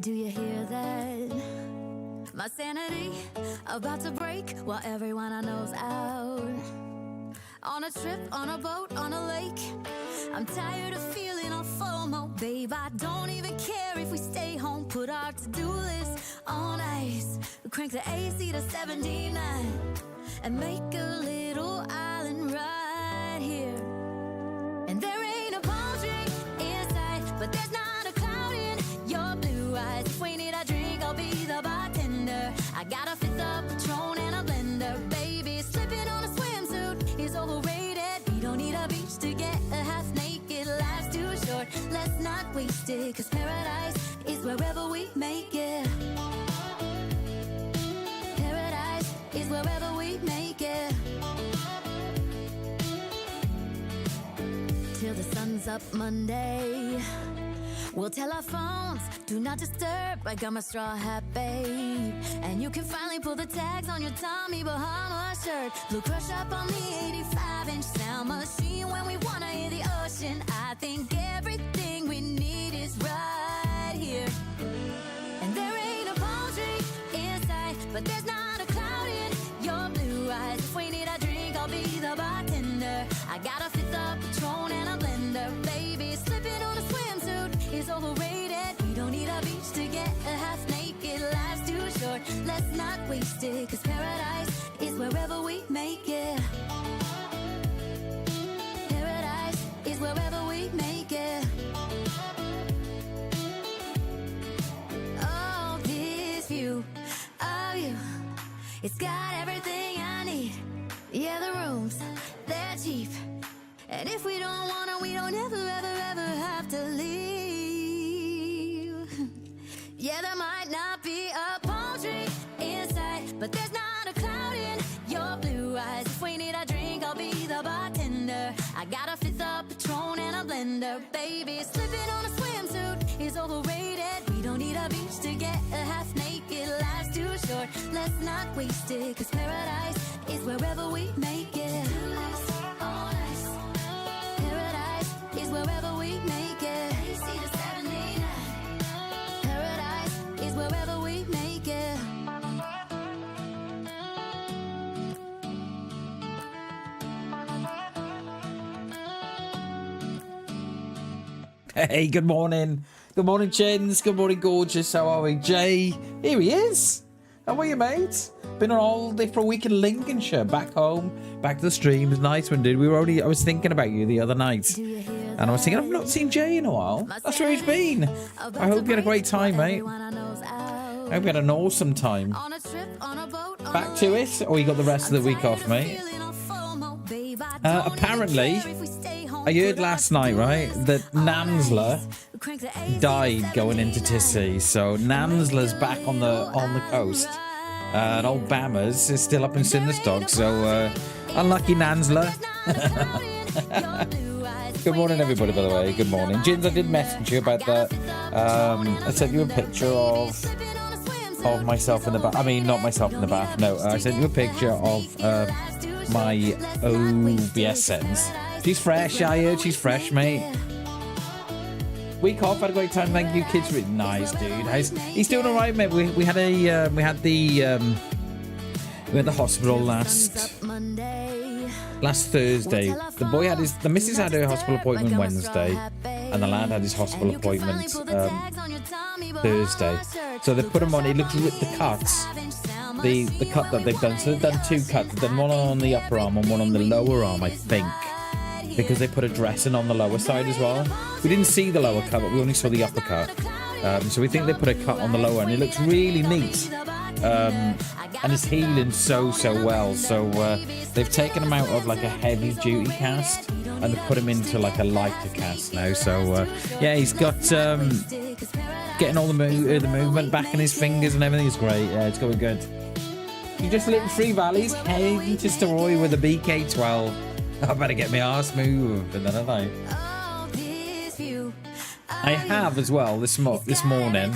Do you hear that? My sanity about to break while everyone I know's out. On a trip, on a boat, on a lake. I'm tired of feeling all FOMO, babe. I don't even care if we stay home. Put our to-do list on ice. Crank the AC to 79 and make a little island right here. And there ain't a palm tree in sight, but there's not a cloud in your blue eyes. If we need a drink, I'll be the bartender. I got a fifth of Patron and a blender, baby. Slipping on a swimsuit is overrated. We don't need a beach to get a half naked. Life's too short, let's not waste it. Cause paradise is wherever we make it. Paradise is wherever we make it. Till the sun's up Monday, we'll tell our phones, do not disturb. I got my straw hat, babe. And you can finally pull the tags on your Tommy Bahama shirt. Blue crush up on the 85-inch sound machine. When we wanna hear the ocean, I think everything we need is right here. And there ain't a palm tree in sight, but there's not a cloud in your blue eyes. If we need a drink, I'll be the bartender. I got a fifth of Patron and a blender, baby. Slipping on a swimsuit is overrated. We don't need a beach to get a half naked. Life's too short, let's not waste it. Cause paradise is wherever we make it. Paradise is wherever we make it. Oh, this view of you, it's got everything I need. Yeah, the rooms, they're cheap. And if we don't want it, we don't ever, ever, ever have to leave. Yeah, there might not be a palm tree inside, but there's not a cloud in your blue eyes. If we need a drink, I'll be the bartender. I got a fifth of Patron and a blender, baby. Slipping on a swimsuit is overrated. We don't need a beach to get a half naked. Life's too short, let's not waste it. Cause paradise is wherever we make it. Paradise is wherever we make it. Paradise is wherever we make it. Hey, good morning. Good morning, Chins. Good morning, gorgeous. How are we? Jay, here he is. How are you, mate? Been on holiday for a week in Lincolnshire. Back home, back to the stream. It was nice one, dude. I was thinking about you the other night. And I was thinking, I've not seen Jay in a while. That's where he's been. I hope you had a great time, mate. I hope you had an awesome time. Back to it, or you got the rest of the week off, mate? Apparently, I heard last night, right, that Namsler died going into Tisy. So Namsler's back on the coast. And old Bammers is still up in Cinderstock. So unlucky Nansler. Good morning, everybody, by the way. Good morning. Jins, I did message you about that. I sent you a picture of myself in the bath. I mean, not myself in the bath. No, I sent you a picture of my OBS settings. She's fresh. I heard she's fresh, mate. Week off, had a great time. Thank you, kids. Really nice, dude. He's doing all right, mate. We had the hospital last Thursday. The missus had her hospital appointment Wednesday, and the lad had his hospital appointment Thursday. So they put him on. He looked at the cuts, the cut that they've done. So they've done two cuts. They've done one on the upper arm and one on the lower arm, I think, because they put a dressing on the lower side as well. We didn't see the lower cut, but we only saw the upper cut. So we think they put a cut on the lower, and it looks really neat. And it's healing so well. So they've taken him out of like a heavy duty cast and they've put him into like a lighter cast now. So yeah, he's got getting all the movement back in his fingers and everything is great. Yeah, it's going good. You just lit 3 valleys, heading to Steroy with a BK12. I better get my arse moved, and then I have as well this morning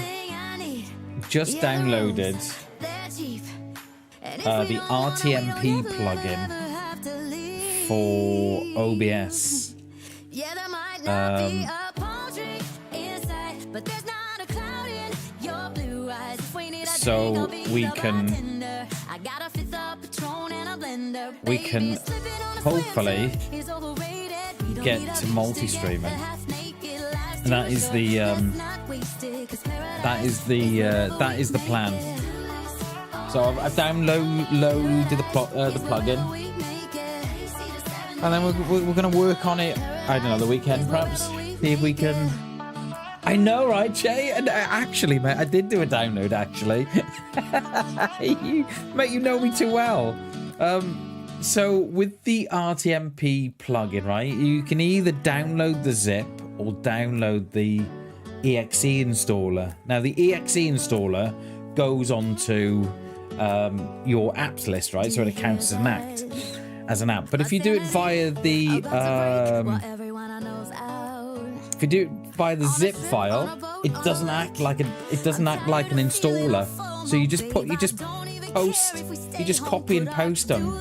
just downloaded the RTMP plugin for OBS. so we can hopefully get to multi-streaming. And that is the plan. So I've downloaded the plugin, and then we're gonna work on it. I don't know, the weekend perhaps. See if we can. I know, right, Jay? And actually, mate, I did do a download. Actually, mate, you know me too well. So with the RTMP plugin, right, you can either download the zip or download the exe installer. Now the exe installer goes onto your apps list, right? So it counts as an app. But if you do it via the zip file, it doesn't act like an installer. So you just copy and paste them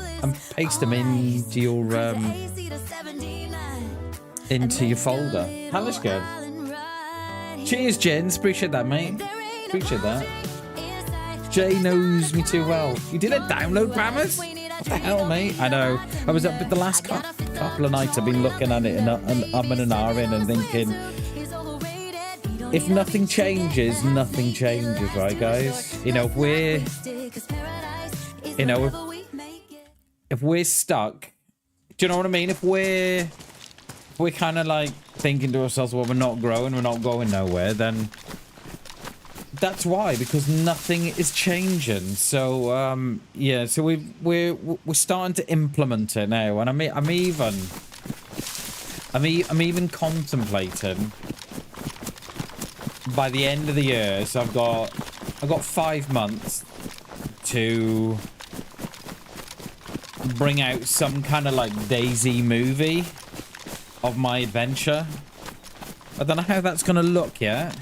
into your folder. That looks good. Cheers, Jens. Appreciate that, mate. Appreciate that. Jay knows me too well. You did a download, Bammers? What the hell, mate? I know. I was up with the last couple of nights. I've been looking at it and I'm in an in and thinking, if nothing changes, nothing changes, right, guys? You know, if we're stuck, do you know what I mean? If we're kind of like thinking to ourselves, well, we're not growing, we're not going nowhere, then that's why, because nothing is changing. So yeah, so we're starting to implement it now, and I'm even contemplating by the end of the year. So I've got 5 months to bring out some kind of like DayZ movie of my adventure. I don't know how that's gonna look yet,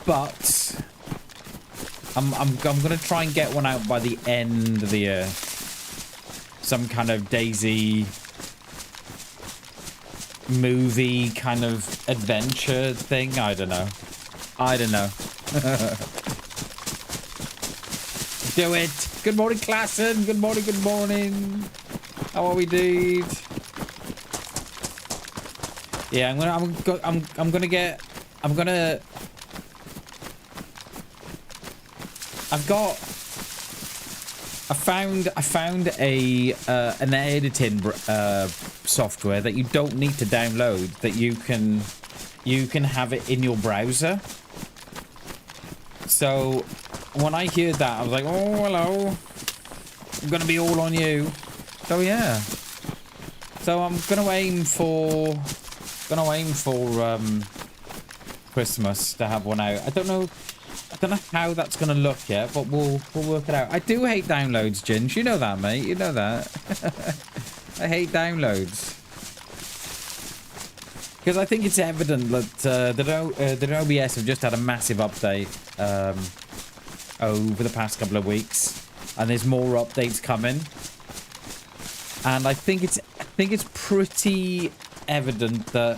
but I'm gonna try and get one out by the end of the year. Some kind of DayZ movie kind of adventure thing. I don't know. Do it. Good morning, Klassen. Good morning. How are we, dude? Yeah, I found an editing software that you don't need to download, that you can have it in your browser. So when I heard that, I was like, oh, hello, I'm gonna be all on you. So yeah, so I'm gonna aim for Christmas to have one out. I don't know how that's gonna look yet, but we'll work it out. I do hate downloads, Ginge. You know that, mate. You know that. I hate downloads because I think it's evident that the OBS have just had a massive update over the past couple of weeks, and there's more updates coming. And I think it's pretty evident that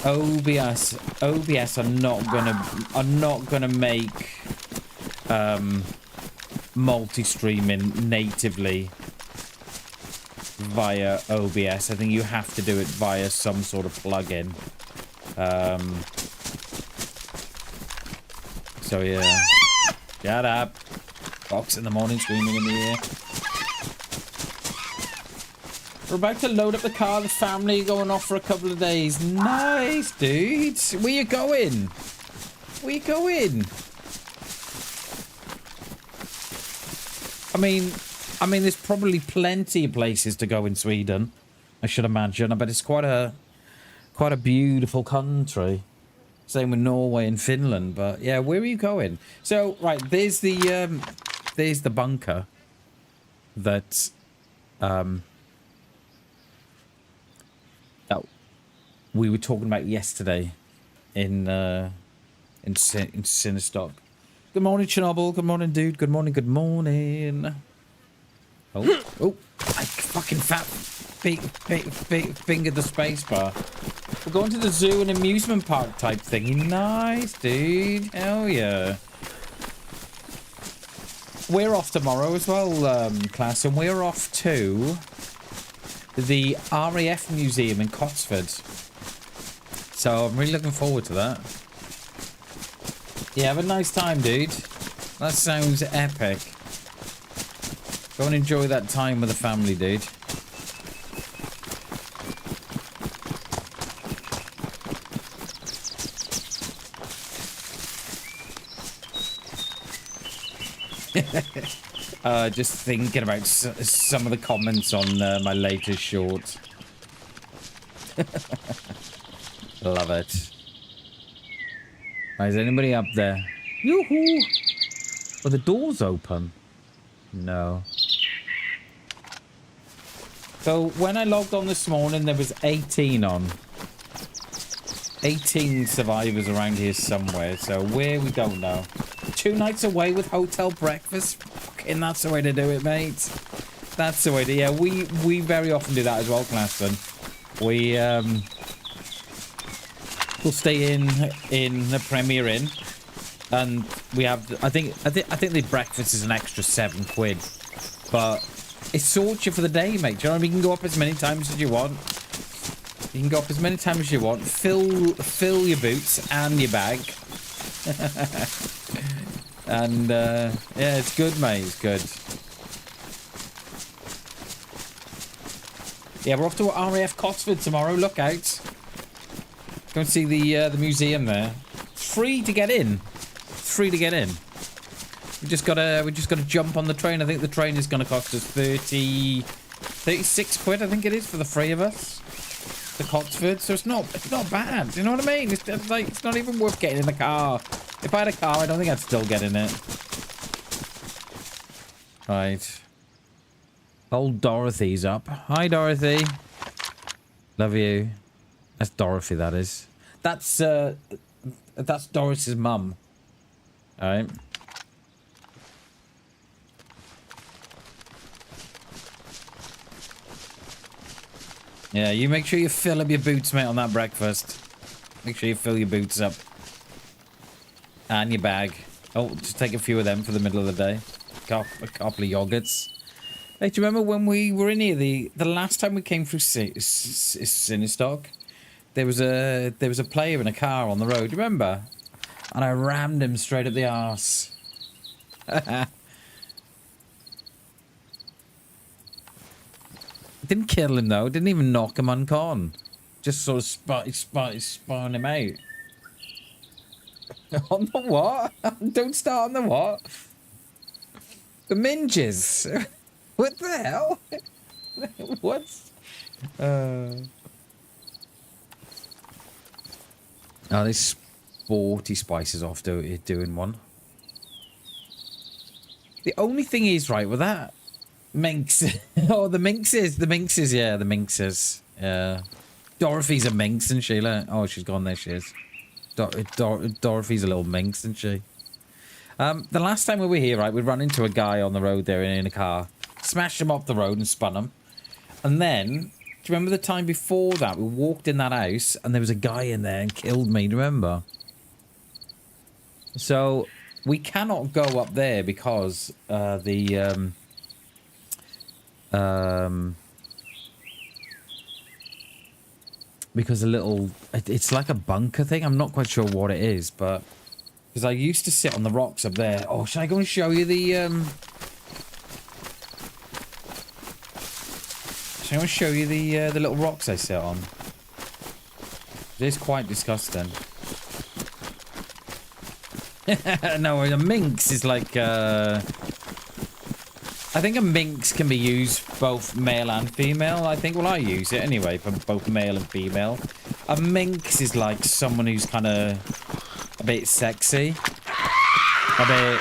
OBS are not gonna make multi-streaming natively via OBS. I think you have to do it via some sort of plugin. So yeah. Shut up. Fox in the morning screaming in the ear. We're about to load up the car. The family going off for a couple of days. Nice, dude. Where you going? Where you going? I mean, there's probably plenty of places to go in Sweden, I should imagine. I bet it's quite a beautiful country. Same with Norway and Finland. But yeah, where are you going? So right, there's the bunker that that we were talking about yesterday in Sinistop. Good morning, Chernobyl. Good morning, dude. Good morning. Good morning. Oh! I fucking fingered the space bar. We're going to the zoo and amusement park type thing. Nice, dude. Hell yeah. we're off tomorrow as well, class, and we're off to the RAF Museum in Cotsford. So I'm really looking forward to that. Yeah, have a nice time, dude. That sounds epic. Go and enjoy that time with the family, dude. Just thinking about some of the comments on my latest short. Love it. Is anybody up there? Yoo-hoo! Are the doors open? No. So when I logged on this morning, there was 18 on. 18 survivors around here somewhere. So where, we don't know. 2 nights away with hotel breakfast. Fucking that's the way to do it, mate. That's the way to... Yeah, we very often do that as well, Clapton. We we'll stay in the Premier Inn, and we have... I think the breakfast is an extra £7, but it sorts you for the day, mate. Do you know what I mean? You can go up as many times as you want. You can go up as many times as you want. Fill your boots and your bag. And yeah, it's good, mate. It's good. Yeah, we're off to RAF Cotsford tomorrow. Look out. Go and see the museum there. It's free to get in. It's free to get in. We just gotta jump on the train. I think the train is gonna cost us 36 quid. I think it is for the 3 of us. To Cotsford, so it's not bad. You know what I mean? It's like, it's not even worth getting in the car. If I had a car, I don't think I'd still get in it. Right. Old Dorothy's up. Hi, Dorothy. Love you. That's Dorothy, that is. That's Doris's mum. Alright. Yeah, you make sure you fill up your boots, mate, on that breakfast. Make sure you fill your boots up. And your bag. Oh, just take a few of them for the middle of the day. A couple of yogurts. Hey, do you remember when we were in here, the last time we came through Sinistock? There was a player in a car on the road, do you remember? And I rammed him straight up the arse. Didn't kill him though, didn't even knock him uncon. Just sort of spun him out. On the what? Don't start on the what? The minges. What the hell? What? Oh, this Sporty Spice is off doing one. The only thing is, right, with that minx. Oh, the minxes, yeah, the minxes. Yeah. Dorothy's a minx, isn't she? Oh, she's gone, there she is. Dorothy's a little minx, isn't she? The last time we were here, right, we ran into a guy on the road there in a car. Smashed him off the road and spun him. And then, do you remember the time before that? We walked in that house and there was a guy in there and killed me, do you remember? So, we cannot go up there because because a little... It's like a bunker thing. I'm not quite sure what it is, but... Because I used to sit on the rocks up there. Oh, should I go and show you the... Should I go and show you the little rocks I sit on? It is quite disgusting. No, a minx is like... I think a minx can be used both male and female. I think, well, I use it anyway for both male and female. A minx is like someone who's kind of a bit sexy, a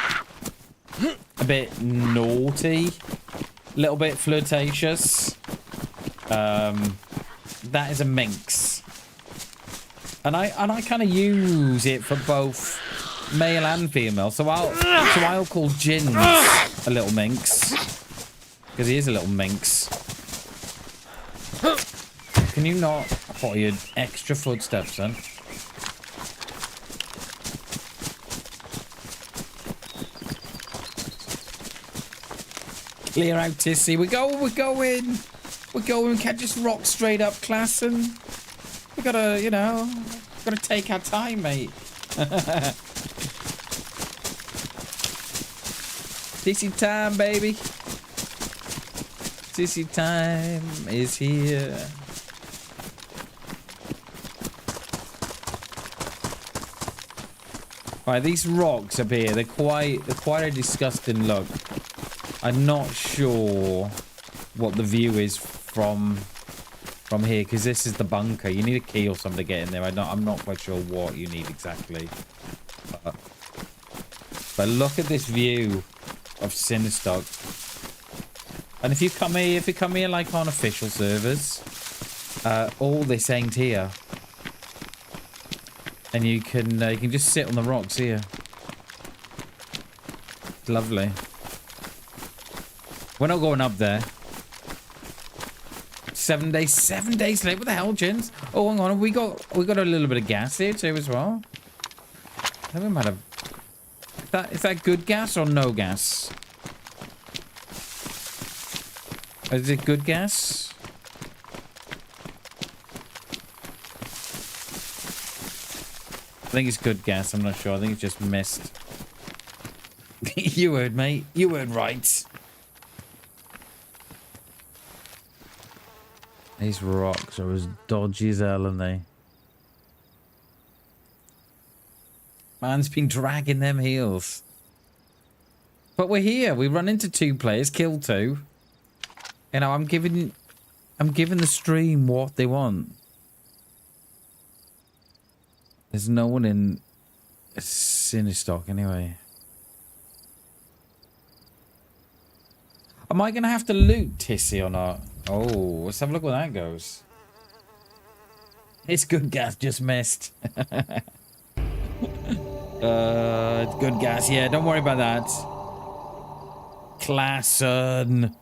bit naughty, a little bit flirtatious. That is a minx, and I kind of use it for both male and female. So I'll call Jin a little minx. Because he is a little minx. Can you not put your extra footsteps in? Clear out, Tisy. We're going. We're going. We can't just rock straight up, class, and we gotta, you know, gotta take our time, mate. Tisy time, baby. Tisy time is here. Right, these rocks up here, they're quite a disgusting look. I'm not sure what the view is from here, because this is the bunker. You need a key or something to get in there. I'm not quite sure what you need exactly. But look at this view of Sinistock. And if you come here like on official servers, all this ain't here. And you can just sit on the rocks here. It's lovely. We're not going up there. 7 days late. What the hell, gents? Oh, hang on. We got a little bit of gas here too as well. I think we might have. Is that good gas or no gas? Is it good gas? I think it's good gas. I'm not sure. I think it's just mist. You heard, mate. You heard right. These rocks are as dodgy as hell, aren't they? Man's been dragging them heels. But we're here. We run into 2 players, kill 2. You know, I'm giving the stream what they want. There's no one in Sinistock anyway. Am I going to have to loot Tisy or not? Oh, let's have a look where that goes. It's good gas, just missed. It's good gas. Yeah, don't worry about that. Klassen.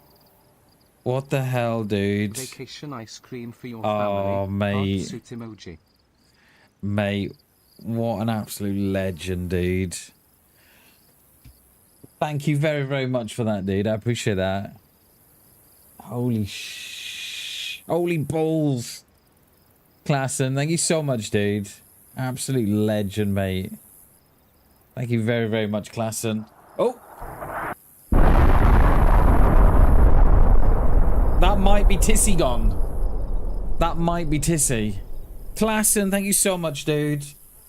What the hell, dude? Vacation ice cream for your family. Mate. Suit emoji. Mate, what an absolute legend, dude. Thank you very, very much for that, dude. I appreciate that. Holy balls. Klassen, thank you so much, dude. Absolute legend, mate. Thank you very, very much, Klassen. Oh! That might be Tisy gone. That might be Tisy. Klassen, thank you so much, dude.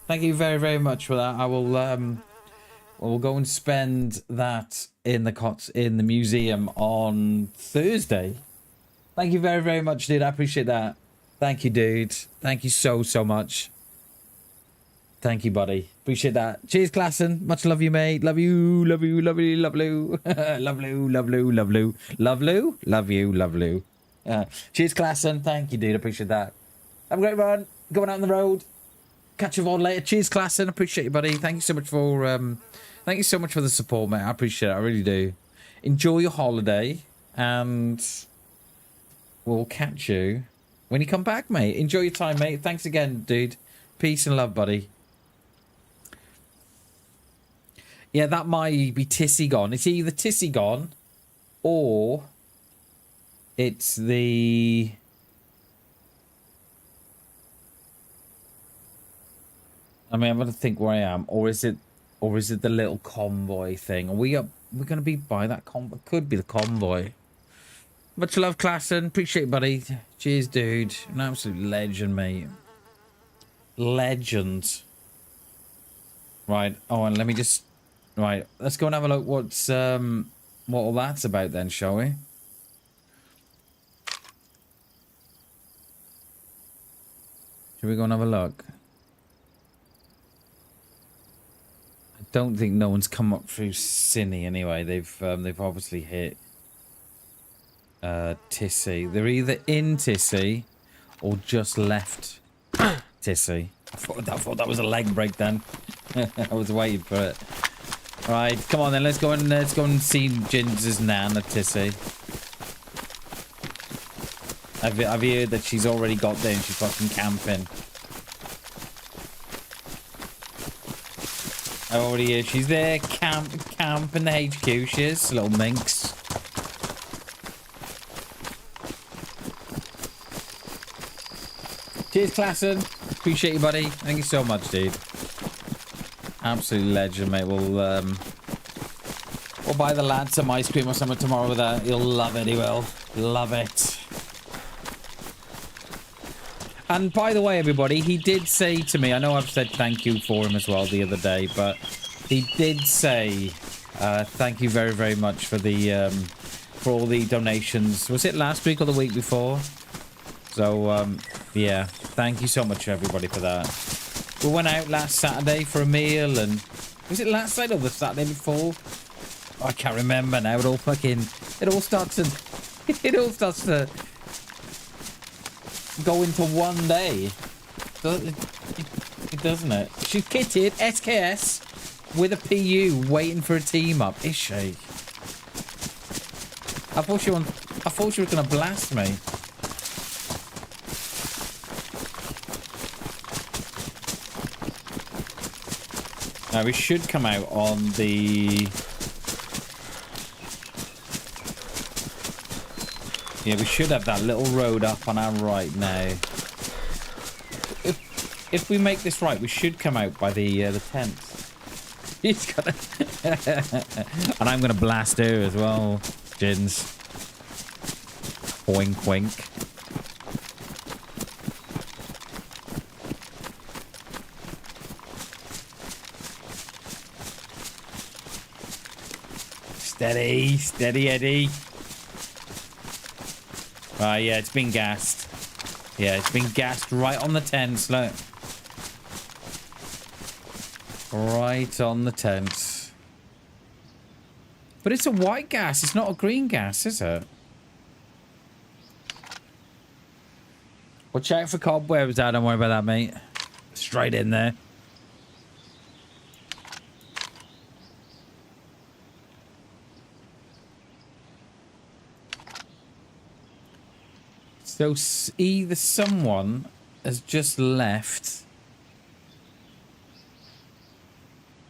Thank you very, very much for that. I will, we'll go and spend that in the museum on Thursday. Thank you very, very much, dude. I appreciate that. Thank you, dude. Thank you so, so much. Thank you, buddy. Appreciate that. Cheers, Klassen. Much love you, mate. Love you. Love you. Love you. Love you. Love you. Love you. Love you. Love you. Love you. Love you. Cheers, Klassen. Thank you, dude. Appreciate that. Have a great run. Going out on the road. Catch you on later. Cheers, Klassen. Appreciate you, buddy. Thank you so much for the support, mate. I appreciate it. I really do. Enjoy your holiday, and we'll catch you when you come back, mate. Enjoy your time, mate. Thanks again, dude. Peace and love, buddy. Yeah, that might be Tisy gone. It's either Tisy gone, or it's the... I mean, I'm gonna think where I am, or is it the little convoy thing? Are we gonna be by that convoy? Could be the convoy. Much love, Klassen. Appreciate it, buddy. Cheers, dude. An absolute legend, mate. Legend. Right. Oh, and let me just. Right. Let's go and have a look. What all that's about then, shall we? Should we go and have a look? Don't think no one's come up through Cine anyway. They've obviously hit Tisy. They're either in Tisy or just left Tisy. I thought that was a leg break then. I was waiting for it. Right, come on then. Let's go and see Ginger's nan at Tisy. I've heard that she's already got there and she's fucking camping. I already hear she's there, camp in the HQ. She is, little minx. Cheers, Klassen. Appreciate you, buddy. Thank you so much, dude. Absolute legend, mate. We'll buy the lad some ice cream or something tomorrow with that. He'll love it, he will. Love it. And by the way, everybody, he did say to me, I know I've said thank you for him as well the other day, but he did say thank you very, very much for the for all the donations. Was it last week or the week before? So, yeah, thank you so much, everybody, for that. We went out last Saturday for a meal, and was it last Saturday or the Saturday before? Oh, I can't remember now. It all starts to go into one day. It doesn't it? She's kitted SKS with a PU waiting for a team up, is she? I thought she was gonna blast me. Now we should come out on the... Yeah, we should have that little road up on our right now. If we make this right, we should come out by the tents. He's gonna... And I'm gonna blast her as well, Jins. Wink, wink. Steady, steady, Eddie. Yeah, it's been gassed. Yeah, it's been gassed right on the tents, look. Right on the tents. But it's a white gas, it's not a green gas, is it? Watch out for cobwebs, I don't worry about that, mate. Straight in there. So either someone has just left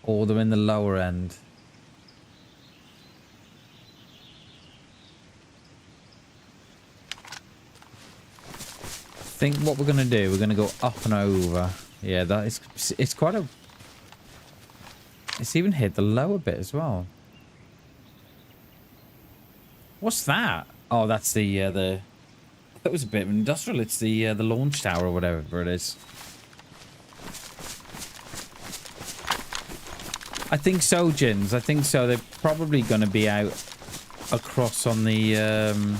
or they're in the lower end. I think what we're going to do, we're going to go up and over. Yeah, that is, it's quite a... It's even hit the lower bit as well. What's that? Oh, that's the... That was a bit of industrial. It's the launch tower or whatever it is. I think so, Jins. I think so. They're probably going to be out across on the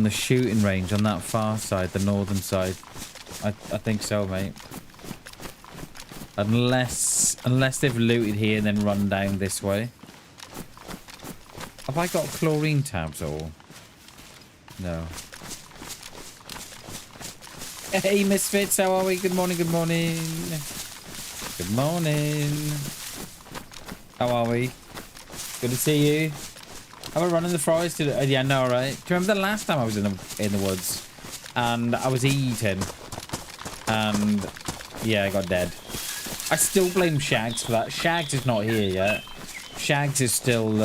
shooting range on that far side, the northern side. I think so, mate. Unless they've looted here and then run down this way. Have I got chlorine tabs or? No. Hey, Misfits, how are we? Good morning, good morning. Good morning. How are we? Good to see you. Have I run in the forest today? Yeah, no, right? Do you remember the last time I was in the woods? And I was eating. And, yeah, I got dead. I still blame Shags for that. Shags is not here yet. Shags is still,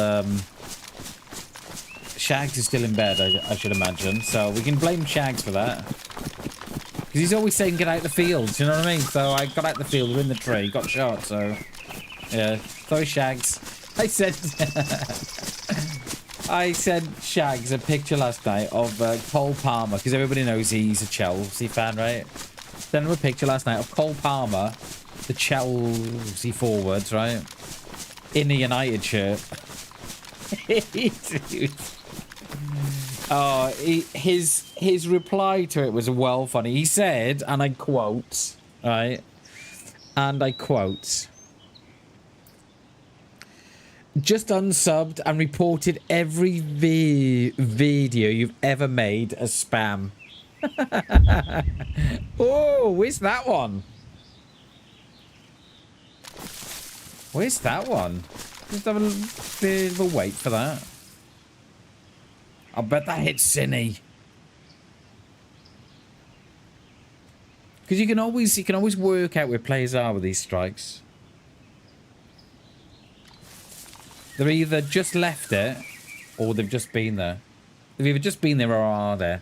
Shags is still in bed, I should imagine. So we can blame Shags for that. Because he's always saying get out the field, you know what I mean? So I got out the field, we're in the tree, got shot, so... Yeah, sorry Shags. I said... I sent Shags a picture last night of Cole Palmer, because everybody knows he's a Chelsea fan, right? Sent him a picture last night of Cole Palmer, the Chelsea forwards, right? In a United shirt. Oh, his reply to it was well funny. He said, and I quote, right? And I quote, just unsubbed and reported every video you've ever made as spam. Oh, where's that one? Where's that one? Just have a bit of a wait for that. I bet that hits Cinny. Because you can always work out where players are with these strikes. They're either just left it or they've just been there. They've either just been there or are there.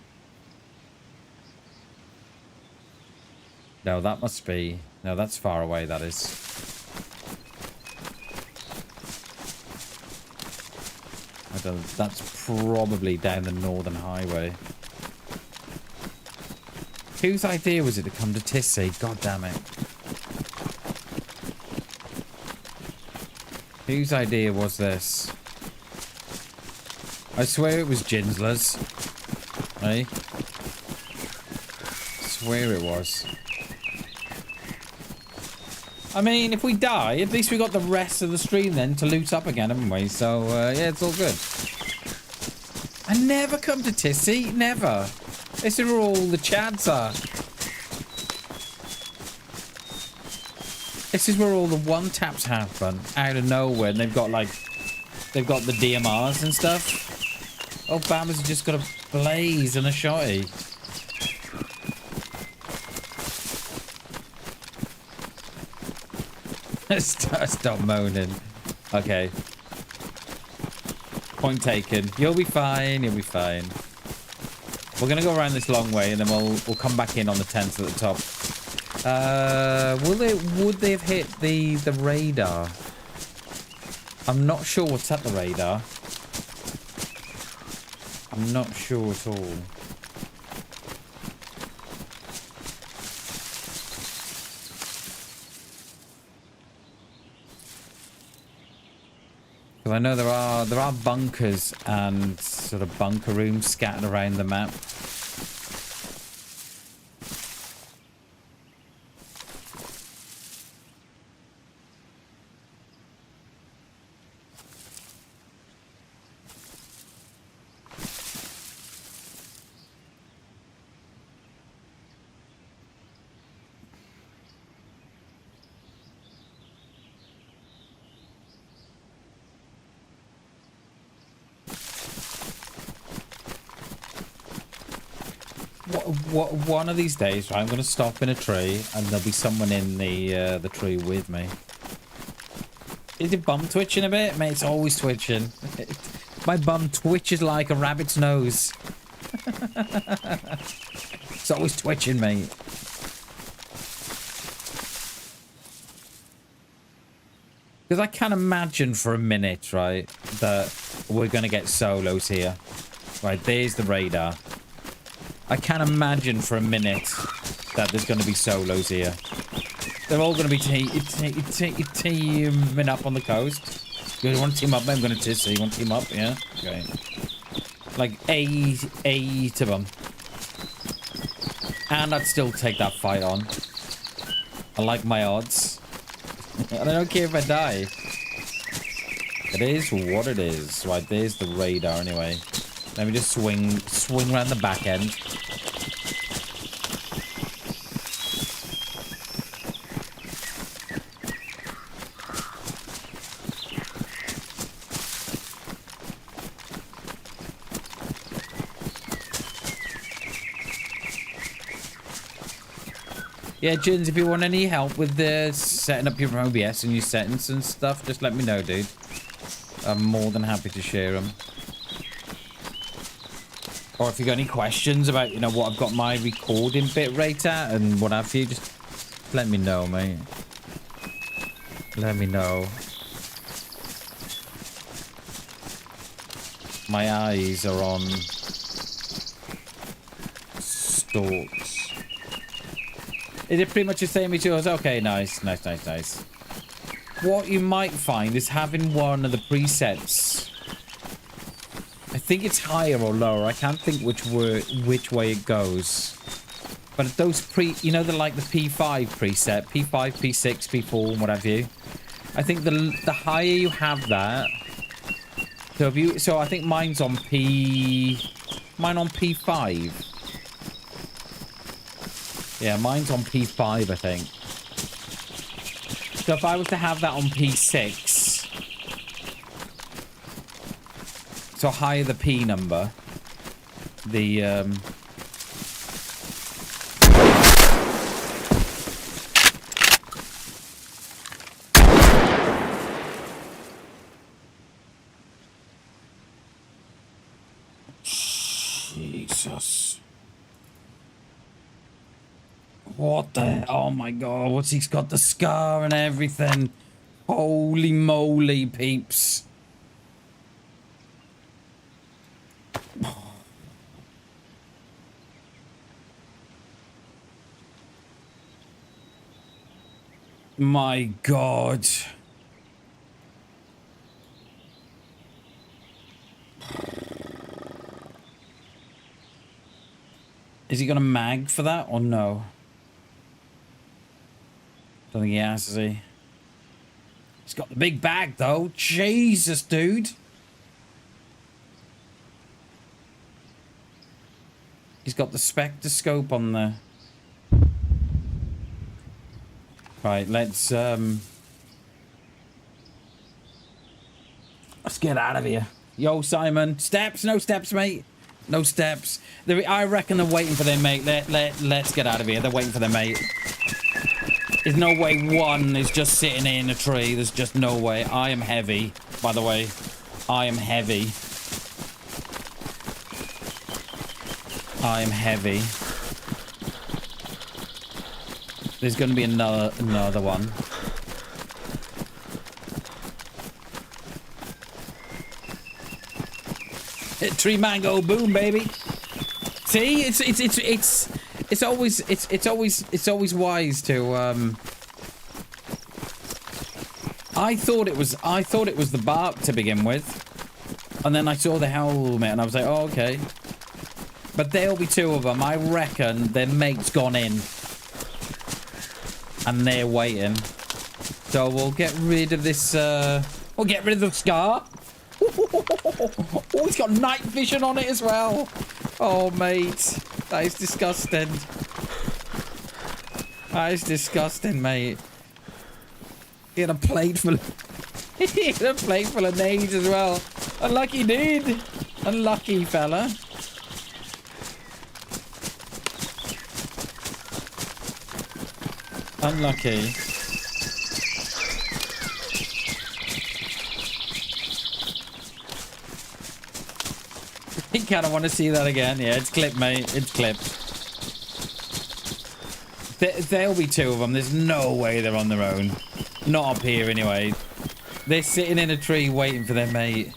No, that must be... No, that's far away, that is. I don't... That's probably down the Northern Highway. Whose idea was it to come to Tisy? God damn it. Whose idea was this? I swear it was Ginsler's. Eh? I swear it was. I mean, if we die, at least we got the rest of the stream then to loot up again, haven't we? So, yeah, it's all good. I never come to Tisy. Never. This is where all the chads are. This is where all the one-taps happen. Out of nowhere. And they've got, like... They've got the DMRs and stuff. Oh, Bam's just got a blaze and a shotty. Stop moaning. Okay. Point taken. You'll be fine. You'll be fine. We're gonna go around this long way, and then we'll come back in on the tents at the top. Would they have hit the radar? I'm not sure what's at the radar. I'm not sure at all. Because I know there are bunkers and sort of bunker rooms scattered around the map. One of these days, right, I'm going to stop in a tree and there'll be someone in the tree with me. Is your bum twitching a bit? Mate, it's always twitching. My bum twitches like a rabbit's nose. It's always twitching, mate. Because I can't imagine for a minute, right, that we're going to get solos here. Right, there's the radar. I can't imagine for a minute that there's going to be solos here. They're all going to be teaming up on the coast. You want to team up? I'm going to Tisy. You want to team up? Yeah? Okay. Like, A to them. And I'd still take that fight on. I like my odds. And I don't care if I die. It is what it is. Right, there's the radar anyway. Let me just swing around the back end. Yeah, Jins, if you want any help with the setting up your OBS and your settings and stuff, just let me know, dude. I'm more than happy to share them. Or if you got any questions about, you know, what I've got my recording bit rate at and what have you, just let me know, mate. Let me know. My eyes are on stalks. Is it pretty much the same as yours? Okay, nice. What you might find is having one of the presets. I think it's higher or lower. I can't think which way it goes. But those you know, like the P5 preset, P5, P6, P4, what have you. I think the higher you have that. So I think mine's on P5. Yeah, mine's on P5, I think. So if I was to have that on P6, so higher the P number, the Jesus. What the? Oh my god, what's he's got the scar and everything. Holy moly, peeps. My god. Is he gonna mag for that or no? Don't think he has, is he? He's got the big bag though. Jesus, dude. He's got the spectroscope on there. Right, let's get out of here. Yo, Simon. Steps? No steps, mate. No steps. I reckon they're waiting for their mate. Let's get out of here. They're waiting for their mate. There's no way one is just sitting in a tree. There's just no way. I am heavy, by the way. I am heavy. I am heavy. There's going to be another one. Tree mango boom, baby. See, it's always wise to I thought it was the bark to begin with, and then I saw the helmet and I was like, oh, okay. But there'll be two of them. I reckon their mate's gone in and they're waiting. So we'll get rid of this. We'll get rid of the scar. Oh, he's got night vision on it as well. Oh, mate. That is disgusting. That is disgusting, mate. He had a plate full of... he had a plate full of nades as well. Unlucky dude. Unlucky fella. Unlucky. I kind of want to see that again. Yeah, it's clipped, mate. It's clipped. There'll be two of them. There's no way they're on their own. Not up here, anyway. They're sitting in a tree waiting for their mate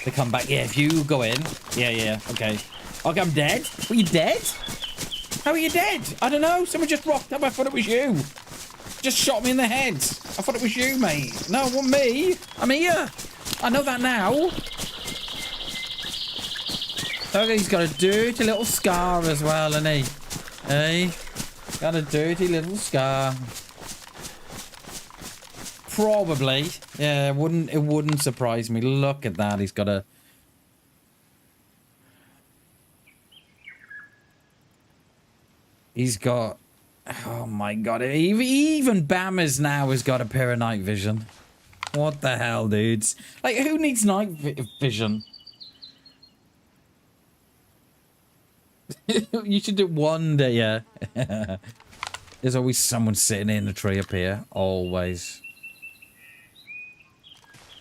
to come back. Yeah, if you go in. Yeah, okay. Okay, I'm dead. Were you dead? How are you dead? I don't know. Someone just rocked up. I thought it was you. Just shot me in the head. I thought it was you, mate. No, it wasn't me. I'm here. I know that now. Okay, he's got a dirty little scar as well, hasn't he? Hey, got a dirty little scar. Probably. Yeah, it wouldn't surprise me. Look at that. He's got a... He's got... Oh my god. Even Bammers now has got a pair of night vision. What the hell, dudes? Like, who needs night vision? You should do it one day, yeah. There's always someone sitting in a tree up here. Always.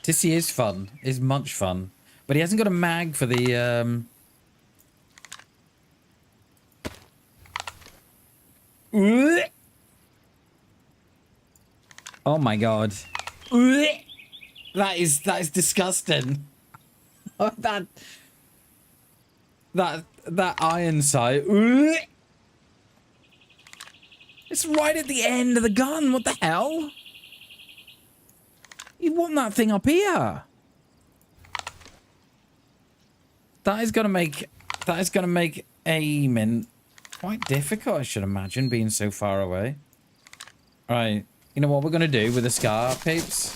Tisy is fun. Is much fun. But he hasn't got a mag for the, Oh my god. That is disgusting. That iron sight. It's right at the end of the gun. What the hell? You want that thing up here? That is gonna make aiming quite difficult, I should imagine, being so far away. Right. You know what we're gonna do with the scar, peeps?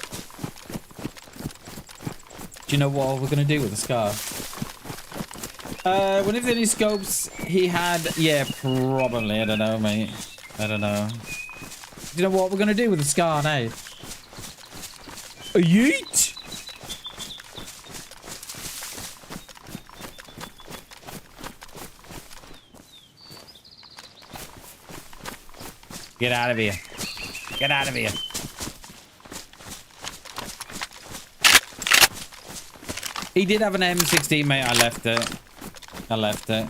Do you know what we're gonna do with the scar? What if any scopes he had? Yeah, probably. I don't know, mate. I don't know. Do you know what we're gonna do with the scar now? A yeet! Get out of here. Get out of here. He did have an M16, mate. I left it.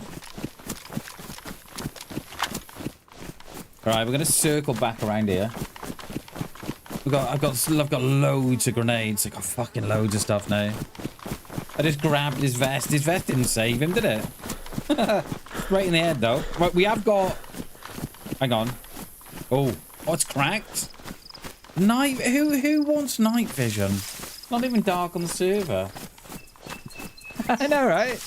Right, we're gonna circle back around here. I've got loads of grenades. I've got fucking loads of stuff now. I just grabbed his vest. His vest didn't save him, did it? Right in the head, though. Right, we have got... Hang on. Oh, it's cracked. Night... Who wants night vision? Not even dark on the server. I know, right?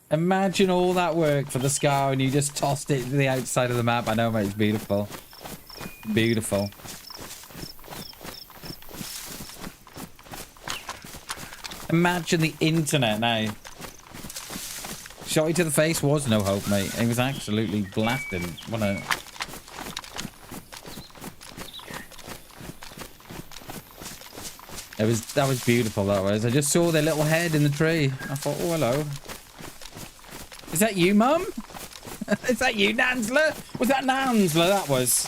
Imagine all that work for the scar and you just tossed it to the outside of the map. I know, mate. It's beautiful. Beautiful. Imagine the internet now. Shot to the face was no hope, mate. It was absolutely blasting, wasn't it? That was beautiful, that was. I just saw their little head in the tree. I thought, oh, hello. Is that you, Mum? Is that you, Nansler? Was that Nansler? That was.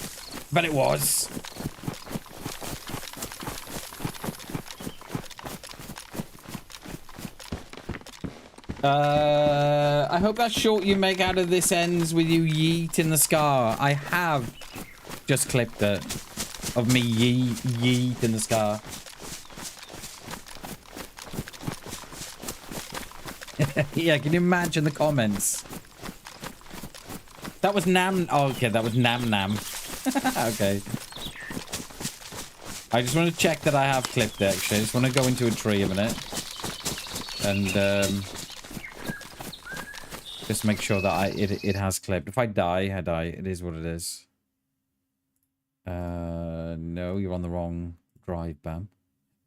But it was. I hope that short you make out of this ends with you yeeting the scar. I have just clipped it. Of me yeeting the scar. Yeah, can you imagine the comments? That was Nam... Oh, okay, that was Nam Nam. Okay. I just want to check that I have clipped it, actually. I just want to go into a tree a minute. And, just make sure that it has clipped. If I die, I die. It is what it is. No, you're on the wrong drive, Bam.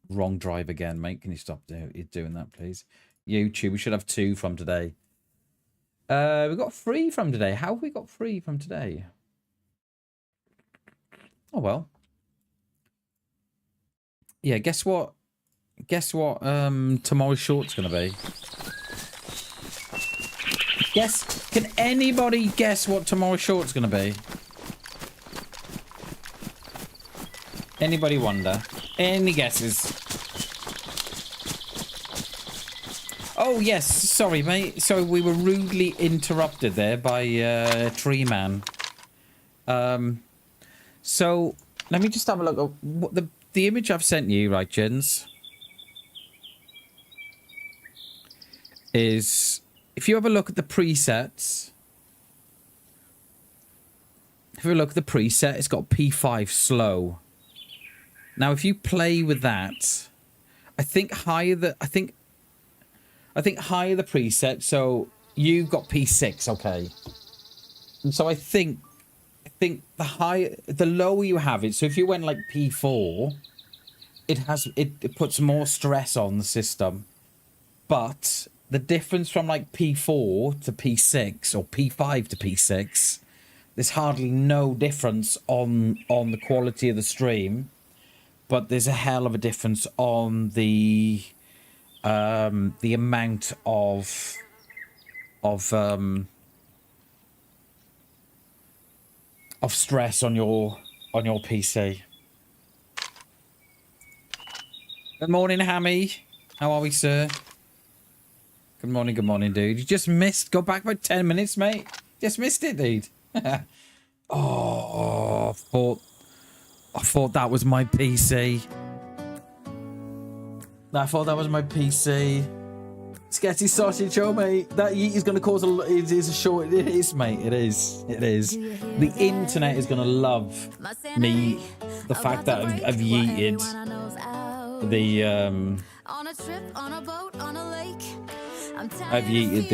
Wrong drive again, mate. Can you stop doing that, please? YouTube, we should have 2 from today. We got 3 from today. How have we got 3 from today? Oh, well. Yeah, guess what? Guess what tomorrow's short's going to be? Guess. Can anybody guess what tomorrow's short's going to be? Anybody wonder? Any guesses? Oh, yes. Sorry, mate. So we were rudely interrupted there by Tree Man. So let me just have a look at what the image I've sent you, right, Jens? Is if you have a look at the presets. If you look at the preset, it's got P5 slow. Now, if you play with that, I think higher the higher the preset. So you've got P6, okay. And so I think the lower you have it. So if you went like P4, it puts more stress on the system. But the difference from like P4 to P6 or P5 to P6, there's hardly no difference on the quality of the stream, but there's a hell of a difference on the amount of stress on your PC. Good morning, Hammy. How are we, sir? Good morning, dude. You just missed. Go back about 10 minutes, mate. Just missed it, dude. Oh, I thought that was my PC. I thought that was my PC. Sketchy sausage, oh mate. That yeet is going to cause it is a short. It is, mate. It is. It is. The internet is going to love me. The fact that I've yeeted the I've yeeted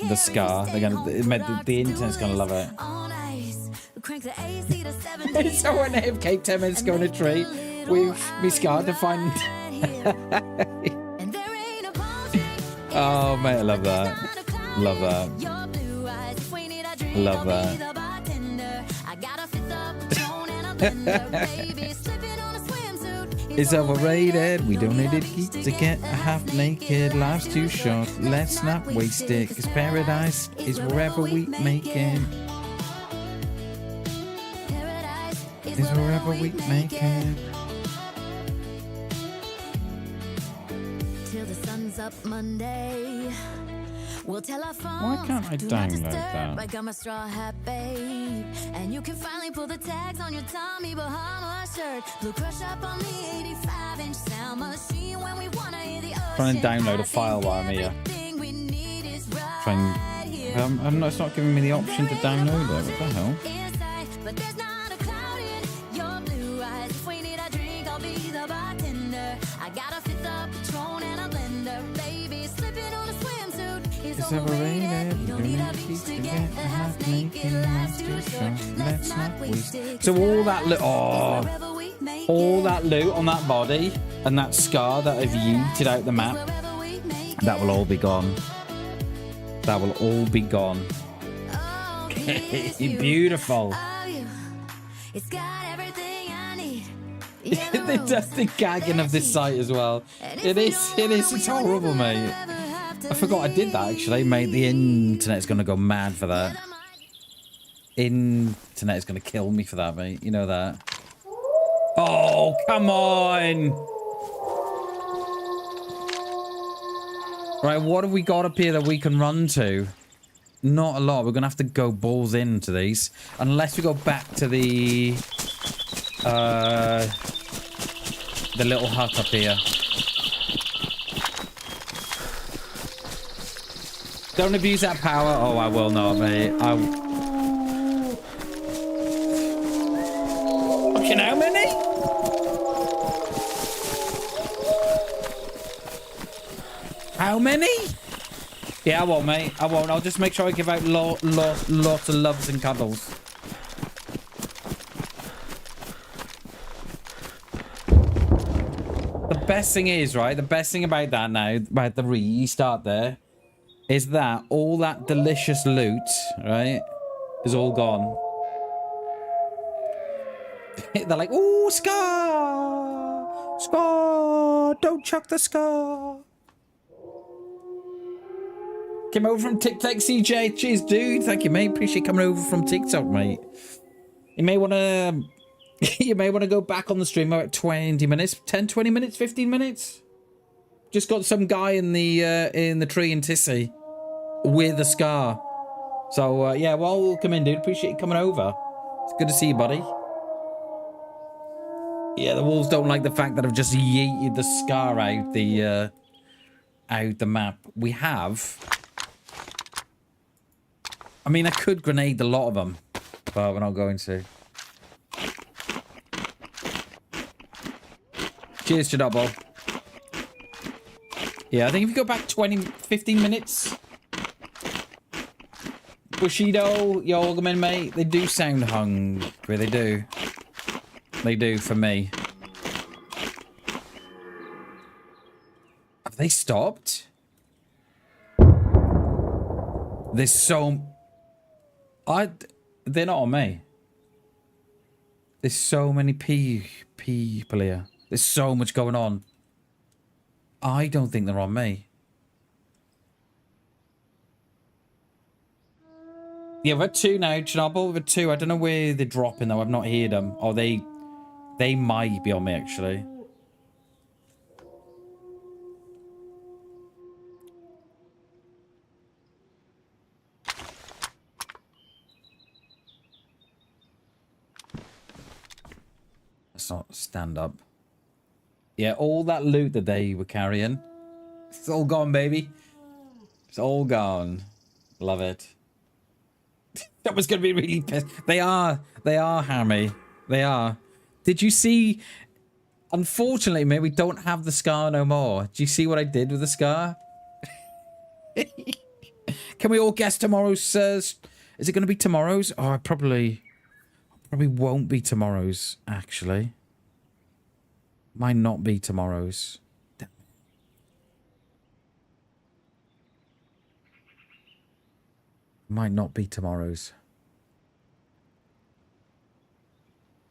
the scar. They're gonna. The internet's going to love it. So when I have cake 10 minutes ago in a tree, we've me scar to find. Oh mate, I love that. Love that. Love that. It's overrated. We don't need it to get half naked. Life's too short. Let's not waste it. Cause paradise is wherever we make it. Is wherever we make it. Till the sun's up Monday. We'll tell our Why phones, can't I do not download disturb, that? like I'm a straw hat, babe. And you can finally pull the tags on your Tommy Bahama shirt. Blue crush up on the 85-inch sound machine when we wanna hear the ocean. Trying to download a I file think while I'm here. everything we need is right here. It's not giving me the option to download it. What the hell? Inside, but there's not a cloud in your blue eyes. If we need a drink, I'll be the bartender. I got a fifth of Patron and a blender, baby. Slipping on a swimsuit is overrated. You don't need a beach to get a half naked. Life's too short. Let's not waste it. So all that loot, all that loot on that body and that scar that I've yeeted out the map, that will all be gone. That will all be gone. Beautiful. It's got everything I need. The dusty gagging of this site as well. It is. It's horrible, mate. I forgot I did that actually, mate. The internet's gonna go mad for that. Internet is gonna kill me for that, mate. You know that. Oh, come on. Right, what have we got up here that we can run to? Not a lot. We're gonna have to go balls into these, unless we go back to the little hut up here. Don't abuse that power. Oh, I will not, mate. Fucking how many? How many? Yeah, I won't, mate. I won't. I'll just make sure I give out lots of loves and cuddles. The best thing is, right? The best thing about that now, about the restart there, is that all that delicious loot, right, is all gone. They're like, ooh, Scar! Scar! Don't chuck the Scar! Came over from TikTok, CJ. Cheers, dude. Thank you, mate. Appreciate coming over from TikTok, mate. You may want to... you may want to go back on the stream about 20 minutes. 10, 20 minutes, 15 minutes? Just got some guy in the tree in Tisy with a scar. So, yeah, well, welcome in, dude. Appreciate you coming over. It's good to see you, buddy. Yeah, the wolves don't like the fact that I've just yeeted the scar out the map. We have... I mean, I could grenade a lot of them, but we're not going to. Cheers, Chadabo. Yeah, I think if you go back 15 minutes. Bushido, yo, welcome in, mate. They do sound hungry. They do. They do for me. Have they stopped? There's so... They're not on me. There's so many people here. There's so much going on. I don't think they're on me. Yeah, we're 2 now, Chernobyl. We're 2. I don't know where they're dropping though. I've not heard them. Oh, they might be on me actually. Let's not stand up. Yeah, all that loot that they were carrying, it's all gone, baby. It's all gone. Love it. That was going to be really pissed. They are, Hammy. They are. Did you see? Unfortunately, mate, we don't have the scar no more. Do you see what I did with the scar? Can we all guess tomorrow's? Is it going to be tomorrow's? Oh, I probably won't be tomorrow's, actually. Might not be tomorrow's. Might not be tomorrow's.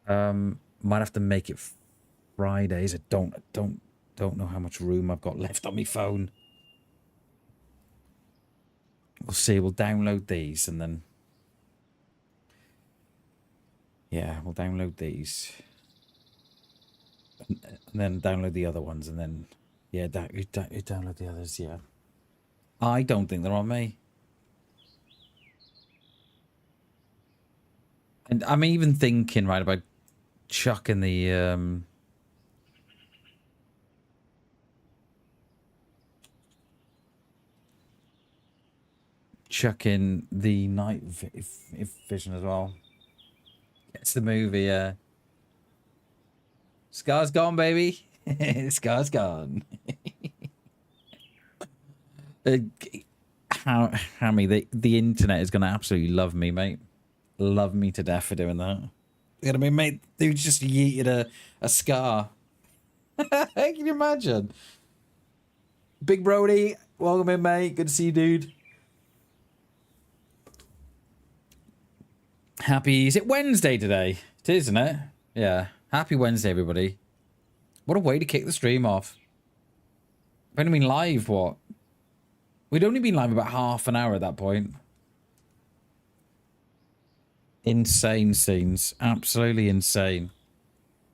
Might have to make it Fridays. I don't know how much room I've got left on my phone. We'll see. We'll download these and then... Yeah, we'll download these. And then download the other ones and then... Yeah, download the others, yeah. I don't think they're on me. And I'm even thinking, right, about chucking the night vision as well. It's the movie, Scar's gone, baby. Scar's gone. Hammy, the internet is going to absolutely love me, mate. Love me to death for doing that. They're going to be, mate, dude just yeeted a Scar. Can you imagine? Big Brody, welcome in, mate. Good to see you, dude. Happy, is it Wednesday today? It is, isn't it? Yeah. Happy Wednesday, everybody. What a way to kick the stream off. We've only been live, what? We'd only been live about half an hour at that point. Insane scenes. Absolutely insane.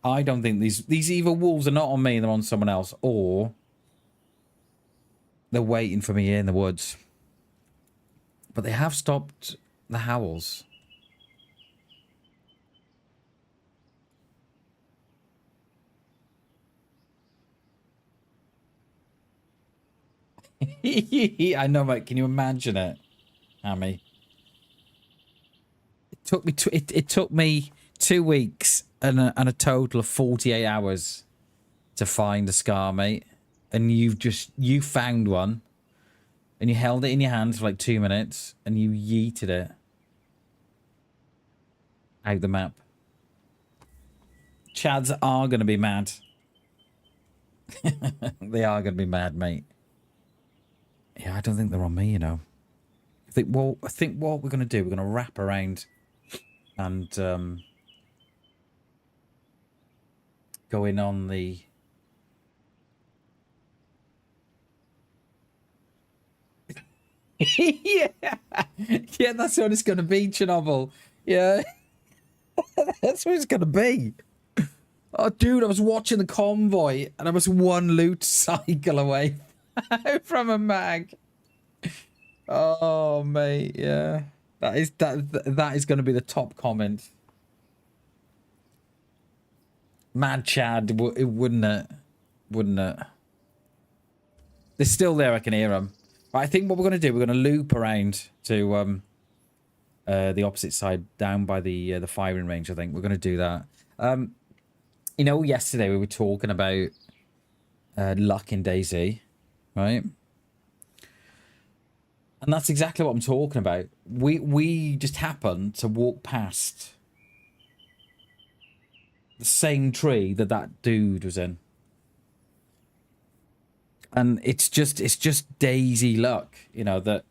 I don't think these evil wolves are not on me, they're on someone else. Or they're waiting for me here in the woods. But they have stopped the howls. I know, mate. Can you imagine it, Hammy? It took me 2 weeks and a total of 48 hours to find a Scar, mate. And you found one, and you held it in your hands for like 2 minutes, and you yeeted it out the map. Chads are gonna be mad. They are gonna be mad, mate. Yeah, I don't think they're on me, you know. I think what we're gonna do, we're gonna wrap around and go in on the yeah, that's what it's gonna be, Chernobyl. Yeah, that's what it's gonna be. Oh, dude, I was watching the convoy and I was one loot cycle away from a mag. Oh, mate, yeah. That is going to be the top comment. Mad Chad, wouldn't it? Wouldn't it? They're still there, I can hear them. But I think what we're going to do, we're going to loop around to the opposite side, down by the firing range, I think. We're going to do that. You know, yesterday we were talking about luck in DayZ, right? And that's exactly what I'm talking about. We just happened to walk past the same tree that dude was in. And it's just DayZ luck, you know, that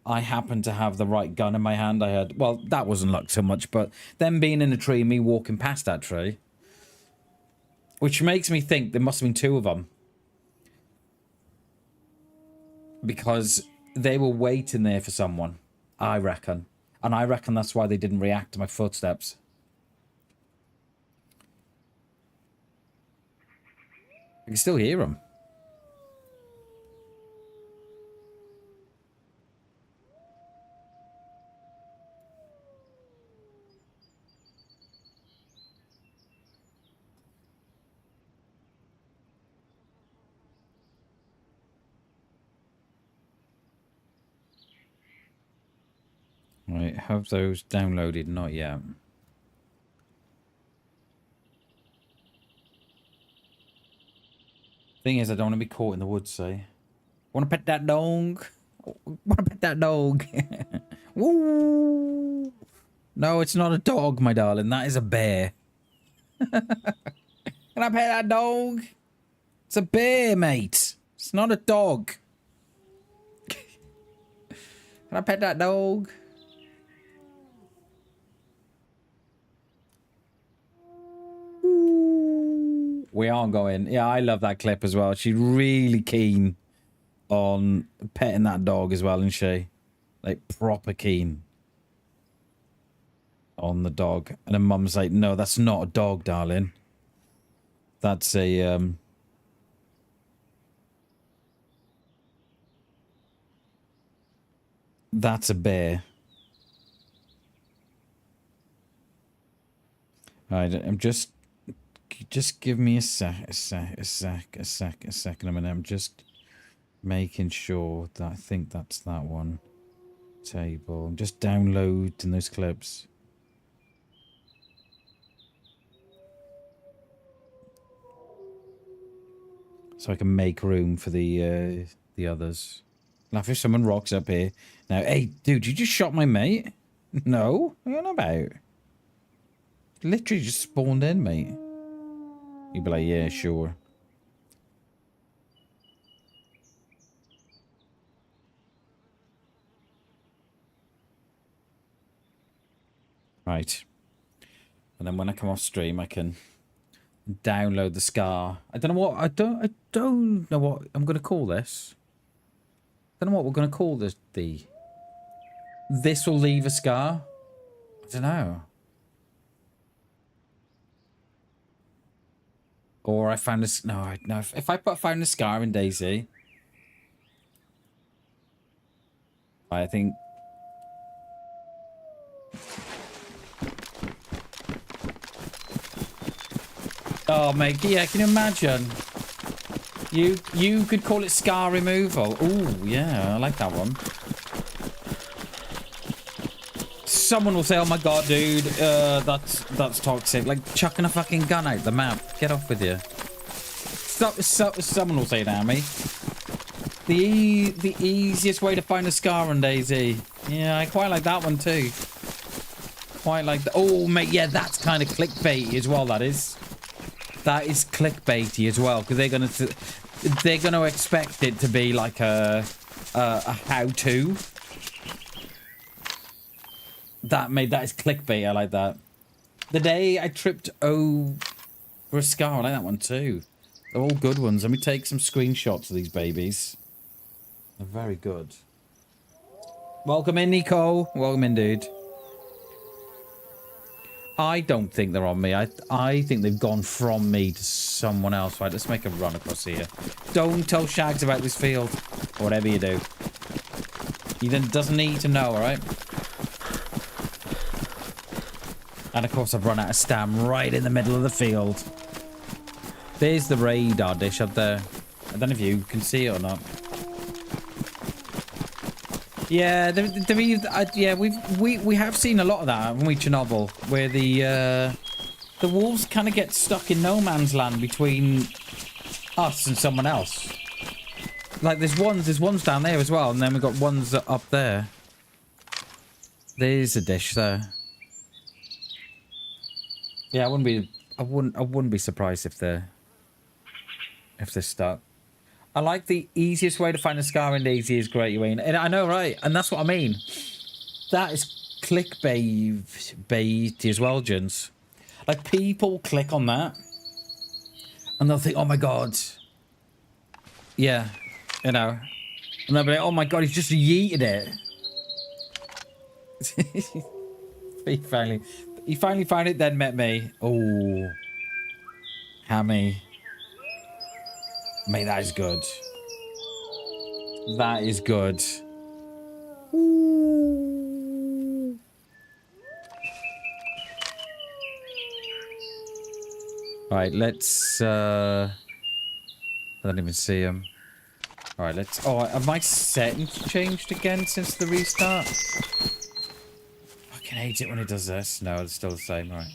I happened to have the right gun in my hand. I had, well, that wasn't luck so much, but them being in a tree, me walking past that tree, which makes me think there must have been 2 of them. Because they were waiting there for someone, I reckon. And I reckon that's why they didn't react to my footsteps. I can still hear them. Right, have those downloaded? Not yet. Thing is, I don't want to be caught in the woods, say. Want to pet that dog? Want to pet that dog? Woo! No, it's not a dog, my darling. That is a bear. Can I pet that dog? It's a bear, mate. It's not a dog. Can I pet that dog? We are going. Yeah, I love that clip as well. She's really keen on petting that dog as well, isn't she? Like, proper keen on the dog. And her mum's like, no, that's not a dog, darling. That's a, That's a bear. Alright, I'm just give me a second a minute. I'm just making sure that I think that's that one. Table. I'm just downloading those clips. So I can make room for the others. Laugh if someone rocks up here. Now, hey, dude, you just shot my mate? No? What are you on about? Literally just spawned in, mate. You'd be like, yeah, sure. Right. And then when I come off stream, I can download the scar. I don't know what I don't know what I'm gonna call this. I don't know what we're gonna call this. This will leave a scar. I don't know. Or I found this. No. If I found a scar in DayZ, I think. Oh, mate, yeah, can you imagine? You could call it scar removal. Ooh, yeah, I like that one. Someone will say, oh my god, dude, that's toxic. Like, chucking a fucking gun out the map. Get off with you. Someone will say that, mate. The easiest way to find a scar on DayZ. Yeah, I quite like that one too. Quite like that. Oh, mate, yeah, that's kind of clickbaity as well, that is. That is clickbaity as well, because they're gonna expect it to be like a how-to. That is clickbait. I like that. The day I tripped over a scar, I like that one too. They're all good ones. Let me take some screenshots of these babies. They're very good. Welcome in, Nico. Welcome in, dude. I don't think they're on me. I think they've gone from me to someone else. Right, let's make a run across here. Don't tell Shags about this field. Or whatever you do. He doesn't need to know, alright? And of course I've run out of stam right in the middle of the field. There's the radar dish up there. I don't know if you can see it or not. Yeah, yeah, we have seen a lot of that, haven't we, Chernobyl? Where the wolves kind of get stuck in no man's land between us and someone else. Like there's ones down there as well, and then we've got ones up there. There's a dish there. Yeah, I wouldn't be surprised if they're stuck. I like the easiest way to find a scar in DayZ is great, Wayne. And I know, right? And that's what I mean. That is clickbait as well, gents. Like, people click on that. And they'll think, oh my god. Yeah. You know. And they'll be like, oh my god, he's just yeeted it. He finally found it, then met me. Oh. Hammy. Mate, that is good. That is good. Ooh. Right, let's I don't even see him. Alright, let's have my settings changed again since the restart? Fucking hate it when it does this. No, it's still the same, right.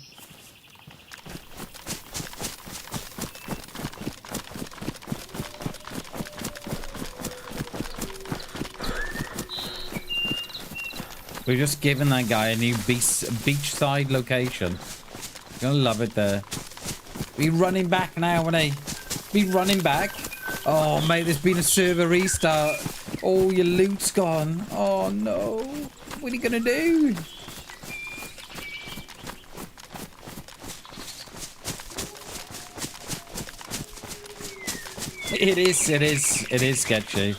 We're just giving that guy a new beachside location. You're gonna love it there. Be running back now, won't he? Be running back. Oh, mate, there's been a server restart. Oh, your loot's gone. Oh, no. What are you gonna do? It is sketchy.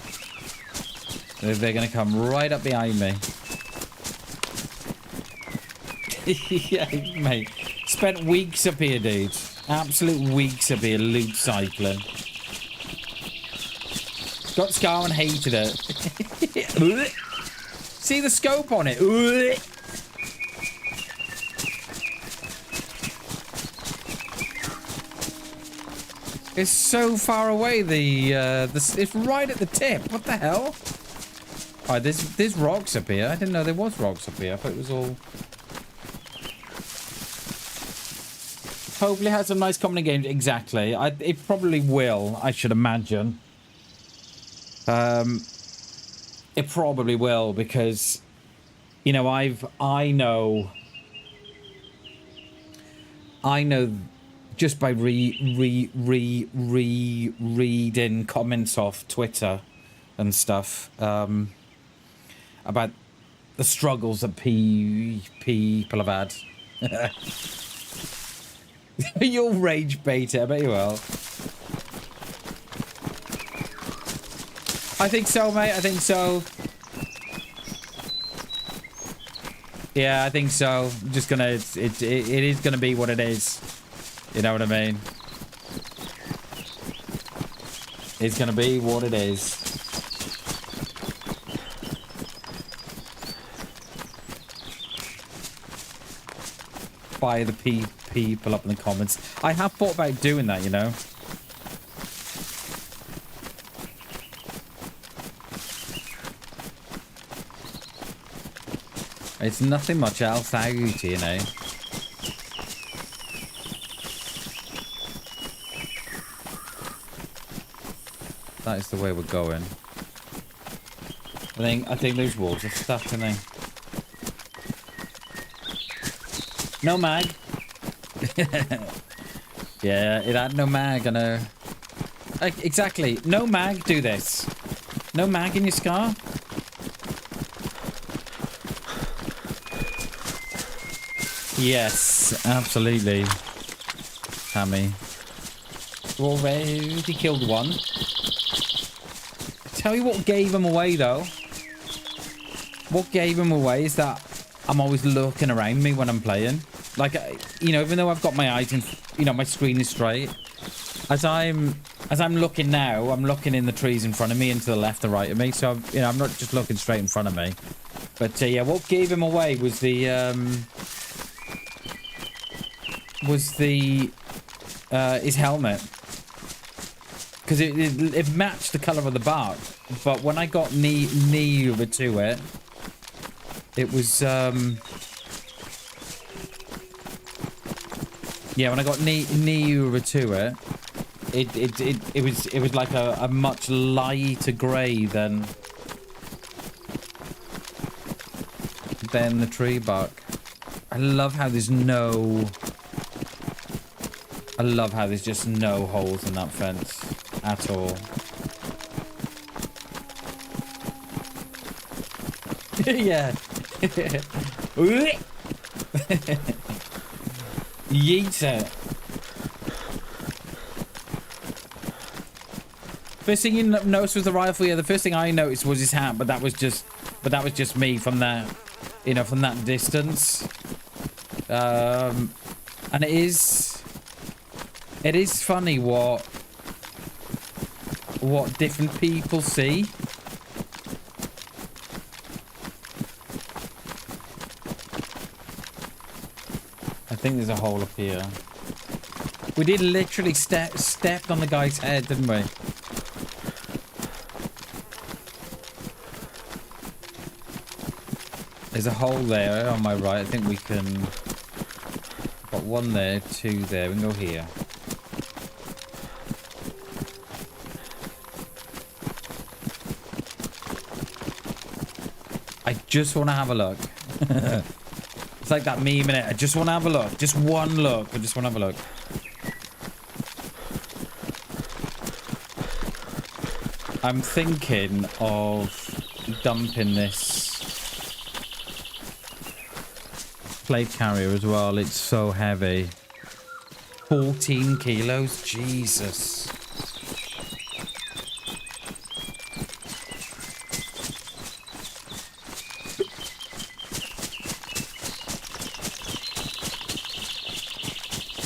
They're gonna come right up behind me. Yeah, mate. Spent weeks up here, dude. Absolute weeks up here loot cycling. Got Scar and hated it. See the scope on it? Ooh. It's so far away. It's right at the tip. What the hell? Alright, there's rocks up here. I didn't know there was rocks up here. I thought it was all. Hopefully, it has some nice comedy games. Exactly. It probably will. I should imagine. It probably will because, you know, I know just by reading comments off Twitter and stuff about the struggles that people have had. You'll rage bait it, I bet you will. I think so, mate. I think so. Yeah, I think so. I'm just gonna. It is gonna be what it is. You know what I mean? It's gonna be what it is. Fire the people up in the comments. I have thought about doing that, you know. It's nothing much else out, you know. That is the way we're going. I think those walls are stuck, aren't they? No mag. Yeah, it had no mag, I know. Exactly. No mag, do this. No mag in your scar? Yes, absolutely. Hammy. Already killed one. Tell you what gave him away, though. What gave him away is that I'm always looking around me when I'm playing. Like, you know, even though I've got my eyes in, you know, my screen is straight. As I'm looking now, I'm looking in the trees in front of me and to the left or right of me. So, you know, I'm not just looking straight in front of me. But, yeah, what gave him away was the, his helmet. Because it matched the colour of the bark. But when I got nearer to it, it was, yeah, when I got nearer to it, it was like a much lighter grey than the tree bark. I love how there's just no holes in that fence at all. Yeah. Yeet it. First thing you noticed was the rifle. Yeah, the first thing I noticed was his hat, but that was just me from that, you know, from that distance. And it is funny what different people see. I think there's a hole up here. We did literally stepped on the guy's head, didn't we? There's a hole there on my right. I think we can... Got one there, two there. We can go here. I just want to have a look. It's like that meme, innit? I just want to have a look. Just one look. I just want to have a look. I'm thinking of dumping this plate carrier as well. It's so heavy. 14 kilos. Jesus.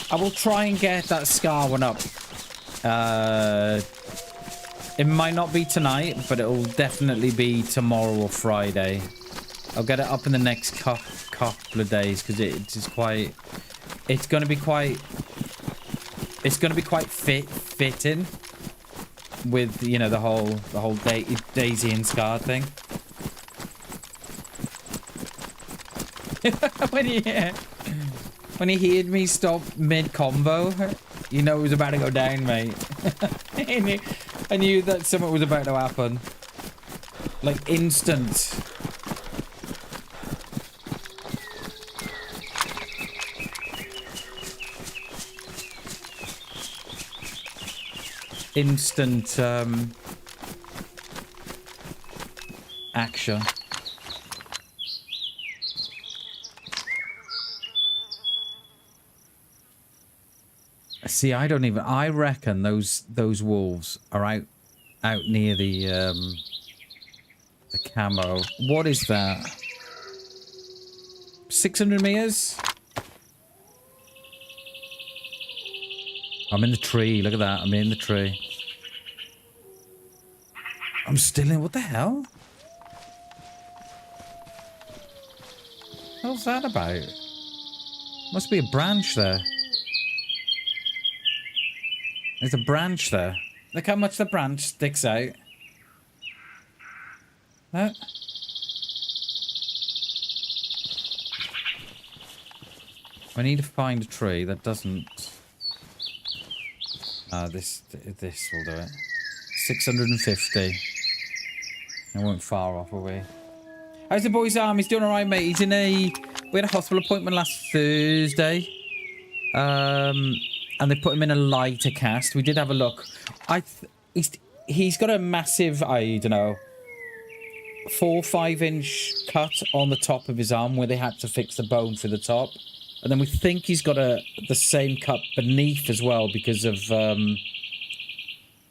I will try and get that Scar one up. It might not be tonight, but it will definitely be tomorrow or Friday. I'll get it up in the next couple of days because it's quite. It's gonna be quite. It's gonna be quite fitting with, you know, the whole DayZ and Scar thing. when he heard me stop mid combo, you know it was about to go down, mate. I knew that something was about to happen. Like instant. Instant action. See, I reckon those wolves are out near the camo. What is that? 600 meters? I'm in the tree. Look at that. I'm in the tree. I'm still in. What the hell? What's that about? Must be a branch there. There's a branch there. Look how much the branch sticks out. That. I need to find a tree that doesn't. This will do it. 650. I won't far off, are we? How's the boy's arm? He's doing alright, mate. He's in a... We had a hospital appointment last Thursday. And they put him in a lighter cast. We did have a look. He's got a massive, I don't know, 4 or 5 inch cut on the top of his arm where they had to fix the bone for the top. And then we think he's got the same cut beneath as well because of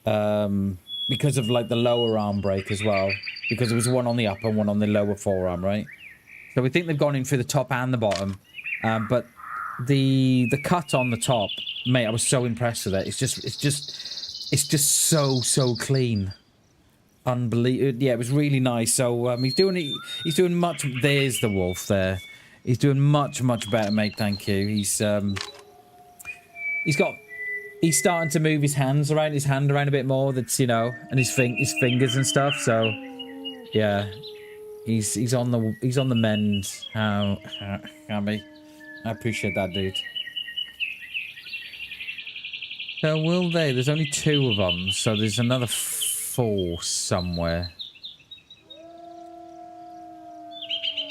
like the lower arm break as well. Because there was one on the upper and one on the lower forearm, right? So we think they've gone in for the top and the bottom. But the cut on the top, mate, I was so impressed with it. It's just so clean. Unbelievable. Yeah, it was really nice. So he's doing much. There's the wolf there. He's doing much better, mate. Thank you. He's starting to move his hand around a bit more. That's, you know, and his fingers and stuff. So yeah, he's on the mend. Hammy, I appreciate that, dude. So will they? There's only 2 of them, so there's another 4 somewhere.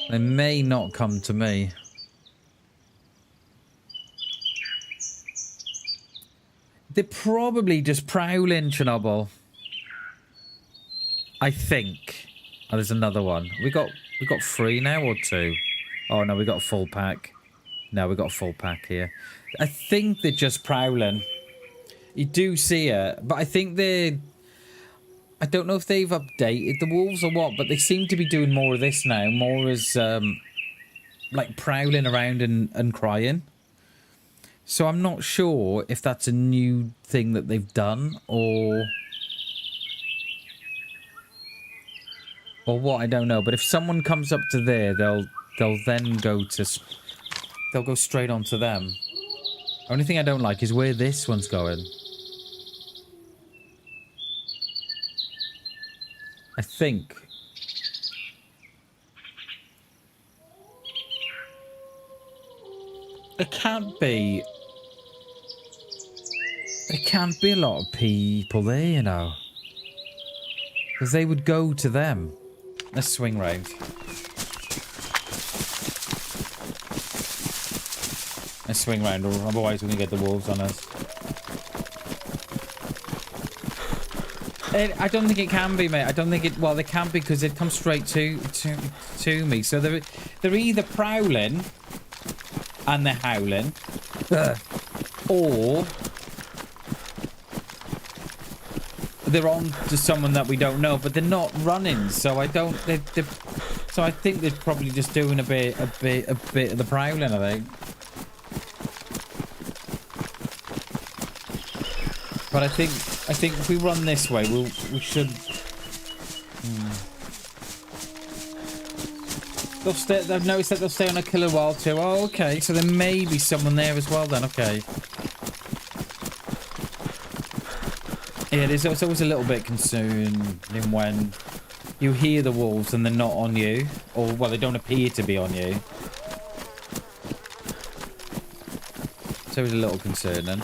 They may not come to me. They're probably just prowling, Chernobyl. I think. Oh, there's another one. We got 3 now or 2? Oh no, we got a full pack. No, we got a full pack here. I think they're just prowling. You do see it, but I think they're... I don't know if they've updated the wolves or what, but they seem to be doing more of this now. More as, like, prowling around and crying. So I'm not sure if that's a new thing that they've done, or what, I don't know. But if someone comes up to there, they'll then go to... They'll go straight onto them. Only thing I don't like is where this one's going. I think. There can't be a lot of people there, you know. Because they would go to them. Let's swing round. Let's swing round, or otherwise we're going to get the wolves on us. I don't think it can be, mate. I don't think it... Well, they can't be because it comes straight to me. So they're either prowling and they're howling, or they're on to someone that we don't know, but they're not running. So I don't... So I think they're probably just doing a bit of the prowling, I think. But I think if we run this way, we should. They've noticed that they'll stay on a killer while too. Oh, okay. So there may be someone there as well then. Okay. Yeah, it's always a little bit concerning when you hear the wolves and they're not on you. Or, well, they don't appear to be on you. It's always a little concerning.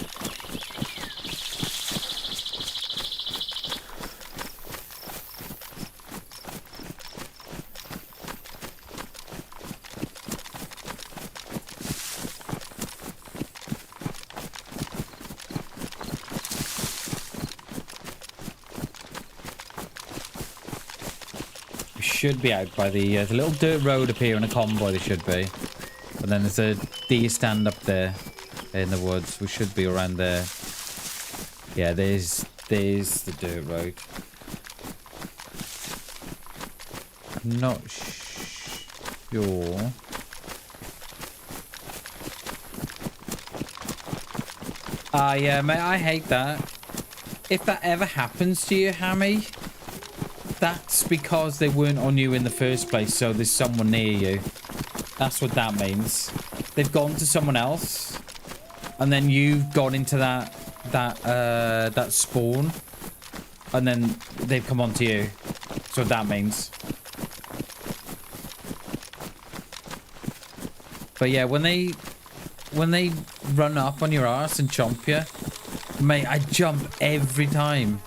Should be out by the little dirt road up here in a convoy. There should be, and then there's a deer stand up there in the woods. We should be around there. Yeah, there's the dirt road. I'm not sure. Yeah, mate, I hate that. If that ever happens to you, Hammy, that's because they weren't on you in the first place, so there's someone near you. That's what that means. They've gone to someone else, and then you've gone into that spawn, and then they've come onto you. That's what that means. But yeah, when they run up on your ass and chomp you, mate, I jump every time.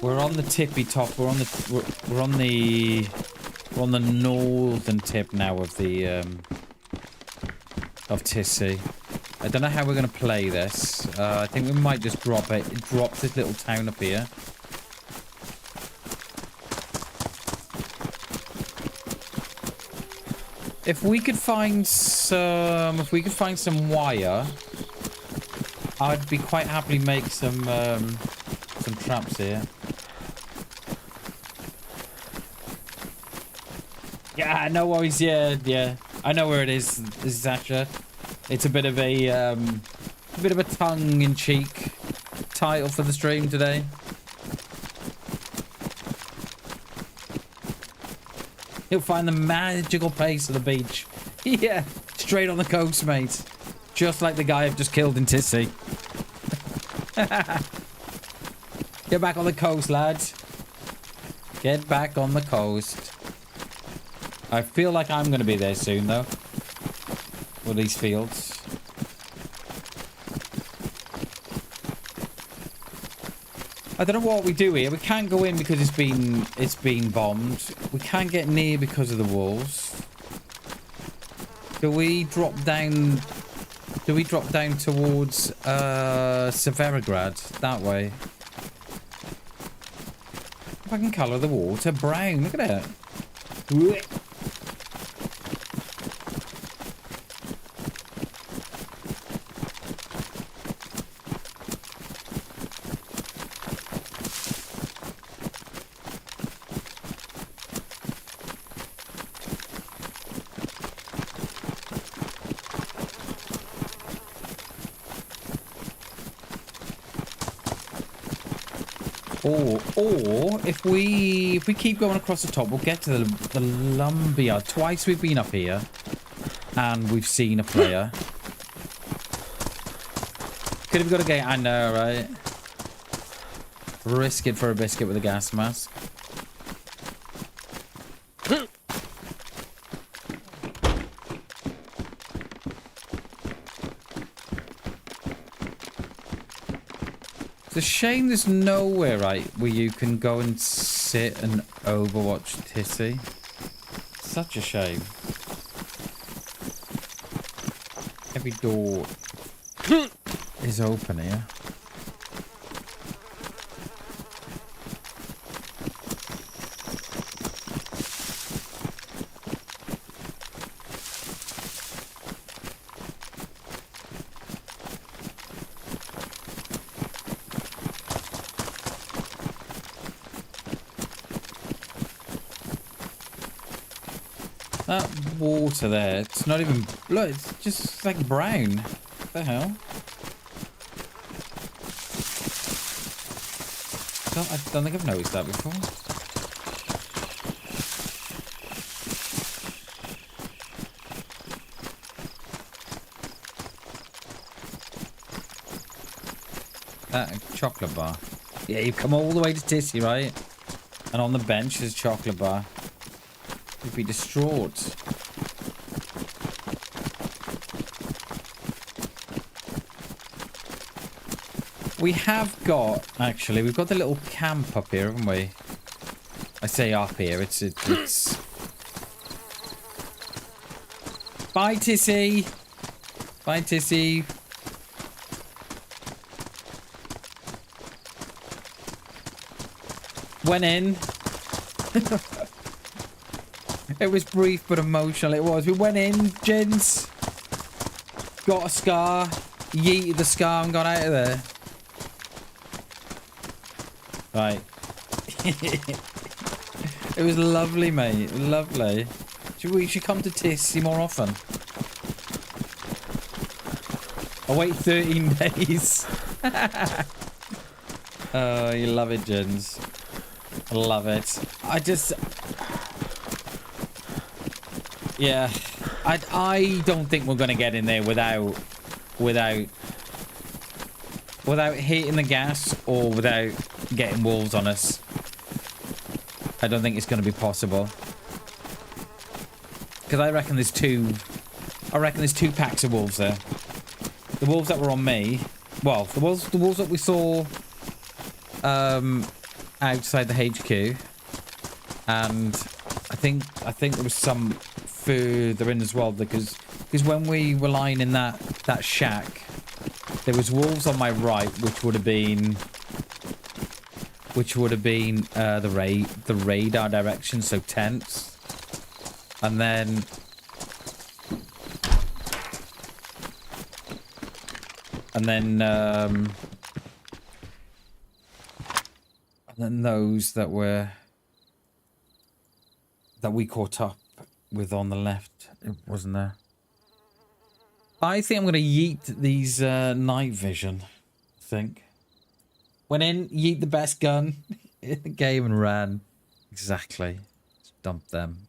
We're on the tippy top. We're on the northern tip now of the of Tisy. I don't know how we're gonna play this. I think we might just drop it. It drops this little town up here. If we could find some wire, I'd be quite happy to make some traps here. Yeah, no worries. Yeah. I know where it is, Zasha. It's a bit of a tongue-in-cheek title for the stream today. You'll find the magical place of the beach. Yeah, straight on the coast, mate. Just like the guy I've just killed in Tisy. Get back on the coast, lads. Get back on the coast. I feel like I'm going to be there soon, though. With these fields. I don't know what we do here. We can't go in because it's been bombed. We can't get near because of the wolves. Do we drop down towards Severograd that way? If I can colour the water brown, look at it. Or if we keep going across the top, we'll get to the lumberyard. Twice we've been up here, and we've seen a player. Could have got a gate. I know, right? Risk it for a biscuit with a gas mask. It's a shame there's nowhere, right, where you can go and sit and overwatch Tisy. Such a shame. Every door is open here. That water there, it's not even... Look, it's just like brown. What the hell? don't think I've noticed that before. That chocolate bar. Yeah, you come all the way to Tisy, right? And on the bench there's a chocolate bar. You'd be distraught. We have got, actually, we've got the little camp up here, haven't we? I say up here, it's... Bye, Tisy! Bye, Tisy. Went in. It was brief but emotional, it was. We went in, gents. Got a scar. Yeeted the scar and got out of there. Right. It was lovely, mate. Lovely. We should come to Tisy more often. I'll wait 13 days. Oh, you love it, Jins. I love it. I just... Yeah. I don't think we're going to get in there without hitting the gas or without getting wolves on us. I don't think it's going to be possible. Because I reckon there's two packs of wolves there. The wolves that were on me. Well, the wolves that we saw outside the HQ. And I think there was some further in as well, because when we were lying in that shack, there was wolves on my right, which would have been the radar direction, so tents. And then those that we caught up with on the left, it wasn't there. I think I'm going to yeet these night vision. I think. Went in, yeet the best gun in the game and ran. Exactly. Just dumped them.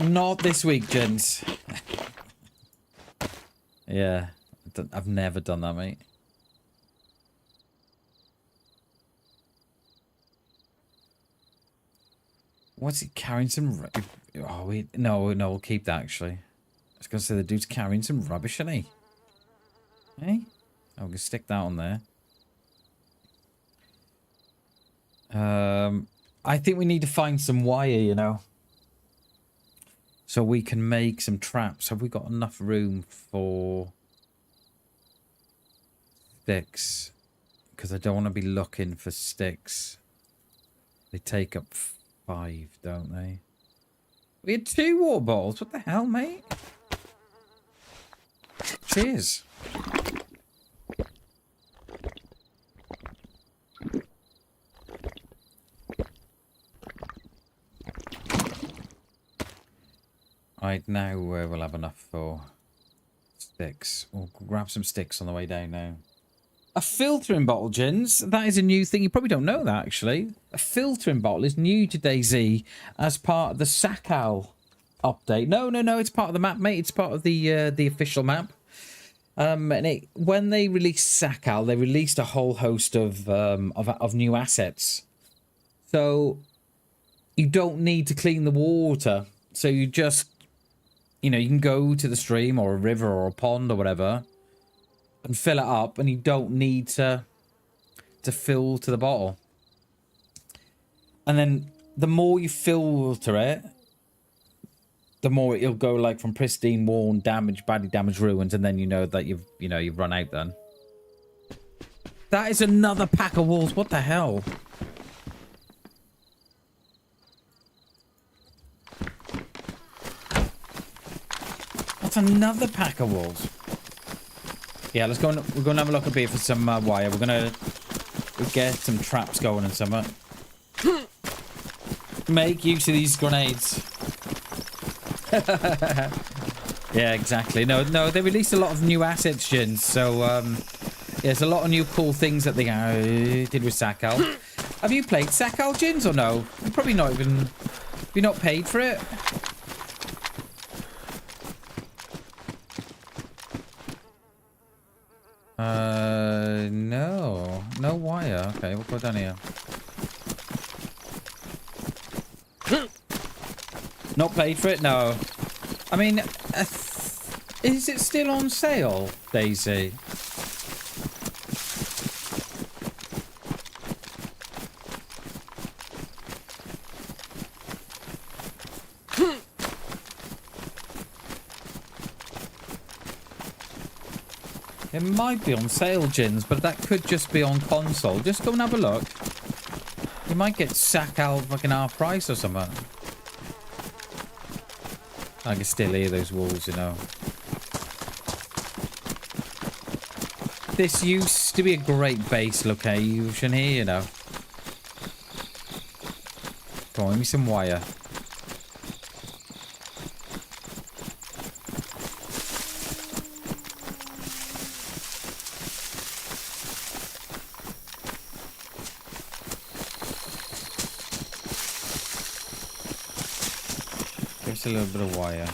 Not this week, gents. Yeah, I've never done that, mate. What's he carrying? Some? Oh wait, no, we'll keep that actually. I was gonna say the dude's carrying some rubbish, isn't he? Hey, I'm gonna stick that on there. I think we need to find some wire, you know, so we can make some traps. Have we got enough room for sticks? Because I don't want to be looking for sticks. They take up 5, don't they? We had 2 water bottles. What the hell, mate? Cheers. Right, now we'll have enough for sticks. We'll grab some sticks on the way down now. A filtering bottle, gins. That is a new thing. You probably don't know that, actually. A filtering bottle is new to DayZ as part of the Sakal update. No, it's part of the map, mate. It's part of the official map. And when they released Sakal, they released a whole host of new assets. So you don't need to clean the water. So you just, you know, you can go to the stream or a river or a pond or whatever and fill it up, and you don't need to fill to the bottle. And then the more you filter it, the more it'll go like from pristine, worn, damaged, badly damaged ruins, and then you know that you've run out then. That is another pack of wolves. What the hell? That's another pack of wolves. Yeah, let's go and we're gonna have a look up here for some wire. We'll get some traps going and something. Make use of these grenades. Yeah, exactly. No, they released a lot of new assets, Jin. So, yeah, there's a lot of new cool things that they did with Sakal. Have you played Sakal, Jins, or no? You're probably not even... Have you not paid for it? No. No wire. Okay, we'll go down here. Not paid for it? No. I mean, is it still on sale, DayZ? It might be on sale, Jins, but that could just be on console. Just go and have a look. You might get Sakal fucking half price or something. I can still hear those wolves, you know. This used to be a great base location here, you know. Come on, give me some wire. A little bit of wire.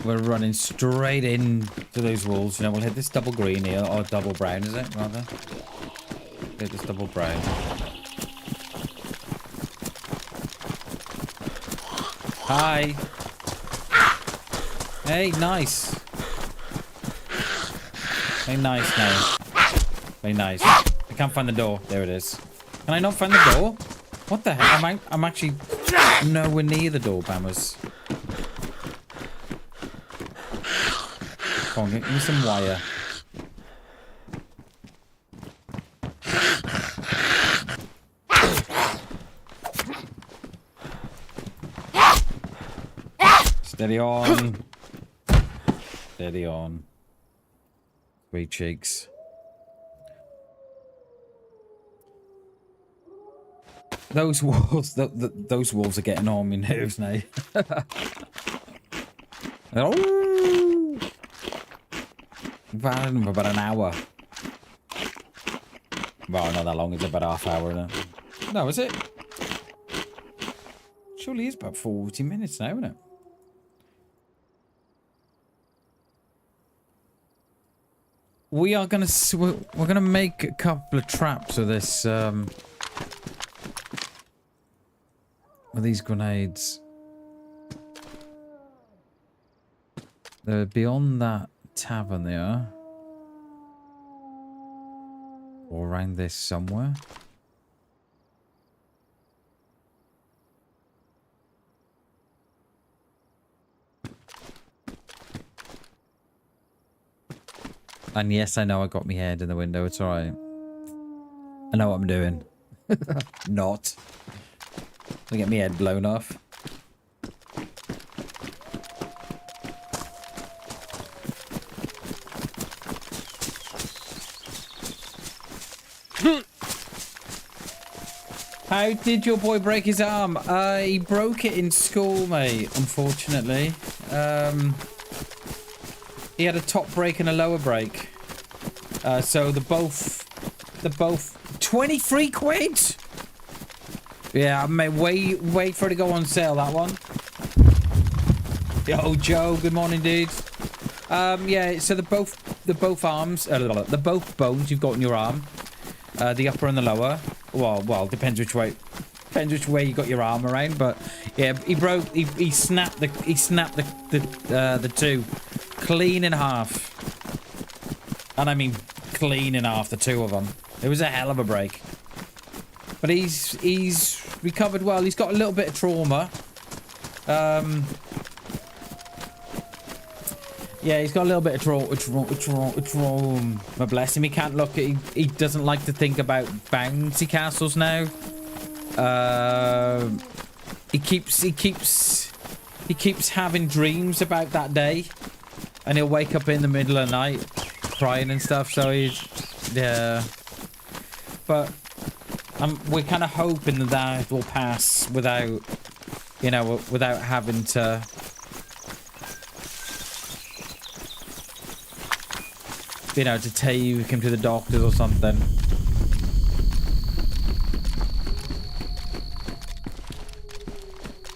We're running straight into those walls. You know, we'll hit this double green here, or double brown, is it, rather? Hit this double brown. Hi. Hey, nice. Hey, nice now. Very nice. I can't find the door. There it is. Can I not find the door? What the heck? I'm actually nowhere near the door, Bammers. Come on, give me some wire. Steady on. Steady on. Sweet cheeks. Those wolves, those wolves are getting on my nerves now. Oh! About an hour. Well, not that long. It's about half hour now. No, is it? Surely it's about 40 minutes now, isn't it? We're gonna make a couple of traps of this. With these grenades. They're beyond that tavern there. Or around this somewhere. And yes, I know I got my head in the window. It's alright. I know what I'm doing. Not. I get my head blown off. How did your boy break his arm? He broke it in school, mate, unfortunately. He had a top break and a lower break. So the both 23 quid? Yeah, mate, wait for it to go on sale, that one. Yo, Joe, good morning, dude. Yeah, so the both arms, the both bones you've got in your arm, the upper and the lower. Well, depends which way you got your arm around, but yeah, he snapped the two clean in half, and I mean clean in half, the two of them. It was a hell of a break. But he's recovered well. He's got a little bit of trauma. Yeah, he's got a little bit of trauma. But bless him, he can't look at... He doesn't like to think about bouncy castles now. He keeps having dreams about that day. And he'll wake up in the middle of the night crying and stuff, so he's... Yeah. But we're kind of hoping that will pass without, you know, without having to... You know, to take him to the doctors or something.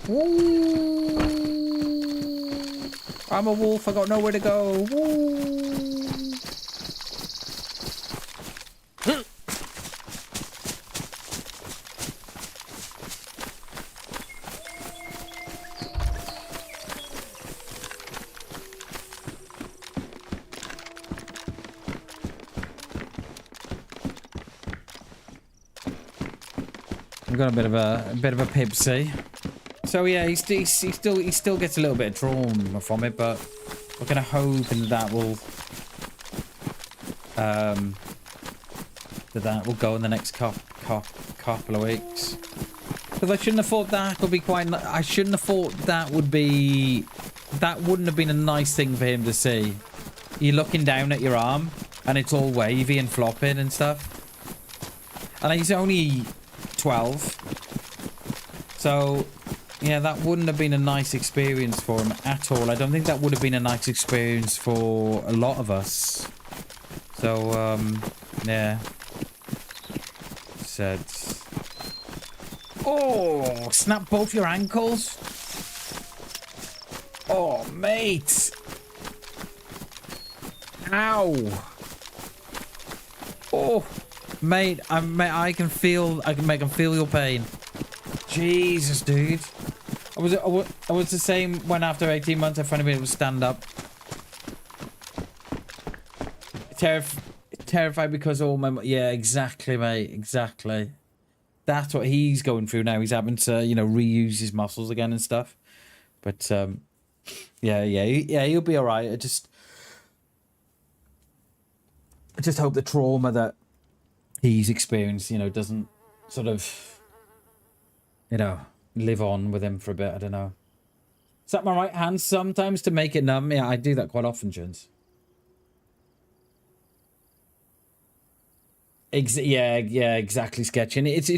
Woo! I'm a wolf, I got nowhere to go. Woo! I've got a bit of a pipsy. So yeah, he still gets a little bit of trauma from it, but we're kind of hoping that will go in the next couple of weeks. Because I shouldn't have thought that would be quite. I shouldn't have thought that would be. That wouldn't have been a nice thing for him to see. You're looking down at your arm, and it's all wavy and flopping and stuff. And he's only 12, so. Yeah, that wouldn't have been a nice experience for him at all. I don't think that would have been a nice experience for a lot of us. So, yeah. Said... Oh, snap both your ankles? Oh, mate. Ow. Oh, mate, I can feel your pain. Jesus, dude. I was the same when after 18 months I finally been able to stand up. Terrified because all my... Yeah, exactly, mate. Exactly. That's what he's going through now. He's having to, you know, reuse his muscles again and stuff. But, yeah, he'll be alright. I just hope the trauma that he's experienced, you know, doesn't sort of, you know, live on with him for a bit. I don't know. Slap my right hand sometimes to make it numb. Yeah, I do that quite often, Jones. Yeah, exactly. Sketching. It's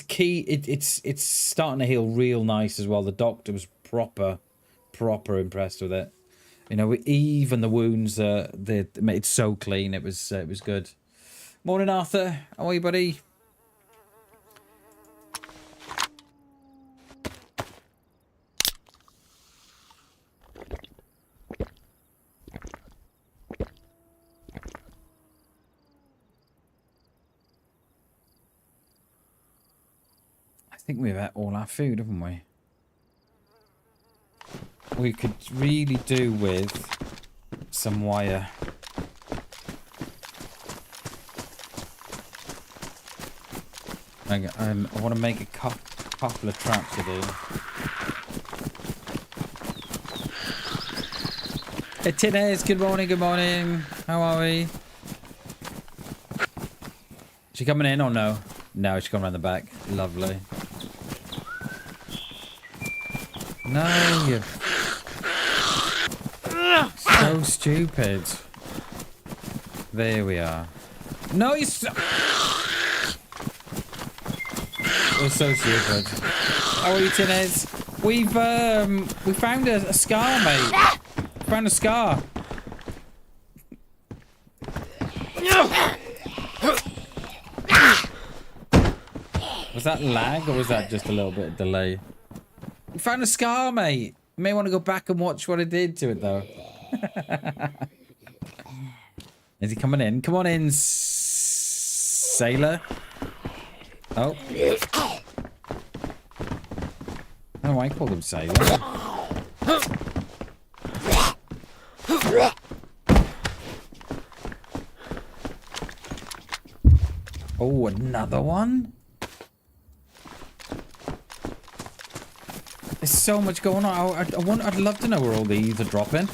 key. It's starting to heal real nice as well. The doctor was proper impressed with it. You know, even the wounds, it's so clean. It was good. Morning, Arthur. How are you, buddy? I think we've ate all our food, haven't we? We could really do with some wire. I want to make a couple of traps to do. Hey, Tinez, good morning, good morning. How are we? Is she coming in or no? No, she's coming around the back. Lovely. No, you... So stupid. There we are. No, you're so... We're so stupid. How are you, Tinez? We found a scar, mate. Found a scar. Was that lag or was that just a little bit of delay? We found a scar, mate. You may want to go back and watch what I did to it, though. Is he coming in? Come on in, sailor. Oh. I don't know why I called him sailor. Oh, another one? There's so much going on. I'd love to know where all these are dropping.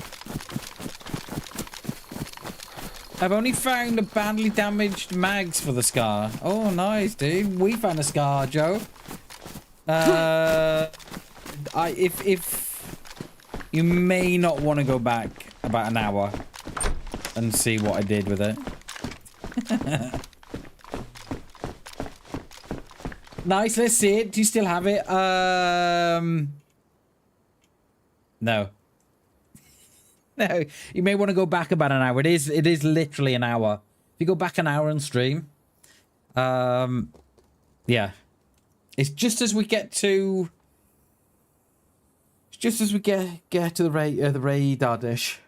I've only found a badly damaged mags for the Scar. Oh, nice, dude. We found a Scar, Joe. If you may not want to go back about an hour and see what I did with it. Nice, let's see it. Do you still have it? No. No, you may want to go back about an hour. It is literally an hour. If you go back an hour on stream, yeah, it's just as we get to, to the radar dish.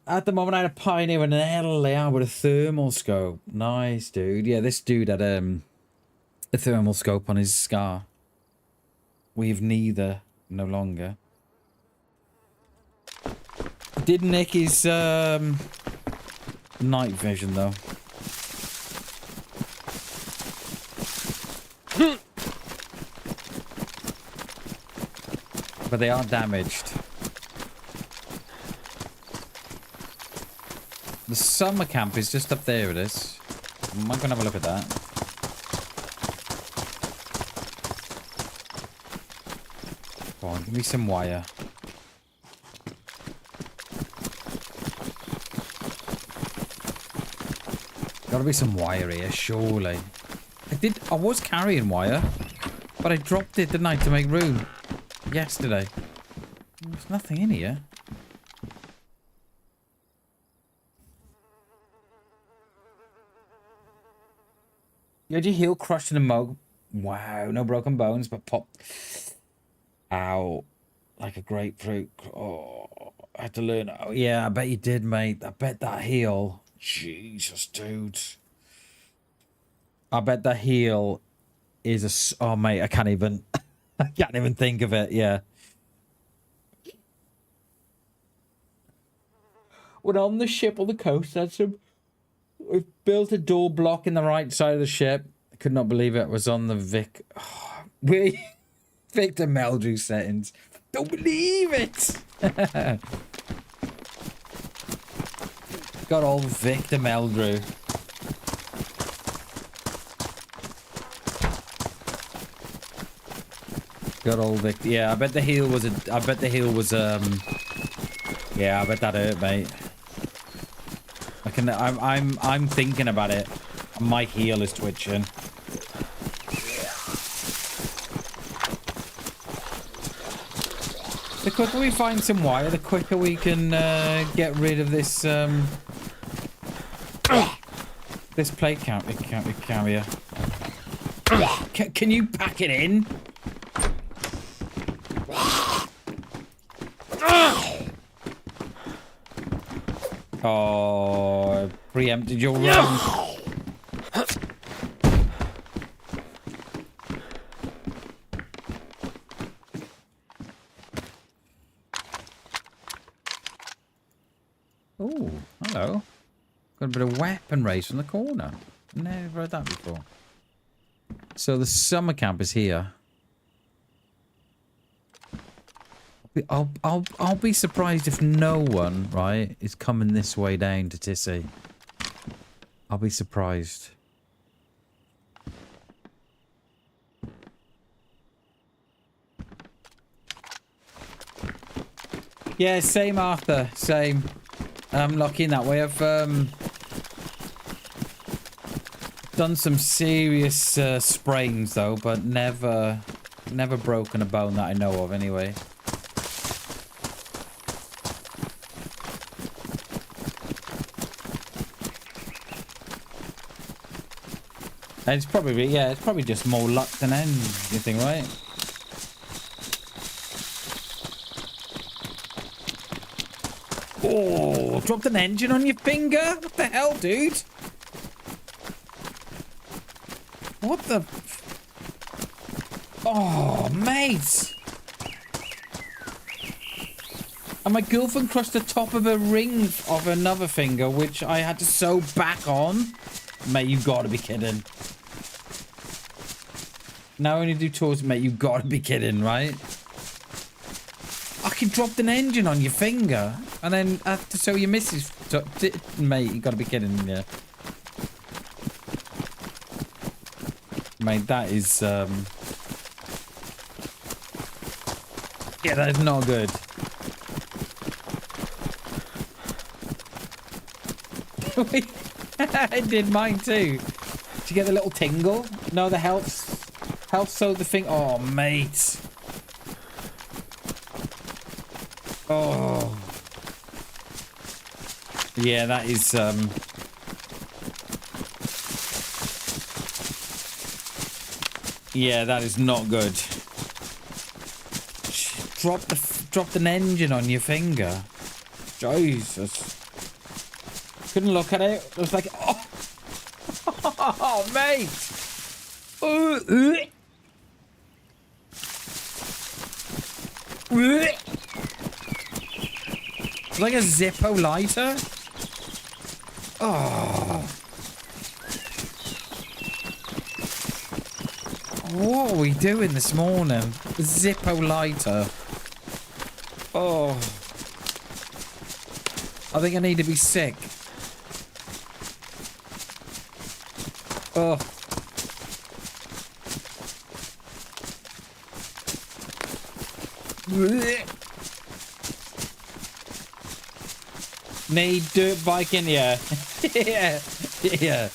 At the moment, I had a Pioneer and an LAR with a thermal scope. Nice, dude. Yeah, this dude had a thermal scope on his Scar. We have neither, no longer. Did nick his night vision though. But they are damaged. The summer camp is just up there. It is. I'm not gonna have a look at that. Go on, give me some wire. Gotta be some wire here, surely. I was carrying wire, but I dropped it, didn't I, to make room yesterday. There's nothing in here. You had your heel crushed in a mug. Wow, no broken bones, but pop. Ow. Like a grapefruit. Oh, I had to learn. Oh, yeah, I bet you did, mate. I bet that heel. Jesus, dude. I bet that heel is a... Oh, mate, I can't even... I can't even think of it, yeah. When on the ship on the coast, we've built a door block in the right side of the ship. I could not believe it was on the Victor Meldrew settings. Don't believe it. Got old Victor Meldrew. Got old Victor. Yeah, I bet the heel was yeah, I bet that hurt, mate. I'm thinking about it. My heel is twitching. The quicker we find some wire, the quicker we can get rid of this this plate carrier. Can you pack it in? Oh, preempted your run. Oh, hello. Got a bit of weapon race in the corner. Never heard that before. So the summer camp is here. I'll be surprised if no one, right, is coming this way down to Tisy. I'll be surprised. Yeah, same, Arthur. Same. I'm lucky in that way. I've done some serious sprains though, but never broken a bone that I know of anyway. And it's probably, yeah, it's probably just more luck than anything, right? Oh, dropped an engine on your finger? What the hell, dude? What the... Oh, mate! And my girlfriend crushed the top of a ring of another finger, which I had to sew back on. Mate, you gotta be kidding. Now I only do tours, mate, you gotta be kidding, right? I could drop an engine on your finger and then have to sew your missus. Mate, you gotta be kidding, yeah. Mate, that is, yeah, that is not good. I did mine too. Did you get the little tingle? No, the health sewed the thing. Oh, mate. Oh. Yeah, that is, yeah, that is not good. Dropped an engine on your finger. Jesus. Couldn't look at it. I was like, oh, oh mate. It's like a Zippo lighter. Oh. What are we doing this morning? Zippo lighter. Oh. I think I need to be sick. Oh. Need dirt biking, yeah. Yeah. Yeah.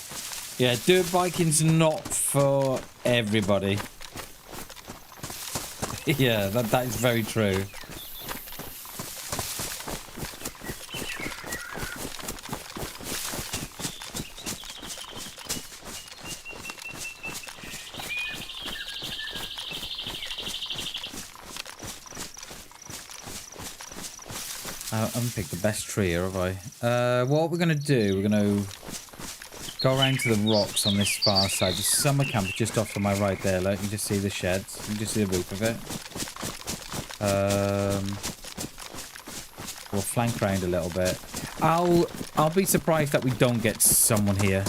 Yeah, dirt biking's not for everybody. Yeah, that is very true. I haven't picked the best tree here, have I? What we're going to do, we're going to go around to the rocks on this far side. The summer camp is just off to my right there. Like, you can just see the sheds. You can just see the roof of it. We'll flank around a little bit. I'll be surprised that we don't get someone here.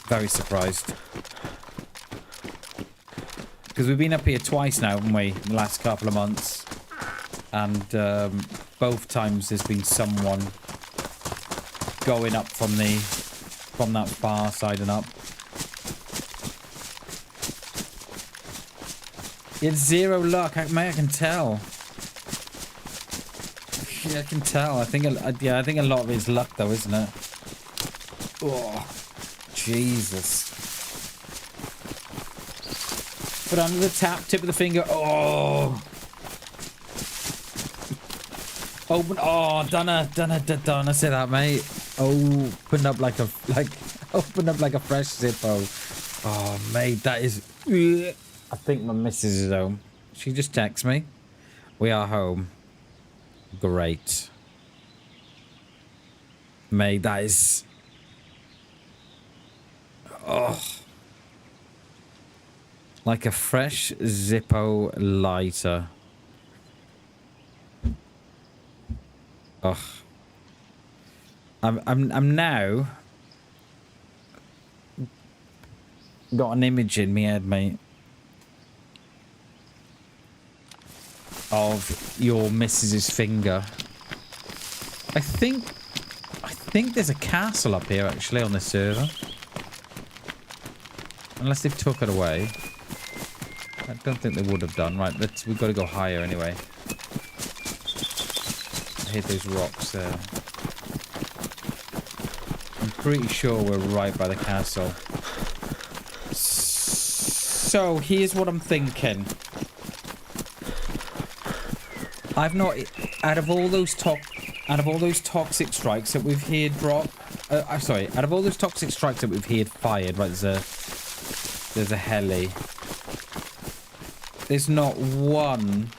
Very surprised. Because we've been up here twice now, haven't we? In the last couple of months. And both times there's been someone going up from that far side and up. It's zero luck, mate. I can tell. Yeah, I can tell. I think a lot of it is luck, though, isn't it? Oh, Jesus! Put under the tip of the finger. Oh. Open. Oh, Donna, say that, mate. Open up like a fresh Zippo. Oh, mate, that is. I think my missus is home. She just texts me. We are home. Great, mate. That is. Oh, like a fresh Zippo lighter. Ugh. I'm now got an image in my head, mate, of your missus's finger. I think there's a castle up here actually on this server. Unless they've took it away. I don't think they would have done. Right, we've got to go higher anyway. Hit those rocks there. I'm pretty sure we're right by the castle. So here's what I'm thinking. I've not, out of all those toxic strikes that we've heard drop. Sorry, out of all those toxic strikes that we've heard fired, right? There's a heli. There's not one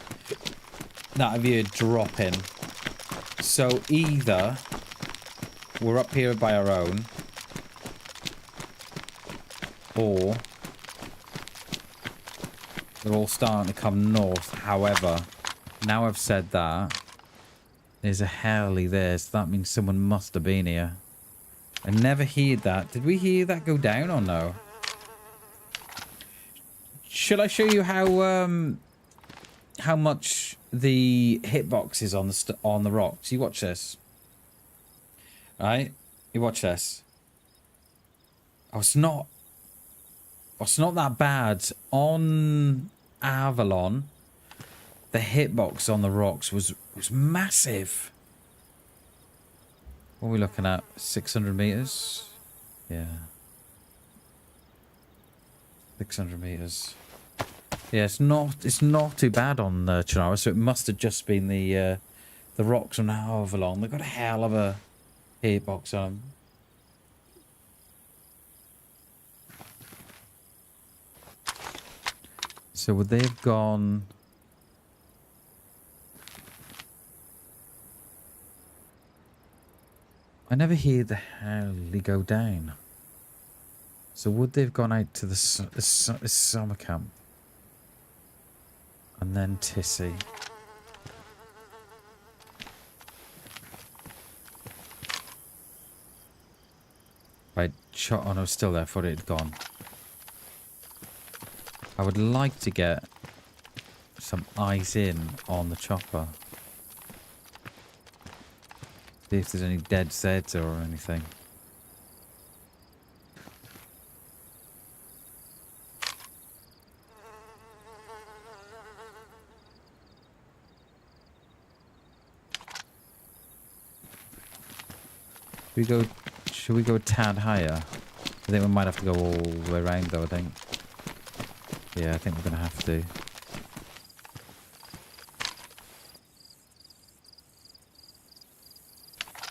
that I've heard dropping. So either we're up here by our own, or they're all starting to come north. However, now I've said that, There's a heli there, so that means someone must have been here. I never heard that. Did we hear that go down or no? Should I show you how much the hitbox is on the rocks? You watch this. Right? You watch this. Oh, it's not that bad. On Avalon, the hitbox on the rocks was massive. What are we looking at? 600 meters? Yeah. 600 meters. Yeah, it's not too bad on Chernarus, so it must have just been the rocks on Avalon. They've got a hell of a hitbox on them. So would they have gone... I never hear the heli go down. So would they have gone out to the summer camp? And then Tisy. Right, shot on, I was still there, I thought it had gone. I would like to get some eyes in on the chopper. See if there's any dead Zeds or anything. Should we go a tad higher? I think we might have to go all the way around though, I think. Yeah, I think we're going to have to.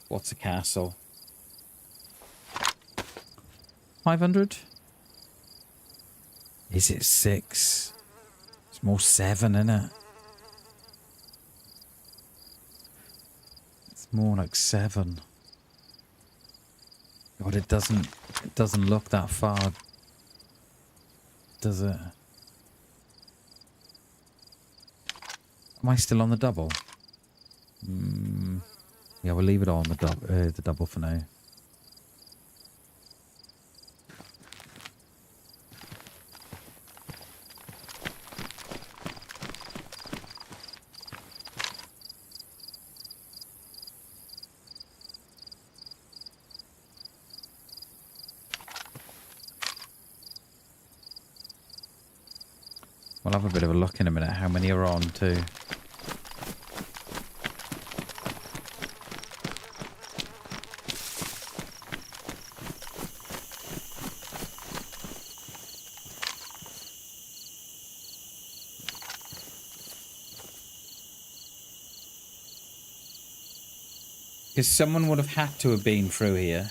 What's a castle? 500? Is it 6? It's more 7, isn't it? It's more like 7. God, it doesn't look that far, does it? Am I still on the double? Yeah, we'll leave it on the double for now. We'll have a bit of a look in a minute how many are on too. Because someone would have had to have been through here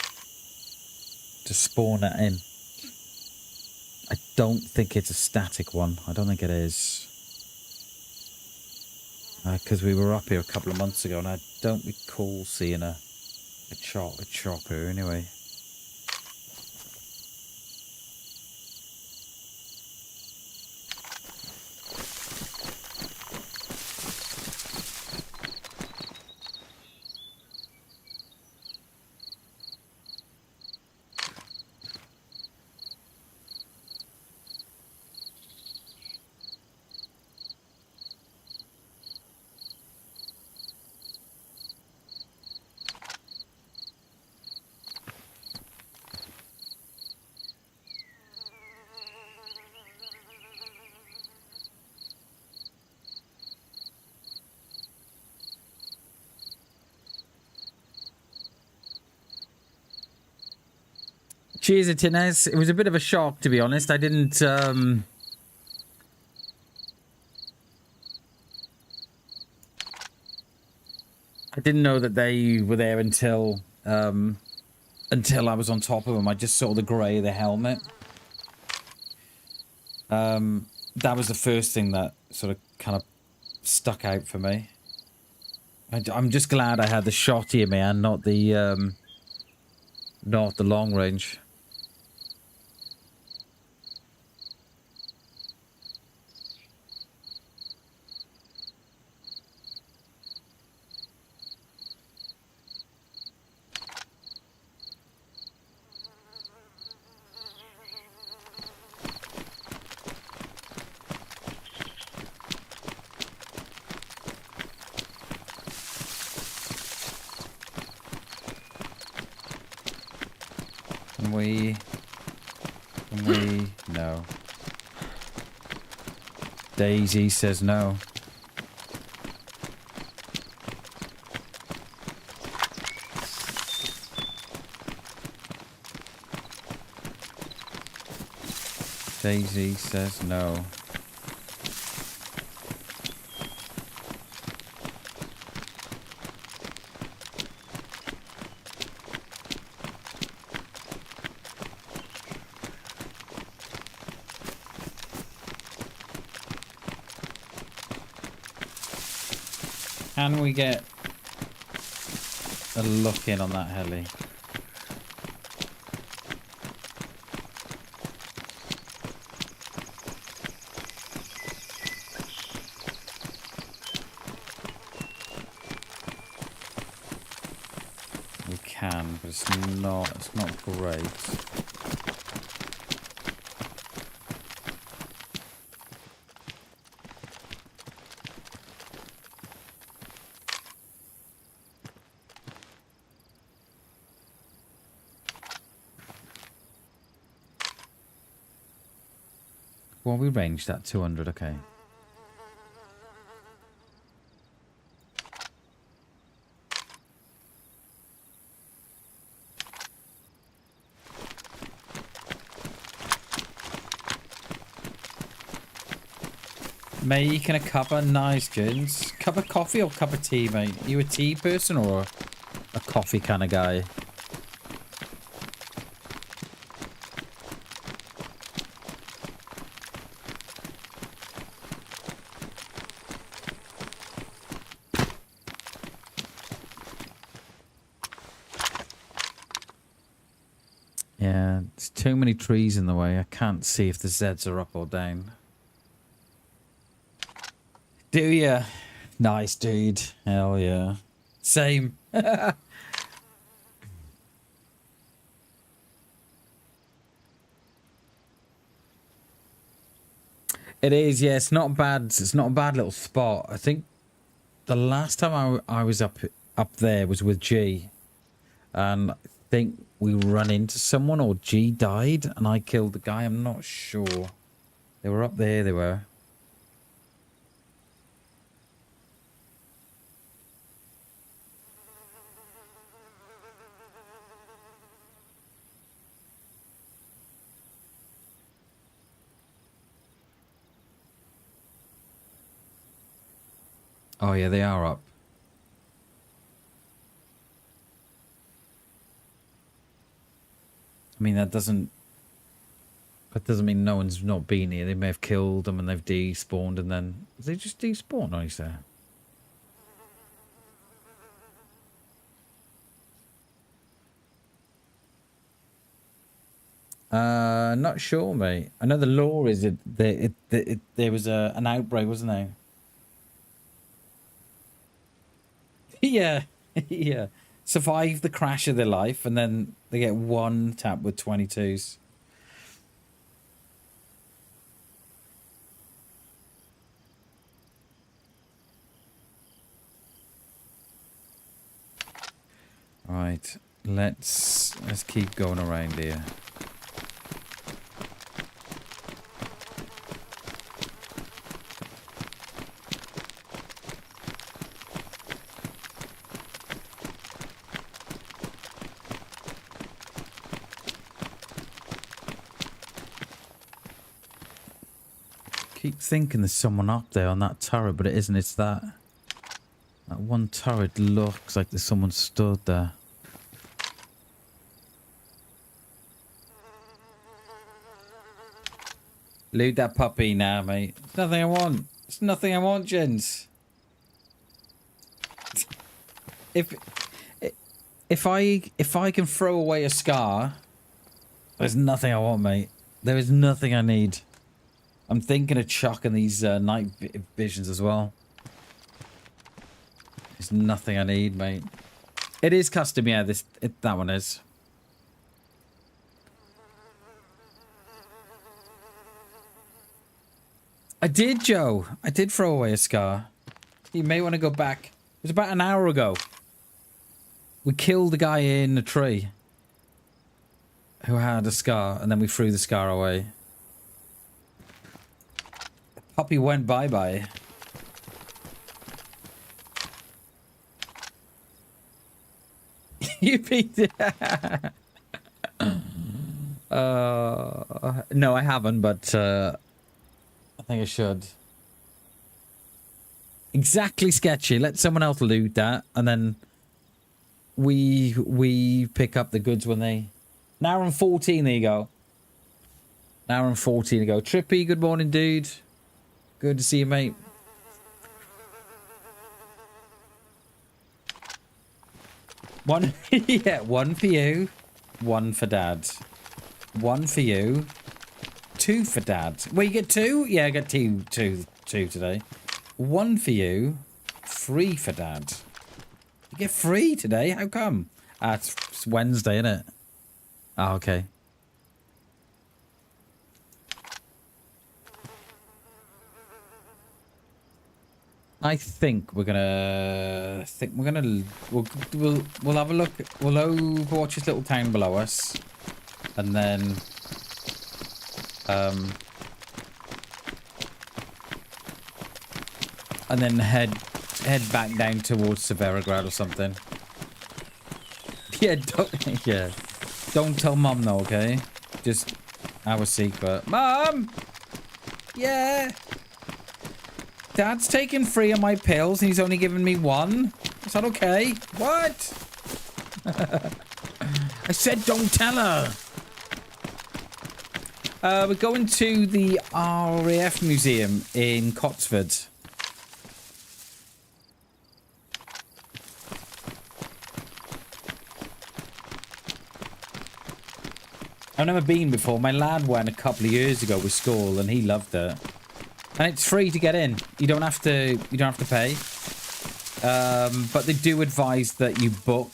to spawn it in. I don't think it's a static one. I don't think it is. Because we were up here a couple of months ago and I don't recall seeing a chopper anyway. Cheers, Tinez. It was a bit of a shock, to be honest. I didn't know that they were there until I was on top of them. I just saw the grey of the helmet. That was the first thing that sort of kind of stuck out for me. I'm just glad I had the shotty in me and not the long range. we... No. DayZ says no. DayZ says no. Can we get a look in on that heli? We can, but it's not great. Well, we ranged that 200, okay. Making a cuppa, nice, Jins. Cup of coffee or cup of tea, mate? Are you a tea person or a coffee kind of guy? Yeah, there's too many trees in the way. I can't see if the Zeds are up or down. Do ya? Nice, dude. Hell yeah. Same. It is, yeah. It's not bad. It's not a bad little spot. I think the last time I was up there was with G. And I think we run into someone or G died and I killed the guy. I'm not sure. They were up there, they were. Oh yeah, they are up. I mean, that doesn't mean no one's not been here. They may have killed them and they've despawned and then... They just despawn, I say. Not sure, mate. I know the law is there was an outbreak, wasn't there? Yeah, yeah. Survive the crash of their life and then they get one tap with 22s. Right, let's keep going around here. Keep thinking there's someone up there on that turret, but it isn't. It's that one turret looks like there's someone stood there. Loot that puppy now, mate. It's nothing I want. It's nothing I want, gents. If I can throw away a scar, there's nothing I want, mate. There is nothing I need. I'm thinking of chucking these night visions as well. There's nothing I need, mate. It is custom, yeah. That one is. I did, Joe. I did throw away a scar. You may want to go back. It was about an hour ago. We killed the guy in the tree. who had a scar, and then we threw the scar away. The puppy went bye-bye. You beat it. No, I haven't, but I think I should. Exactly, Sketchy. Let someone else loot that, and then we pick up the goods when they... An hour and 14, there you go. An hour and 14 ago. Trippy, good morning, dude. Good to see you, mate. One, yeah, one for you, one for Dad. One for you, two for Dad. Well, you get two? Yeah, I get two today. One for you, three for Dad. You get three today? How come? It's Wednesday, isn't it? Oh, okay. I think we're gonna. We'll have a look. We'll overwatch this little town below us, and then head back down towards Severograd or something. Yeah, don't tell Mum though, okay? Just our secret. Mum! Yeah! Dad's taking 3 of my pills and he's only given me 1. Is that okay? What? I said don't tell her. We're going to the RAF Museum in Cotsford. I've never been before. My lad went a couple of years ago with school and he loved it. And it's free to get in. You don't have to pay. But they do advise that you book.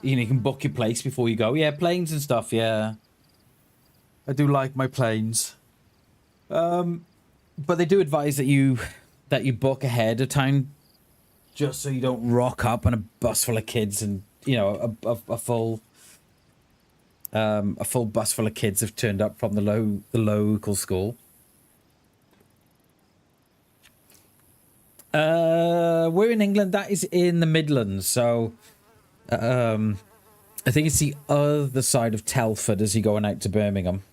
You know, you can book your place before you go. Yeah, planes and stuff, yeah. I do like my planes. But they do advise that you book ahead of time, just so you don't rock up on a bus full of kids and, you know, a full bus full of kids have turned up from the local school. We're in England. That is in the Midlands. So, I think it's the other side of Telford as you're going out to Birmingham.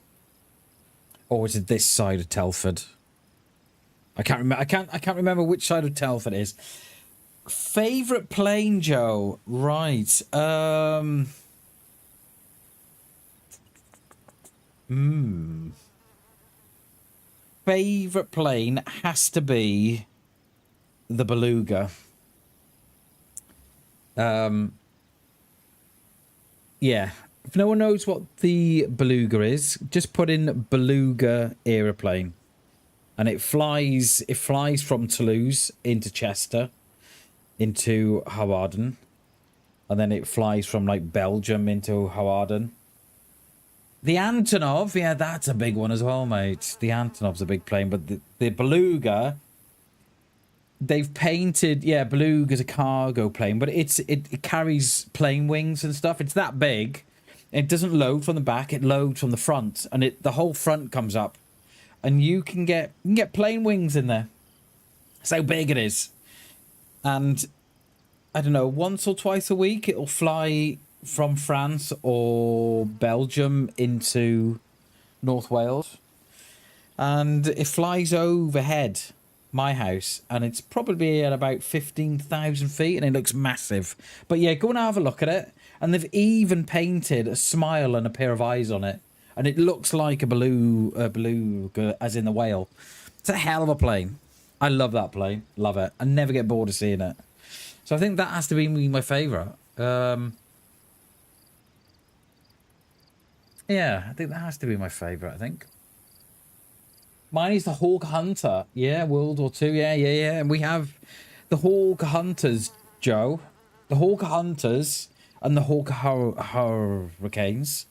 Or is it this side of Telford? I can't remember. I can't remember which side of Telford it is. Favorite plane, Joe? Right. Favorite plane has to be the Beluga. Yeah. If no one knows what the Beluga is, just put in Beluga aeroplane. And it flies from Toulouse into Chester, into Hawarden. And then it flies from like Belgium into Hawarden. The Antonov, yeah, that's a big one as well, mate. The Antonov's a big plane, but the Beluga, they've painted, yeah, Beluga's a cargo plane, but it carries plane wings and stuff. It's that big. It doesn't load from the back, it loads from the front, and the whole front comes up. And you can get plane wings in there. That's how big it is. And I don't know, once or twice a week it'll fly from France or Belgium into North Wales. And it flies overhead my house, and it's probably at about 15,000 feet, and it looks massive. But yeah, go and have a look at it. And they've even painted a smile and a pair of eyes on it. And it looks like a beluga, as in the whale. It's a hell of a plane. I love that plane. Love it. I never get bored of seeing it. So I think that has to be my favourite. Yeah, I think that has to be my favourite, I think. Mine is the Hawk Hunter. Yeah, World War II. Yeah. And we have the Hawk Hunters, Joe. The Hawk Hunters and the Hawk Hurricanes.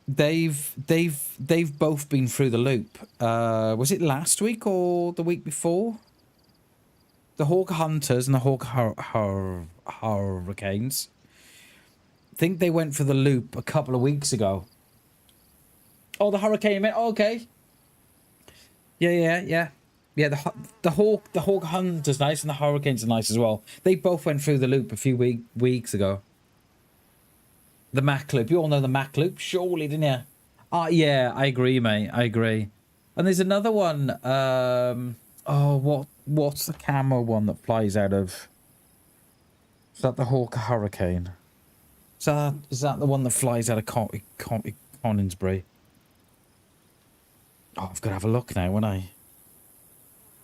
They've both been through the loop. Was it last week or the week before? The Hawk Hunters and the Hawk Hurricanes. think they went for the loop a couple of weeks ago. Oh, the hurricane, mate. Oh, okay. Yeah. The hawk hunt is nice, and the hurricanes are nice as well. They both went through the loop a few weeks ago. The Mac loop. You all know the Mac loop, surely, didn't you? Yeah, I agree, mate. I agree. And there's another one. What's the camo one that flies out of? Is that the Hawk Hurricane? Is that the one that flies out of Coningsbury? Oh, I've got to have a look now, won't I?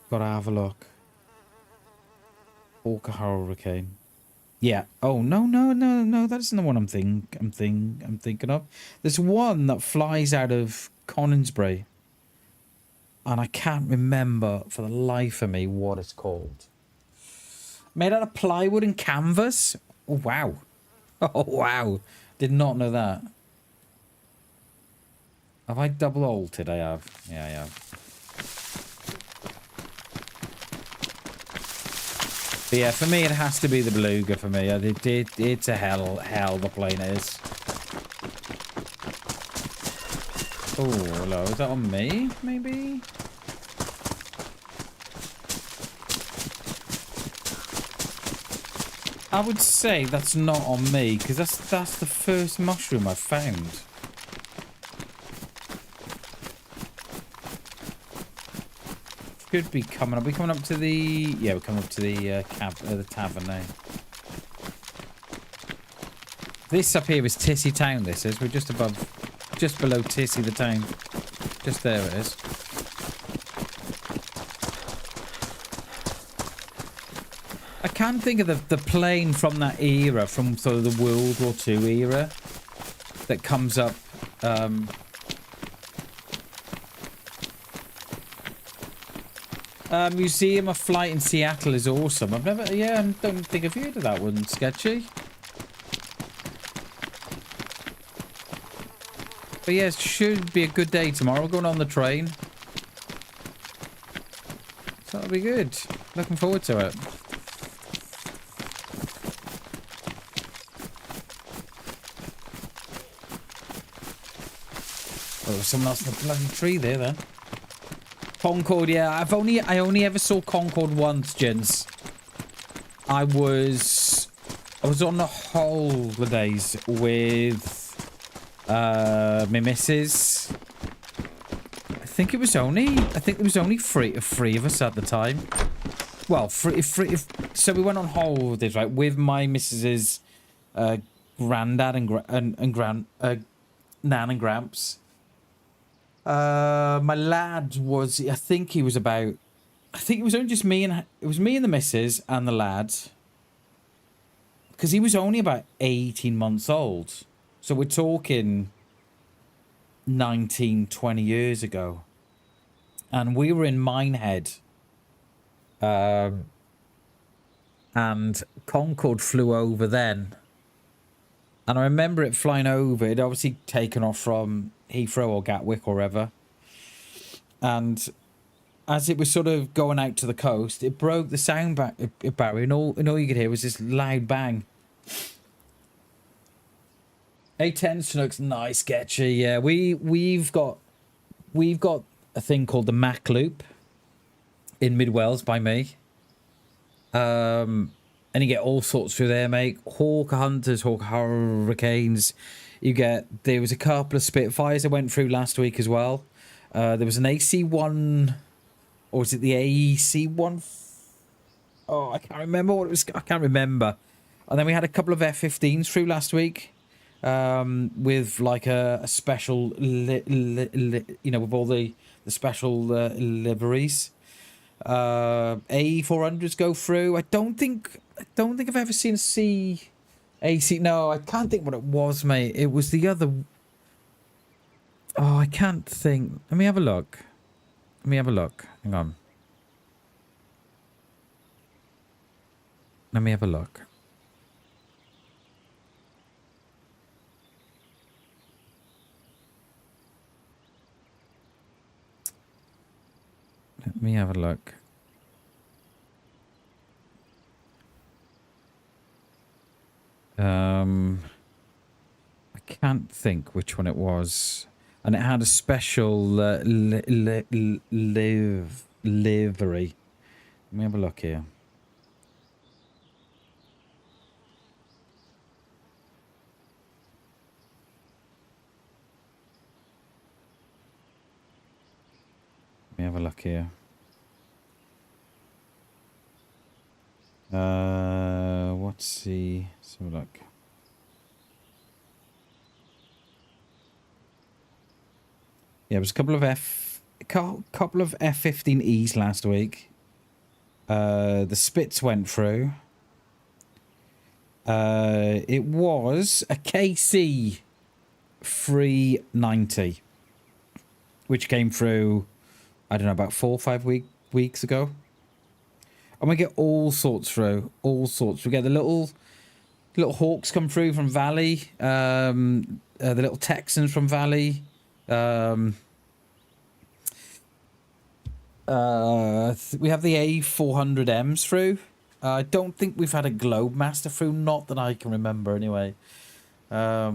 Got to have a look. Hawk Hurricane. Yeah. Oh no. That isn't the one I'm thinking of. There's one that flies out of Coningsbury, and I can't remember for the life of me what it's called. Made out of plywood and canvas. Oh wow. Oh wow. Did not know that. Have I double ulted? I have. Yeah, I have. But yeah, for me, it has to be the beluga for me. It's a hell the plane is. Oh, hello. Is that on me, maybe? I would say that's not on me, because that's the first mushroom I've found. Could be coming up. We're coming up to the... Yeah, we're coming up to the tavern now. This up here is Tisy town, this is. We're just below Tisy the town. Just there it is. I can't think of the plane from that era, from sort of the World War II era, that comes up... Museum of Flight in Seattle is awesome. I don't think I've heard of that one. Sketchy. But yeah, it should be a good day tomorrow. Going on the train. So that'll be good. Looking forward to it. Oh, there's someone else in the bloody tree there then. Concord, yeah. I only ever saw Concord once, gents. I was on the holidays with my missus. I think there was only three of us at the time. Well, so we went on holidays, right, with my missus's granddad and nan and gramps. My lad was, I think it was only just me and, it was me and the missus and the lad. Because he was only about 18 months old. So we're talking 19, 20 years ago. And we were in Minehead. And Concorde flew over then. And I remember it flying over. It obviously taken off from Heathrow or Gatwick or wherever. And as it was sort of going out to the coast, it broke the sound barrier, and all you could hear was this loud bang. A10 Chinooks, nice, sketchy. Yeah, we've got a thing called the Mac Loop in Mid Wales by me. And you get all sorts through there, mate. Hawk Hunters, Hawk Hurricanes. There was a couple of Spitfires I went through last week as well. There was an AC-1, or was it the AEC-1? Oh, I can't remember what it was. I can't remember. And then we had a couple of F-15s through last week, with like a special, with all the special liveries. AE-400s go through. I don't think I've ever seen a AC. No, I can't think what it was, mate. It was the other. Oh, I can't think. Let me have a look. Hang on. Let me have a look. Let me have a look. can't think which one it was. And it had a special livery. Let me have a look here. Let me have a look here. What's the... Let's have a look. Yeah, it was a couple of F-15Es last week. The Spitz went through. It was a KC 390, which came through, I don't know, about 4 or 5 weeks ago. And we get all sorts through, all sorts. We get the little Hawks come through from Valley, the little Texans from Valley. We have the A400Ms through. I don't think we've had a Globemaster through, not that I can remember anyway. Yeah,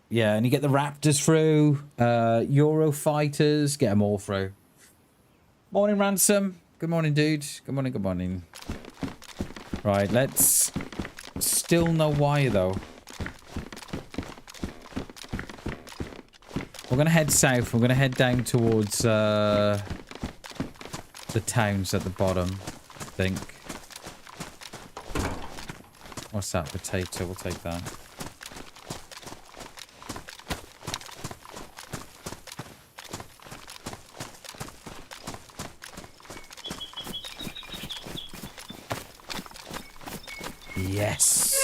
and you get the Raptors through, Eurofighters, get them all through. Morning, Ransom. Good morning, dude. Good morning, good morning. Right, let's... Still no why, though. We're going to head south. We're going to head down towards the towns at the bottom, I think. What's that? Potato. We'll take that. Yes.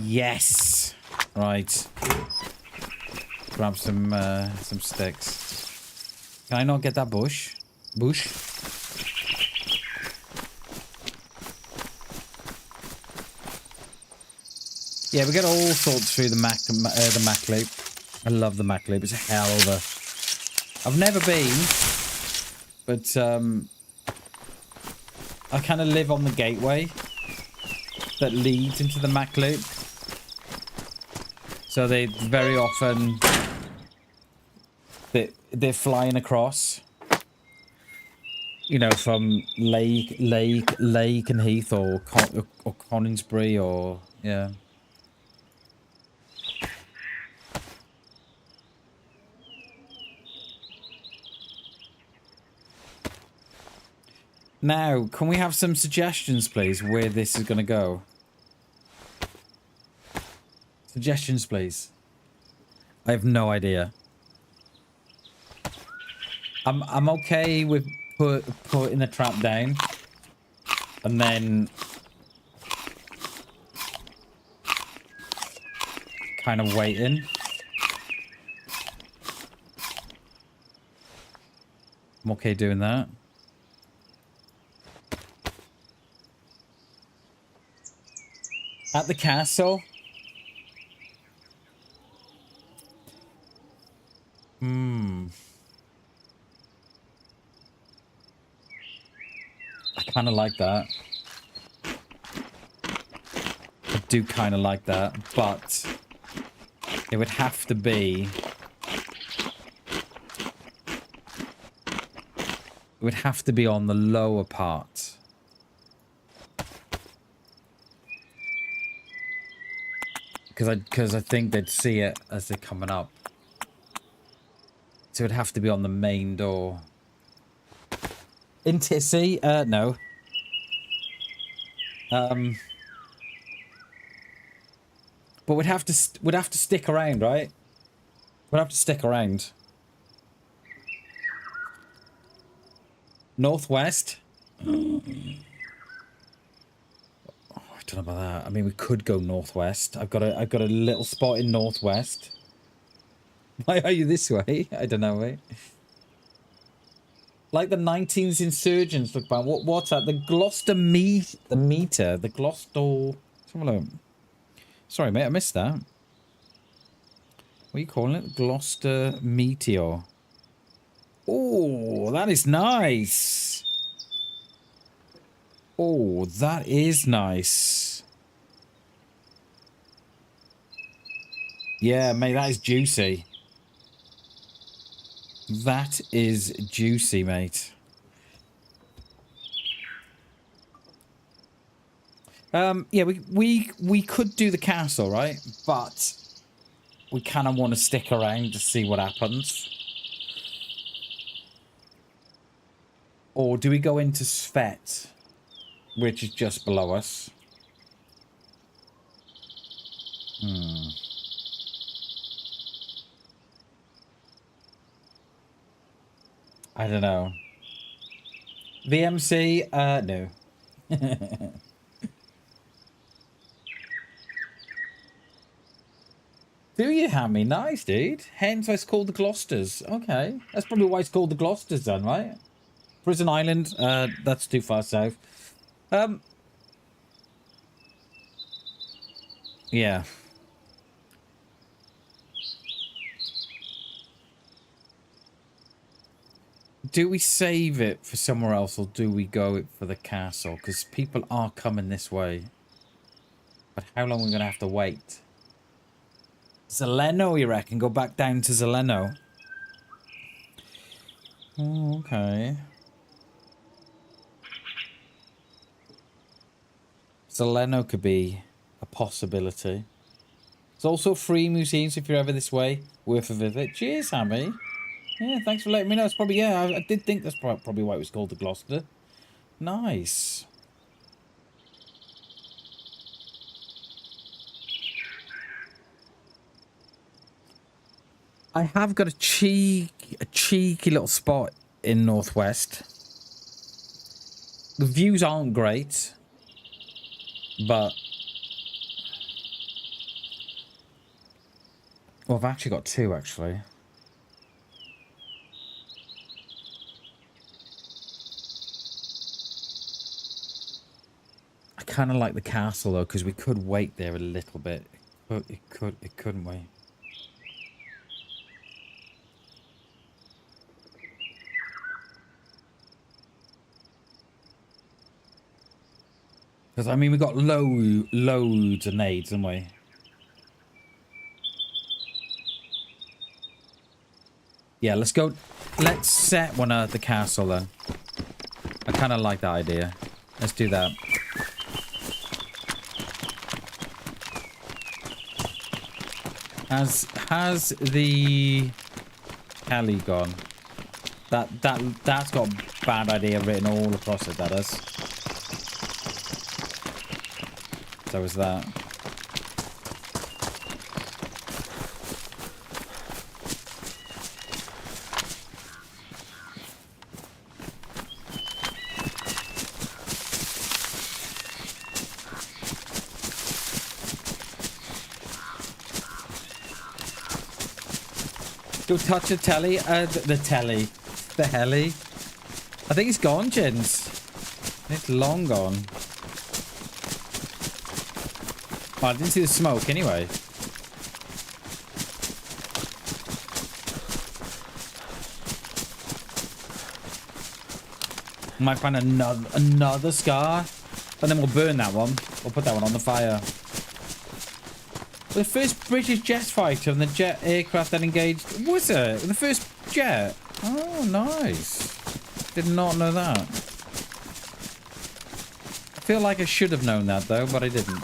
Yes. Right. Grab some sticks. Can I not get that bush? Bush? Yeah, we get all sorts through the Mac loop. I love the Mac loop. It's a hell of a... I've never been, but I kind of live on the gateway that leads into the Mac loop. So they very often they're flying across, you know, from Lake and Heath or Coningsbury or yeah. Now, can we have some suggestions, please, where this is going to go? Suggestions, please. I have no idea. I'm okay with putting the trap down and then kind of waiting. I'm okay doing that. At the castle. I kind of like that. I do kind of like that, but it would have to be... It would have to be on the lower part. Because I think they'd see it as they're coming up. So it'd have to be on the main door. In Tisy? No. But we'd have to stick around, right? We'd have to stick around. Northwest? Oh, I don't know about that. I mean, we could go northwest. I've got a little spot in northwest. Why are you this way? I don't know, mate. Like the 19s insurgents look bad. What's that? The Gloucester meter. The Gloucester... Sorry, mate, I missed that. What are you calling it? Gloucester meteor. Oh, that is nice. Oh, that is nice. Yeah, mate, that is juicy. That is juicy, mate. Yeah, we could do the castle, right? But we kind of want to stick around to see what happens. Or do we go into Svet, which is just below us? I don't know. VMC? No. Do you, Hammy? Nice, dude. Hence why it's called the Gloucesters. Okay. That's probably why it's called the Gloucesters then, right? Prison Island, that's too far south. Yeah. Do we save it for somewhere else or do we go for the castle? Because people are coming this way. But how long are we going to have to wait? Zeleno, you reckon? Go back down to Zeleno. Oh, okay. Zeleno could be a possibility. It's also free museums if you're ever this way. Worth a visit. Cheers, Hammy. Yeah, thanks for letting me know. It's probably, yeah, I did think that's probably why it was called the Gloucester. Nice. I have got a cheeky little spot in Northwest. The views aren't great, but well, I've actually got two actually. I kind of like the castle though, because we could wait there a little bit. Couldn't we? Because, I mean, we got loads of nades, haven't we? Yeah, let's go. Let's set one at the castle, then. I kind of like that idea. Let's do that. Has the Kelly gone? That's got bad idea written all across it, that is. So is that. Go touch the telly. The telly. The heli. I think it's gone, gents. It's long gone. Oh, I didn't see the smoke anyway. Might find another scar. And then we'll burn that one. We'll put that one on the fire. The first British jet fighter and the jet aircraft that engaged... Was it? The first jet? Oh, nice. Did not know that. I feel like I should have known that, though, but I didn't.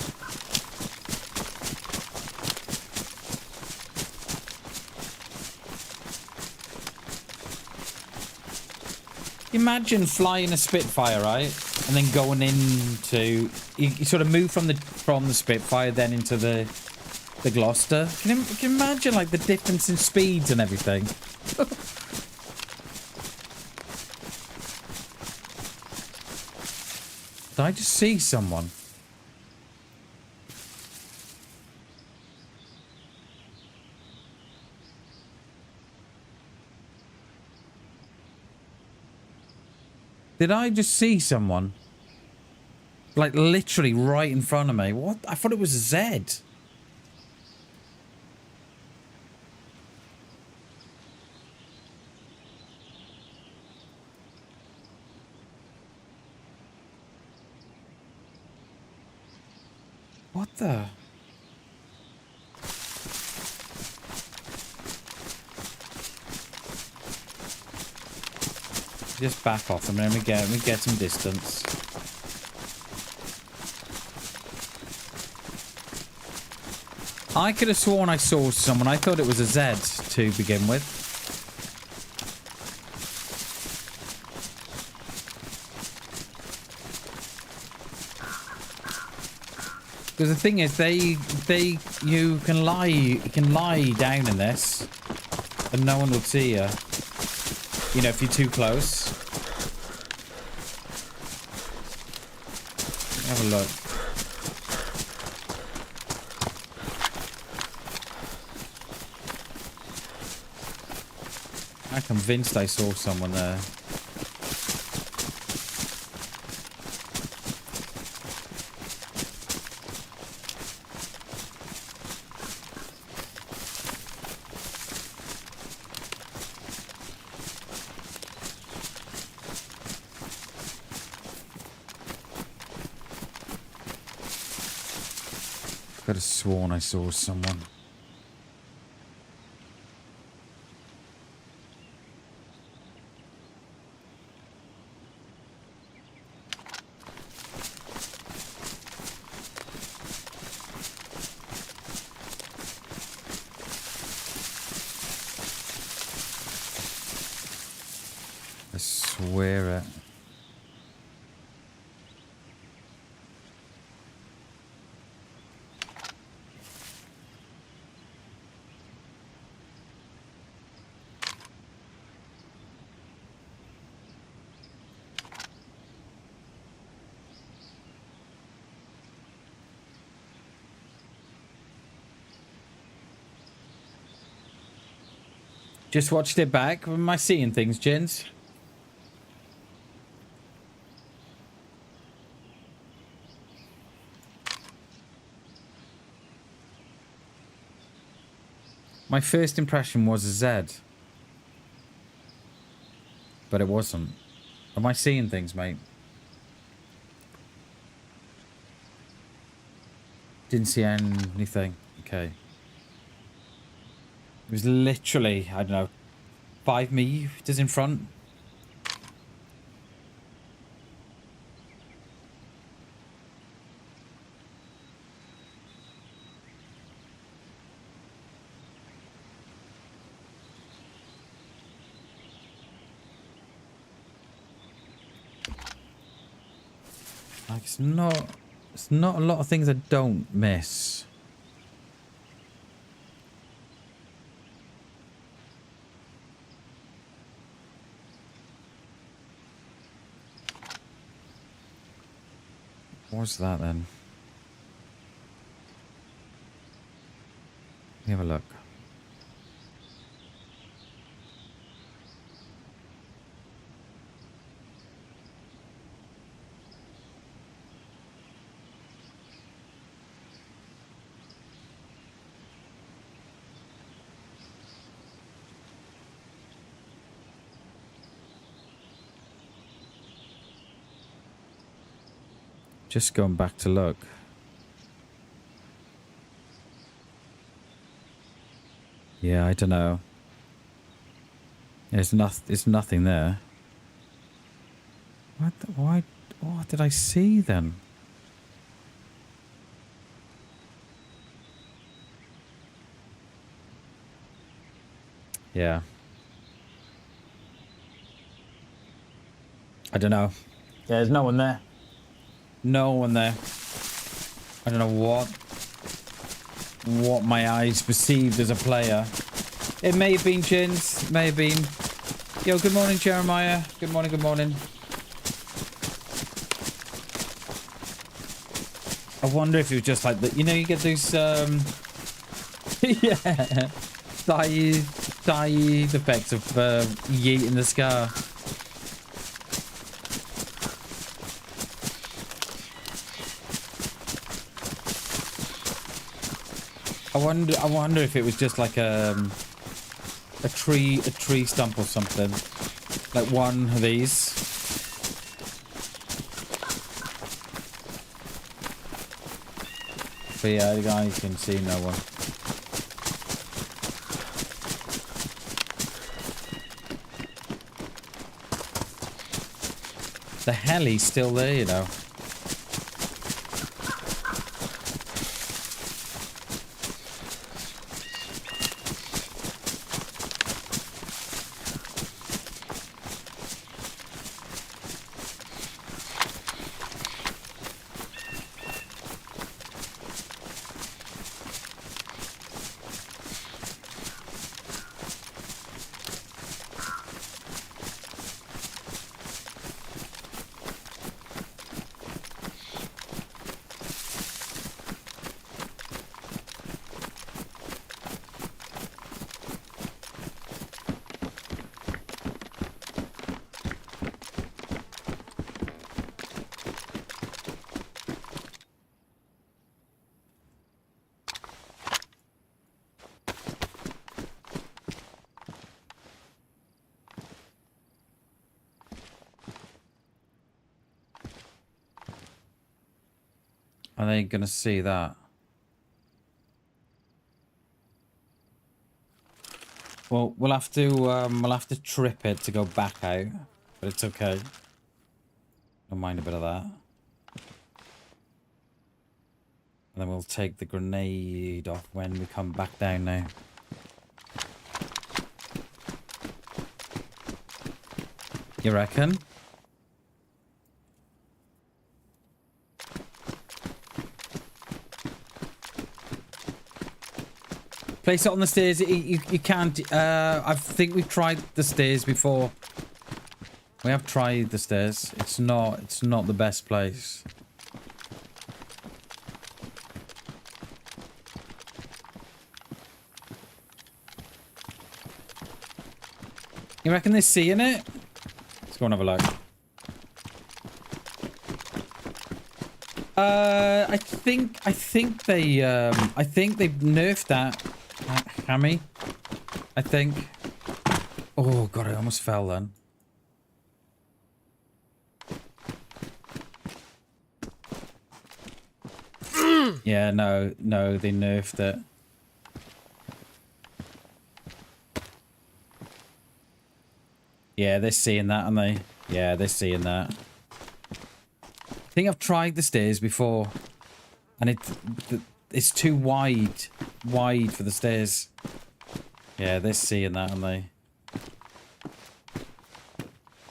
Imagine flying a Spitfire, right? And then going into... You sort of move from the Spitfire, then into the Gloucester. Can you imagine, like, the difference in speeds and everything? Did I just see someone? Did I just see someone? Like, literally right in front of me. What? I thought it was a Z. What the? Just back off them and we get some distance. I could have sworn I saw someone. I thought it was a Z to begin with. Because the thing is, you can lie down in this, and no one will see you. You know, if you're too close. Have a look. I'm convinced I saw someone there. Could have sworn I saw someone. I swear it. Just watched it back. Am I seeing things, gents? My first impression was a Z. But it wasn't. Am I seeing things, mate? Didn't see anything. Okay. It was literally, I don't know, 5 meters in front. Like, it's not a lot of things I don't miss. What's that then? Let me have a look. Just going back to look. Yeah, I don't know. There's nothing there. What did I see then? Yeah. I don't know. Yeah, there's no one there. No one there. I don't know what my eyes perceived as a player. It may have been Jins. May have been. Yo, good morning, Jeremiah. Good morning, good morning. I wonder if it was just like the, you know, you get those yeah, side effects of yeet in the scar. I wonder if it was just like a tree stump or something, like one of these. But yeah, the guys can see no one. The heli's still there, you know. Are they gonna see that? Well, we'll have to trip it to go back out, but it's okay. Don't mind a bit of that. And then we'll take the grenade off when we come back down now. You reckon? Place it on the stairs. You can't. I think we've tried the stairs before. We have tried the stairs. It's not the best place. You reckon they're seeing it? Let's go and have a look. I think they've nerfed that. Hammy, I think. Oh god, I almost fell then. Yeah, no, they nerfed it. Yeah, they're seeing that, aren't they? Yeah, they're seeing that. I think I've tried the stairs before, and it's too wide for the stairs. Yeah, they're seeing that, aren't they?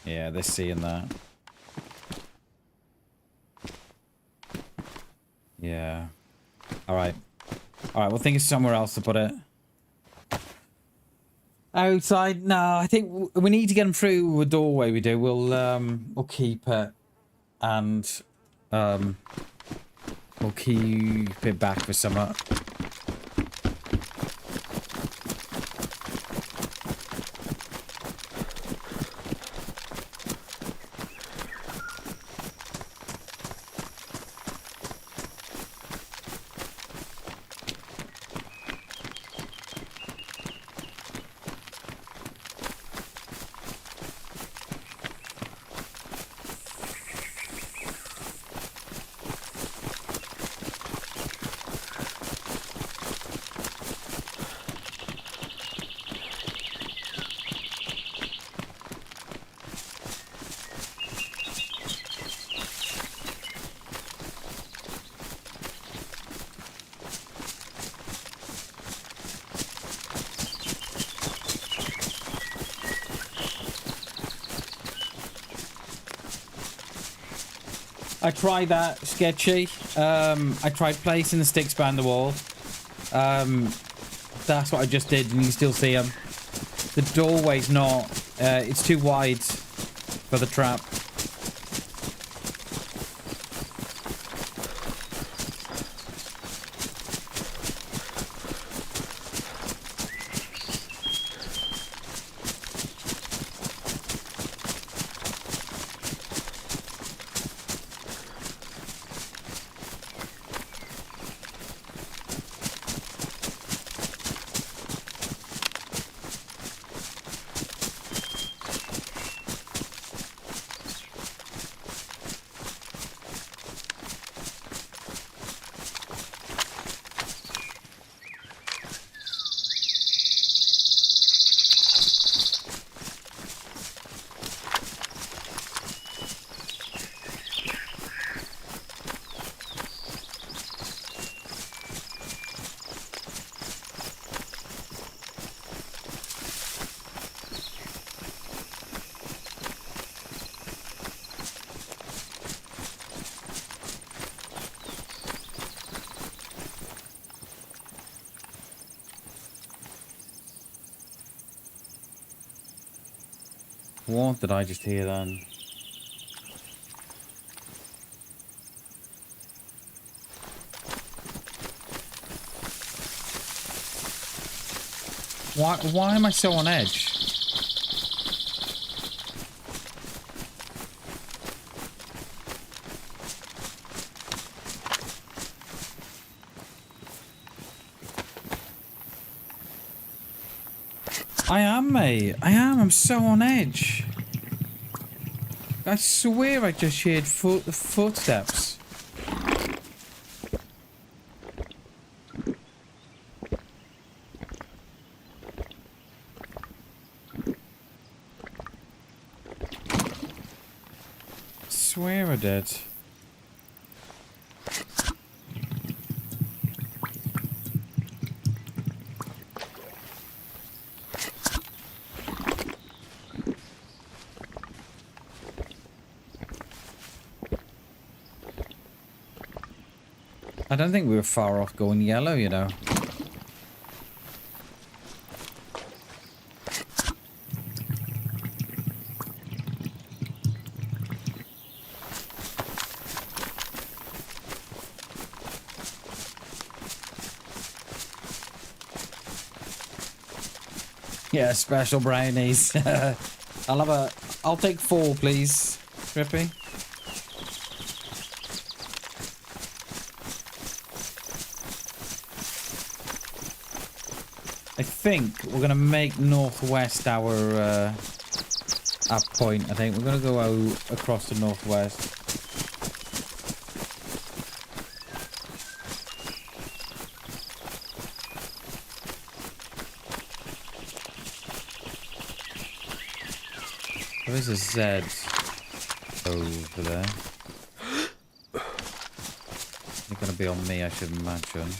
Yeah, they're seeing that. Yeah. Alright. Alright, we'll think of somewhere else to put it. Outside? No, I think we need to get them through a doorway. We do. We'll keep it, and we'll keep it back for summer. I tried that, sketchy. I tried placing the sticks behind the wall. That's what I just did, and you can still see them. The doorway's not... it's too wide for the trap. What did I just hear then? Why am I so on edge? I am, mate. I am. I'm so on edge. I swear I just heard footsteps. Swear I did. I don't think we were far off going yellow, you know. Yeah, special brownies. I'll take 4, please, Trippy. I think we're gonna make northwest our point. I think we're gonna go out across the northwest. There is a Z over there. They're gonna be on me, I should imagine.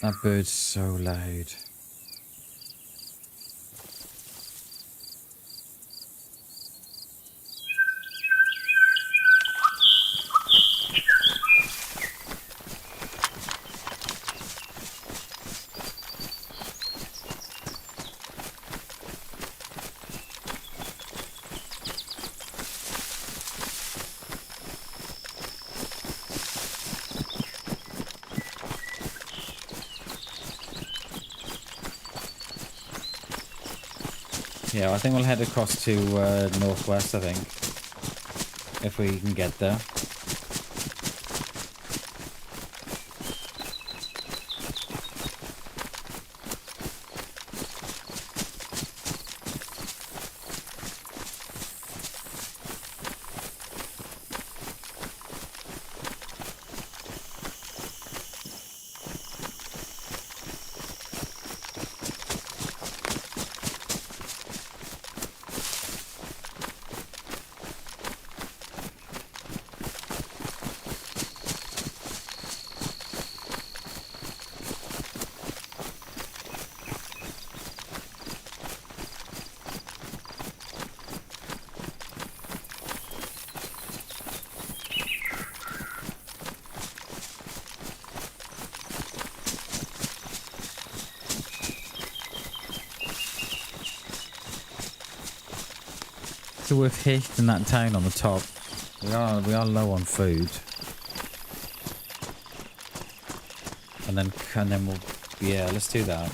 That bird's so loud. Yeah, I think we'll head across to northwest, I think. If we can get there. So we've hit in that town on the top. We are low on food. And then we'll, yeah, let's do that.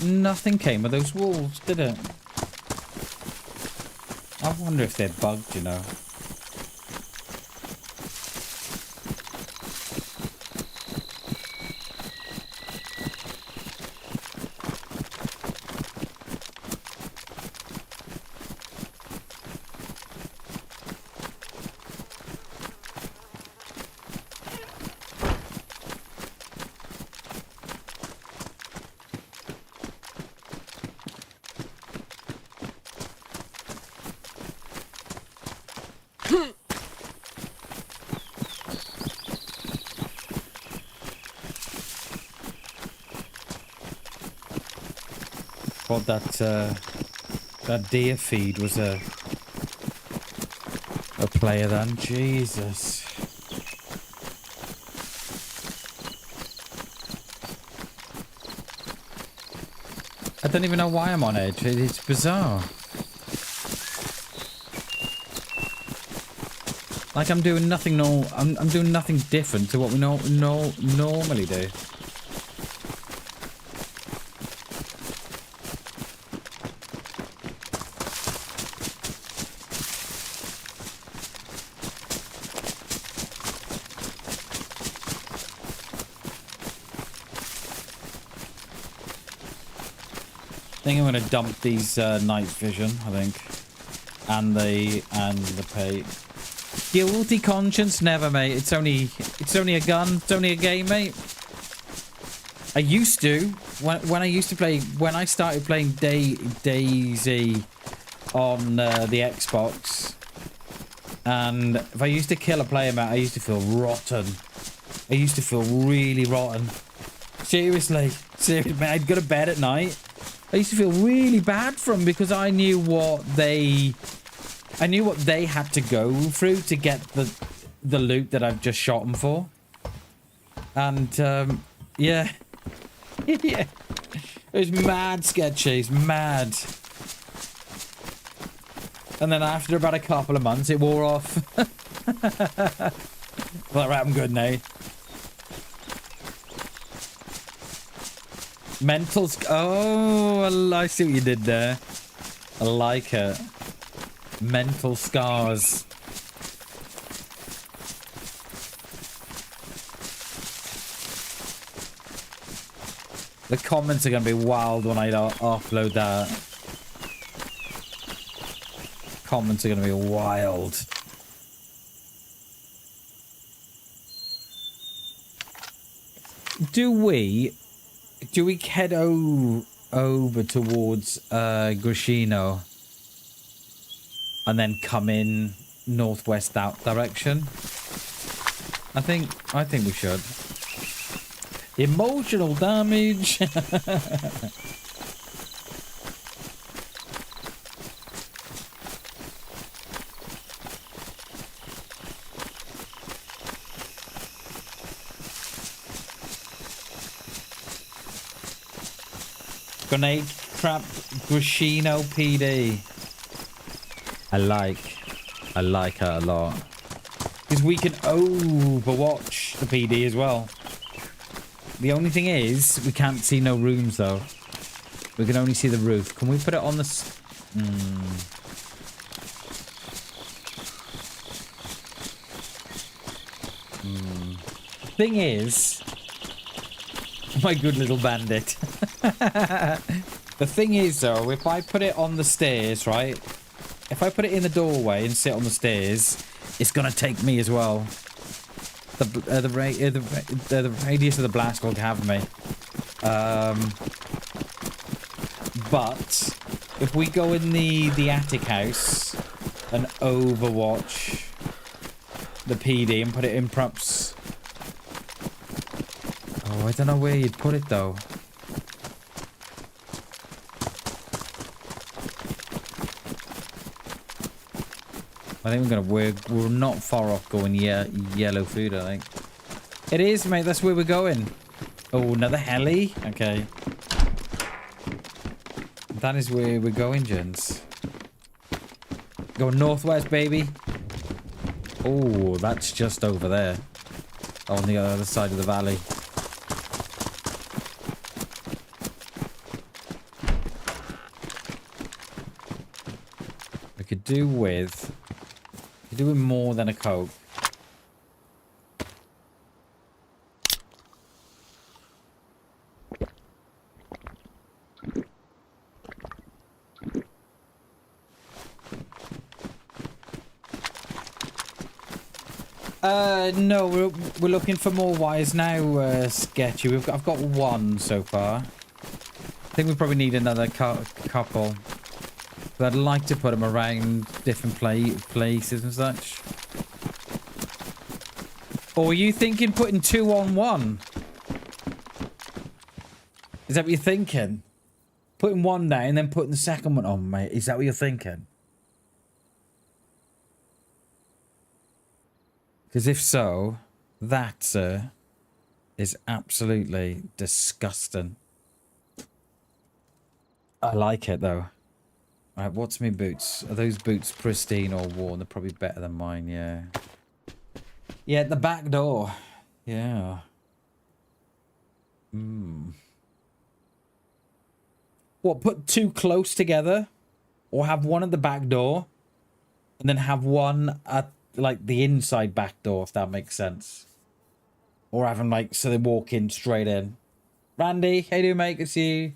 nothing came of those wolves, did it? I wonder if they're bugged, you know. God, that deer feed was a player then. Jesus. I don't even know why I'm on edge. It's bizarre. Like I'm doing nothing. I'm doing nothing different to what we normally do. I think I'm gonna dump these night vision, I think, and the pay. Guilty conscience, never, mate. It's only a gun. It's only a game, mate. I used to when I started playing DayZ on the Xbox, and if I used to kill a player, mate, I used to feel rotten. I used to feel really rotten. Seriously, mate. I'd go to bed at night. I used to feel really bad for them because I knew what they had to go through to get the loot that I've just shot them for. And yeah, yeah, it was mad sketchy, it's mad. And then after about a couple of months, it wore off. Well, right, I'm good now. Oh, I see what you did there. I like it. Mental scars. The comments are going to be wild when I upload that. Comments are going to be wild. Do we head over towards Grishino and then come in northwest that direction? I think we should. Emotional damage. Grenade trap Grishino PD. I like her a lot. Because we can overwatch the PD as well. The only thing is, we can't see no rooms though. We can only see the roof. Can we put it on the... Thing is... My good little bandit. The thing is though, if I put it on the stairs, right? If I put it in the doorway and sit on the stairs, it's gonna take me as well. The radius of the blast will have me. But if we go in the attic house and overwatch the PD and put it in perhaps... Oh, I don't know where you'd put it though. I think we're not far off going yellow food, I think. It is, mate, that's where we're going. Oh, another heli? Okay. That is where we're going, gents. Going northwest, baby. Oh, that's just over there. On the other side of the valley. We could do with... Could do with more than a Coke. No, we're looking for more wires now, Sketchy. I've got one so far. I think we probably need another couple. But I'd like to put them around different places and such. Or are you thinking putting 2 on 1? Is that what you're thinking? Putting one down and then putting the second one on, mate. Is that what you're thinking? Because if so, that, sir, is absolutely disgusting. I like it, though. Right, what's my boots? Are those boots pristine or worn? They're probably better than mine, yeah. Yeah, the back door. Yeah. What, put 2 close together? Or have one at the back door? And then have one at, like, the inside back door, if that makes sense. Or have them, like, so they walk in straight in. Randy, how do you mate? Good to see you.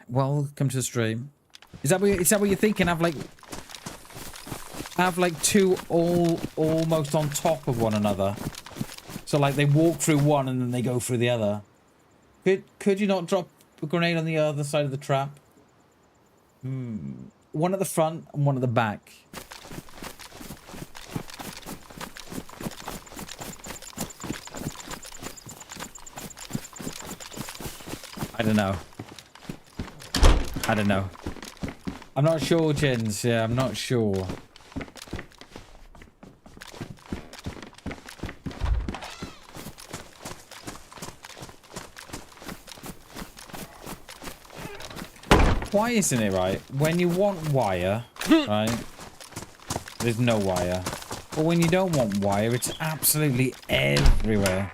Welcome to the stream. Is that what you're thinking? Have like 2 almost on top of one another. So like they walk through one and then they go through the other. Could you not drop a grenade on the other side of the trap? One at the front and one at the back. I don't know. I don't know. I'm not sure, Jens. Yeah, I'm not sure. Why isn't it right? When you want wire, right? There's no wire. But when you don't want wire, it's absolutely everywhere.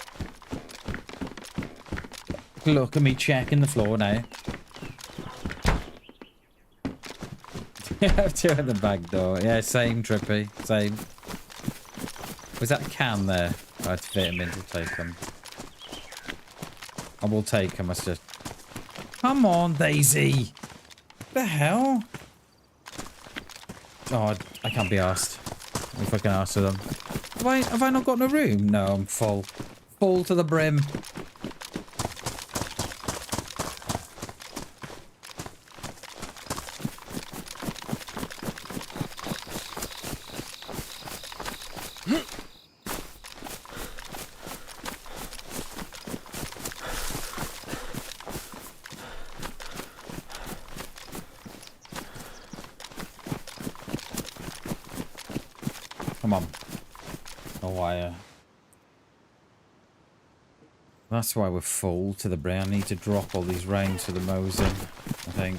Look at me checking the floor now. I have 2 at the back door. Yeah, same, Trippy. Same. Was that a can there? I had to fit him in to take them. I will take him. I just... Come on, DayZ. The hell? Oh, I can't be asked. If I can ask them. Have I not got no room? No, I'm full. Full to the brim. Come on. No wire. That's why we're full to the brim. I need to drop all these rounds for the Mosin, I think.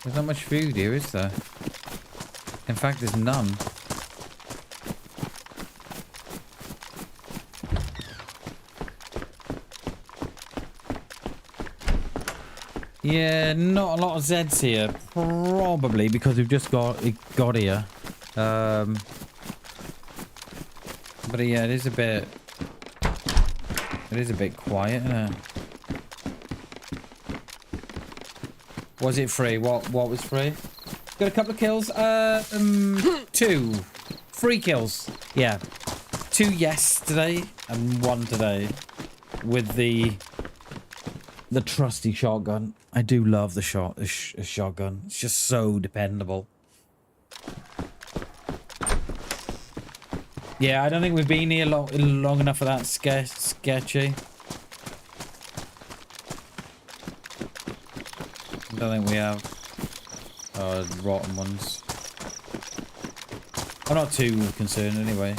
There's not much food here, is there? In fact, there's none. Yeah, not a lot of Zeds here. Probably because we've just got here. But yeah, it is a bit quiet, isn't it? Was it free? What was free? Got a couple of kills. 2. 3 kills. Yeah. 2 yesterday and 1 today. With the trusty shotgun. I do love the shotgun. It's just so dependable. Yeah, I don't think we've been here long enough for that sketchy. I don't think we have. Rotten ones. I'm not too concerned anyway.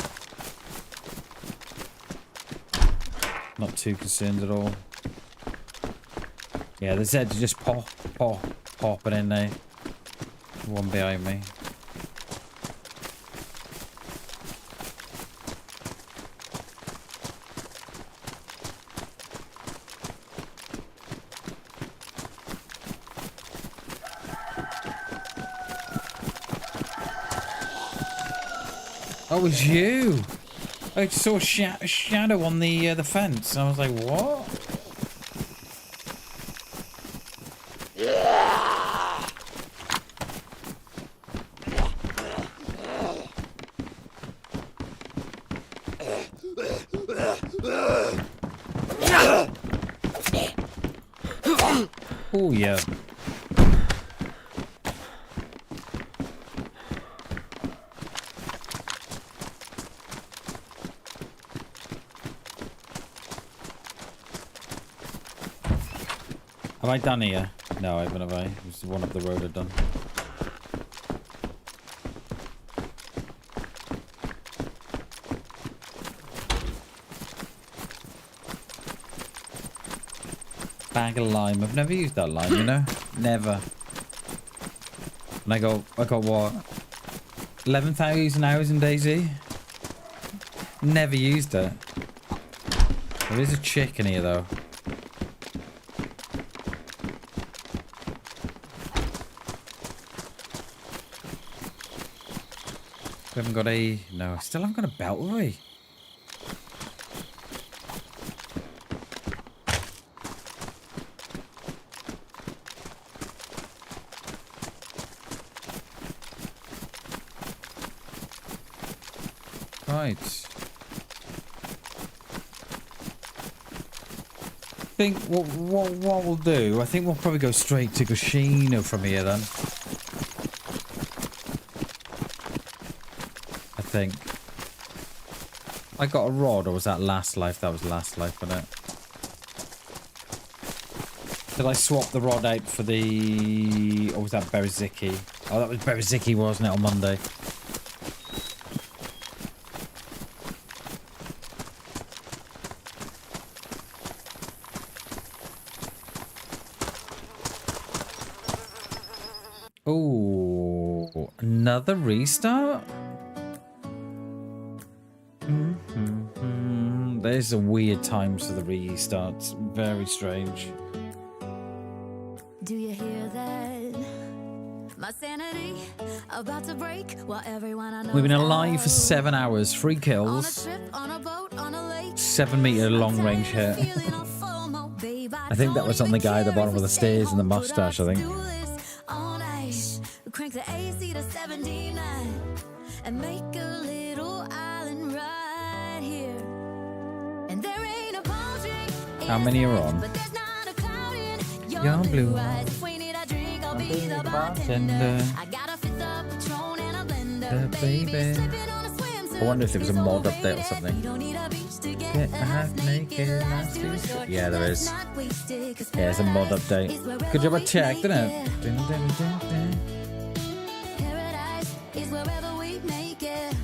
Not too concerned at all. Yeah, the Zeds just popping in there. One behind me. Oh, it was you! I just saw a shadow on the fence, and I was like, what? Oh, yeah. Have I done here? No, I haven't, have I? It was the one up the road I've done. Bag of lime. I've never used that lime, you know? Never. And I got what? 11,000 hours in DayZ? Never used it. There is a chick in here, though. We haven't got a... No, I still haven't got a belt, have we? Right. I think what we'll do, I think we'll probably go straight to Gushino from here then. I think. I got a rod, or was that last life? That was last life, wasn't it? Did I swap the rod out for the... Or was that Beriziki? Oh, that was Beriziki, wasn't it, on Monday? Oh, another restart? There's a weird times for the restarts. Very strange. Do you hear that? My sanity about to break while everyone I know. We've been alive for 7 hours, 3 kills, 7 meter long range hit. I think that was on the guy at the bottom of the stairs and the mustache, I think. Crank the AC to 79 and make a little island right here. And there ain't a palm tree. How many are on? But there's not a cloud in your blue eyes. eyes. If we need a drink, I'll be the bartender. bartender. I got a fifth of Patron and a blender, baby. Slipping on a swimsuit. I wonder if there was a mod update or something. You don't need a beach to get Get half naked, life's too short. Yeah, there is. Yeah, there's a mod update. Good job I checked, didn't it? Dun, dun, dun, dun. Paradise is wherever we make it.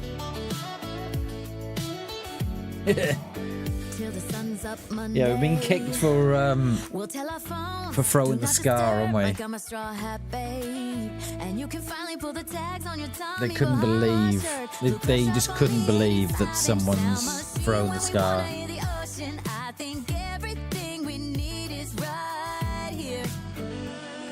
Till the sun's up Monday. Yeah, we've been kicked for We'll tell our phone throwing the to scar, haven't we? like I'm a straw hat, babe. And you can finally pull the tags on your tummy. They couldn't believe. They just couldn't believe that someone's thrown the scar. I think everything we need is right here.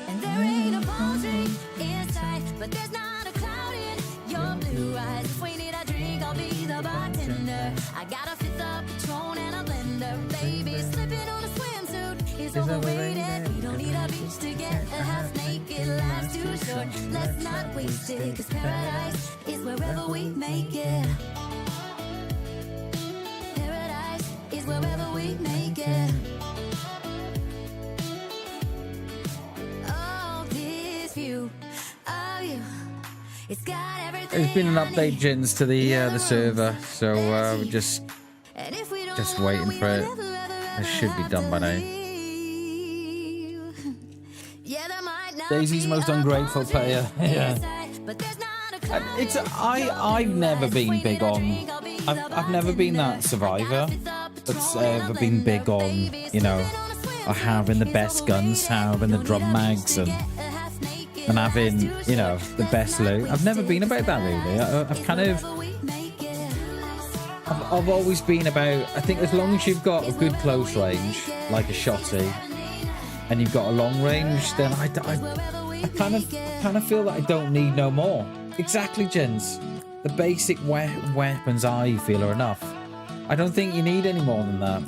And there ain't a palm tree in sight, but there's not a cloud in your blue eyes. If we need a drink, I'll be the bartender. I got a fifth of Patron and a blender, baby. Slipping on a swimsuit is overrated. You don't need a beach to get a half naked. Life's too short, let's not waste it. 'Cause paradise is wherever we make it. Paradise is wherever we make it. Oh, this view of you, it's got everything. There's been an update, Jins, to the server, so we're just And if we don't waiting we for it. will never, It should be done by now. yeah, there might not Daisy's be most a ungrateful palm tree player. Yeah. inside, but there's not a I've never been big on. I've never been that survivor that's ever been big on, you know, having the best guns, having the drum mags, and having, you know, the best loot. I've never been about that really. I've kind of. I've always been about. I think as long as you've got a good close range, like a shotty, and you've got a long range, then I kind of feel that I don't need no more. Exactly, gents. The basic weapons I feel are enough. I don't think you need any more than that.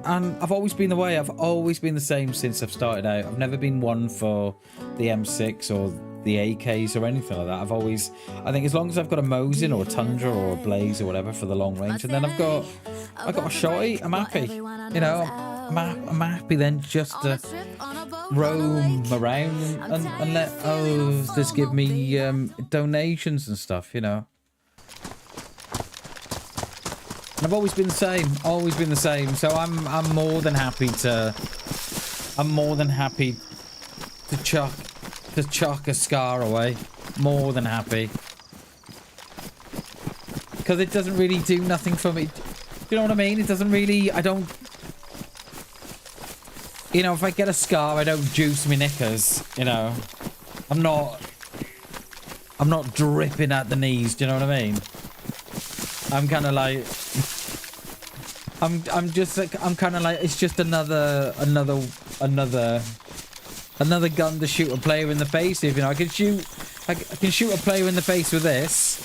And I've always been the way. I've always been the same since I've started out. I've never been one for the M6 or the AKs or anything like that. I think as long as I've got a Mosin or a Tundra or a Blaze or whatever for the long range, and then I've got a shotty, I'm happy. You know, I'm happy then just to roam around and let others give me donations and stuff, you know. And I've always been the same. So I'm more than happy to chuck a scar away. More than happy. Because it doesn't really do nothing for me. You know what I mean? It doesn't really, I don't, you know, if I get a scar, I don't juice my knickers, you know. I'm not dripping at the knees, do you know what I mean? I'm kind of like, I'm just like, I'm kind of like, it's just another gun to shoot a player in the face. If you know, I can shoot a player in the face with this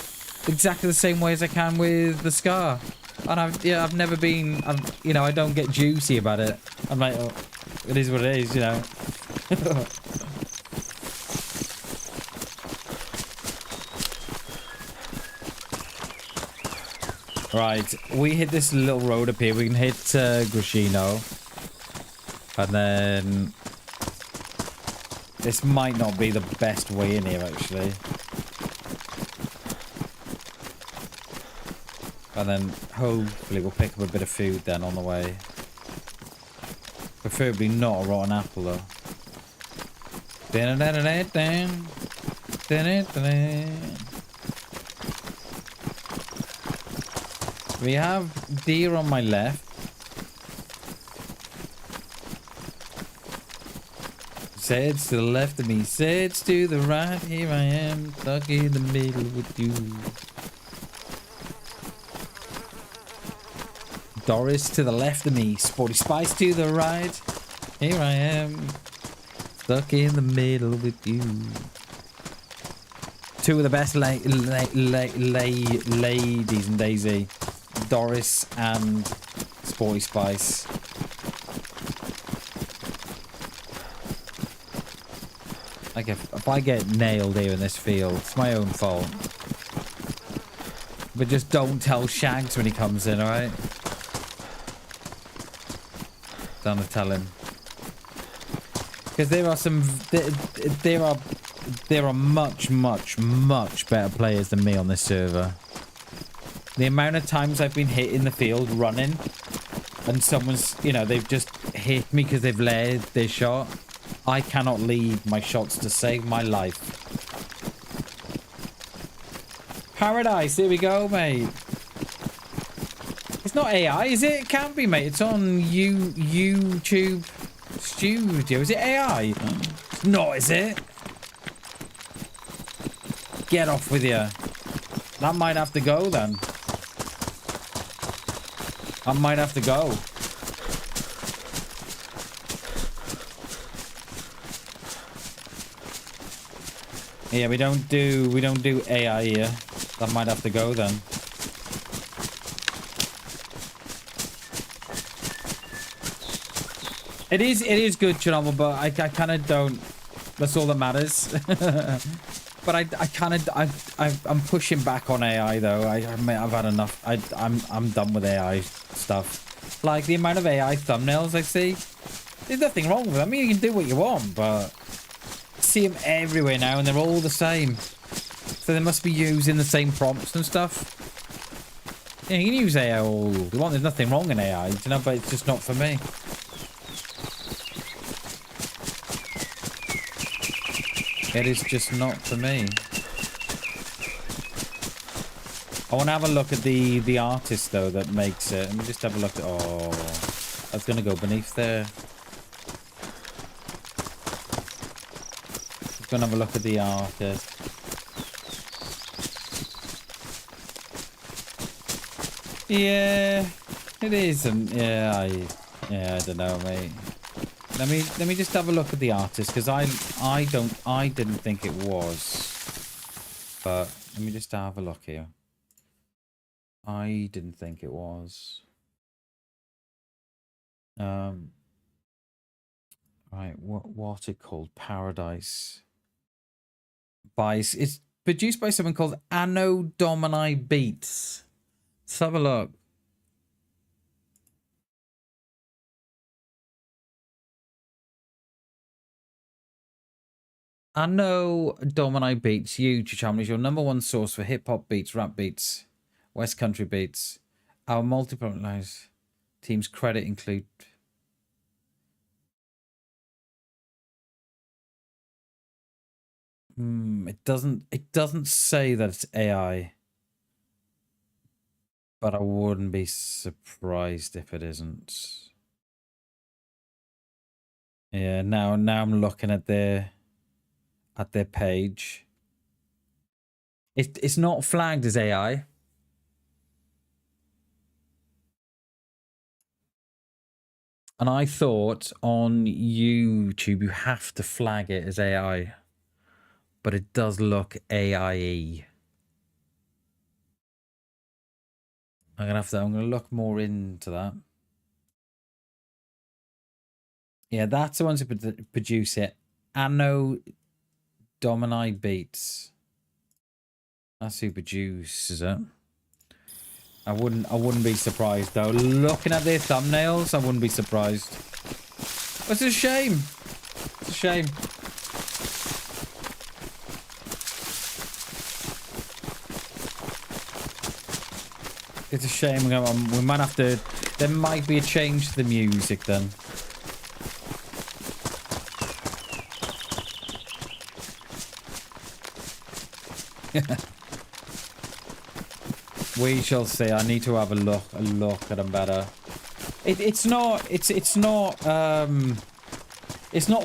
exactly the same way as I can with the scar. And I've never been, you know, I don't get juicy about it. I'm like, oh, it is what it is, you know. Right, we hit this little road up here. We can hit Grishino. And then this might not be the best way in here, actually. And then hopefully we'll pick up a bit of food then on the way. Preferably not a rotten apple, though. We have deer on my left. Sads to the left of me, sads to the right. Here I am, stuck in the middle with you. Doris to the left of me, Sporty Spice to the right. Here I am, stuck in the middle with you. Two of the best ladies in DayZ. Doris and Sporty Spice. Like if I get nailed here in this field, it's my own fault. But just don't tell Shags when he comes in, alright? Don't tell him. Because there are some... There are much better players than me on this server. The amount of times I've been hit in the field running and someone's, you know, they've just hit me because they've laid their shot. I cannot leave my shots to save my life. Paradise, here we go, mate. It's not AI, is it? It can't be, mate. It's on YouTube Studio. Is it AI? It's not, is it? Get off with you. That might have to go then. I might have to go. Yeah, we don't do AI here. That might have to go then. It is good, Chernobyl, but I kind of don't. That's all that matters. But I'm pushing back on AI though. I've had enough. I'm done with AI stuff. Like the amount of AI thumbnails I see. There's nothing wrong with them. I mean, you can do what you want, but I see them everywhere now, and they're all the same. So they must be using the same prompts and stuff. Yeah, you can use AI all you want. There's nothing wrong in AI, you know, but it's just not for me. It is just not for me. I want to have a look at the artist, though, that makes it. Let me just have a look at... Oh, I was going to go beneath there. Just going to have a look at the artist. Yeah, it is. Yeah, I don't know, mate. Let me just have a look at the artist, because I didn't think it was. But let me just have a look here. I didn't think it was. Right, what's it called? Paradise. It's produced by someone called Anno Domini Beats. Let's have a look. Anno Domini Beats YouTube channel is your #1 source for hip hop beats, rap beats, West Country beats. Our multiple team's credit include. It doesn't say that it's AI. But I wouldn't be surprised if it isn't. Yeah, now I'm looking at their page. It's not flagged as AI. And I thought on YouTube you have to flag it as AI. But it does look AIE. I'm gonna look more into that. Yeah, that's the ones who produce it. Anno Domini Beats. That's who produces it. I wouldn't be surprised though. Looking at their thumbnails, I wouldn't be surprised. It's a shame. It's a shame. It's a shame. We might have to... There might be a change to the music then. We shall see. I need to have a look at them better. It's not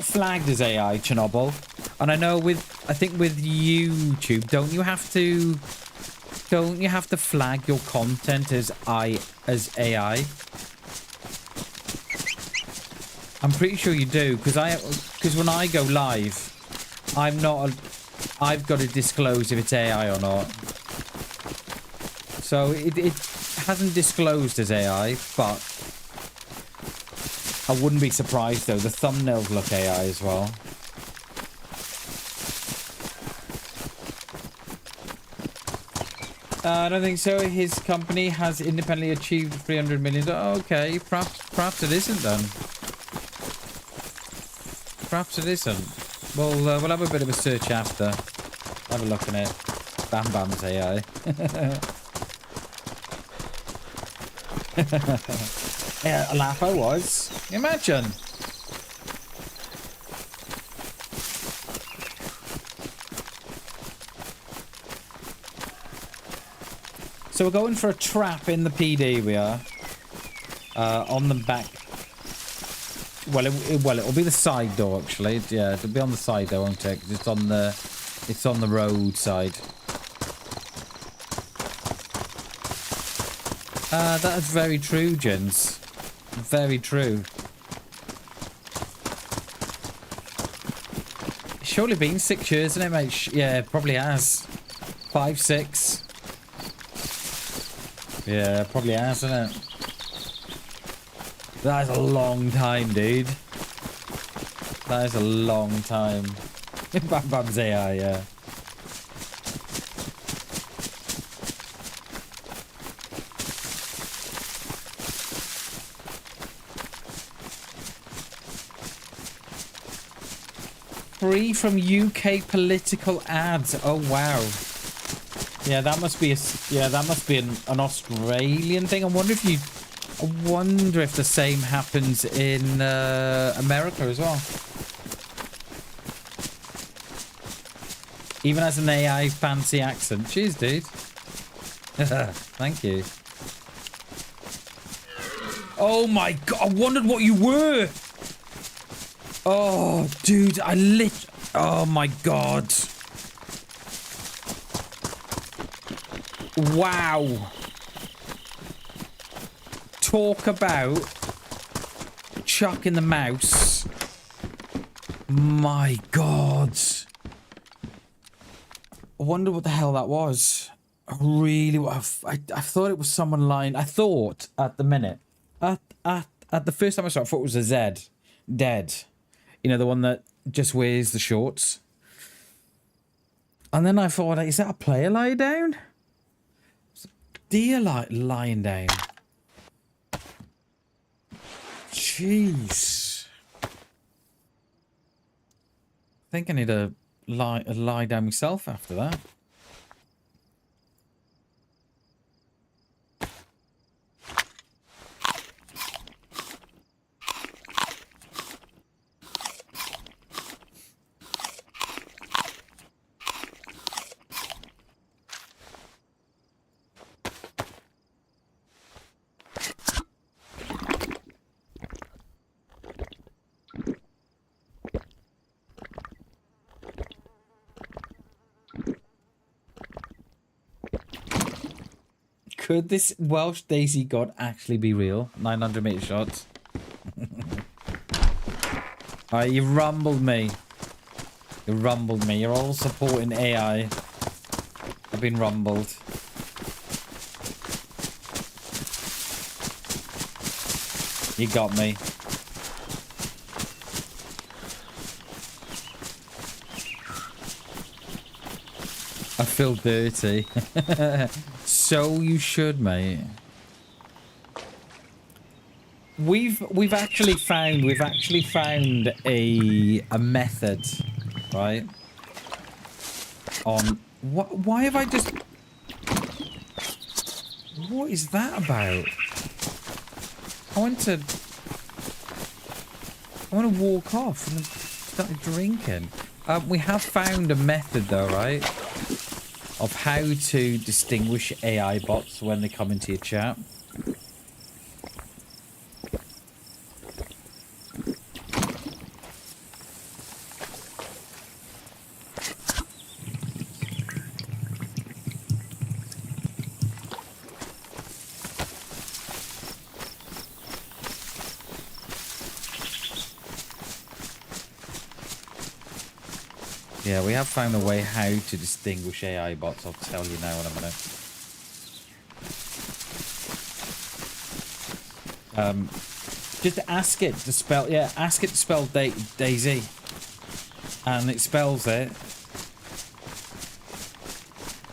flagged as AI, Chernobyl. And I know I think with YouTube, don't you have to flag your content as AI? I'm pretty sure you do, because when I go live, I've got to disclose if it's AI or not. So it hasn't disclosed as AI, but I wouldn't be surprised though. The thumbnails look AI as well. I don't think so. His company has independently achieved 300 million. Okay, perhaps it isn't then. Perhaps it isn't. We'll have a bit of a search after. Have a look at it. BamBam's AI. Yeah, a laugh I was. Imagine. So we're going for a trap in the PD. We are on the back. Well, it'll be the side door actually. Yeah, it'll be on the side door, won't it? 'Cause it's on the road side. That is very true, gents. Very true. It's surely been 6 years, hasn't it, mate? Yeah, it probably has. 5, 6. Yeah, it probably has, hasn't it? That is a long time, dude. That is a long time. BamBam's AI, yeah. Free from UK political ads. Oh wow. Yeah, that must be an Australian thing. I wonder if the same happens in America as well. Even as an AI fancy accent. Cheers, dude. Thank you. Oh my god, I wondered what you were. Oh, dude, oh my god. Wow. Talk about chucking the mouse. My god. I wonder what the hell that was. I thought it was someone lying. I thought at the minute, at the first time I saw it, I thought it was a Z. Dead. You know, the one that just wears the shorts. And then I thought, is that a player lying down? Deer lying down. Jeez. I think I need to lie down myself after that. Could this Welsh DayZ god actually be real? 900-meter shots. Alright, you rumbled me. You rumbled me. You're all supporting AI. I've been rumbled. You got me. I feel dirty. So you should, mate. We've actually found a method, right? On why have I just? What is that about? I want to walk off and start drinking. We have found a method though, right? Of how to distinguish AI bots when they come into your chat. Yeah, we have found a way how to distinguish AI bots. I'll tell you now in a minute. Just ask it to spell, yeah, ask it to spell DayZ. And it spells it.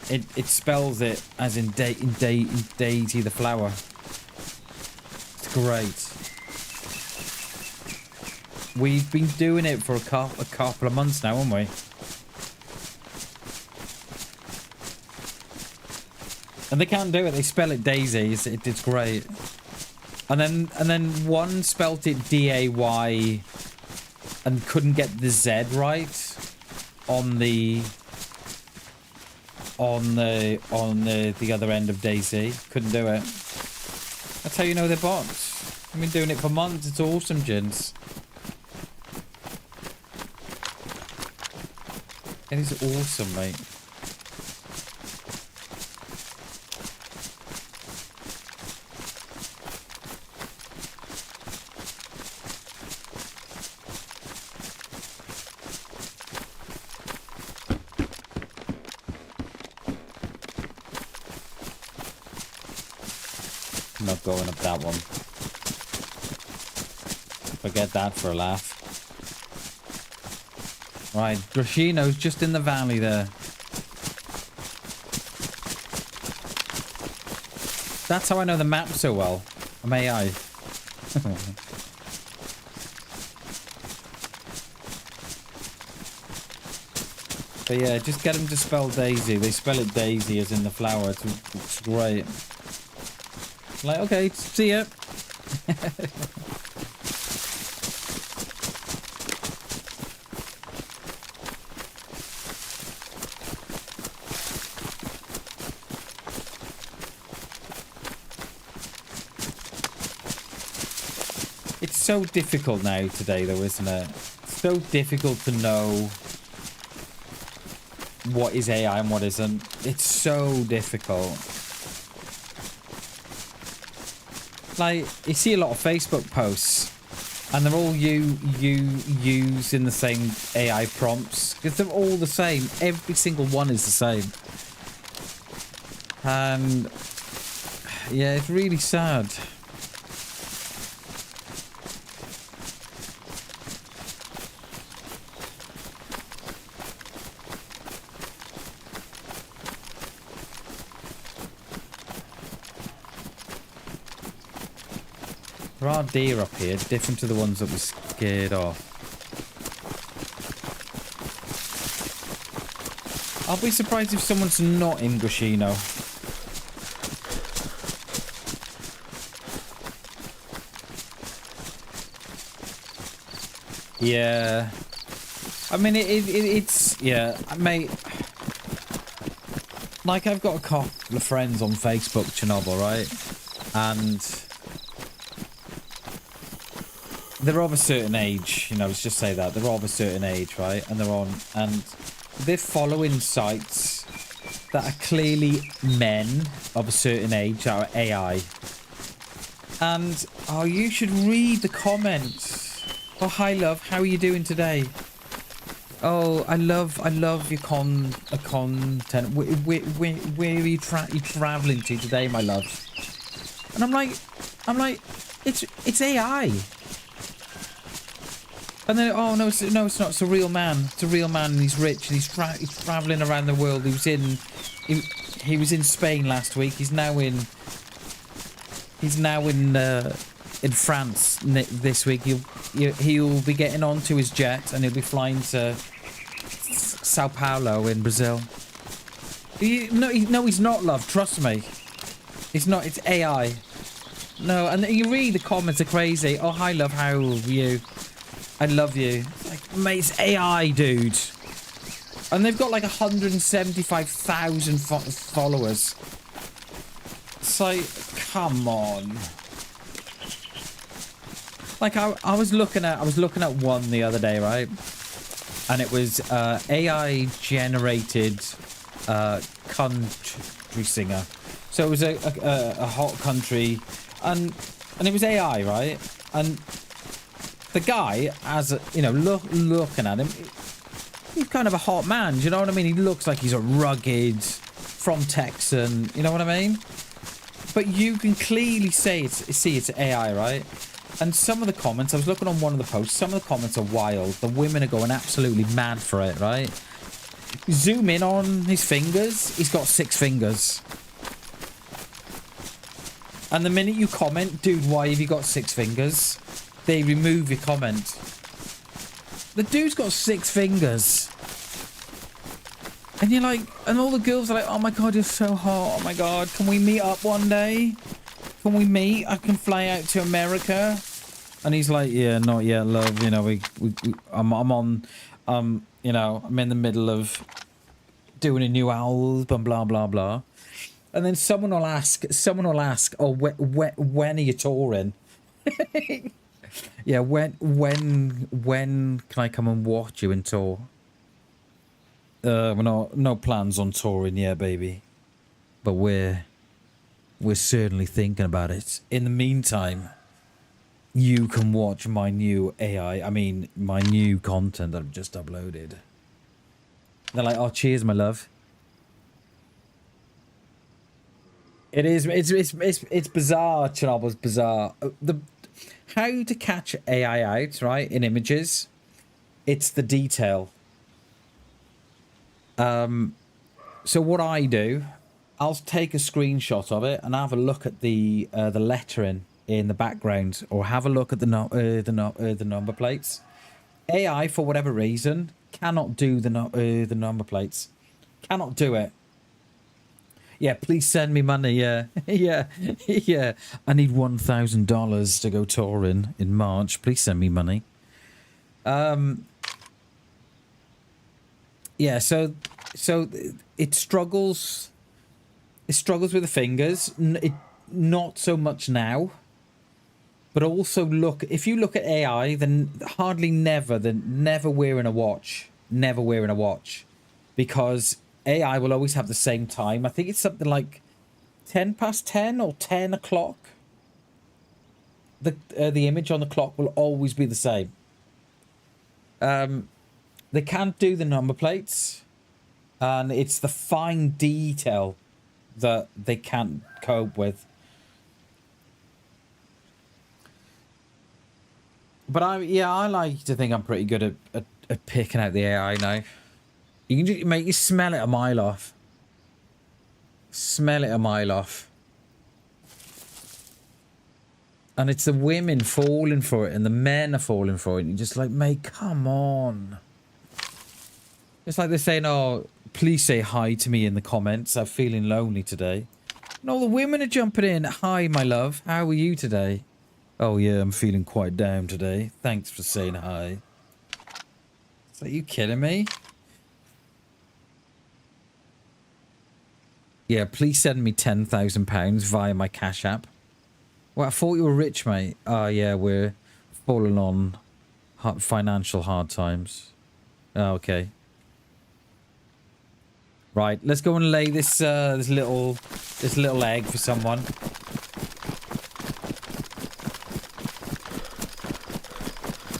It spells it as in Daisy the flower. It's great. We've been doing it for a couple of months now, haven't we? And they can't do it. They spell it Daisy. It's great. And then one spelt it D-A-Y and couldn't get the Z right on the other end of DayZ. Couldn't do it. That's how you know they're bots. I've been doing it for months. It's awesome, gents. It is awesome, mate. Not going up that one. Forget that for a laugh. Right, Drashino's just in the valley there. That's how I know the map so well. I'm AI. But yeah, just get them to spell Daisy. They spell it Daisy as in the flower. It's great. Like, okay, see ya. so difficult now today, though, isn't it? So difficult to know what is AI and what isn't. It's so difficult. Like, you see a lot of Facebook posts, and they're all using the same AI prompts, because they're all the same. Every single one is the same. And yeah, it's really sad. There are deer up here, different to the ones that we scared off. I'll be surprised if someone's not in Gushino. Yeah. I mean, it's... Yeah, mate. Like, I've got a couple of friends on Facebook, Chernobyl, right? And they're of a certain age, you know, let's just say that. They're of a certain age, right? And they're following sites that are clearly men of a certain age that are AI. And, oh, you should read the comments. Oh, hi, love. How are you doing today? Oh, I love your content. Where are you traveling to today, my love? And I'm like, it's AI. And then, oh no, it's not. It's a real man. It's a real man, and he's rich, and he's traveling around the world. He was in Spain last week. He's now in France this week. He'll be getting onto his jet, and he'll be flying to Sao Paulo in Brazil. No, he's not, love. Trust me, he's not. It's AI. No, and you read the comments are crazy. Oh, hi, love. How are you? I love you. Like, mate, it's AI, dude. And they've got like 175,000 followers. It's like, come on. Like, I was looking at one the other day, right? And it was AI generated country singer. So it was a hot country, and it was AI, right? And the guy, looking at him, he's kind of a hot man. Do you know what I mean? He looks like he's a rugged, from Texan. You know what I mean? But you can clearly see it's AI, right? And some of the comments, I was looking on one of the posts, some of the comments are wild. The women are going absolutely mad for it, right? Zoom in on his fingers. He's got 6 fingers. And the minute you comment, dude, why have you got 6 fingers? They remove your comment. The dude's got 6 fingers. And you're like, and all the girls are like, oh my god, you're so hot. Oh my god, can we meet up one day? Can we meet? I can fly out to America. And he's like, yeah, not yet, love. You know, I'm in the middle of doing a new album, blah blah blah. And then someone will ask, oh, when are you touring? Yeah, when can I come and watch you and tour? We're no plans on touring yet, baby. But we're certainly thinking about it. In the meantime, you can watch my new my new content that I've just uploaded. They're like, oh, cheers, my love. It is. It's bizarre. Chernobyl's bizarre. How to catch AI out, right, in images? It's the detail. So what I do, I'll take a screenshot of it and have a look at the lettering in the background, or have a look at the number plates. AI, for whatever reason, cannot do the number plates. Cannot do it. Yeah, please send me money. Yeah, yeah, yeah. I need $1,000 to go touring in March. Please send me money. Yeah, so it struggles. It struggles with the fingers. Not so much now. But also look, if you look at AI, then never wearing a watch. Never wearing a watch. Because AI will always have the same time. I think it's something like 10 past 10 or 10 o'clock. The image on the clock will always be the same. They can't do the number plates. And it's the fine detail that they can't cope with. But I like to think I'm pretty good at picking out the AI now. You can just make you smell it a mile off. Smell it a mile off. And it's the women falling for it and the men are falling for it. And you're just like, mate, come on. It's like they're saying, oh, please say hi to me in the comments. I'm feeling lonely today. And all the women are jumping in. Hi, my love. How are you today? Oh, yeah, I'm feeling quite down today. Thanks for saying hi. Are you kidding me? Yeah, please send me £10,000 via my Cash App. Well, I thought you were rich, mate. Oh, yeah, we're falling on financial hard times. Oh, okay. Right, let's go and lay this this little egg for someone.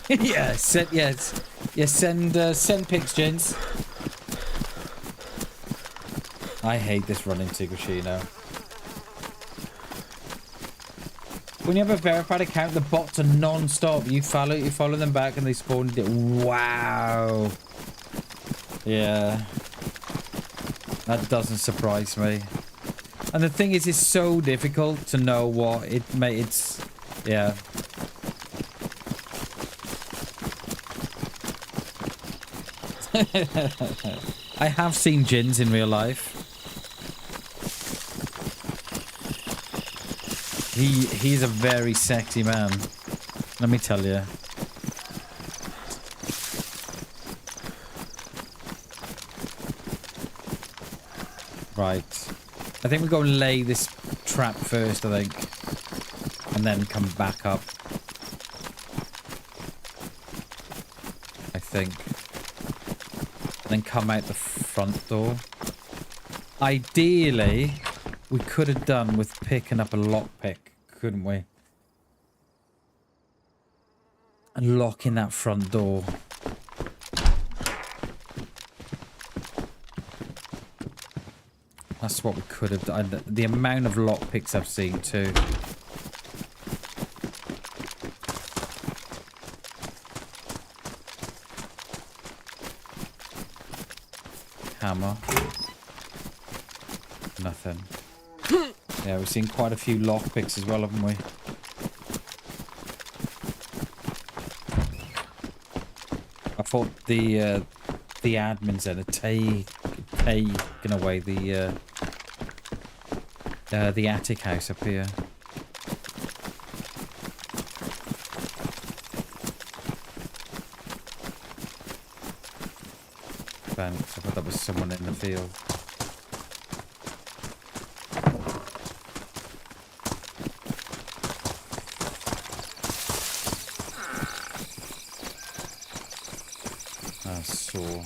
Yeah, send pics, gents. I hate this running Tigrashino. When you have a verified account, the bots are non-stop. You follow them back and they spawn. Wow. Yeah. That doesn't surprise me. And the thing is, it's so difficult to know what it's yeah. I have seen Jins in real life. He's a very sexy man. Let me tell you. Right. I think we go and lay this trap first, I think. And then come back up. I think. Then come out the front door. Ideally, we could have done with picking up a lockpick, couldn't we? And locking that front door. That's what we could have done. The amount of lockpicks I've seen too. Hammer. Nothing. Yeah, we've seen quite a few lockpicks as well, haven't we? I thought the admins then had taken away the attic house up here. Thanks. I thought that was someone in the field. I saw.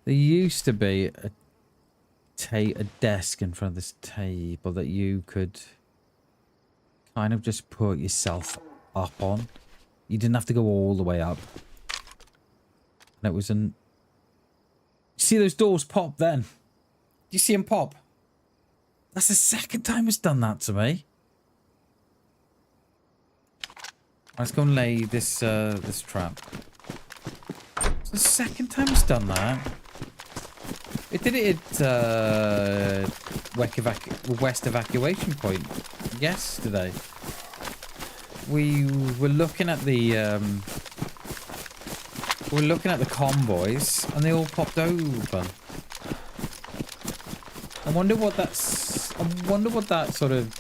There used to be a desk in front of this table that you could kind of just put yourself up on. You didn't have to go all the way up. And it was an... See those doors pop then? Do you see them pop? That's the second time it's done that to me. Let's go and lay this this trap. It's the second time it's done that. It did it at West Evacuation Point yesterday. We were looking at the convoys and they all popped open. I wonder what that sort of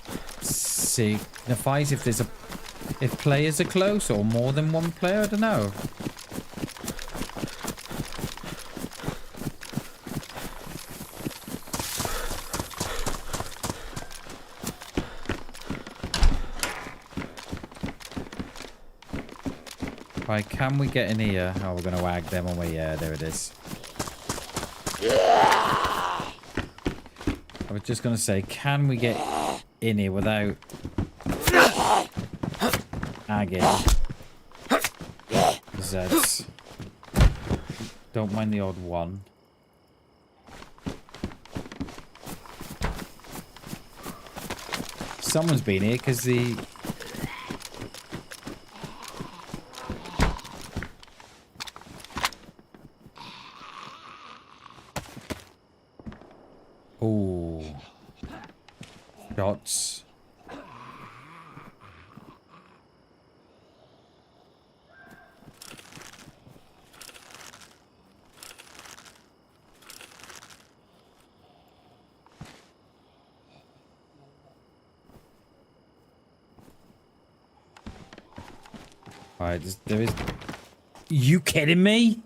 signifies if there's if players are close or more than one player. I don't know. Right, can we get in here? Oh, we're gonna wag them away. Yeah, there it is. I was just gonna say, can we get in here without agging Zeds? Don't mind the odd one. Someone's been here because the... Ooh. Shots. Alright, there is... You kidding me?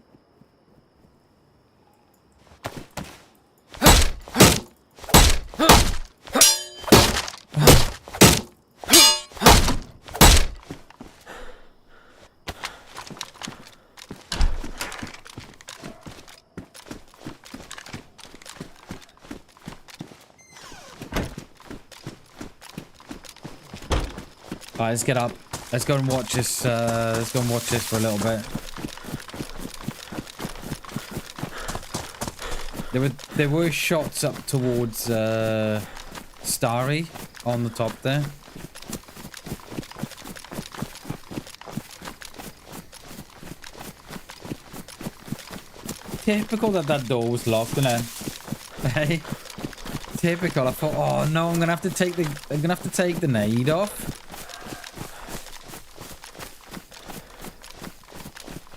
Alright, let's get up. Let's go and watch this. Let's go and watch this for a little bit. There were shots up towards Starry on the top there. Typical that door was locked, isn't it? Hey, typical. I thought, oh no, I'm gonna have to take the nade off.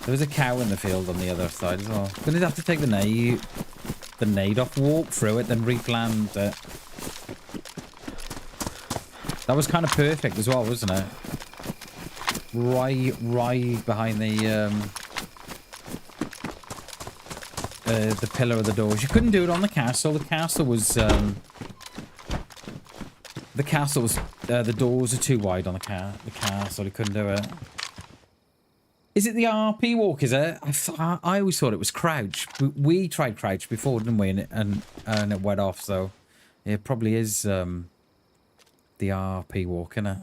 There was a cow in the field on the other side as well. Gonna have to take the nade off, walk through it, then replant it. That was kind of perfect as well, wasn't it? Right behind the pillar of the doors. You couldn't do it on the castle. The castle was the doors are too wide on the castle. You couldn't do it. Is it the RP walk, is it? I always thought it was crouch. We tried crouch before, didn't we? And it went off, so it probably is the RP walk, innit?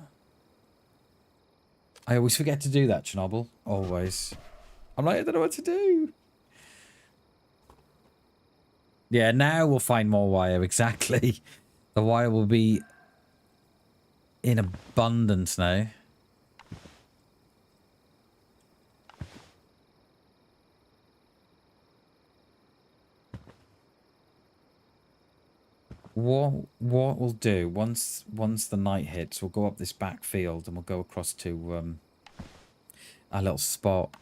I always forget to do that, Chernobyl. Always. I'm like, I don't know what to do. Yeah, now we'll find more wire, exactly. The wire will be in abundance now. What we'll do once the night hits, we'll go up this back field and we'll go across to our little spot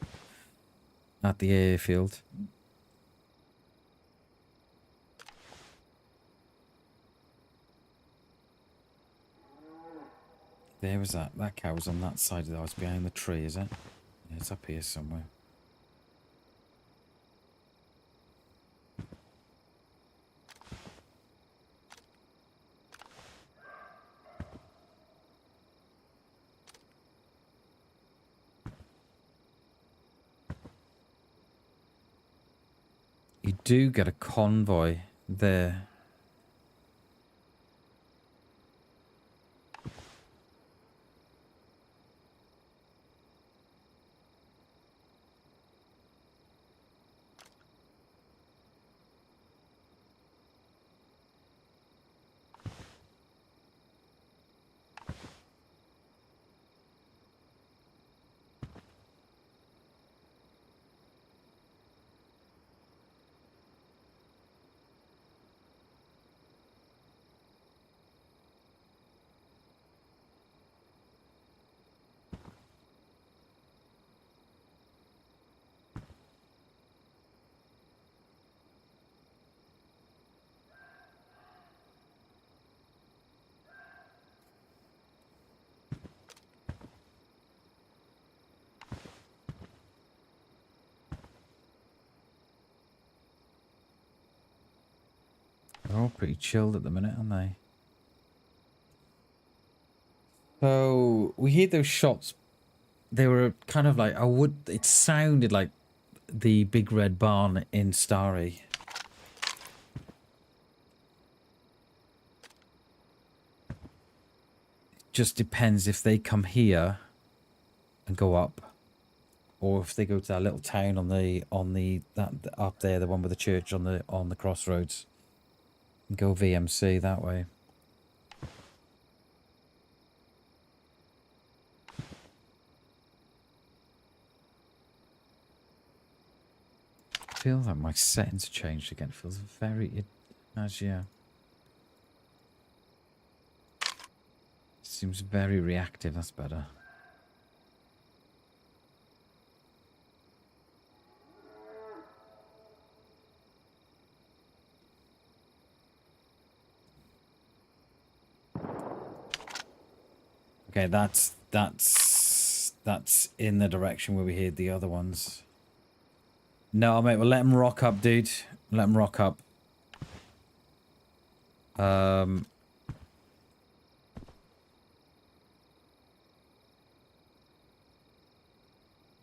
at the airfield. There was that cow was on that side of the house behind the tree, is it? Yeah, it's up here somewhere. You do get a convoy there. They're all pretty chilled at the minute, aren't they? So we heard those shots. They were kind of like, it sounded like the big red barn in Starry. Just depends if they come here and go up, or if they go to that little town that up there, the one with the church on the crossroads, and go VMC that way. I feel like my settings changed again. It feels yeah. Seems very reactive. That's better. Okay, that's in the direction where we heard the other ones. No, mate, we'll let them rock up, dude. Let them rock up.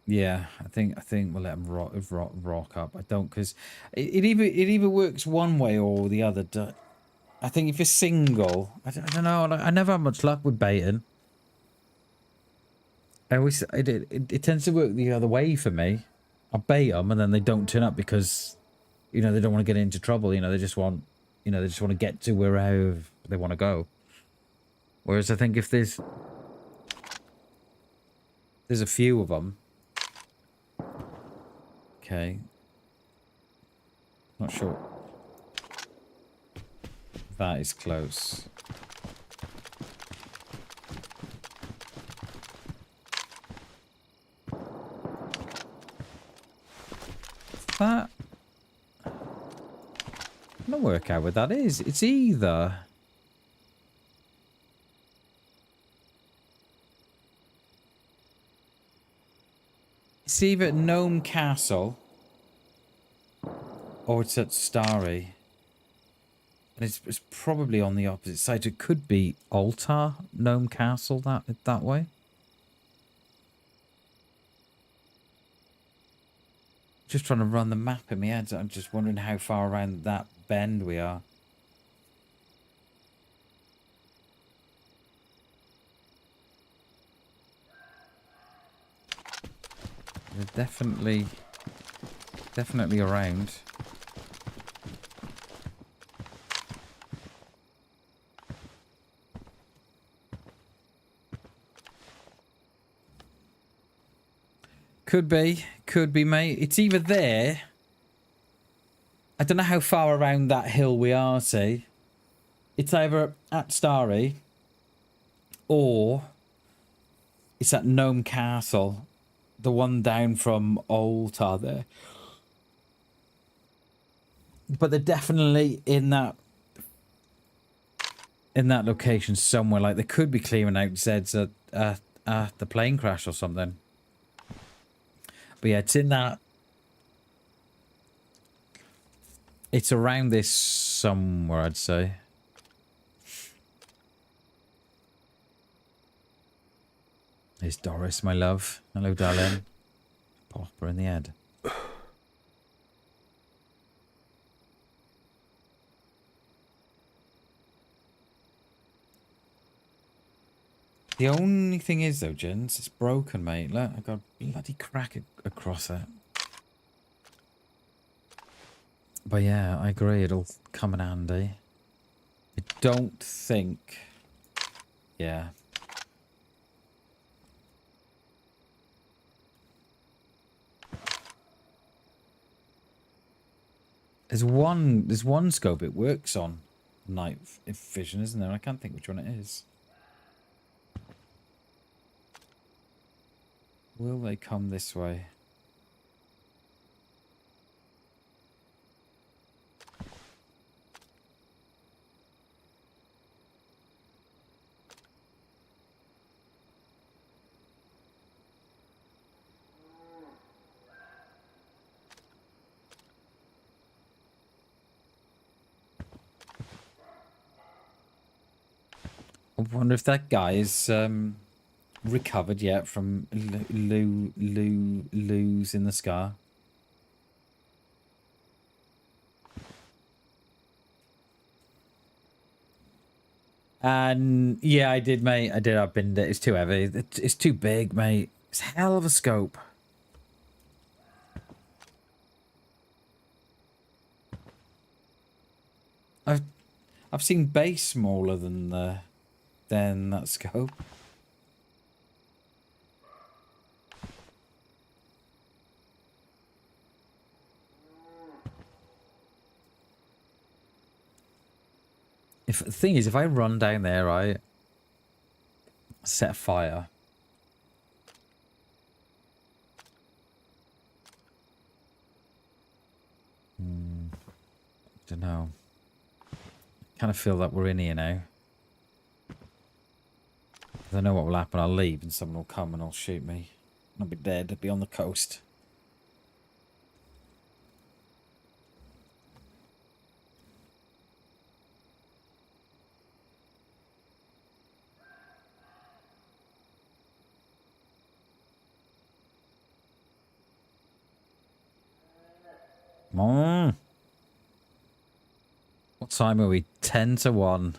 Yeah, I think we'll let them rock up. I don't, because it either works one way or the other. I think if you're single, I don't know. I never have much luck with baiting. It tends to work the other way for me. I bait them and then they don't turn up because, you know, they don't want to get into trouble. You know, they just want to get to wherever they want to go. Whereas I think if there's a few of them. Okay. Not sure. That is close. That... I'm not work out what that is. It's either... It's either at Gnome Castle or it's at Starry. And it's probably on the opposite side. It could be Altar, Gnome Castle that way. Just trying to run the map in my head. I'm just wondering how far around that bend we are. They're definitely around. Could be, mate. It's either there. I don't know how far around that hill we are, see. It's either at Starry or it's at Gnome Castle. The one down from Altar there. But they're definitely in that location somewhere. Like they could be clearing out Zeds at the plane crash or something. But yeah, it's in that. It's around this somewhere, I'd say. There's Doris, my love. Hello, darling. Pop her in the head. The only thing is, though, gents, it's broken, mate. Look, I got a bloody crack across it. But yeah, I agree. It'll come in handy. I don't think... Yeah. There's one scope it works on night vision, isn't there? I can't think which one it is. Will they come this way? I wonder if that guy is recovered yet from losing the scar. And yeah, I did, mate. I did. I've been. It's too heavy. It's too big, mate. It's a hell of a scope. I've seen base smaller than that scope. If the thing is, if I run down there, right, set fire. Don't know. Kind of feel that we're in here now. I know what will happen. I'll leave and someone will come and I'll shoot me. I'll be dead. I'll be on the coast. Come on. What time are we? 10 to 1.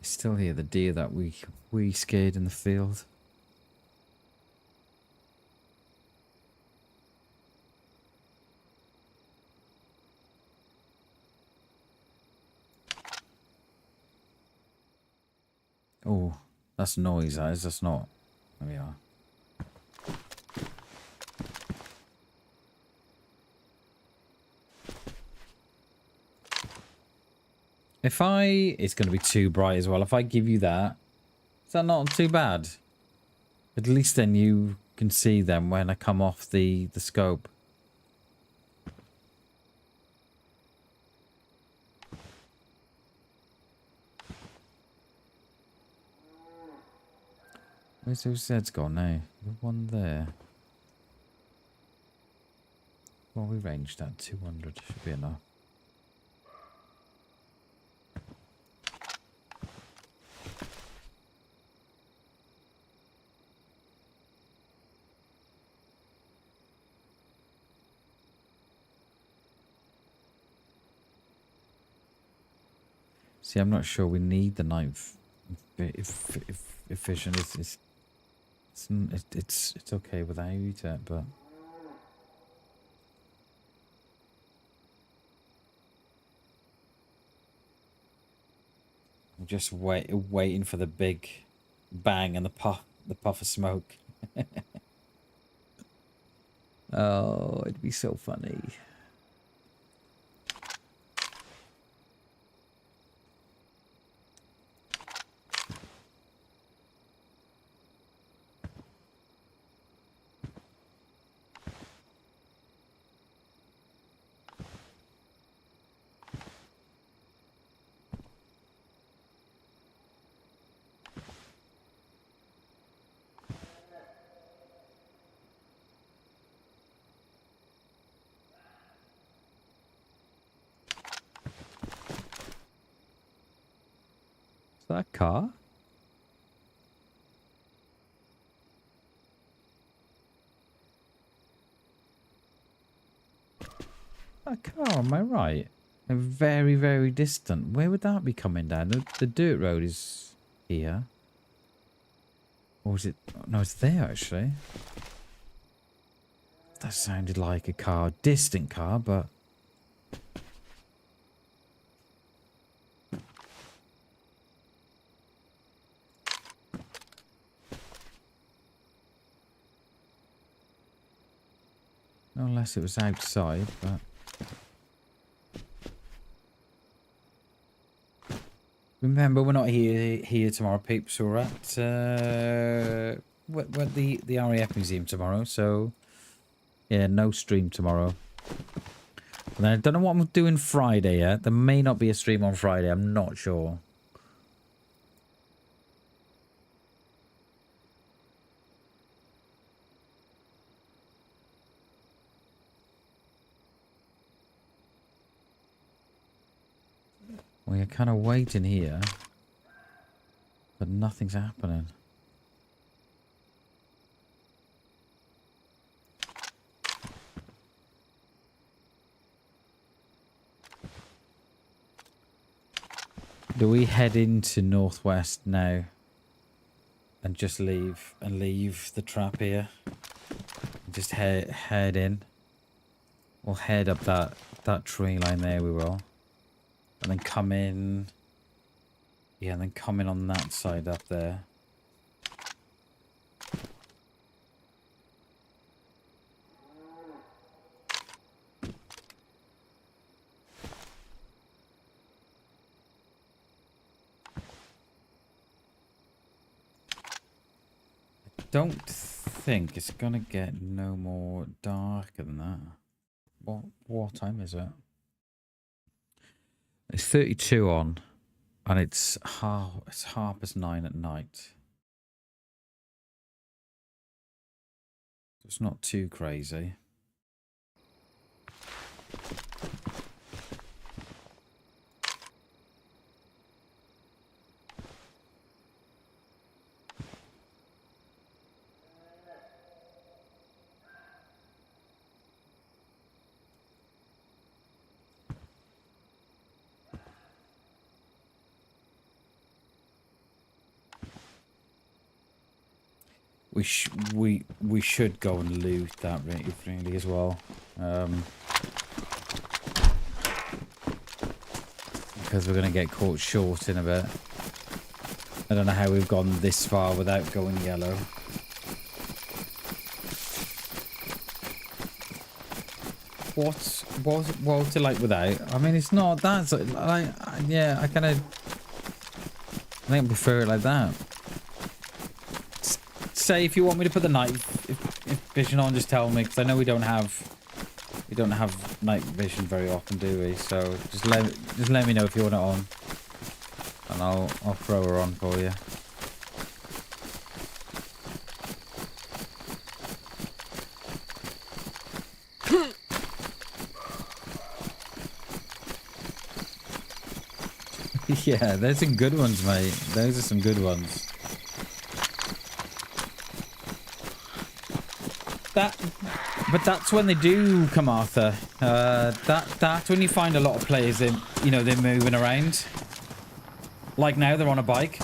Still here, the deer that we scared in the field. Oh, that's noise, that is. That's not. There we are. If it's going to be too bright as well. If I give you that, is that not too bad? At least then you can see them when I come off the scope. Where's those Zeds gone now? The one there. Well, we ranged that 200. Should be enough. See, I'm not sure we need the knife. If efficient, it's okay without it, but I'm just waiting for the big bang and the puff of smoke. Oh, it'd be so funny. That car? That car on my right? They're very, very distant. Where would that be coming down? The dirt road is here. Or is it? No, it's there actually. That sounded like a car. Distant car, but... Unless it was outside, but... Remember, we're not here tomorrow, peeps. We're at the RAF museum tomorrow, so yeah, no stream tomorrow. And then I don't know what I'm doing Friday yet. There may not be a stream on Friday. I'm not sure. We're kind of waiting here, but nothing's happening. Do we head into Northwest now and just leave the trap here? Just head in. We'll head up that tree line there, we will. And then come in. Yeah, and then come in on that side up there. Don't think it's gonna get no more darker than that. What time is it? It's 32 on, and it's 9:30 at night. It's not too crazy. We should go and loot that really as well, because we're gonna get caught short in a bit. I don't know how we've gone this far without going yellow. What's it like without? I mean, it's not that. Yeah, I think I prefer it like that. Say if you want me to put the night vision on, just tell me, because I know we don't have night vision very often, do we? So just let me know if you want it on, and I'll throw her on for you. Yeah, there's some good ones, mate. Those are some good ones. But that's when they do come, Arthur. That's when you find a lot of players that, you know, they're moving around. Like now, they're on a bike.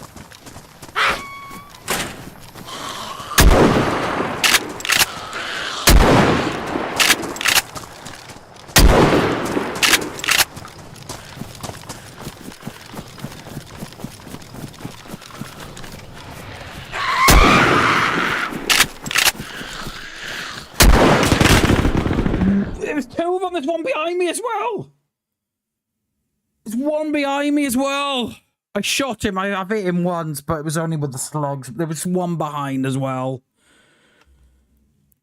There's one behind me as well. There's one behind me as well. I shot him. I've hit him once, but it was only with the slugs. There was one behind as well.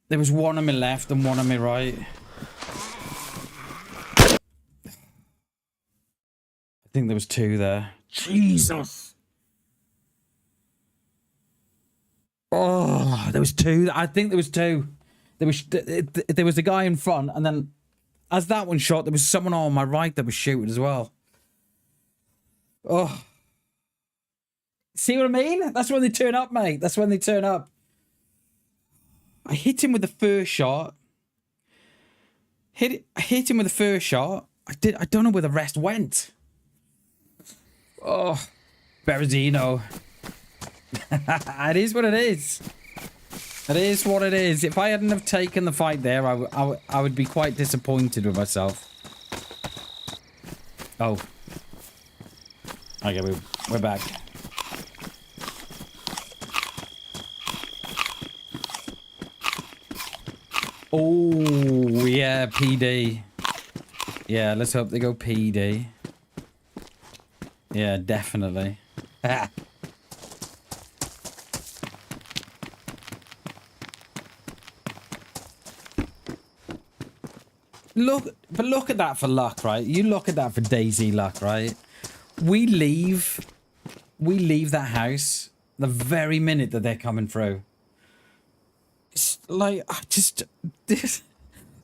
There was one on my left and one on my right. I think there was two there. Jesus. Oh, there was two. I think there was two. There was a guy in front, and then as that one shot, there was someone on my right that was shooting as well. Oh. See what I mean? That's when they turn up, mate. That's when they turn up. I hit him with the first shot. I hit him with the first shot. I don't know where the rest went. Oh. Berezino. It is what it is. It is what it is. If I hadn't have taken the fight there, I would be quite disappointed with myself. Oh. Okay, we're back. Oh, yeah, PD. Yeah, let's hope they go PD. Yeah, definitely. Look at that for luck, right? You look at that for DayZ luck, right? We leave that house the very minute that they're coming through. It's like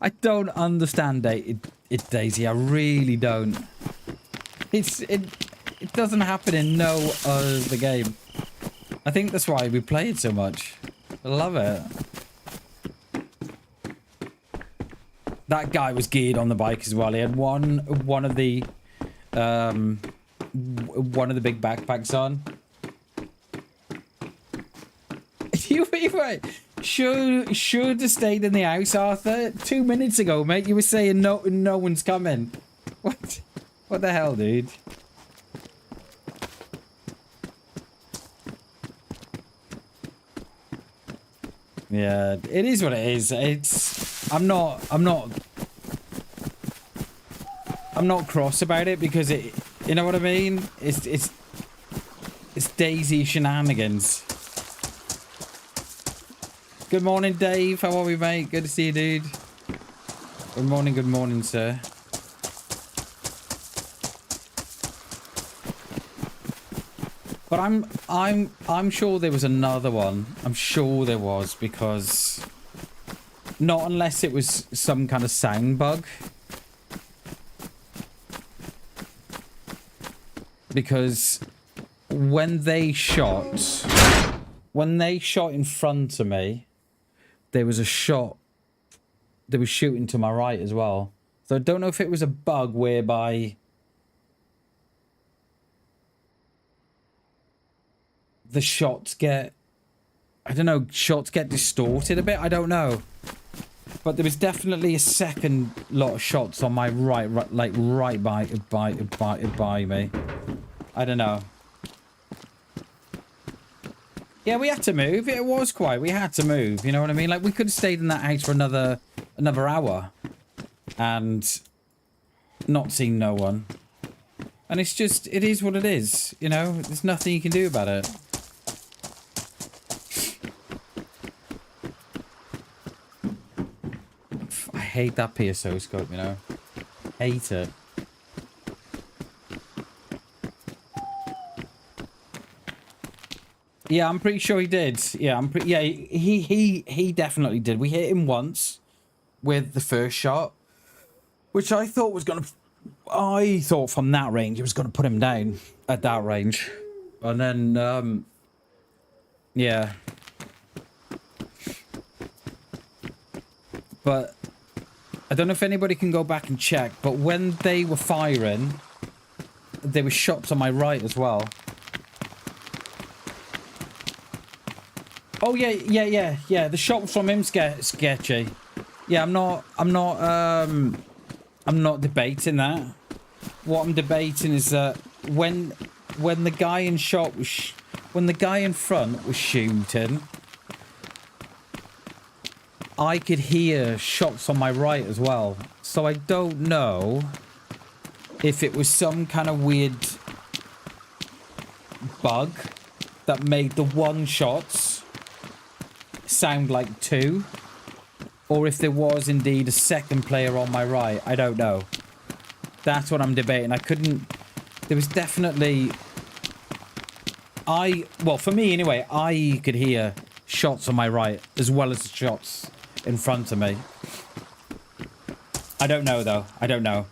I don't understand it DayZ. I really don't. It doesn't happen in no other game. I think that's why we play it so much. I love it. That guy was geared on the bike as well. He had one of the big backpacks on. You right. Should have stayed in the house, Arthur. 2 minutes ago, mate. You were saying no one's coming. What the hell, dude? Yeah, it is what it is. I'm not cross about it because you know what I mean? It's DayZ shenanigans. Good morning, Dave. How are we, mate? Good to see you, dude. Good morning, sir. But I'm sure there was another one. I'm sure there was, because not unless it was some kind of sound bug. Because when they shot in front of me, there was a shot that was shooting to my right as well. So I don't know if it was a bug whereby the shots get, I don't know, shots get distorted a bit. I don't know. But there was definitely a second lot of shots on my right like right by me. I don't know. Yeah, we had to move. It was quiet. We had to move. You know what I mean? Like, we could have stayed in that house for another hour and not seen no one. And it's just, it is what it is. You know, there's nothing you can do about it. I hate that PSO scope, you know. Hate it. Yeah, I'm pretty sure he did. Yeah, yeah, he definitely did. We hit him once with the first shot, which I thought was gonna, I thought from that range it was gonna put him down at that range. And then yeah. But I don't know if anybody can go back and check, but when they were firing, there were shots on my right as well. Oh yeah. The shot from him sketchy. Yeah, I'm not debating that. What I'm debating is that when the guy in shot was when the guy in front was shooting, I could hear shots on my right as well. So I don't know if it was some kind of weird bug that made the one shots sound like two, or if there was indeed a second player on my right. I don't know. That's what I'm debating. I couldn't, there was definitely, well, for me anyway, I could hear shots on my right as well as the shots in front of me. I don't know though. I don't know.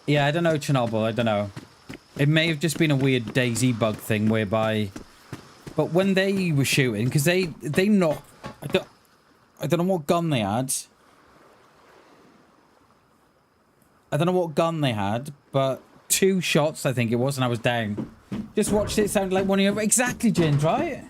Yeah, I don't know, Chernobyl. I don't know. It may have just been a weird DayZ bug thing whereby, but when they were shooting, because they knocked, I don't know what gun they had. I don't know what gun they had, but 2 shots I think it was, and I was down. Just watched it. Sounded like one of your, exactly, Jins, right?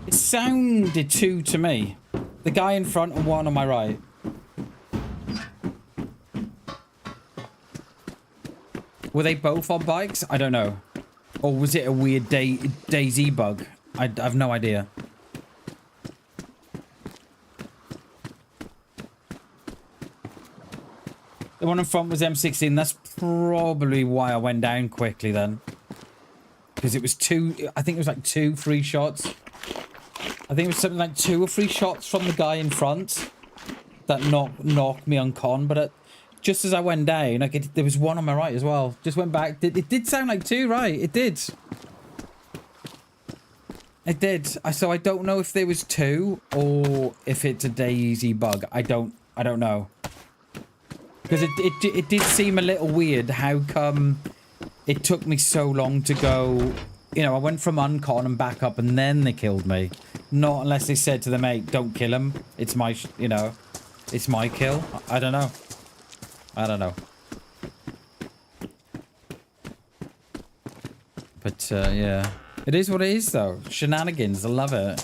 It sounded 2 to me. The guy in front and 1 on my right. Were they both on bikes? I don't know. Or was it a weird DayZ bug? I've no idea. The one in front was M16. That's probably why I went down quickly then. Because it was I think it was like 2 free shots. I think it was something like 2 or 3 shots from the guy in front that knocked me on con. But just as I went down, like there was one on my right as well. Just went back. It did sound like 2, right? It did. It did. So I don't know if there was 2 or if it's a DayZ bug. I don't know. Because it did seem a little weird how come it took me so long to go. You know, I went from uncon and back up and then they killed me. Not unless they said to the mate, don't kill him. It's my, you know, it's my kill. I don't know. I don't know. But, yeah. It is what it is, though. Shenanigans. I love it.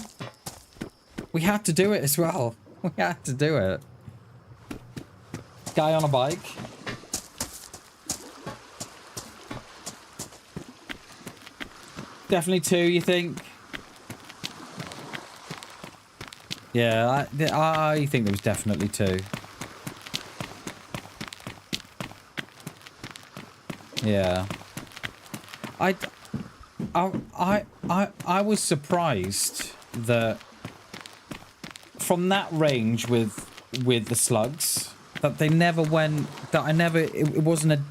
We had to do it as well. We had to do it. Guy on a bike. Definitely 2, you think? Yeah, I think there was definitely 2. Yeah. I was surprised that from that range with the slugs that they never went, that I never, it wasn't a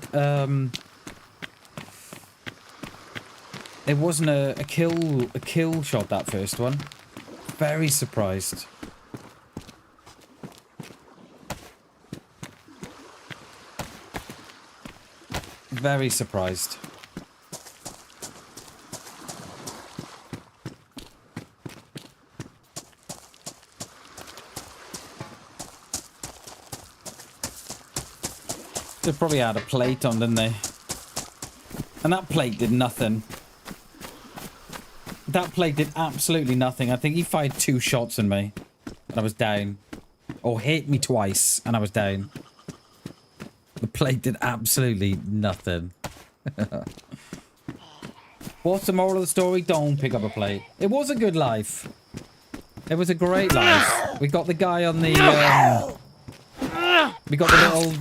kill shot, that first one. Very surprised. Very surprised. They probably had a plate on, didn't they? And that plate did nothing. That plate did absolutely nothing. I think he fired 2 shots in me and I was down. Or hit me twice and I was down. The plate did absolutely nothing. What's the moral of the story? Don't pick up a plate. It was a good life. It was a great life. We got the guy on the... we got the little...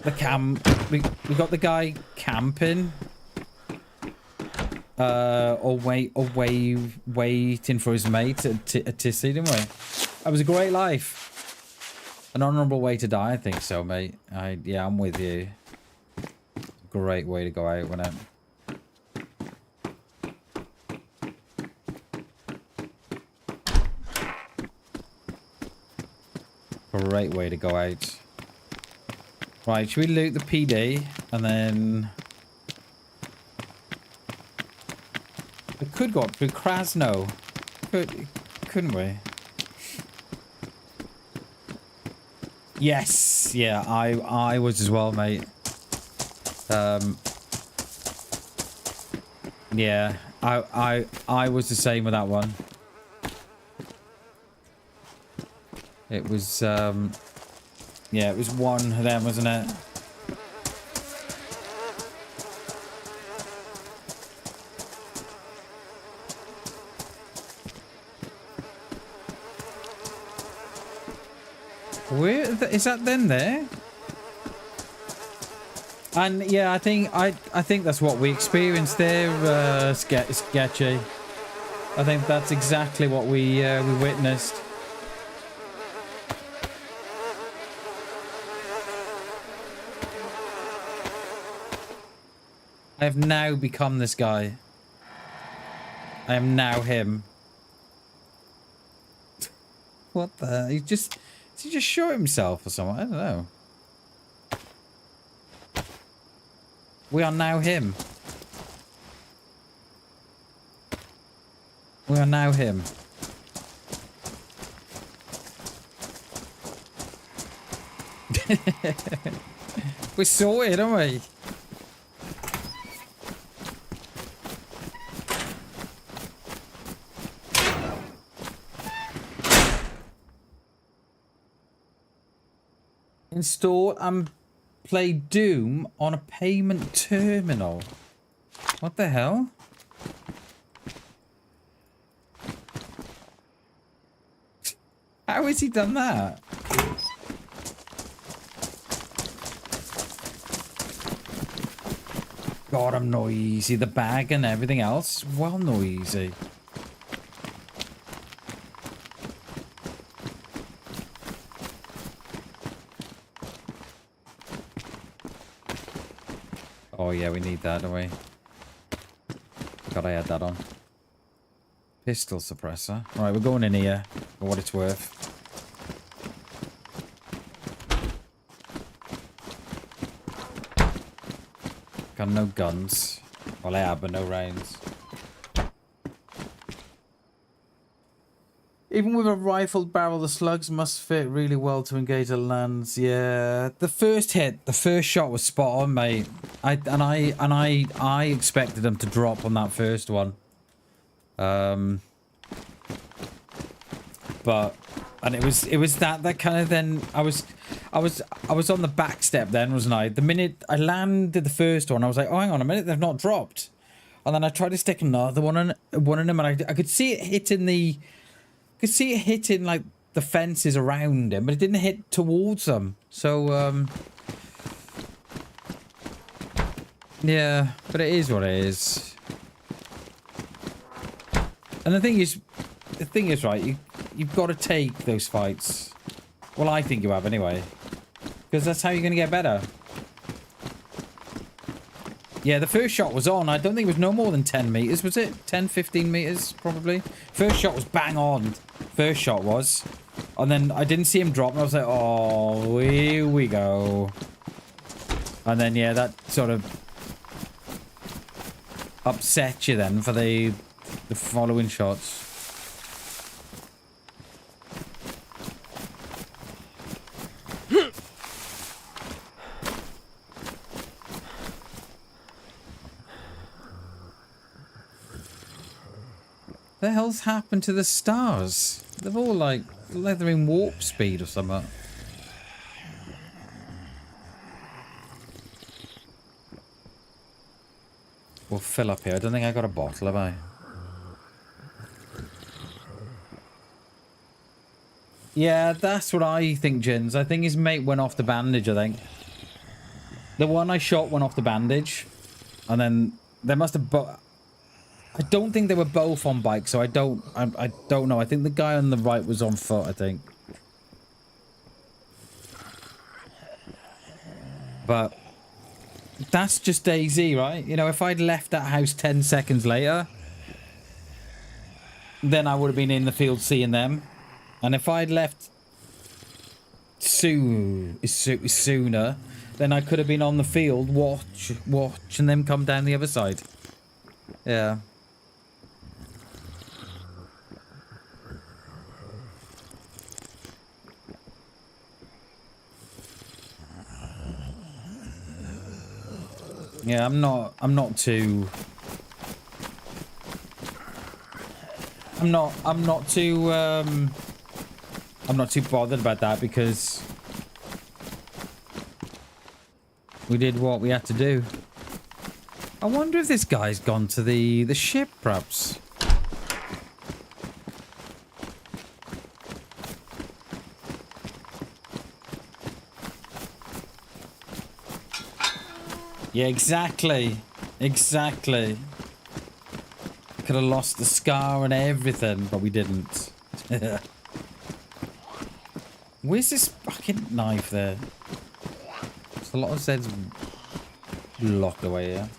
The cam... We got the guy camping. Or waiting for his mate at Tisy, didn't we? That was a great life. An honourable way to die, I think so, mate. Yeah, I'm with you. Great way to go out, wasn't it? Great way to go out. Right, should we loot the PD and then... We could go up through Krasno. Couldn't we? Yes, yeah, I was as well, mate. Yeah, I was the same with that one. It was yeah, it was one of them, wasn't it? Where is that then there? And yeah, I think that's what we experienced there, Sketchy. I think that's exactly what we witnessed. I have now become this guy. I am now him. What the? Did he just shoot himself or something? I don't know. We are now him. We are now him. We're sorted, aren't we? Install and play Doom on a payment terminal. What the hell? How has he done that? God, I'm noisy. The bag and everything else, well noisy. Oh yeah, we need that, don't we? God, I had that on. Pistol suppressor. Right, we're going in here for what it's worth. Got no guns. Well, I have, but no rounds. Even with a rifled barrel, the slugs must fit really well to engage the lands. Yeah, the first hit, the first shot was spot on, mate. I expected them to drop on that first one. But and it was that kind of then I was on the back step then, wasn't I? The minute I landed the first one, I was like, oh, hang on a minute, they've not dropped. And then I tried to stick another one in them, and I could see it hitting like the fences around him, but it didn't hit towards them. So yeah, but it is what it is. And the thing is right, you've got to take those fights. Well, I think you have anyway, because that's how you're going to get better. Yeah, the first shot was on. I don't think it was no more than 10 meters, was it? 10, 15 meters, probably. First shot was bang on. First shot was. And then I didn't see him drop, and I was like, oh, here we go. And then, yeah, that sort of upset you then for the following shots. The hell's happened to the stars? They've all like they're in warp speed or something. We'll fill up here. I don't think I got a bottle, have I? Yeah, that's what I think, Jins. I think his mate went off the bandage, I think. The one I shot went off the bandage. And then they must have... I don't think they were both on bikes, so I don't know. I think the guy on the right was on foot, I think. But that's just DayZ, right? You know, if I'd left that house 10 seconds later, then I would have been in the field seeing them. And if I'd left sooner, then I could have been on the field watching them come down the other side. Yeah. Yeah, I'm not too bothered about that, because we did what we had to do. I wonder if this guy's gone to the ship, perhaps. Yeah, exactly. Exactly. Could have lost the scar and everything, but we didn't. Where's this fucking knife there? There's a lot of Zeds locked away here.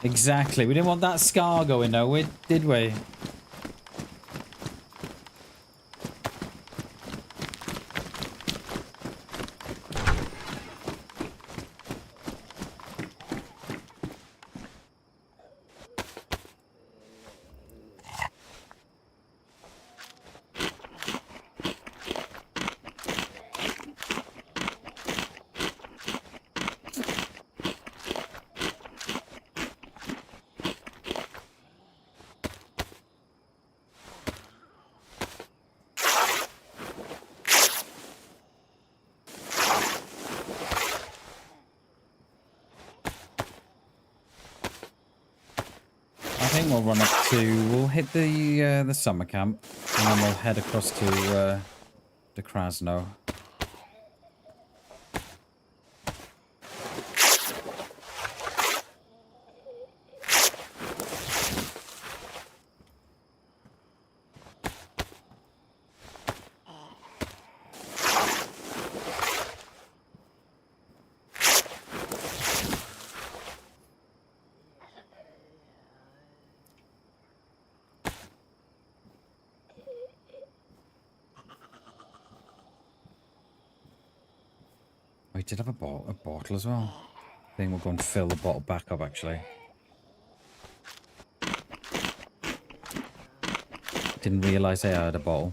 Exactly. We didn't want that scar going nowhere, did we? think we'll run up to... We'll hit the summer camp. And then we'll head across to Krasno. We did have a bottle as well. I think we'll go and fill the bottle back up, actually. Didn't realise I had a bottle.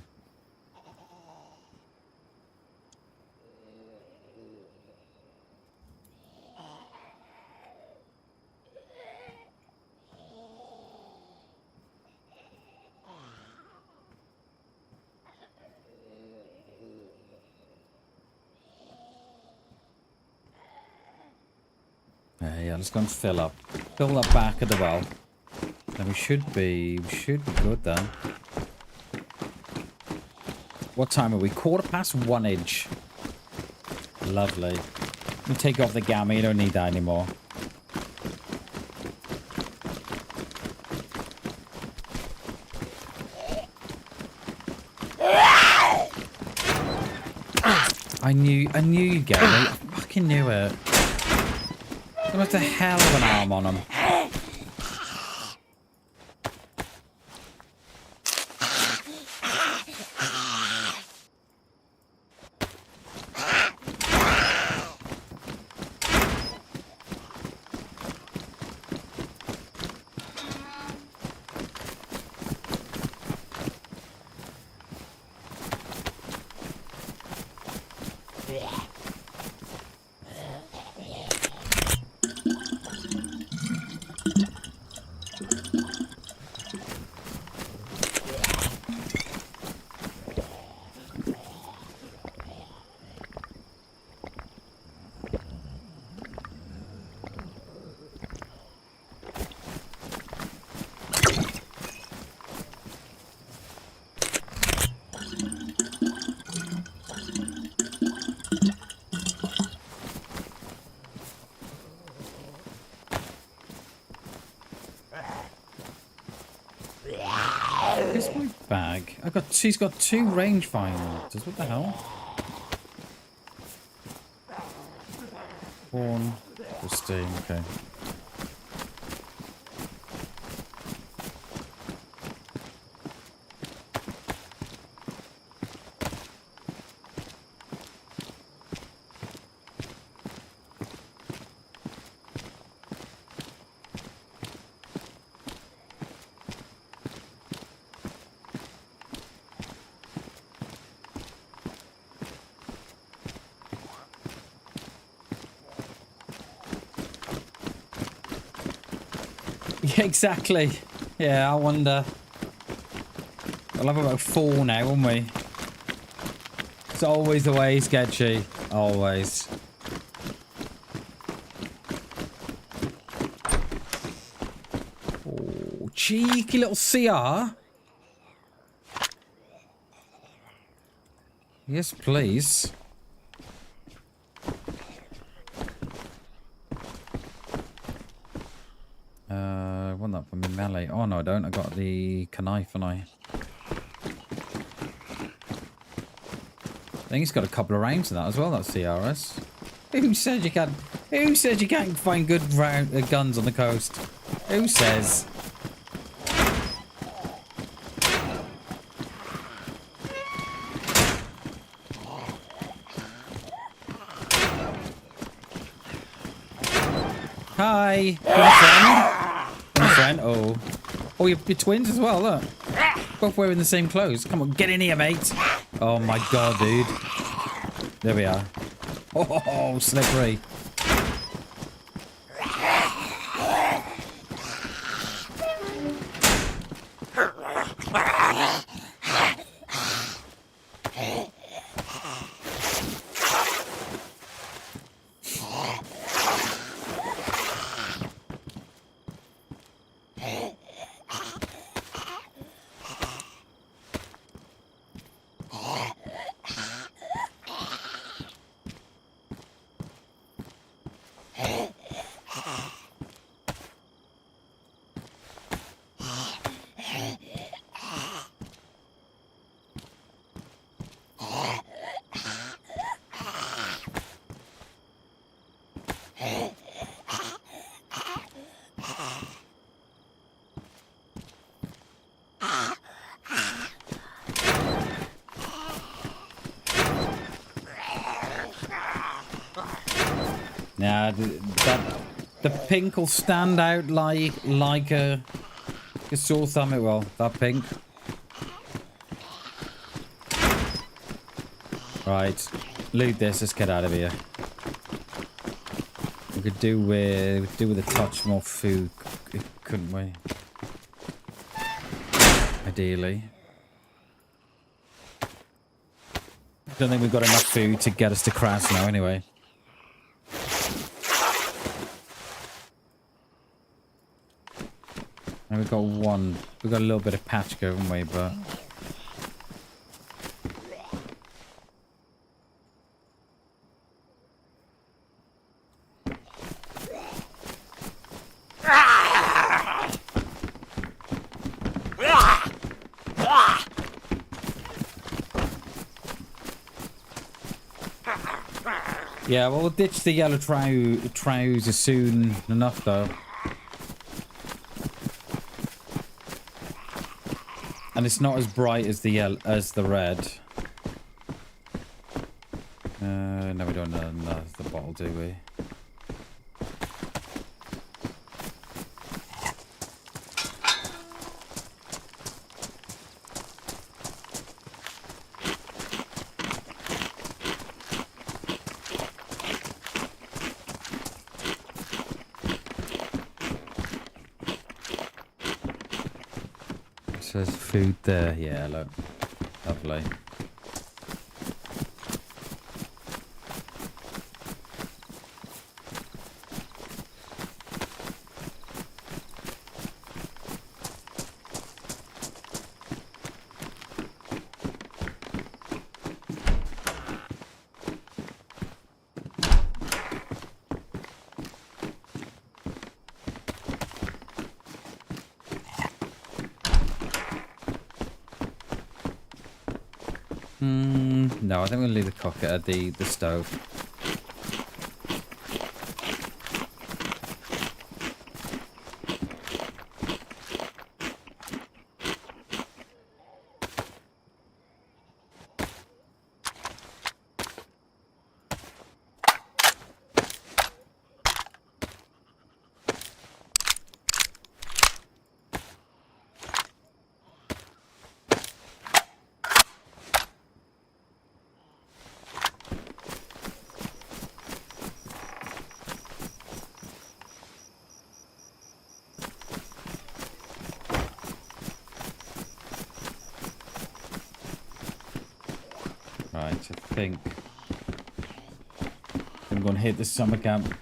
Yeah, let's go and fill that back of the well. Then we should be good then. What time are we? 1:15. Lovely. Let me take off the gamma, you don't need that anymore. I knew you'd get it. I fucking knew it. There was a hell of an arm on him. Where's my bag? She's got 2 rangefinders. What the hell? 1, Christine, okay. Yeah, exactly. Yeah, I wonder. We'll have about 4 now, won't we? It's always the way, sketchy. Always. Oh, cheeky little CR. Yes, please. I want that for me melee. Oh, no, I don't. I got the knife, and I think it's got a couple of rounds in that as well, that CRS. Who said you can't? Who said you can't find good guns on the coast? Who says? Hi, friend. Oh, you're twins as well. Look, both wearing the same clothes. Come on, get in here, mate. Oh my god, dude. There we are. Oh, slippery. Nah, the pink will stand out like a sore thumb. It will. That pink. Right, loot this. Let's get out of here. We could do with a touch more food, couldn't we? Ideally. Don't think we've got enough food to get us to Krasno anyway. And we've got a little bit of patch go, haven't we? But yeah, well, we'll ditch the yellow trousers soon enough, though. And it's not as bright as the red. No, we don't know the bottle, do we? There's food there. Yeah, look. Lovely. No, I think we'll leave the cook at the stove. Right, I think I'm going to hit the summer camp.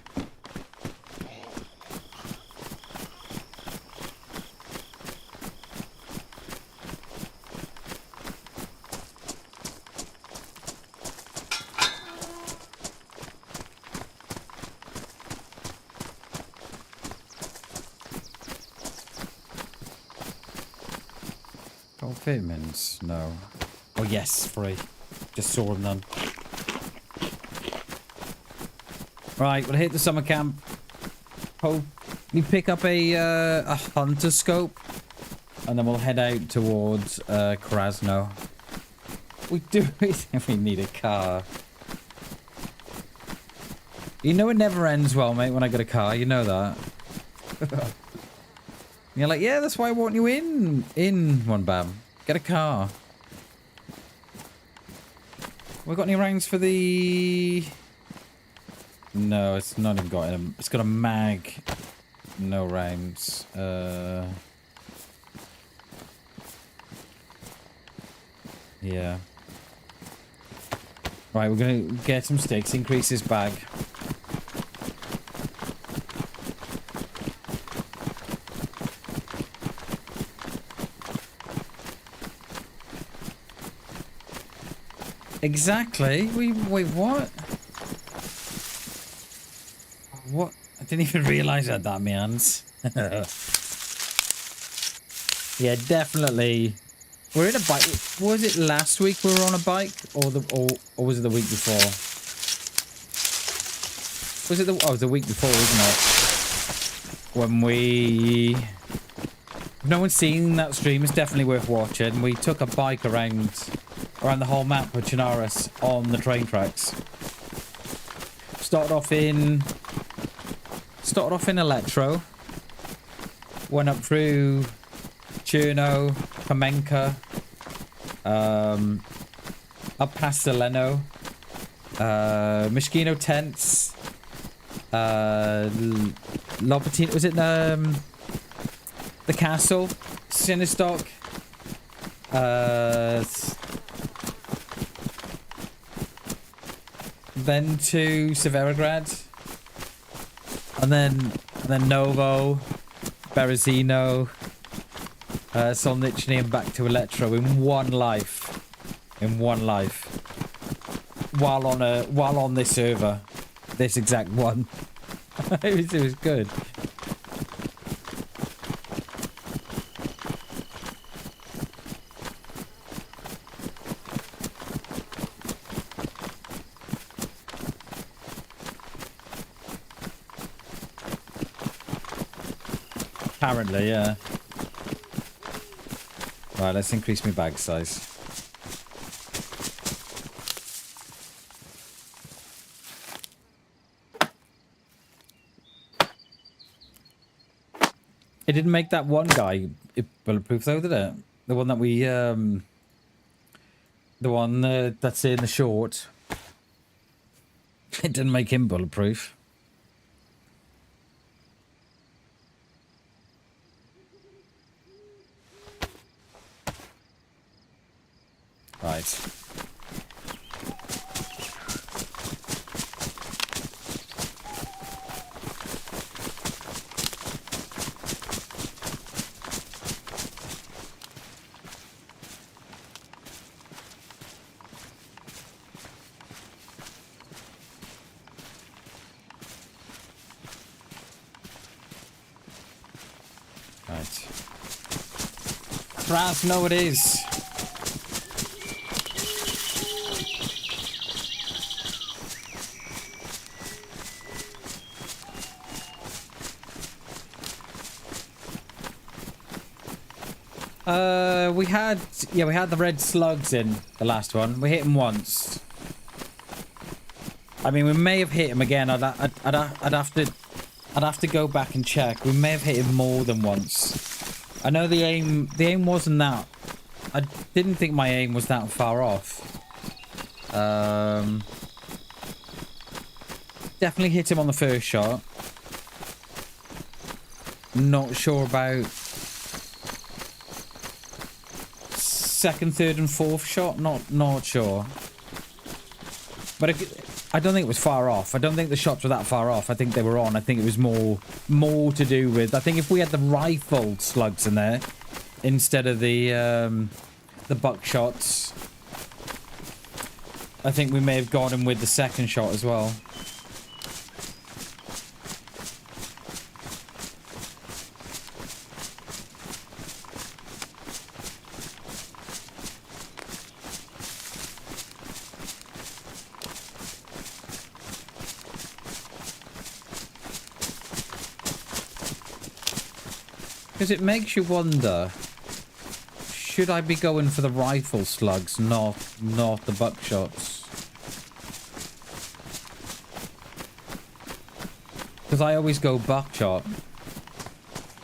Got vitamins? No. Oh yes, free. Just saw them none. Right, we'll hit the summer camp. Hope we pick up a hunter scope, and then we'll head out towards Krasno. We need a car. You know it never ends well, mate. When I get a car, you know that. You're like, yeah, that's why I want you in BamBam. Get a car. We got any rounds for the... No, it's not even got a... It's got a mag. No rounds. Yeah. Right, we're going to get some sticks. Increase his bag. Exactly. Wait, what? What? I didn't even realise I had that, man's. Yeah, definitely. We're in a bike. Was it last week we were on a bike, or was it the week before? Was it the? Oh, it was the week before, wasn't it? When we. If no one's seen that stream, it's definitely worth watching. We took a bike around the whole map with Chinaris on the train tracks. Started off in Started off in Electro. Went up through Cherno, Pamenka, up past Zeleno, Mishkino Tents, Lopatina, was it the castle, Sinistock, then to Severograd, and then Novo, Berezino, Solnichny, and back to Electro in one life. While on this server. This exact one. it was good. Apparently, yeah. Right, let's increase my bag size. It didn't make that one guy bulletproof though, did it? The one that we, the one that's in the short. It didn't make him bulletproof. Right. Raz, no it is. We had the red slugs in the last one. We hit him once. I mean, we may have hit him again. I'd have to go back and check. We may have hit him more than once. I know the aim wasn't that. I didn't think my aim was that far off. Definitely hit him on the first shot. Not sure about second, third, and fourth shot. Not sure. But I don't think it was far off. I don't think the shots were that far off. I think they were on. I think it was more to do with. I think if we had the rifled slugs in there instead of the buckshots, I think we may have gone in with the second shot as well. Because it makes you wonder, should I be going for the rifle slugs, not the buckshots? Because I always go buckshot,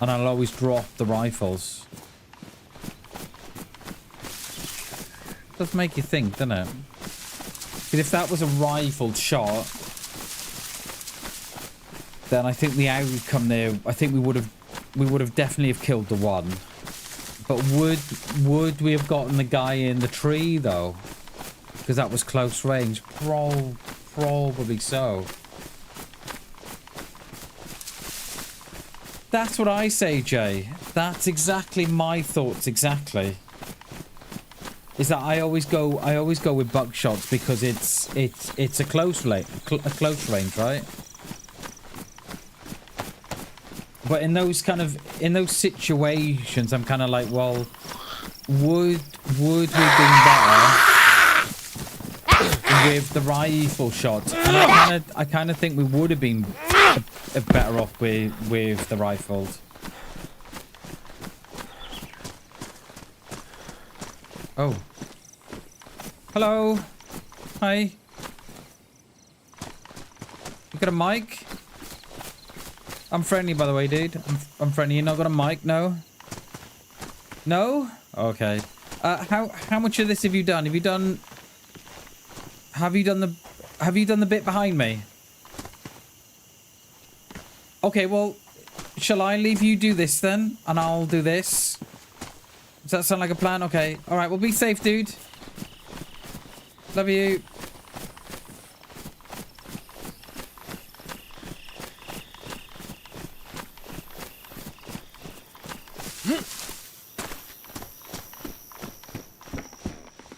and I'll always drop the rifles. Does make you think, doesn't it? Because if that was a rifled shot, then I think the outcome there, I think we would have definitely have killed the one. But would we have gotten the guy in the tree though? Because that was close range. Probably so. That's what I say, Jay. That's exactly my thoughts. Exactly. Is that I always go with buckshots because it's a close range, right? But in those situations, I'm kind of like, well, would we been better with the rifle shots? And I kind of think we would have been better off with the rifled. Oh, hello, hi. You got a mic? I'm friendly, by the way, dude. I'm friendly. You're not got a mic, no? No? Okay. How much of this have you done? Have you done the bit behind me? Okay, well, shall I leave you do this then, and I'll do this? Does that sound like a plan? Okay. All right. Well, be safe, dude. Love you.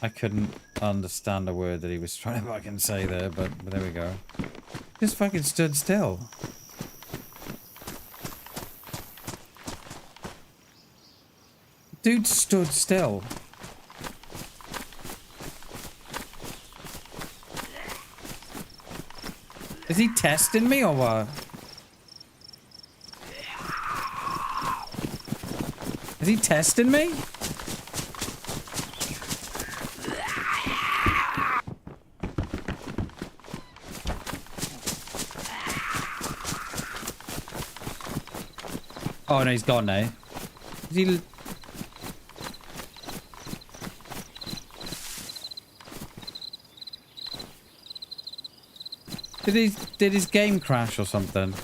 I couldn't understand a word that he was trying to fucking say there, but there we go. Just fucking stood still. Dude stood still. Is he testing me or what? Is he testing me? Oh no, he's gone now. Is he... Did his game crash or something?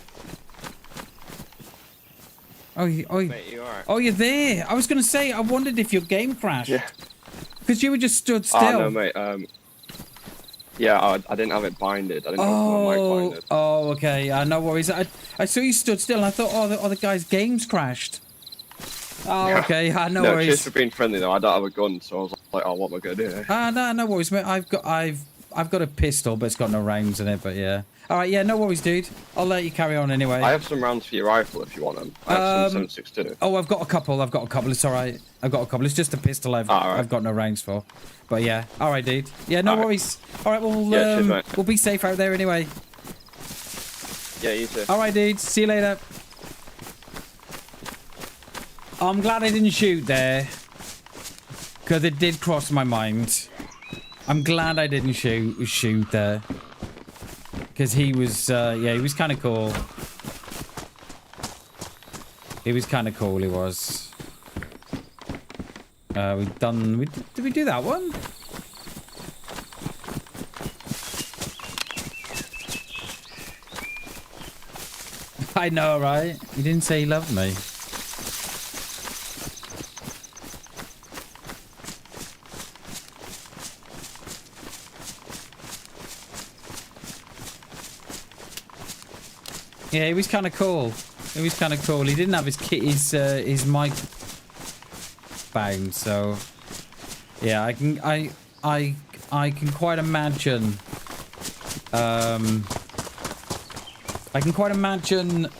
Mate, you alright? Oh, you're there. I was gonna say, I wondered if your game crashed. Yeah. Because you were just stood still. Oh, no, mate. Yeah, I didn't have it binded. I didn't have my mic binded. Oh, okay. No worries. I saw you stood still and I thought, oh, the guy's game's crashed. Oh, okay. No worries. Cheers for being friendly though. I don't have a gun, so I was like, oh, what am I gonna do? No worries, mate. I've got a pistol, but it's got no rounds in it. But yeah. All right. Yeah. No worries, dude. I'll let you carry on anyway. I have some rounds for your rifle if you want them. I have some 7.62. Oh, I've got a couple. It's all right. I've got a couple. It's just a pistol. I've got no rounds for. But yeah. All right, dude. Yeah. No worries. All right. Well, cheers, mate. We'll be safe out there anyway. Yeah, you too. All right, dude. See you later. I'm glad I didn't shoot there, because it did cross my mind. I'm glad I didn't shoot there, because he was, yeah, he was kind of cool. He was kind of cool. He was. Did we do that one? I know, right? He didn't say he loved me. Yeah, he was kind of cool. He was kind of cool. He didn't have his mic bound, so yeah, I can quite imagine. I can quite imagine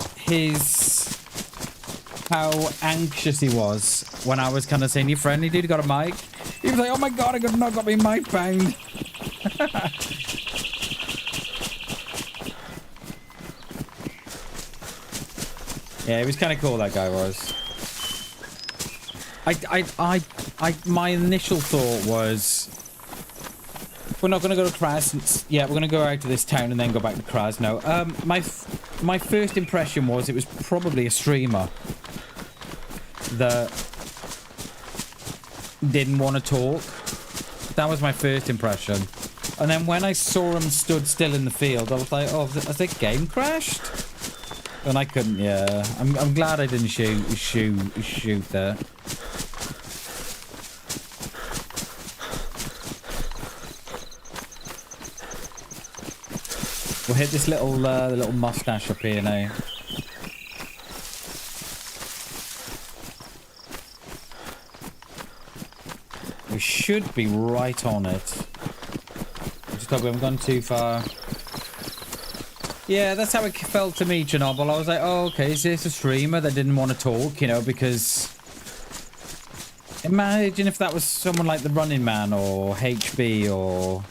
how anxious he was when I was kind of saying, "You friendly dude, got a mic?" He was like, "Oh my god, I not got my mic bound." Yeah, it was kind of cool, that guy was. My initial thought was, we're not going to go to Kraz. Yeah, we're going to go out to this town and then go back to Kraz. No, my first impression was it was probably a streamer that didn't want to talk. That was my first impression. And then when I saw him stood still in the field, I was like, oh, has the game crashed? And I couldn't, yeah. I'm glad I didn't shoot there. We'll hit this little mustache up here now. We should be right on it. Just hope we haven't gone too far. Yeah, that's how it felt to me, Chernobyl. I was like, oh, okay, is this a streamer that didn't want to talk, you know, because... Imagine if that was someone like the Running Man or HB or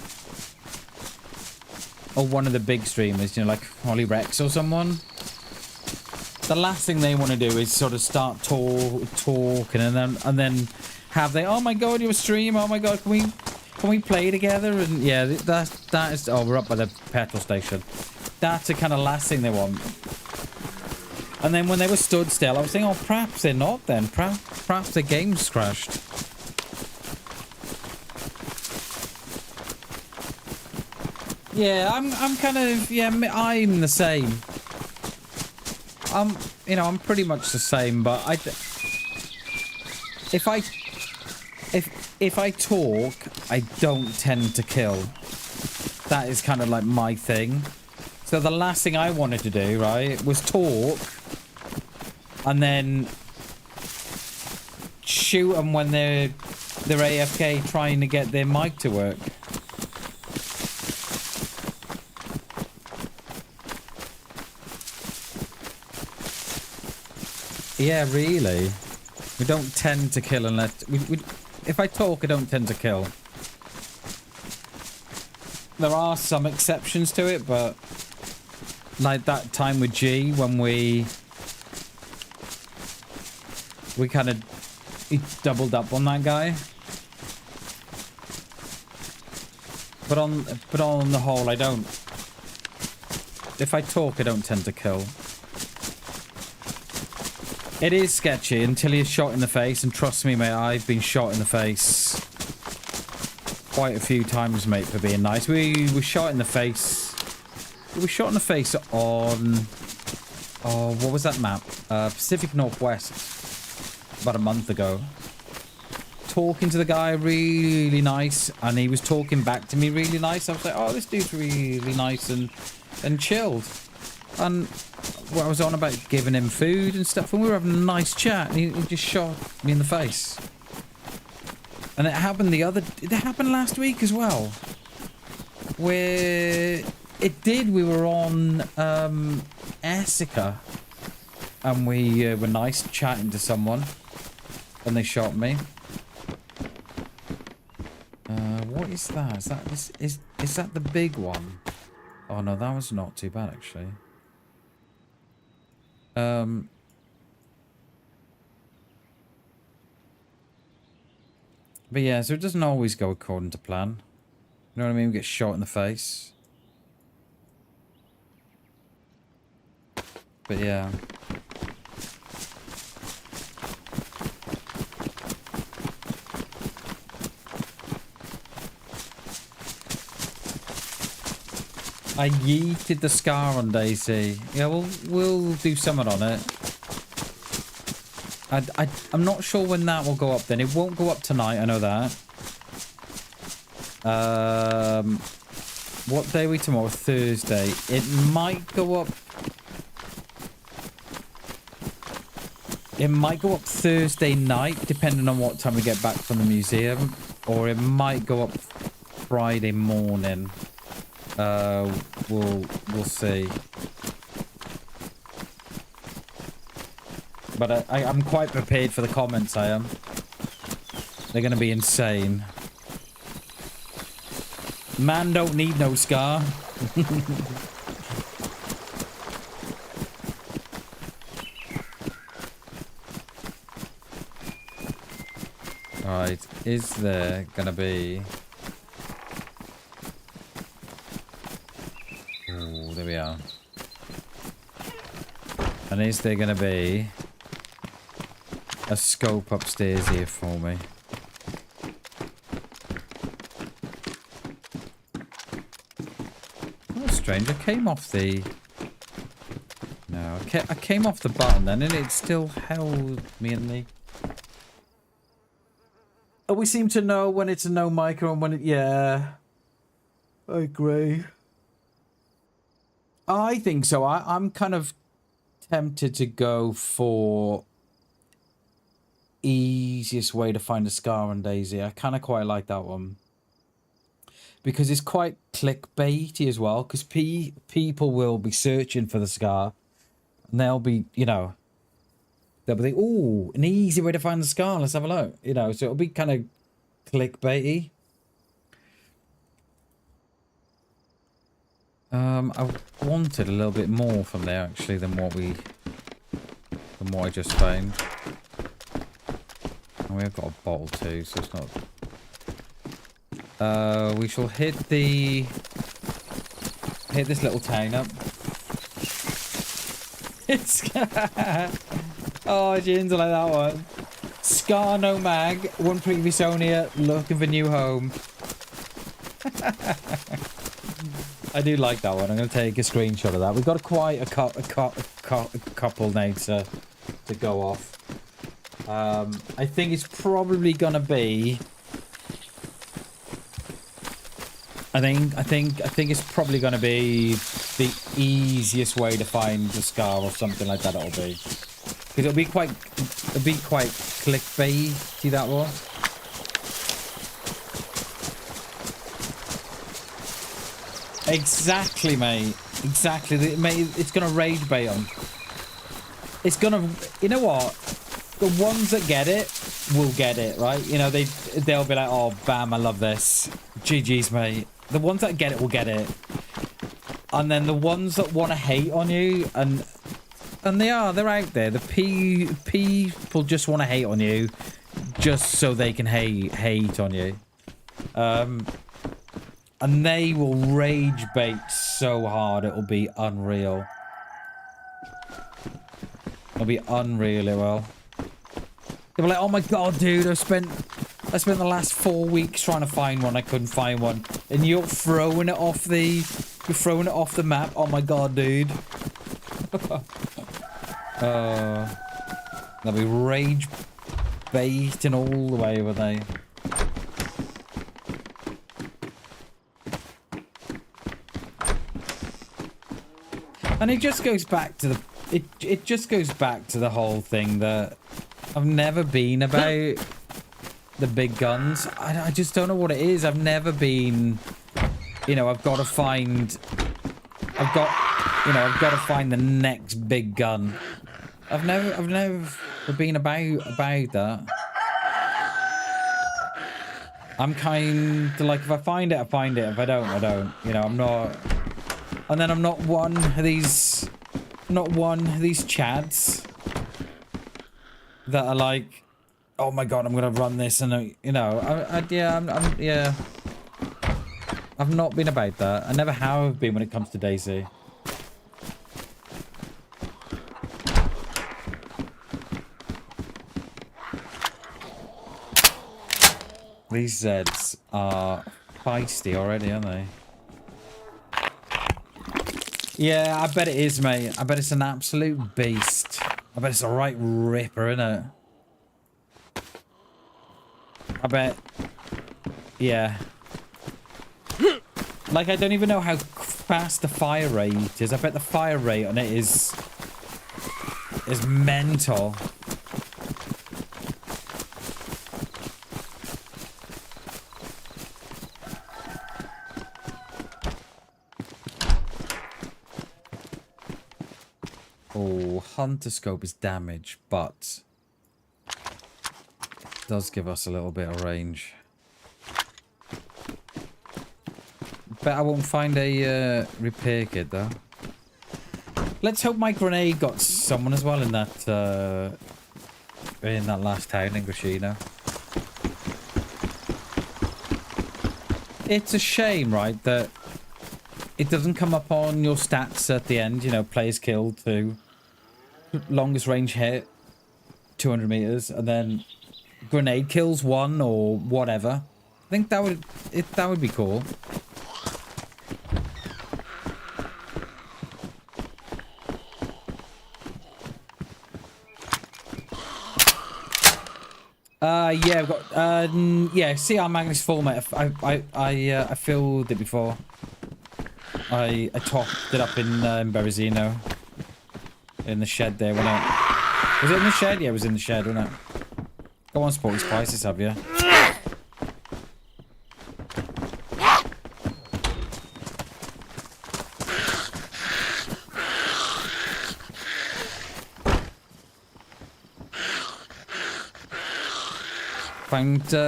one of the big streamers, you know, like Holly Rex or someone. The last thing they want to do is sort of start talking and then have they, oh my god, you're a streamer, oh my god, can we play together? And yeah, that is, oh, we're up by the petrol station. That's the kind of last thing they want. And then when they were stood still, I was thinking, oh, perhaps they're not then. Perhaps the game's crashed. Yeah, I'm kind of, yeah, I'm the same. You know, I'm pretty much the same, but if I talk, I don't tend to kill. That is kind of like my thing. So the last thing I wanted to do, right, was talk and then shoot them when they're AFK trying to get their mic to work. Yeah, really. We don't tend to kill unless... if I talk, I don't tend to kill. There are some exceptions to it, but... like that time with G, when we kind of doubled up on that guy. But on the whole, I don't... if I talk, I don't tend to kill. It is sketchy until you're shot in the face, and trust me, mate, I've been shot in the face quite a few times, mate, for being nice. We were shot in the face. We were shot in the face on... oh, what was that map? Pacific Northwest. About a month ago. Talking to the guy, really nice, and he was talking back to me really nice. I was like, oh, this dude's really nice and chilled. And... well, I was on about giving him food and stuff, and we were having a nice chat, and he just shot me in the face. And it happened it happened last week as well. Where it did, we were on Essica, and we were nice chatting to someone, and they shot me. What is that? Is that the big one? Oh no, that was not too bad actually. But yeah, so it doesn't always go according to plan. You know what I mean? We get shot in the face. But yeah. I yeeted the scar on DayZ. Yeah, we'll do something on it. I'm not sure when that will go up then. It won't go up tonight, I know that. What day are we tomorrow? Thursday. It might go up... it might go up Thursday night, depending on what time we get back from the museum. Or it might go up Friday morning. We'll see. But I'm quite prepared for the comments, I am. They're gonna be insane. Man don't need no scar. Alright, is there gonna be... oh, there we are. And is there gonna be a scope upstairs here for me? Oh, strange. I came off the... no, I came off the button then, and it still held me in the... oh, we seem to know when it's a no micro and when it... yeah. I agree. I think so. I'm kind of tempted to go for easiest way to find a scar on DayZ. I kind of quite like that one. Because it's quite clickbaity as well. Because people will be searching for the scar. And they'll be, you know... they'll be like, ooh, an easy way to find the scar. Let's have a look. You know, so it'll be kind of clickbaity. I wanted a little bit more from there, actually, than what I just found. And we have got a bottle too, so it's not... we shall hit this little town up. Oh, Jins, I like that one. Scar no mag. One previous owner looking for new home. I do like that one. I'm going to take a screenshot of that. We've got quite a couple now to go off. I think it's probably going to be... I think it's probably going to be the easiest way to find the Scar or something like that. It'll be because it'll be quite clickbait. See that one? Exactly, mate. Exactly, mate. It's gonna rage bait them. It's gonna. You know what? The ones that get it will get it, right? You know they'll be like, oh, bam, I love this. GG's, mate. The ones that get it will get it. And then the ones that want to hate on you, and they're out there. The people just want to hate on you, just so they can hate on you. And they will rage bait so hard it'll be unreal. It'll be unreal, it will. They'll be like, oh my god, dude, I spent the last 4 weeks trying to find one. I couldn't find one. And you're throwing it off the map. Oh my god, dude. They'll be rage baiting all the way, were they? And it just goes back to it just goes back to the whole thing that I've never been about the big guns. I just don't know what it is. I've never been, you know, I've got to find the next big gun. I've never been about that. I'm kind of like, if I find it, I find it. If I don't, I don't. You know, I'm not. And then I'm not one of these chads that are like, oh my god, I'm gonna run this, and you know, yeah. I've not been about that. I never have been when it comes to DayZ. These Zeds are feisty already, aren't they? Yeah, I bet it is, mate. I bet it's an absolute beast. I bet it's a right ripper, isn't it? I bet. Yeah. Like, I don't even know how fast the fire rate is. I bet the fire rate on it is mental. Oh, Hunter Scope is damage, but does give us a little bit of range. Bet I won't find a repair kit though. Let's hope my grenade got someone as well in that last town in Grashino. It's a shame, right, that it doesn't come up on your stats at the end. You know, players killed to longest range hit, 200 meters, and then grenade kills 1 or whatever. I think that would be cool. Yeah, I've got yeah, CR Magnus full, mate. I filled it before. I topped it up in Berezino. In the shed there, wasn't it? Was it in the shed? Yeah, it was in the shed, wasn't it? Go on, Sporty Spices, have you?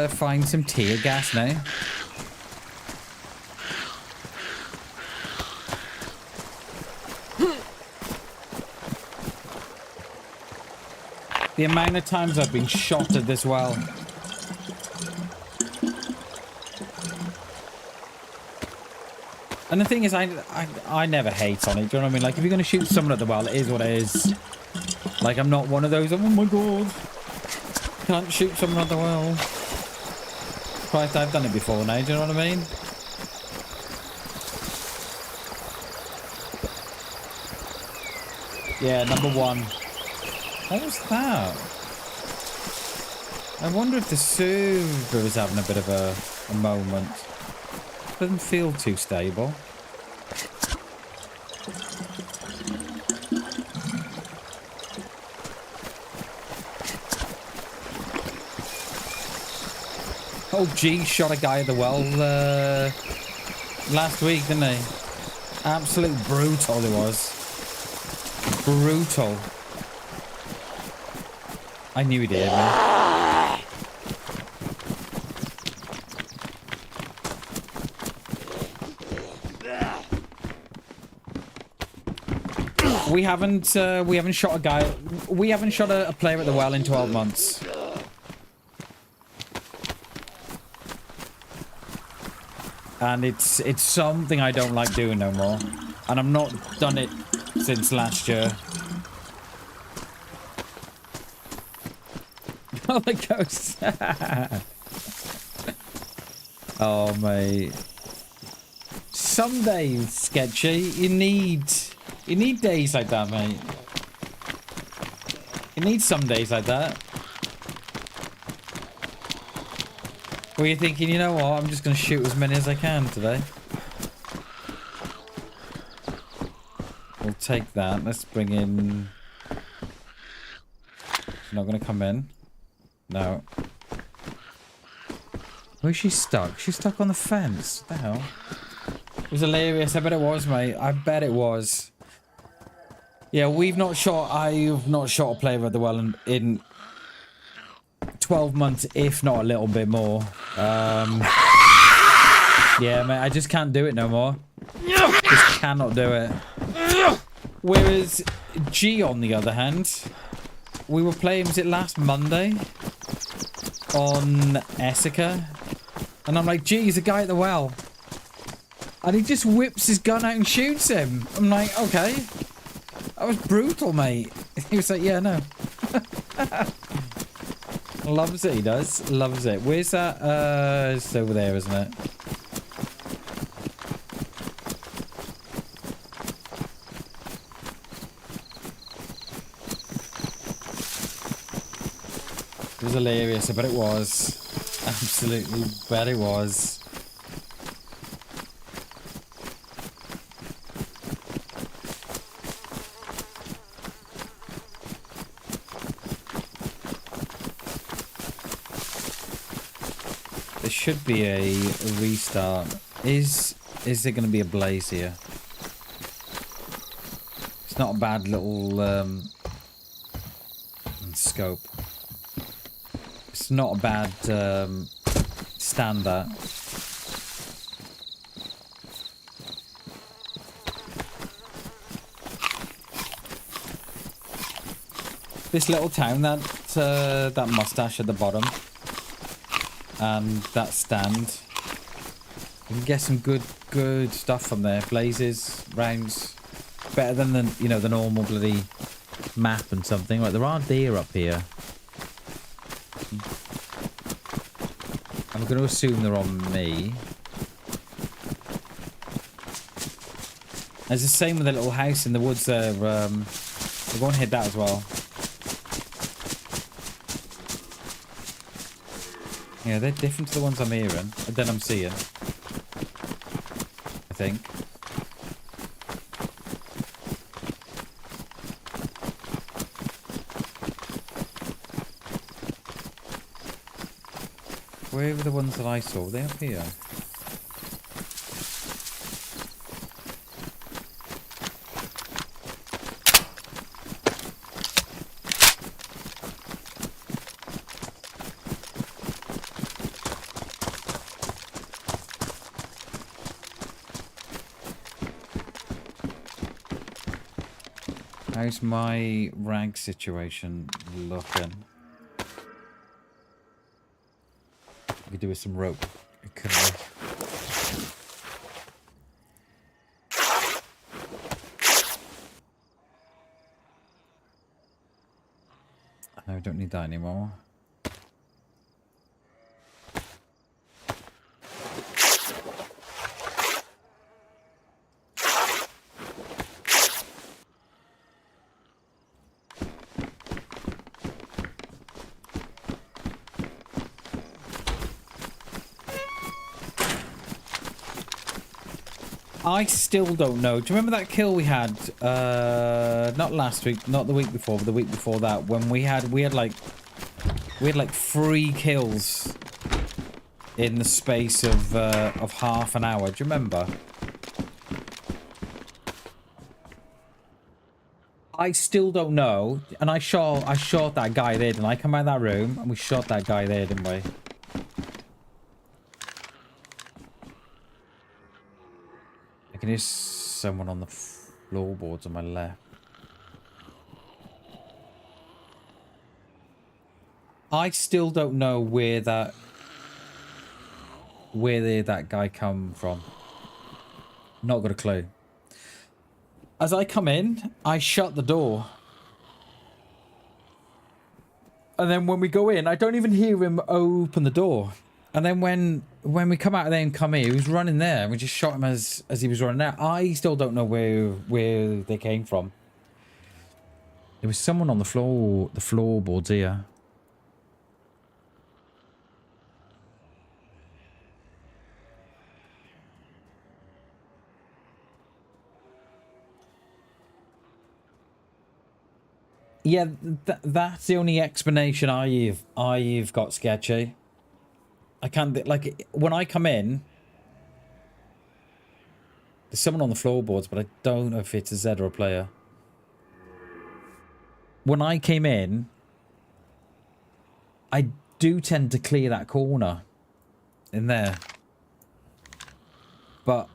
Find some tear gas now. The amount of times I've been shot at this well. And the thing is, I never hate on it. Do you know what I mean? Like, if you're going to shoot someone at the well, it is what it is. Like, I'm not one of those, oh my god, can't shoot someone at the well. Christ, I've done it before now, do you know what I mean? Yeah, number 1. What was that? I wonder if the server is having a bit of a moment. Doesn't feel too stable. Oh, G shot a guy at the well last week, didn't he? Absolute brutal it was. Brutal. I knew he did, man. We haven't shot a guy. We haven't shot a player at the well in 12 months. And it's something I don't like doing no more. And I've not done it since last year. Oh, the ghost. Oh, mate. Some days, Sketchy, you need days like that, mate. You need some days like that. Where you're thinking, you know what, I'm just going to shoot as many as I can today. We'll take that. Let's bring in... Not going to come in. No. Where's she stuck? She's stuck on the fence. What the hell? It was hilarious. I bet it was, mate. I bet it was. Yeah, I've not shot a player at the well in 12 months, if not a little bit more. Yeah, mate, I just can't do it no more. Just cannot do it. Whereas G, on the other hand, we were playing, was it last Monday? On Essica. And I'm like, G, he's a guy at the well. And he just whips his gun out and shoots him. I'm like, okay. That was brutal, mate. He was like, yeah, no. Loves it, he does. Loves it. Where's that? It's over there, isn't it? It was hilarious. I bet it was. Absolutely bet it was. Should be a restart. Is there going to be a blaze here? It's not a bad little scope. It's not a bad stand that. This little town, that mustache at the bottom. And that stand, you can get some good stuff from there. Blazes, rounds, better than the normal bloody map and something. Like, there are deer up here. I'm going to assume they're on me. It's the same with the little house in the woods there. We'll go and hit that as well. Yeah, they're different to the ones I'm hearing, and then I'm seeing. I think. Where were the ones that I saw? Were they up here? How's my rag situation looking? We could do with some rope. No, I don't need that anymore. I still don't know. Do you remember that kill we had? Not last week, not the week before, but the week before that, when we had like 3 kills in the space of half an hour. Do you remember? I still don't know. And I shot that guy there, didn't I? Come out of that room and we shot that guy there, didn't we? I can hear someone on the floorboards on my left. I still don't know where that guy come from. Not got a clue. As I come in, I shut the door. And then when we go in, I don't even hear him open the door. And then when we come out of there and come here, he was running there, and we just shot him as he was running out. I still don't know where they came from. There was someone on the floorboards here. Yeah, that's the only explanation I've got, Sketchy. I can't, like, when I come in, there's someone on the floorboards, but I don't know if it's a Zed or a player. When I came in, I do tend to clear that corner in there. But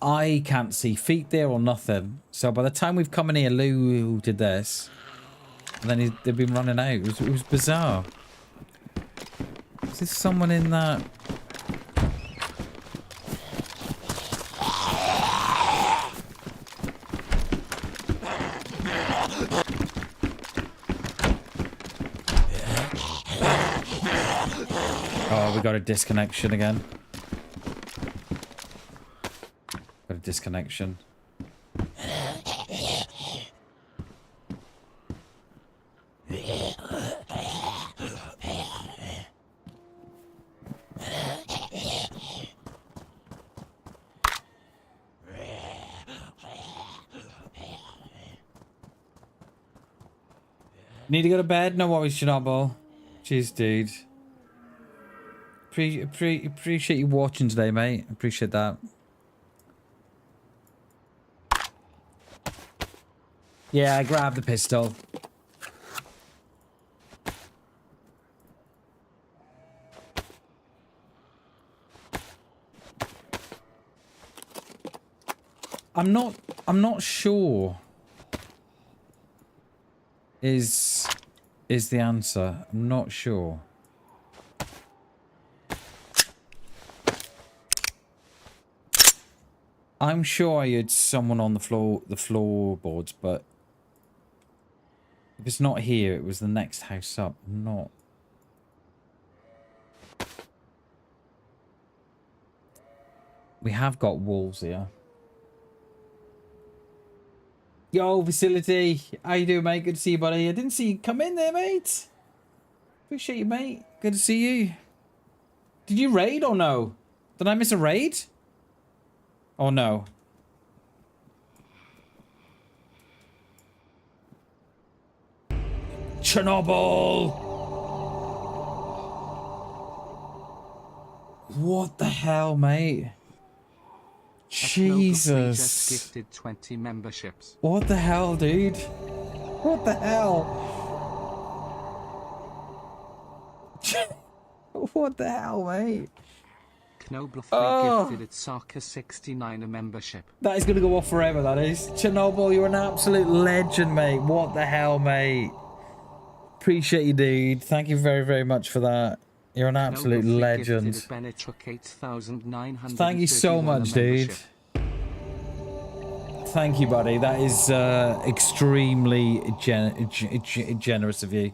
I can't see feet there or nothing. So by the time we've come in here, Lou did this. And then they've been running out. It was bizarre. Is there someone in that? Oh, we got a disconnection again. Got a disconnection. Need to go to bed? No worries, Chernobyl. Cheers, dude. Appreciate you watching today, mate. Appreciate that. Yeah, I grabbed the pistol. I'm not sure. Is the answer. I'm not sure. I'm sure I heard someone on the floorboards, but if it's not here, it was the next house up. I'm not. We have got wolves here. Yo, Facility. How you doing, mate? Good to see you, buddy. I didn't see you come in there, mate. Appreciate you, mate. Good to see you. Did you raid or no? Did I miss a raid? Or no? Chernobyl! What the hell, mate? Jesus. Just gifted 20 memberships. What the hell, dude? What the hell? What the hell, mate? Knobloff gifted at Soccer 69 a membership. That is going to go off forever, that is. Chernobyl, you're an absolute legend, mate. What the hell, mate? Appreciate you, dude. Thank you very, very much for that. You're an absolute legend. Thank you so much, dude. thank you, buddy. That is extremely generous of you.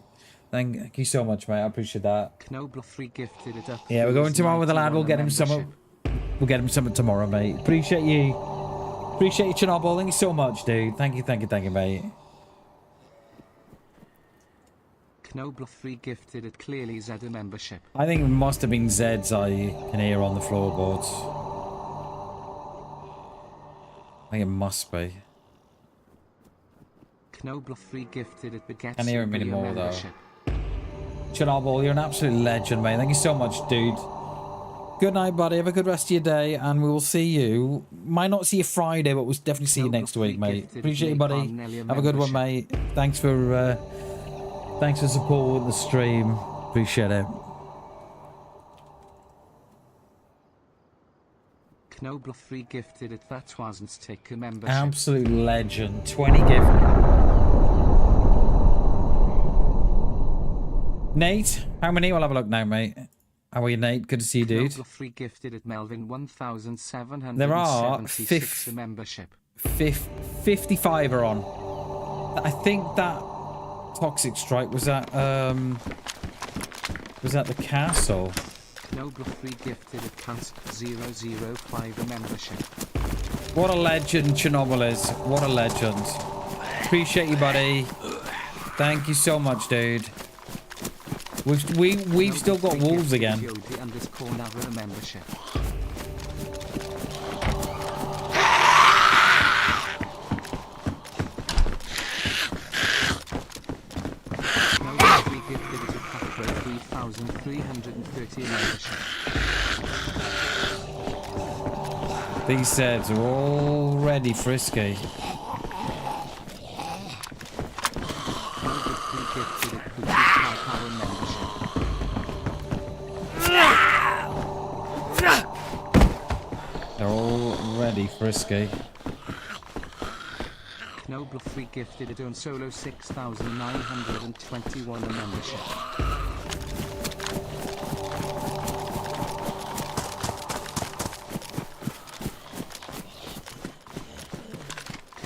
Thank you so much, mate. I appreciate that. Knobler free gifted it up. Yeah, we're going tomorrow with the lad. We'll get him some. We'll get him something tomorrow, mate. Appreciate you. Appreciate you, Chernobyl. Thank you so much, dude. Thank you, mate. Knobler free gifted it. Clearly Zed a membership. I think it must have been Zed's I can hear on the floorboards. I think it must be. Knobler free gifted it begets. Can't hear him anymore, though. Chernobyl, you're an absolute legend, mate. Thank you so much, dude. Good night, buddy. Have a good rest of your day, and we will see you. Might not see you Friday, but we'll definitely see you next week, mate. Appreciate you, buddy. Have a good one, mate. Thanks for supporting the stream. Appreciate it. Knobler free gifted it. That wasn't take a membership. Absolute legend. 20 gift. Nate, how many? We'll have a look now, mate. How are you, Nate? Good to see you, dude. Free gifted at Melvin 1,776 there are membership. 55 are on. I think that Toxic Strike was at the castle. Knobler free gifted at Cast 005 a membership. What a legend Chernobyl is. What a legend. Appreciate you, buddy. Thank you so much, dude. We've still got wolves again. These sets are already frisky. They're already frisky. Knobler free gifted it on solo 6,921 a membership.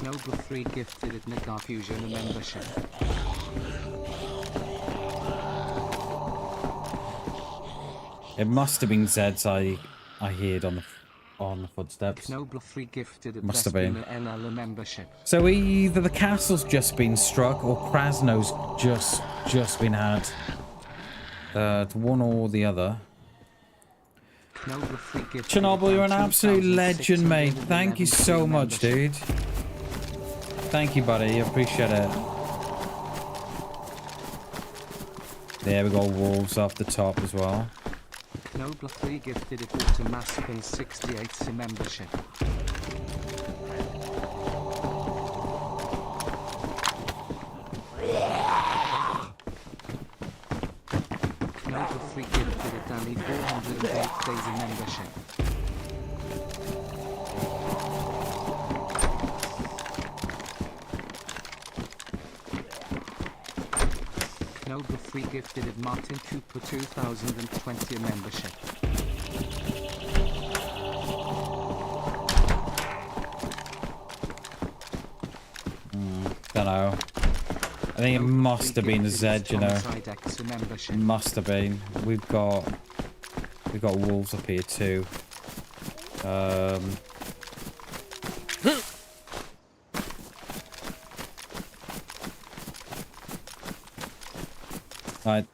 Knobler free gifted it Nagar Fusion a membership. It must have been Zed's I heard on the footsteps. Knobler free gifted it must have been. NL a membership. So either the castle's just been struck or Krasno's just been had. One or the other. Chernobyl, you're an absolute legend, mate. Thank you so much, dude. Thank you, buddy. I appreciate it. There we go, wolves off the top as well. Knobler free gifted it to Maspin 68 a membership. Knobler free gifted it Danny 408 days a membership. Knobler free gifted it Martin Cooper 2020 a membership. Don't know. I think it must have been a Z, you know. It must have been. We've got wolves up here too. Right,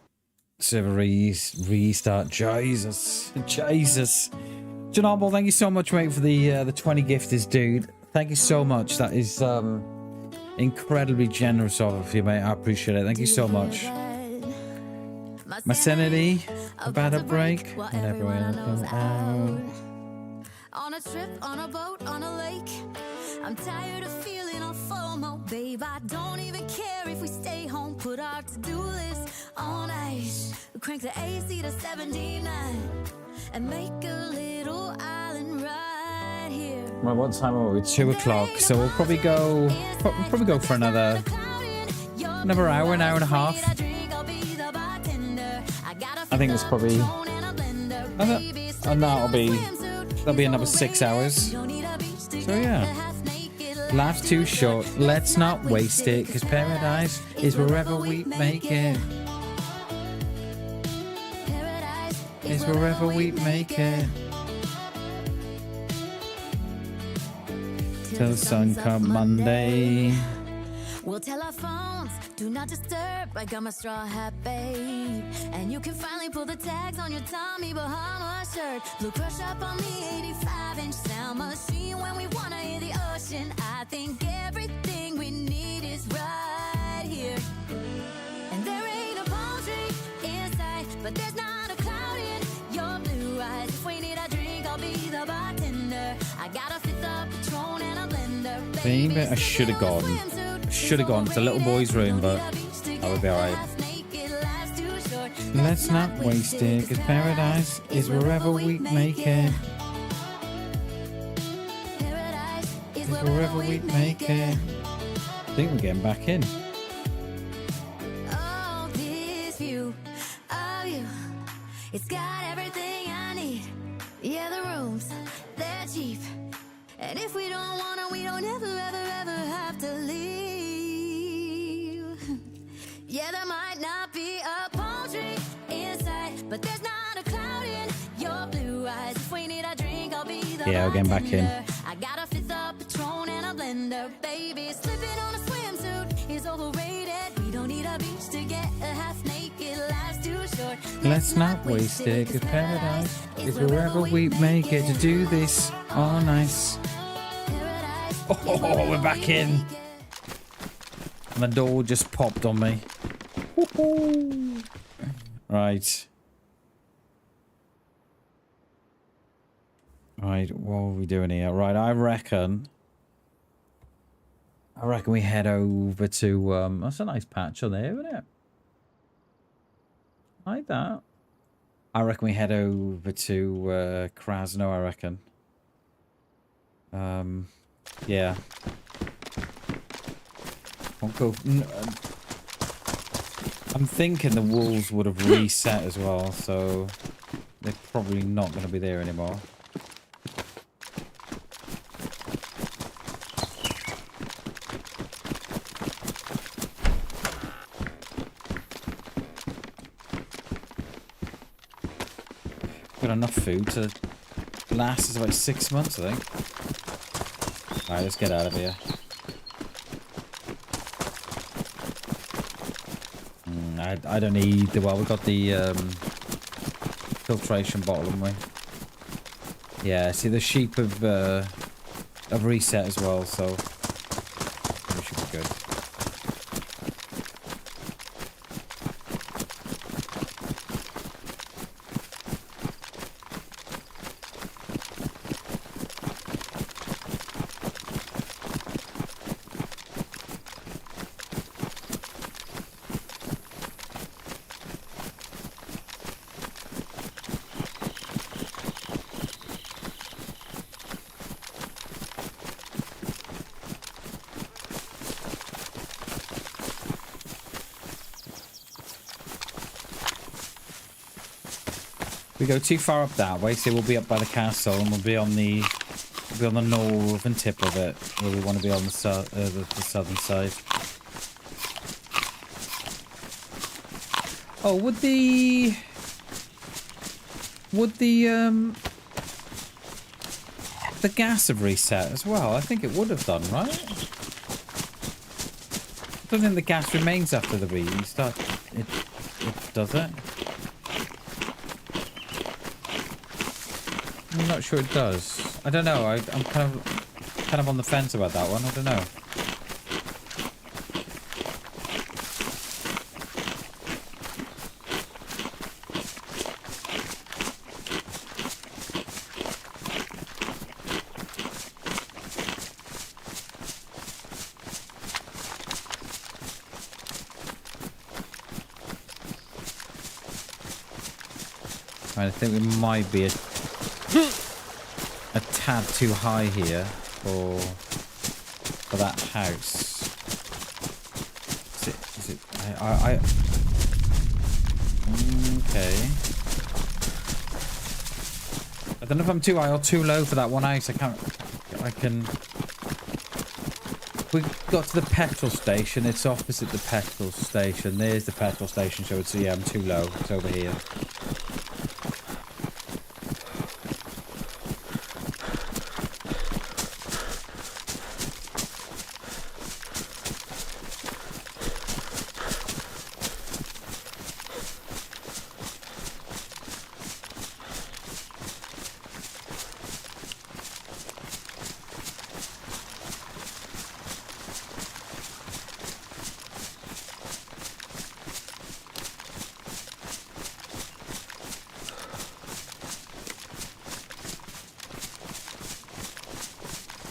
server restart. Jesus. Chernobyl, thank you so much, mate, for the 20 gifters, dude. Thank you so much. That is incredibly generous of you, mate. I appreciate it. Thank you so much. My sanity about a break. Whenever I come out. On a trip, on a boat, on a lake. I'm tired of feeling all FOMO, babe. I don't even care if we stay home. Put our to-do list on ice. Crank the AC to 79 and make a little island right here. Right, what time are we? 2 o'clock. So we'll probably go for another hour, an hour and a half. I think it's probably, and that'll be another 6 hours. So yeah. Life's too short, let's not waste it, because paradise is wherever we make it. Is wherever we make it. Till the sun come Monday. We'll tell our phones, do not disturb. I got my straw hat, babe. And you can finally pull the tags on your Tommy Bahama shirt. Blue crush up on the 85-inch sound machine. When we wanna hear the ocean, I think everything we need is right here. And there ain't a palm tree in sight, but there's not a cloud in your blue eyes. If we need a drink, I'll be the bartender. I got a fifth of Patron and a blender. Baby, I should have gone. Should have gone. It's a little boy's room, but that would be alright. Let's not waste it, because paradise is wherever we make it. Is wherever we make it. I think we're getting back in. Oh, this view of you, it's got everything I need. Yeah, the rooms, they're cheap. And if we don't want to, we don't ever, ever, ever have to leave. Yeah, there might not be a palm tree inside, but there's not a cloud in your blue eyes. If we need a drink, I'll be the Yeah, we're getting back in. I got a fifth of Patron and a blender. Baby, slipping on a swimsuit is overrated. We don't need a beach to get a half naked. Life's too short. Let's not waste it, because paradise is wherever we make it. To do this all nice. Oh, we're back in. And the door just popped on me. Woohoo. Right. Right, what are we doing here? Right, I reckon we head over to that's a nice patch on there, isn't it? Like that. I reckon we head over to Krasno, I reckon. Yeah. I'll go. I'm thinking the wolves would have reset as well, so they're probably not going to be there anymore. Got enough food to last us about 6 months, I think. Alright, let's get out of here. I don't need the... Well, we got the filtration bottle, haven't we? Yeah, see, the sheep have reset as well, so we should be good. We go too far up that way, so we'll be up by the castle, and we'll be on the northern tip of it, where we want to be on the southern side. Oh, would the gas have reset as well? I think it would have done, right? I don't think the gas remains after the restart. It does it? I'm not sure it does. I don't know. I'm kind of on the fence about that one. I don't know. I think we might be a tad too high here for that house. Is it? Okay. I don't know if I'm too high or too low for that one house. I can We got to the petrol station. It's opposite the petrol station. There's the petrol station. So yeah, I'm too low. It's over here.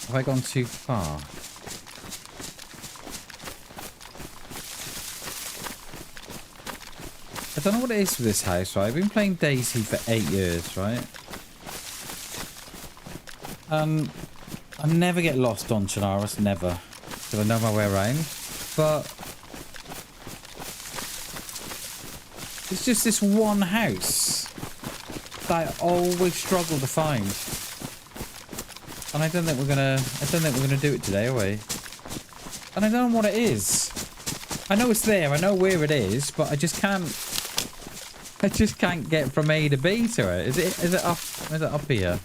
Have I gone too far? I don't know what it is with this house, right? I've been playing DayZ for 8 years, right? I never get lost on Chernarus, never. Because I know my way around. But it's just this one house that I always struggle to find. And I don't think we're gonna do it today, are we? And I don't know what it is. I know it's there, I know where it is, but I just can't get from A to B to it. Is it up here?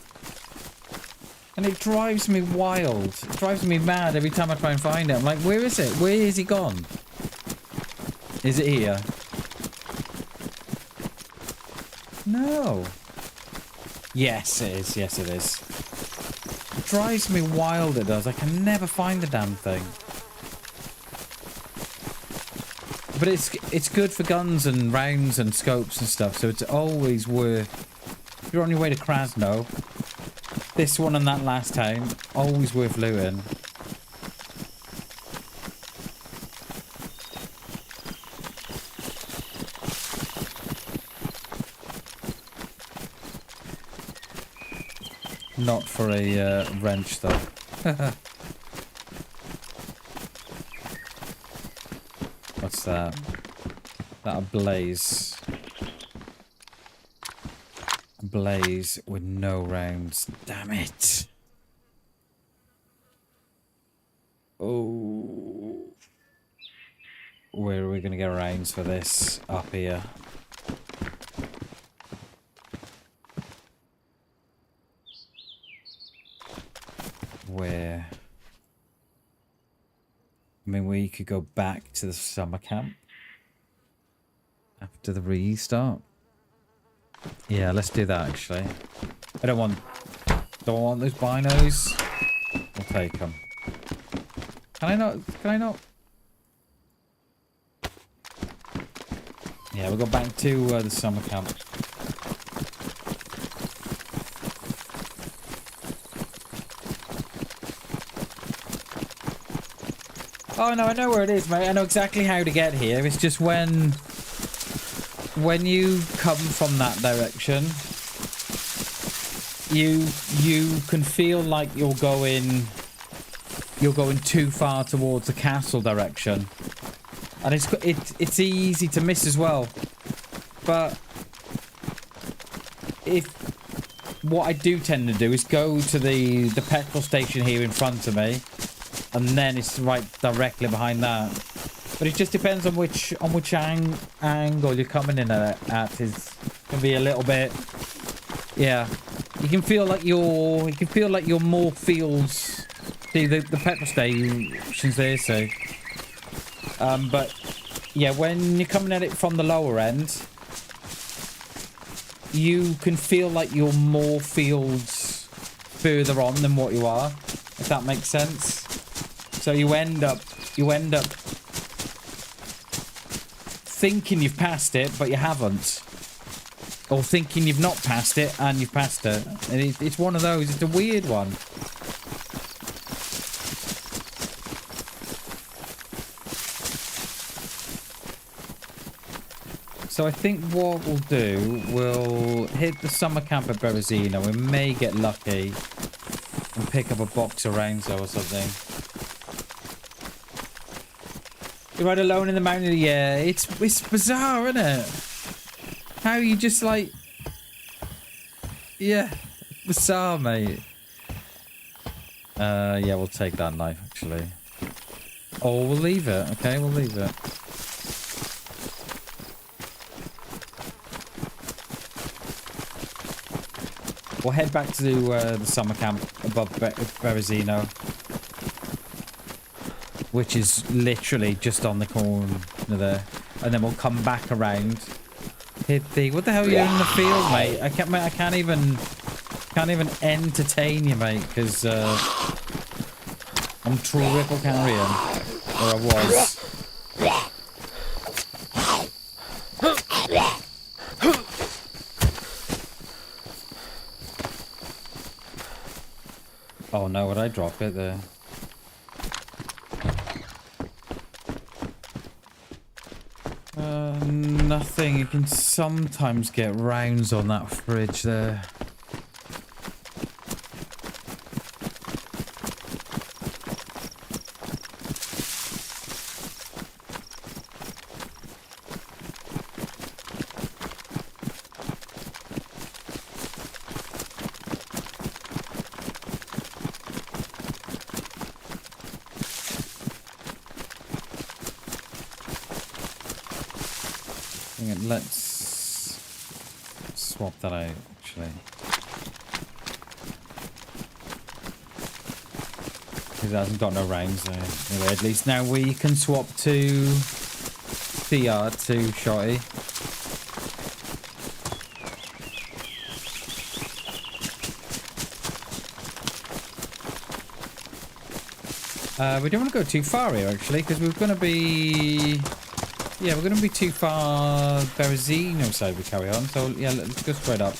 And it drives me wild. It drives me mad every time I try and find it. I'm like, where is it? Where is he gone? Is it here? No. Yes, it is. Yes, it is. It drives me wild, it does. I can never find the damn thing. But it's good for guns and rounds and scopes and stuff, so it's always worth... If you're on your way to Krasno, this one and that last town, always worth looting. Not for a wrench, though. What's that? That a blaze. A blaze with no rounds. Damn it. Oh. Where are we going to get rounds for this? Up here. Where? I mean, we could go back to the summer camp after the restart. Yeah, let's do that, actually. I don't want those binos. I'll take them. Can I not? Can I not? Yeah, we'll go back to the summer camp. Oh no, I know where it is, mate. I know exactly how to get here. It's just when you come from that direction, you can feel like you're going too far towards the castle direction, and it's easy to miss as well. But what I do tend to do is go to the petrol station here in front of me. And then it's right directly behind that. But it just depends on which angle you're coming in at. It can be a little bit, yeah. You can feel like you're more fields. See the petrol stations there, so. But yeah, when you're coming at it from the lower end, you can feel like you're more fields further on than what you are, if that makes sense. So you end up thinking you've passed it, but you haven't. Or thinking you've not passed it, and you've passed it. And it's one of those. It's a weird one. So I think what we'll do, we'll hit the summer camp at Berezino. We may get lucky and pick up a box of Rounzo or something. You're right alone in the mountain. Yeah, it's bizarre, isn't it? How you just like, yeah, bizarre, mate. Yeah, we'll take that knife actually. Oh, we'll leave it. Okay, we'll leave it. We'll head back to the summer camp above Berezino, which is literally just on the corner there, and then we'll come back around. Hit the. What the hell are you doing in the field, mate? I can't even entertain you, mate, because I'm triple carrying, or I was. Oh no, would I drop it there? Nothing. You can sometimes get rounds on that fridge there. Let's swap that out, actually. Because it hasn't got no rounds there. Anyway, at least now we can swap to CR to Shotty. We don't want to go too far here, actually, because we're going to be... Yeah, we're going to be too far Berezino side we carry on. So, yeah, let's go straight up.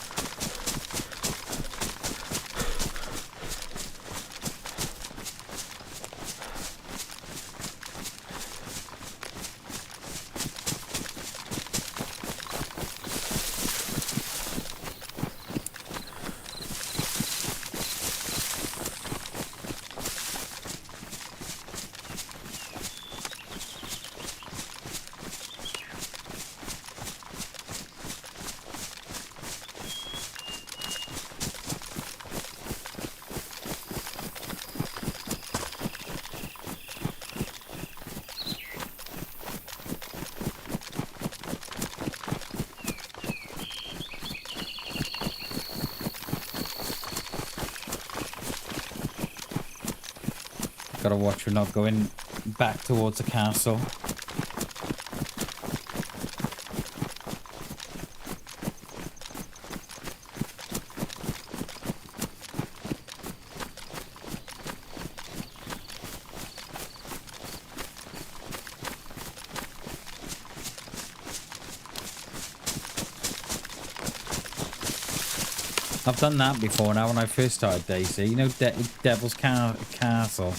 Gotta watch we're not going back towards the castle. I've done that before now when I first started DayZ. You know Devil's Castle?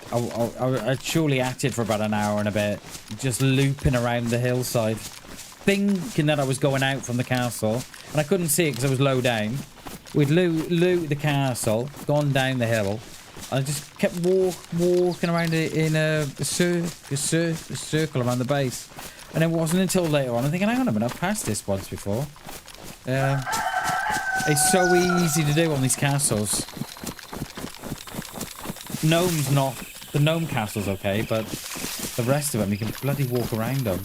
I surely acted for about an hour and a bit, just looping around the hillside, thinking that I was going out from the castle, and I couldn't see it because I was low down. We'd loot the castle, gone down the hill, and I just kept walking around it in a circle around the base. And it wasn't until later on I'm thinking, hang on a minute, I've passed this once before. It's so easy to do on these castles. Gnome's not. The gnome castle's okay, but the rest of them, you can bloody walk around them.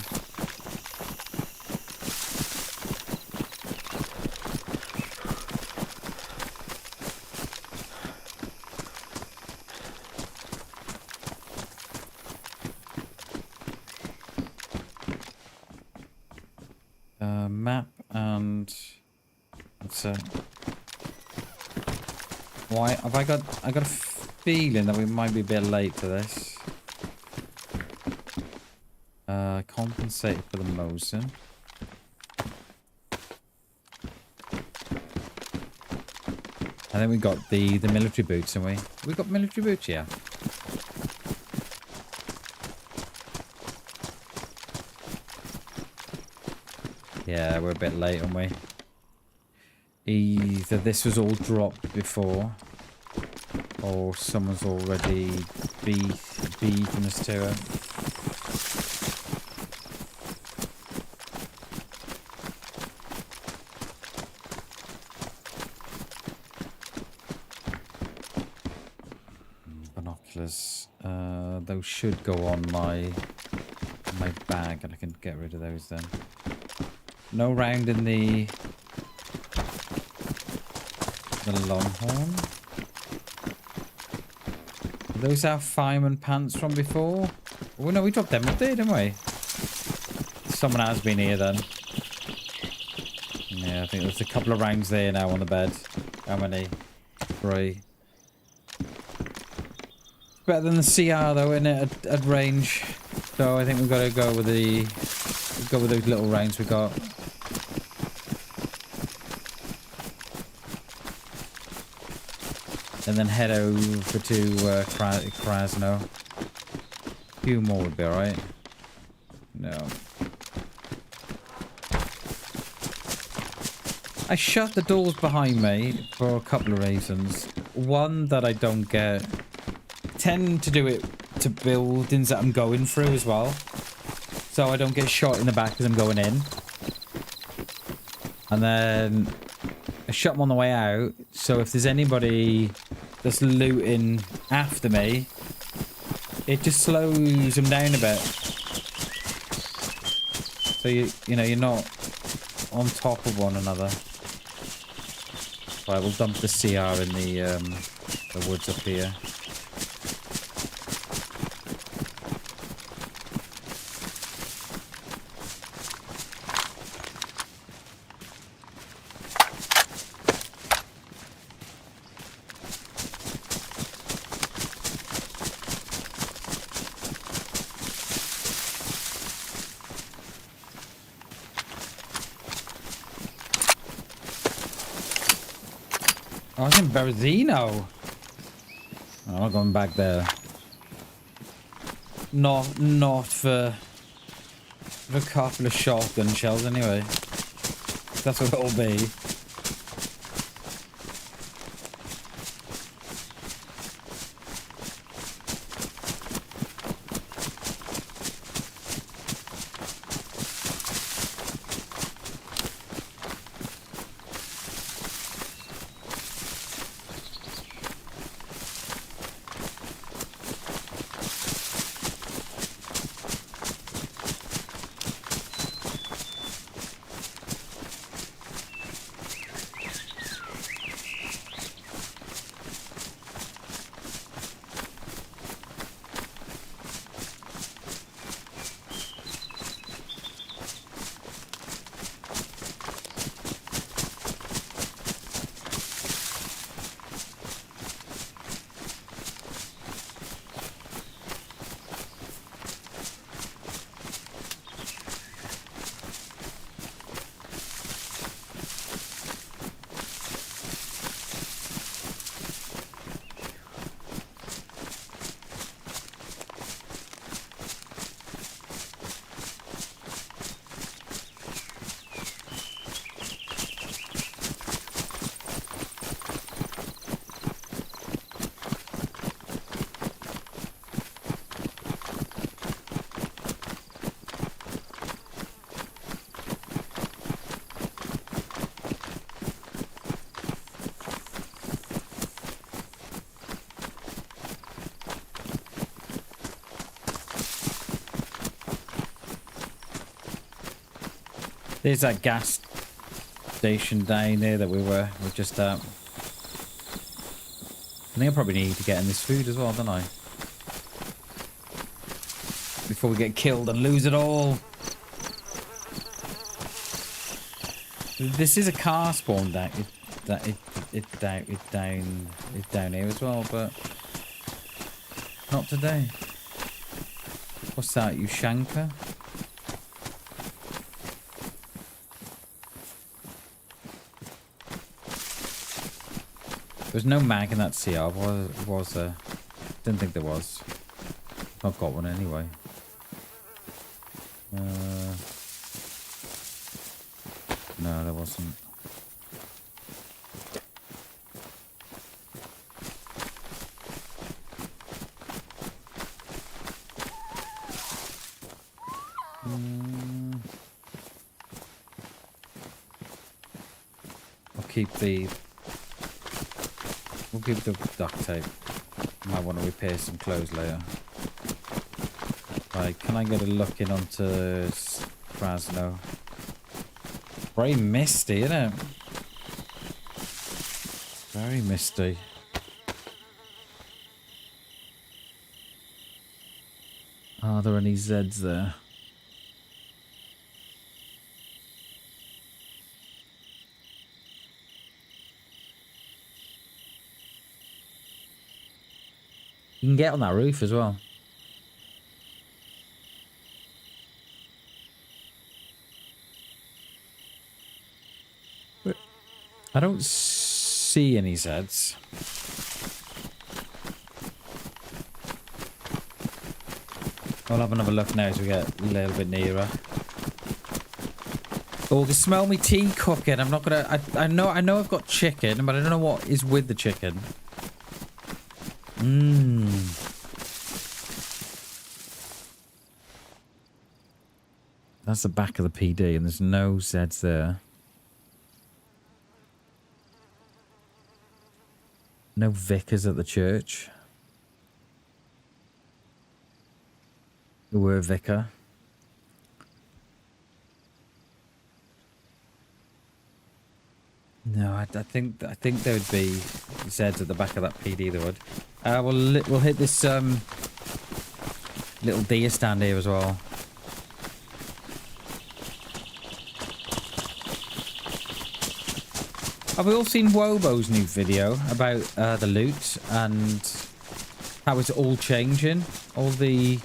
Map and that's it. Why have I got a feeling that we might be a bit late to this. Compensate for the Mosin. And then we got the military boots, haven't we? We got military boots, yeah. Yeah, we're a bit late, aren't we? Either this was all dropped before, or someone's already beaten us to it. recyclers. Those should go on my bag, and I can get rid of those then. No round in the Longhorn. Are those our fireman pants from before? Oh no, we dropped them up there, didn't we? Someone has been here then. Yeah, I think there's a couple of rounds there now on the bed. How many? 3. Better than the CR though, isn't it? At range. So I think we've got to go with those little rounds we got. And then head over to Krasno. A few more would be alright. No. I shut the doors behind me for a couple of reasons. One, that I don't get... I tend to do it to buildings that I'm going through as well. So I don't get shot in the back as I'm going in. And then I shut them on the way out. So if there's anybody that's looting after me, it just slows them down a bit. So you know, you're not on top of one another. Right, we'll dump the CR in the woods up here. I was in Berezino. I'm not going back there. Not for a couple of shotgun shells anyway. That's what it'll be. There's that gas station down there that we're just at. I think I probably need to get in this food as well, don't I? Before we get killed and lose it all. This is a car spawn down. It's down here as well, but not today. What's that? Ushanka? There's no mag in that CR, was there? Didn't think there was. I've got one anyway. No, there wasn't. I'll keep the... We'll keep the duct tape. Might want to repair some clothes later. Right, can I get a look in onto Krasno? Very misty, isn't it? Very misty. Are there any Zeds there? You can get on that roof as well. I don't see any Zeds. I'll have another look now as we get a little bit nearer. Oh, can smell me tea cooking. I'm not gonna. I know I've got chicken, but I don't know what is with the chicken. That's the back of the PD, and there's no Zeds there. No vicars at the church. There were a vicar. No, I think there would be Zeds at the back of that PD. There would. We'll hit this little deer stand here as well. Have we all seen Wobo's new video about the loot and how it's all changing? All the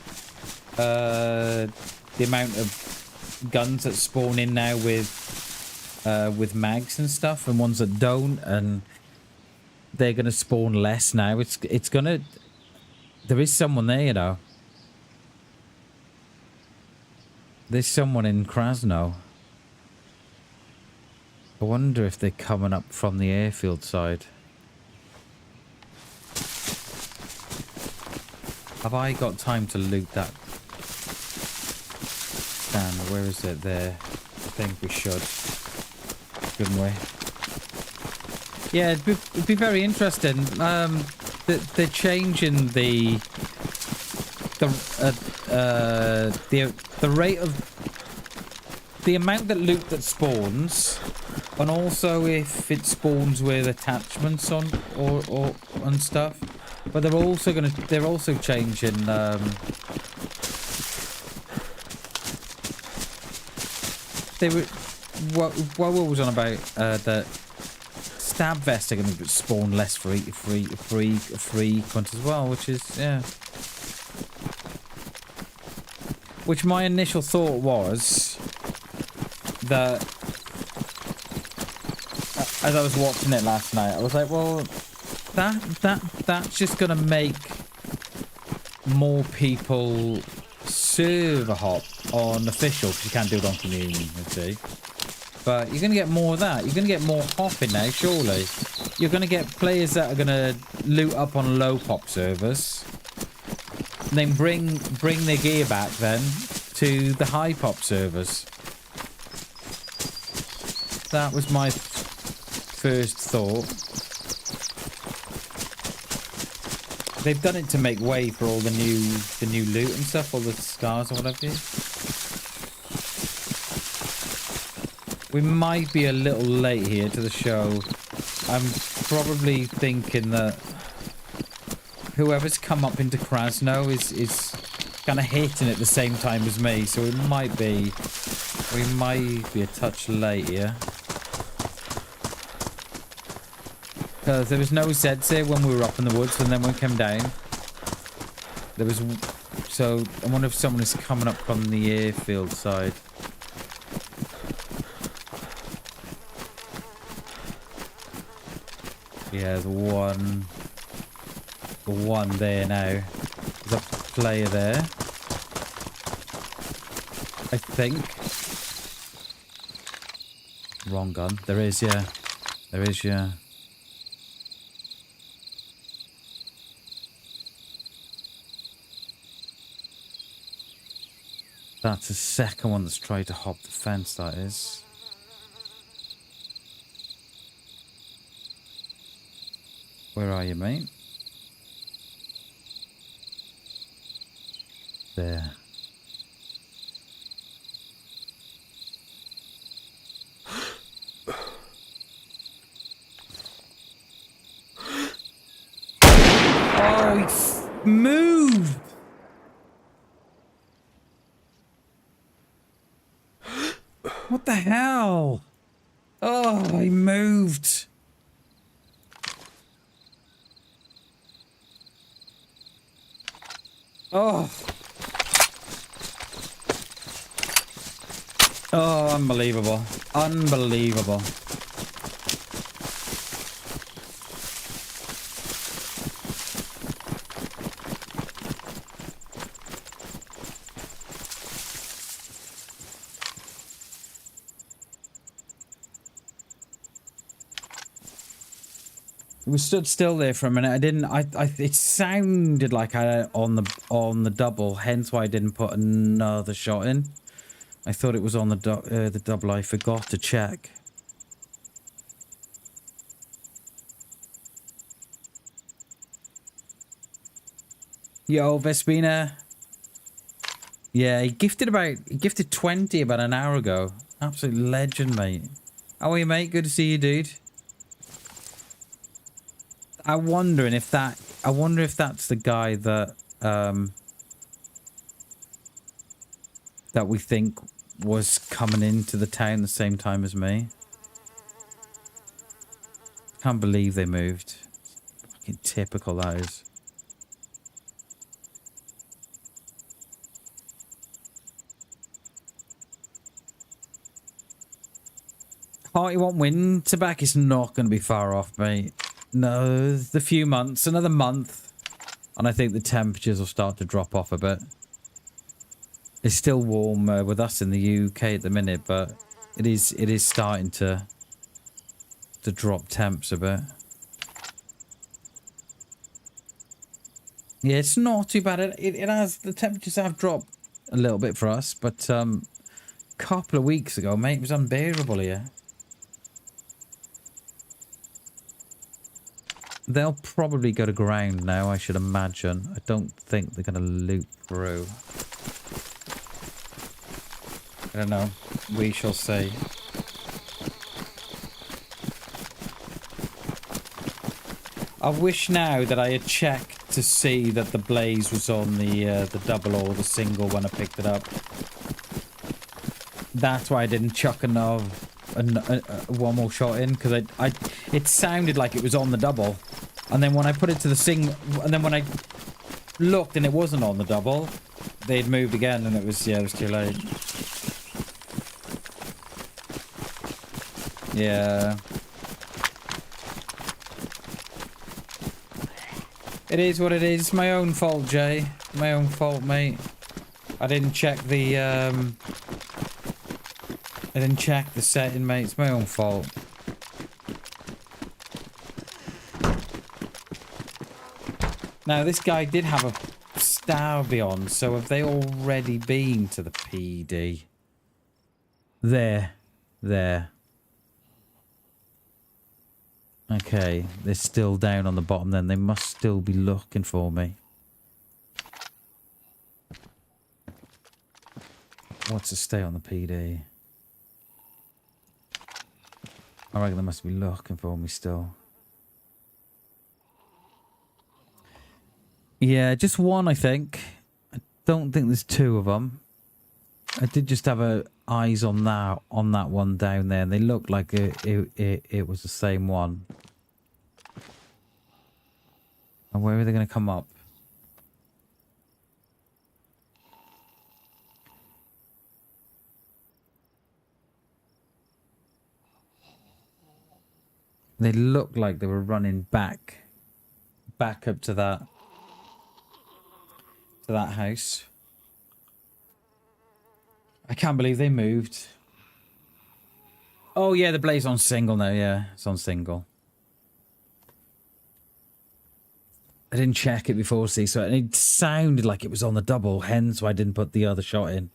amount of guns that spawn in now with mags and stuff, and ones that don't, and they're gonna spawn less now. It's gonna. There is someone there, you know. There's someone in Krasno. I wonder if they're coming up from the airfield side. Have I got time to loot that stand? Where is it there? I think we should. Shouldn't we? Yeah, it'd be very interesting. They're changing the rate of the amount that loot that spawns. And also if it spawns with attachments on or and stuff. But they're also changing what was on about that stab vests are gonna spawn less frequent as well, which is which my initial thought was that as I was watching it last night, I was like, well, that's just gonna make more people server hop on official, because you can't do it on community. But you're gonna get more of that. You're gonna get more hopping now, surely. You're gonna get players that are gonna loot up on low pop servers, and then bring their gear back then to the high pop servers. That was my first thought. They've done it to make way for all the new loot and stuff, all the scars or whatever. We might be a little late here to the show. I'm probably thinking that whoever's come up into Krasno is kind of hitting at the same time as me, so we might be a touch late here. Because there was no Zeds here when we were up in the woods, and then when we came down, there was. So I wonder if someone is coming up from the airfield side. Yeah, the one there now. There's a player there, I think. Wrong gun. There is, yeah. There is, yeah. That's the second one that's tried to hop the fence, that is. Where are you, mate? There. Oh, he moved! What the hell? Oh, he moved. Oh. Oh, unbelievable. Unbelievable. We stood still there for a minute. I didn't. It sounded like I had it on the double. Hence why I didn't put another shot in. I thought it was on the double. I forgot to check. Yo, Vespina. Yeah, he gifted 20 about an hour ago. Absolute legend, mate. How are you, mate? Good to see you, dude. I'm wondering if that. I wonder if that's the guy that that we think was coming into the town the same time as me. Can't believe they moved. Fucking typical, that is. Hearty won't win. Tobacco's not going to be far off, mate. No, the few months, another month, and I think the temperatures will start to drop off a bit. It's still warm with us in the UK at the minute, but it is starting to drop temps a bit. Yeah, it's not too bad. It has, the temperatures have dropped a little bit for us, but a couple of weeks ago, mate, it was unbearable here. They'll probably go to ground now, I should imagine. I don't think they're going to loop through. I don't know. We shall see. I wish now that I had checked to see that the blaze was on the double or the single when I picked it up. That's why I didn't chuck one more shot in, because it sounded like it was on the double, and then when I put it to the single, and then when I looked and it wasn't on the double, they'd moved again, and it was too late. Yeah, it is what it is. My own fault, Jay. My own fault, mate. I didn't check the setting, mate. It's my own fault. Now, this guy did have a Starby on, so have they already been to the PD? There. Okay, they're still down on the bottom then. They must still be looking for me. What's to stay on the PD? I reckon they must be looking for me still. Yeah, just one, I think. I don't think there's two of them. I did just have eyes on that one down there, and they looked like it was the same one. And where are they going to come up? They looked like they were running back up to that house. I can't believe they moved. Oh yeah, the blaze on single now. Yeah, it's on single. I didn't check it before, see, so it sounded like it was on the double, hence why I didn't put the other shot in.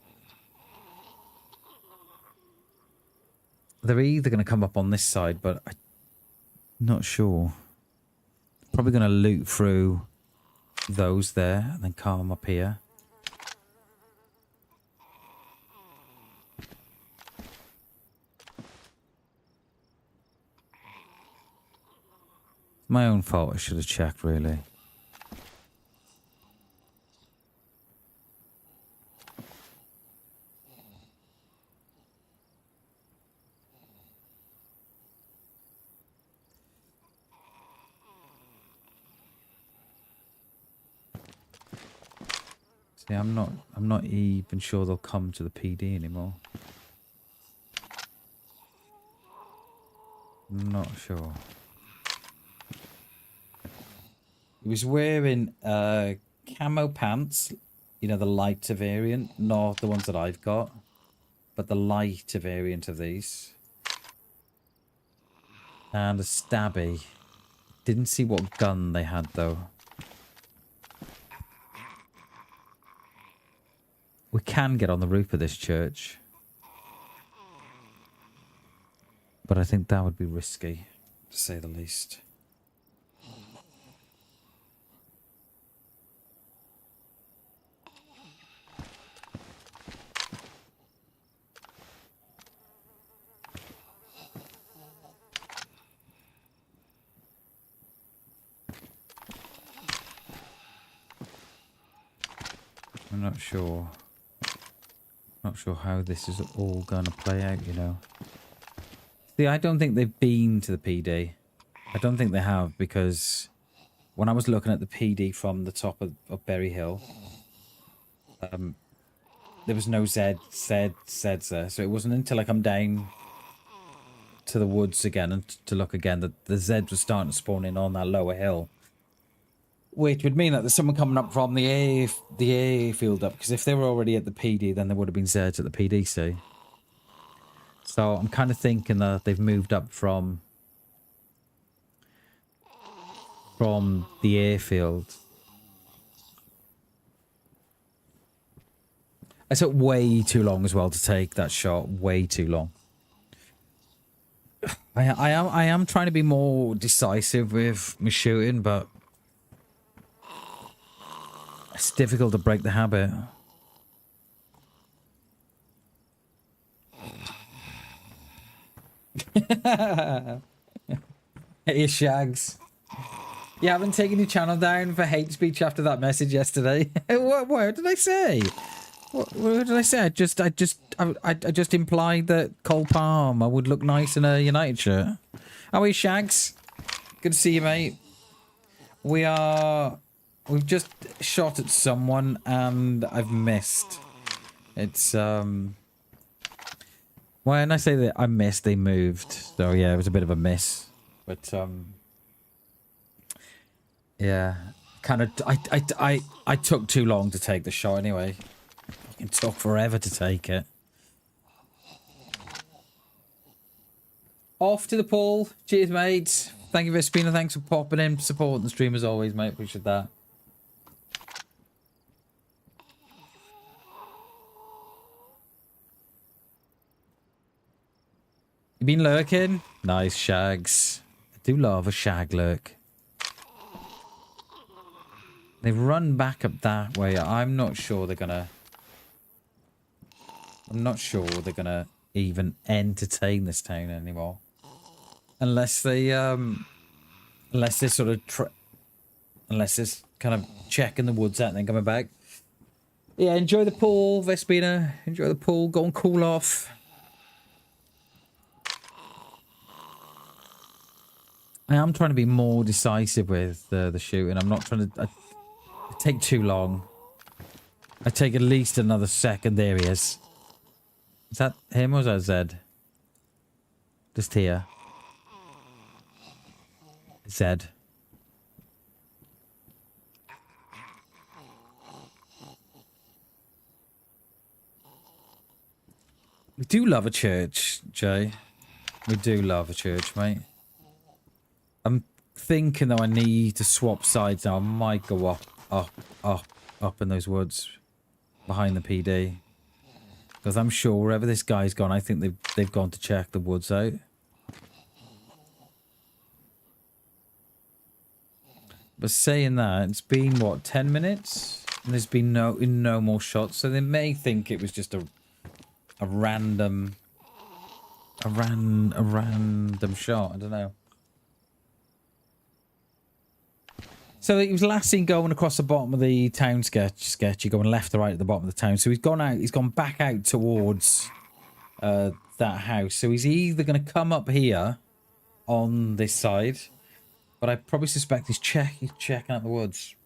They're either going to come up on this side, but I'm not sure. Probably going to loot through those there and then come up here. My own fault. I should have checked, really. See, I'm not even sure they'll come to the PD anymore. I'm not sure. He was wearing camo pants, you know, the lighter variant, not the ones that I've got, but the lighter variant of these. And a stabby. Didn't see what gun they had though. We can get on the roof of this church. But I think that would be risky, to say the least. I'm not sure. Not sure how this is all going to play out, you know. See, I don't think they've been to the PD. I don't think they have, because when I was looking at the PD from the top of Berry Hill, there was no Zeds there. So it wasn't until I come down to the woods again and to look again that the Zeds were starting to spawn in on that lower hill. Which would mean that there's someone coming up from the airfield up, because if they were already at the PD, then there would have been Zeds at the PDC. So I'm kind of thinking that they've moved up from the airfield. I took way too long as well to take that shot. Way too long. I am trying to be more decisive with my shooting, but it's difficult to break the habit. Hey, Shags. You haven't taken your channel down for hate speech after that message yesterday. What did I say? What did I say? I just implied that Cole Palmer would look nice in a United shirt. How are you, Shags? Good to see you, mate. We've just shot at someone and I've missed. It's when I say that I missed, they moved. So yeah, it was a bit of a miss. But yeah, kind of. I took too long to take the shot anyway. It took forever to take it. Off to the pool. Cheers, mate. Thank you, Vespina. Thanks for popping in, supporting the stream as always, mate. Appreciate that. You been lurking? Nice, Shags. I do love a shag lurk. They've run back up that way. I'm not sure they're gonna even entertain this town anymore. Unless they unless they're kind of checking the woods out and then coming back. Yeah, enjoy the pool, Vespina. Enjoy the pool. Go and cool off. I am trying to be more decisive with the shooting. I'm not trying to... I take too long. I take at least another second. There he is. Is that him or is that Zed? Just here. Zed. We do love a church, Jay. We do love a church, mate. I'm thinking though I need to swap sides now. I might go up in those woods behind the PD. Because I'm sure wherever this guy's gone, I think they've gone to check the woods out. But saying that, it's been what, 10 minutes? And there's been no more shots, so they may think it was just a random shot. I don't know. So he was last seen going across the bottom of the town sketchy, going left or right at the bottom of the town. So he's gone out. He's gone back out towards that house. So he's either going to come up here on this side, but I probably suspect he's checking out the woods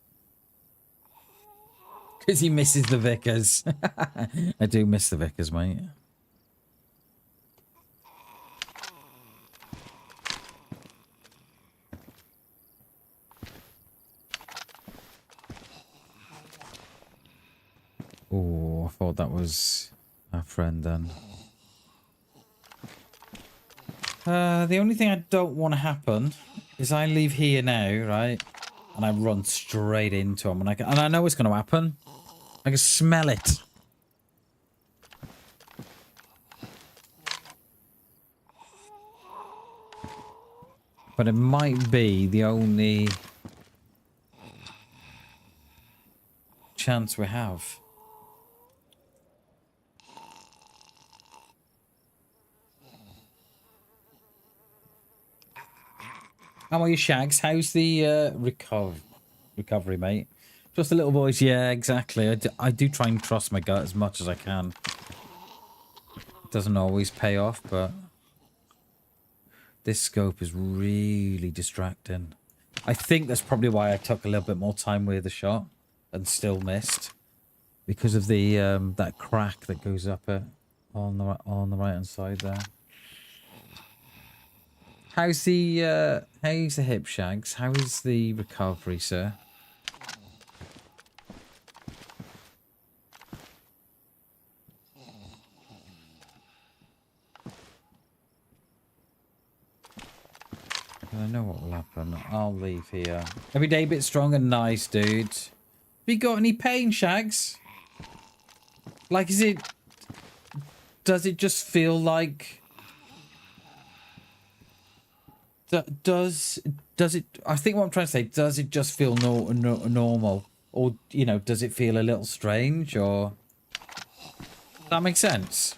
because he misses the Vickers. I do miss the Vickers, mate. Oh, I thought that was our friend then. The only thing I don't want to happen is I leave here now, right? And I run straight into him. And I know it's going to happen. I can smell it. But it might be the only chance we have. How are you, Shags? How's the recovery, mate? Just a little voice. Yeah, exactly. I do try and trust my gut as much as I can. It doesn't always pay off, but this scope is really distracting. I think that's probably why I took a little bit more time with the shot and still missed, because of the that crack that goes up it on the right hand side there. How's the hip, Shags? How is the recovery, sir? I know what will happen. I'll leave here. Every day a bit strong and nice, dude. Have you got any pain, Shags? Like, does it just feel like... Does it? I think what I'm trying to say, does it just feel normal, or does it feel a little strange, or does that make sense?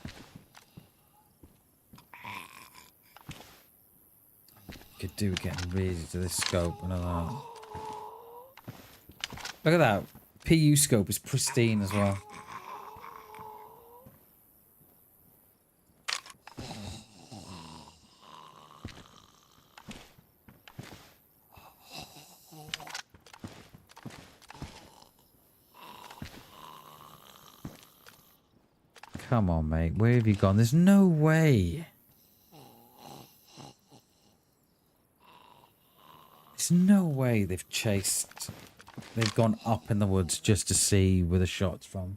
Could do getting really to this scope and all that. Look at that. PU scope is pristine as well. Come on, mate. Where have you gone? There's no way. There's no way they've gone up in the woods just to see where the shot's from.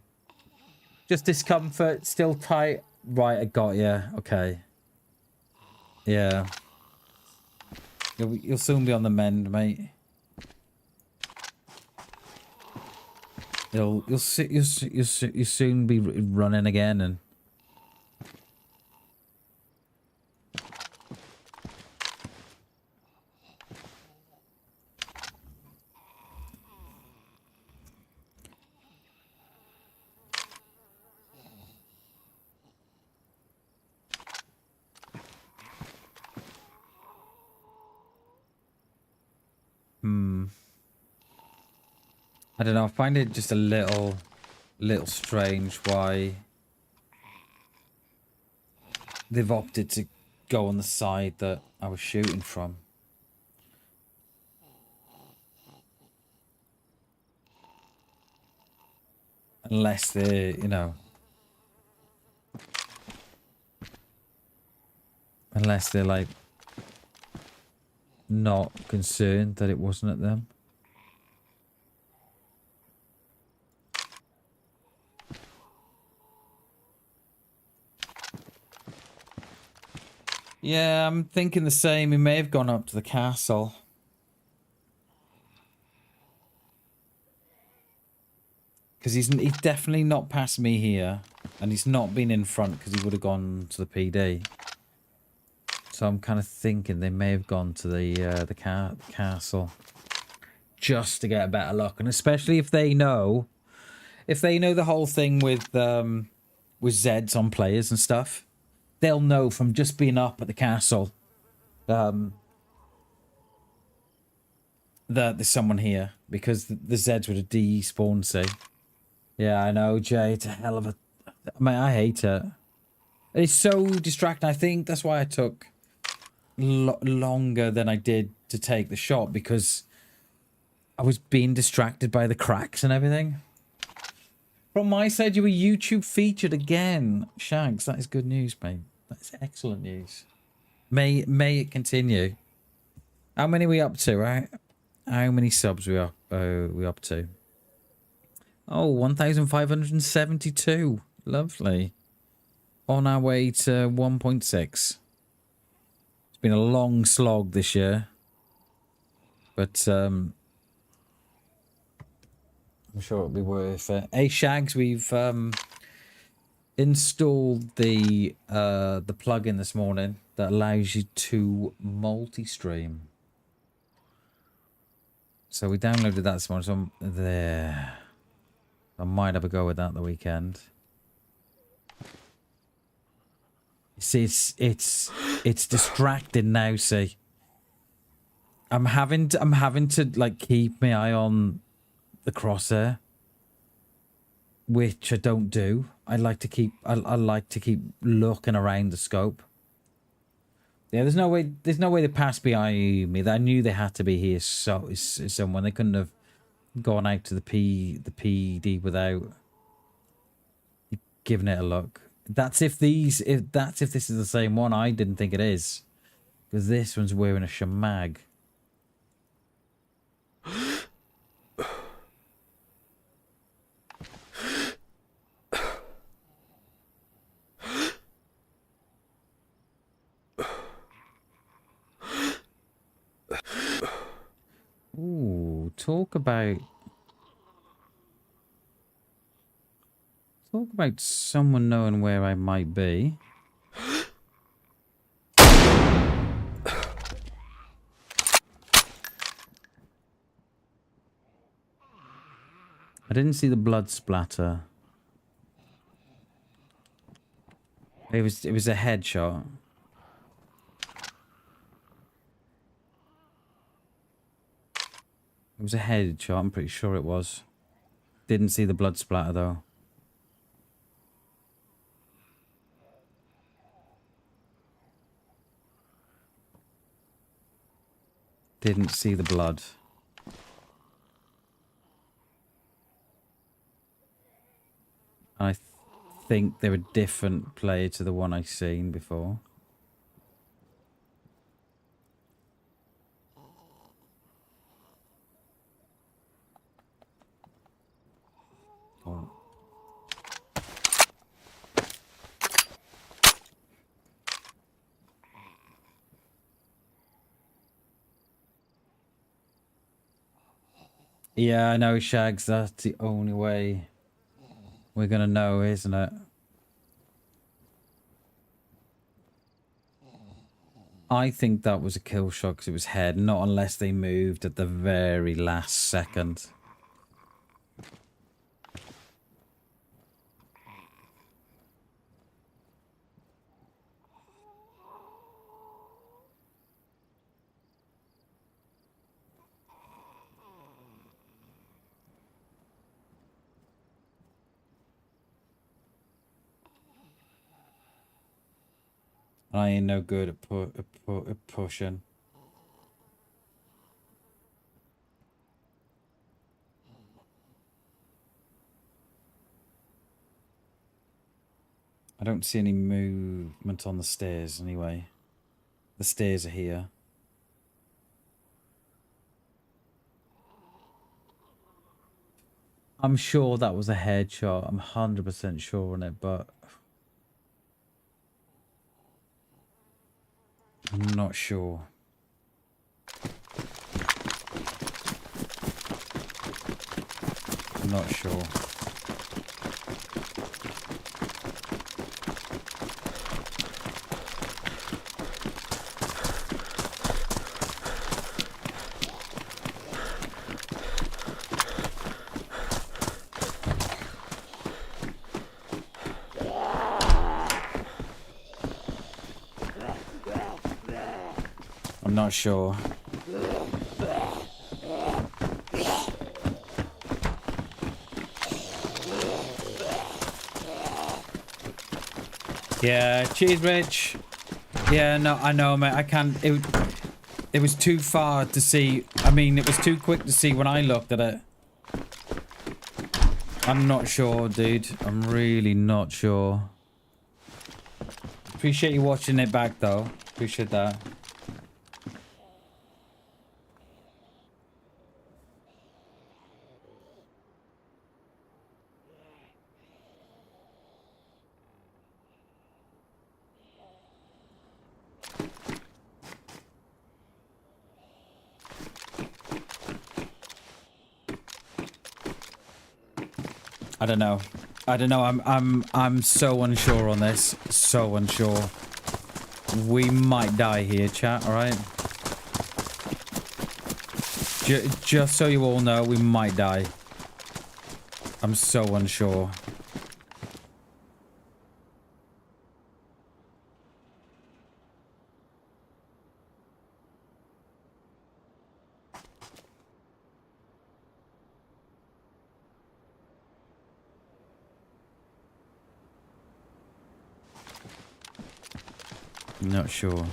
Just discomfort, still tight. Right, I got you. Okay. Yeah. You'll soon be on the mend, mate. You'll soon be running again and... I don't know, I find it just a little strange why they've opted to go on the side that I was shooting from. Unless they're, unless they're like not concerned that it wasn't at them. Yeah, I'm thinking the same. He may have gone up to the castle. Because he's definitely not past me here. And he's not been in front because he would have gone to the PD. So I'm kind of thinking they may have gone to the castle. Just to get a better look. And especially if they know... If they know the whole thing with Zeds on players and stuff... They'll know from just being up at the castle. They'll that there's someone here because the Zeds would have despawned, see. Yeah, I know, Jay. It's a hell of a... I hate it. It's so distracting. I think that's why I took longer than I did to take the shot, because I was being distracted by the cracks and everything. From my side, you were YouTube featured again. Shags, that is good news, mate. That's excellent news. May it continue. How many are we up to, right? How many subs we up to? Oh, 1,572. Lovely. On our way to 1.6. It's been a long slog this year. But I'm sure it'll be worth it. Hey Shags, we've installed the plugin this morning that allows you to multi-stream. So we downloaded that this morning. So I'm there. I might have a go with that the weekend. See, it's distracting now. See, I'm having to like keep my eye on the crosshair, which I don't do. I like to keep looking around the scope. Yeah, there's no way they passed behind me. I knew they had to be here. So someone, they couldn't have gone out to the PD without giving it a look. That's if this is the same one. I didn't think it is, because this one's wearing a shamag. Ooh, talk about someone knowing where I might be. I didn't see the blood splatter. It was a headshot. It was a headshot, I'm pretty sure it was. Didn't see the blood splatter though. Didn't see the blood. I think they're a different player to the one I've seen before. Oh. Yeah, I know, Shags. That's the only way we're gonna know, isn't it? I think that was a kill shot because it was head, not unless they moved at the very last second. I ain't no good at pushing. I don't see any movement on the stairs anyway. The stairs are here. I'm sure that was a headshot. I'm 100% sure on it, but I'm not sure. I'm not sure. I'm not sure. Yeah, cheers, Rich. Yeah, no, I know, mate. I can't. It was too far to see. I mean, it was too quick to see when I looked at it. I'm not sure, dude. I'm really not sure. Appreciate you watching it back, though. Appreciate that. I don't know. I don't know. I'm so unsure on this. So unsure. We might die here, chat. All right. Just so you all know, we might die. I'm so unsure. Not sure.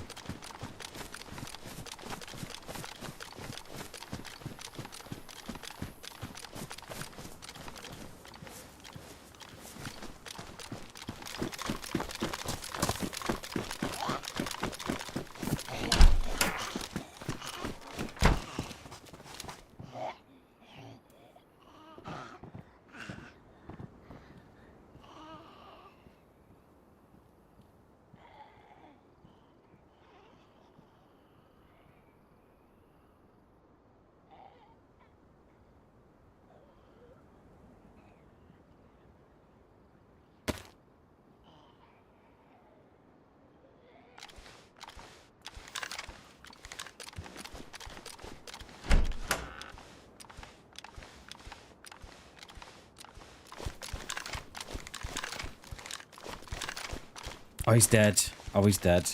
Oh, he's dead. Oh, he's dead.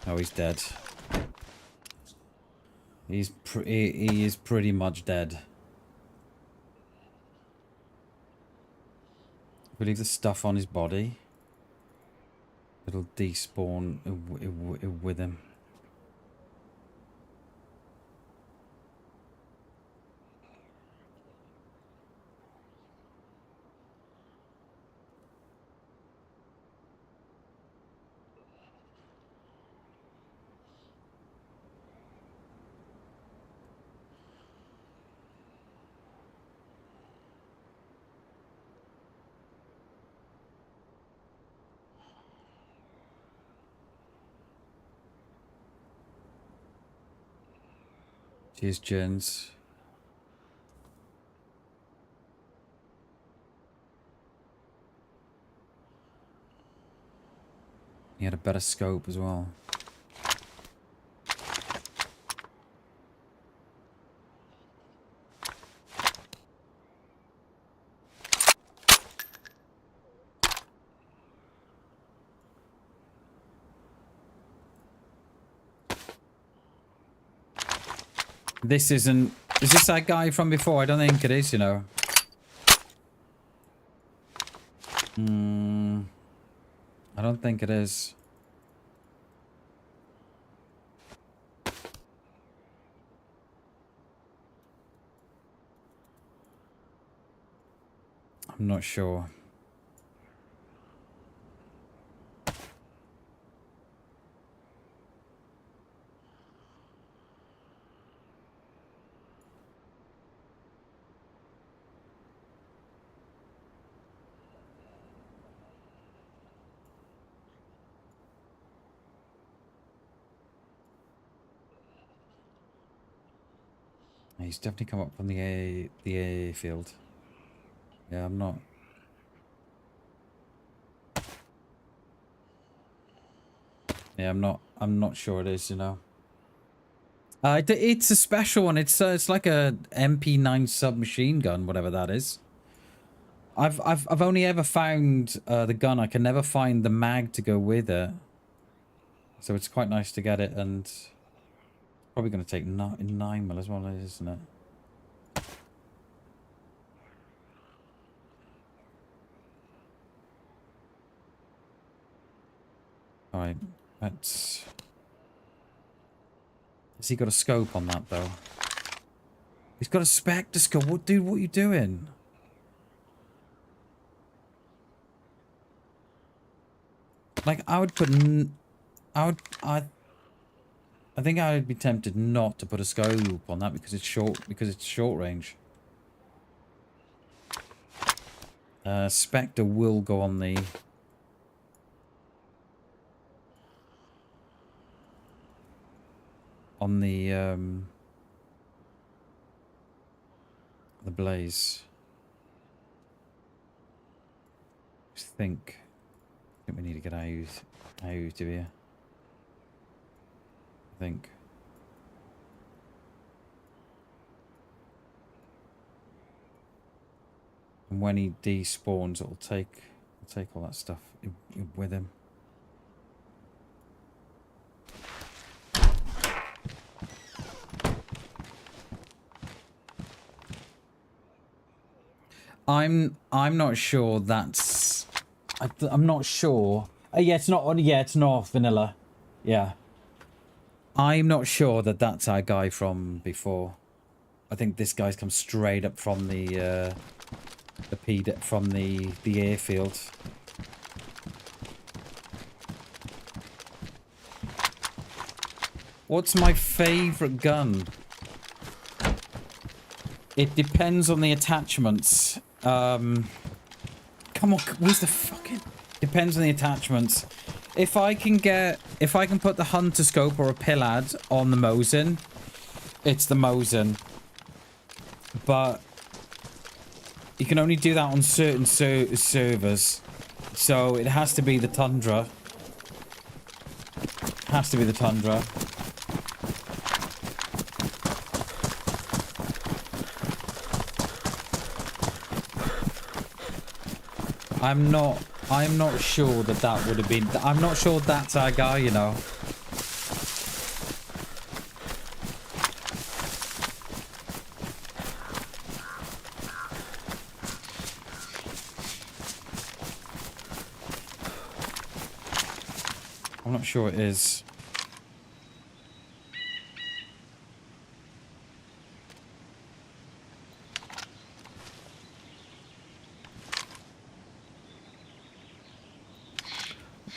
Oh, he's dead. He is pretty much dead. I believe the stuff on his body. It'll despawn with him. Cheers, Jens. He had a better scope as well. This isn't... Is this that guy from before? I don't think it is, you know. I don't think it is. I'm not sure. He's definitely come up from the A field. Yeah, I'm not. Yeah, I'm not sure it is, you know. It's a special one. It's like a MP9 submachine gun, whatever that is. I've only ever found the gun. I can never find the mag to go with it. So it's quite nice to get it, and probably going to take 9mm as well, isn't it? Alright, let's... Has he got a scope on that, though? He's got a spectre scope. What, dude, what are you doing? Like, I would put... I think I would be tempted not to put a scope on that because it's short range. Spectre will go on the... the blaze. I think we need to get out of here. I think. And when he despawns, it'll take all that stuff with him. I'm not sure that's... I'm not sure. Yeah, it's not... Yeah, it's not vanilla. Yeah. I'm not sure that that's our guy from before. I think this guy's come straight up from the airfield. What's my favourite gun? It depends on the attachments. Come on, where's the fucking... Depends on the attachments. If I can put the hunter scope or a pillad on the Mosin, it's the Mosin. But you can only do that on certain servers. So it has to be the Tundra. Has to be the Tundra. I'm not sure that would have been... I'm not sure that's our guy, you know. I'm not sure it is.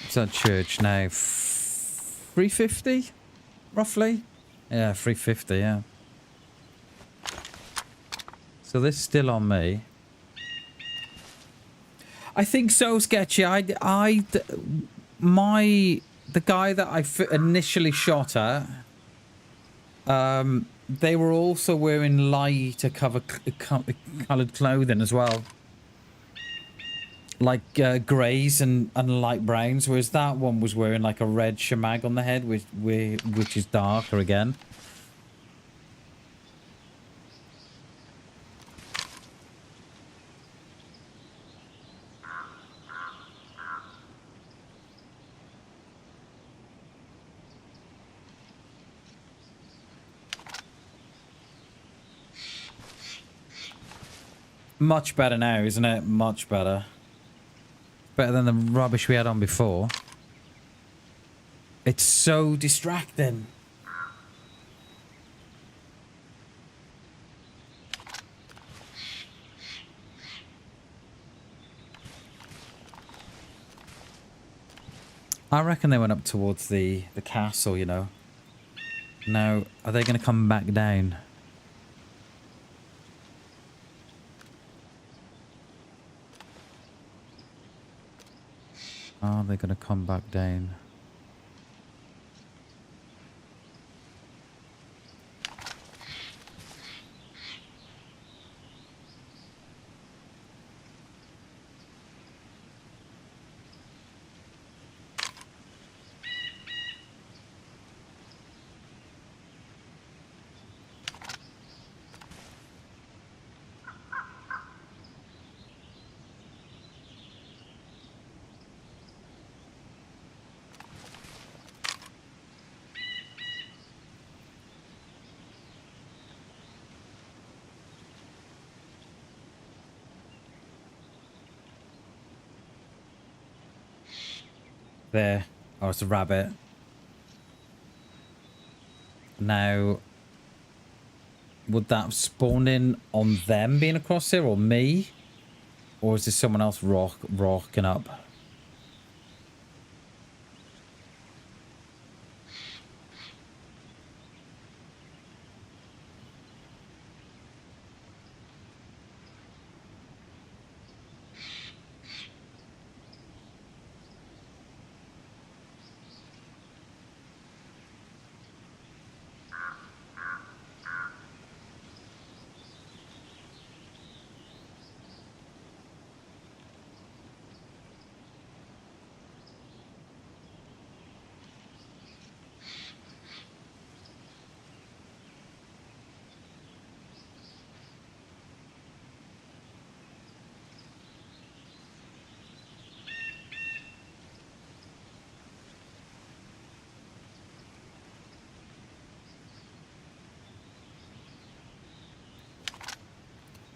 What's that church now? 350? Roughly? Yeah, 350, yeah. So this is still on me. I think so, Sketchy. The guy that I initially shot at, they were also wearing lighter coloured clothing as well. Like greys and light browns, whereas that one was wearing like a red shamag on the head, which is darker again. Much better now, isn't it? Much better. Better than the rubbish we had on before. It's so distracting. I reckon they went up towards the castle, you know. Now, are they going to come back down? Are they going to come back down? There. Oh, it's a rabbit. Now, would that spawn in on them being across here or me? Or is this someone else rocking up?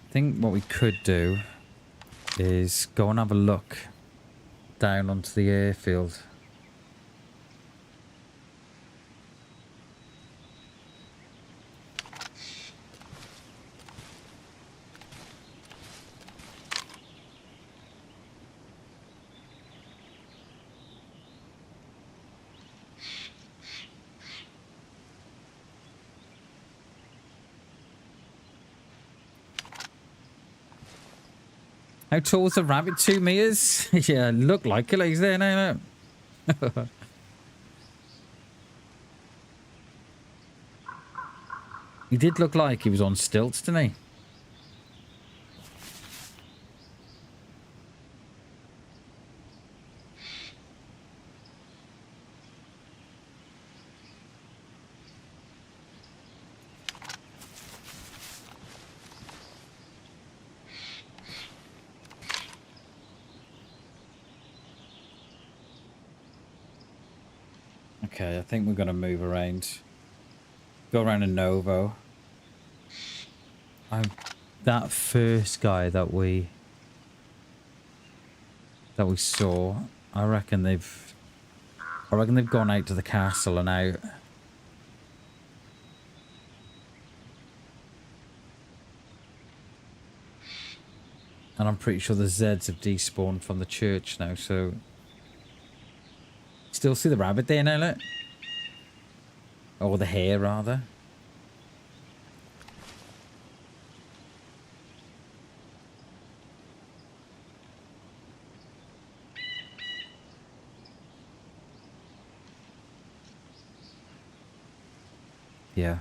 I think what we could do is go and have a look down onto the airfield. How tall is the rabbit? 2 meters? Yeah, look like it. Like he's there now. No. He did look like he was on stilts, didn't he? Okay, I think we're going to move around. Go around a Novo. That first guy that we saw, I reckon they've gone out to the castle and out. And I'm pretty sure the Zeds have despawned from the church now, so... Still see the rabbit there now, look. Or the hare, rather. Yeah.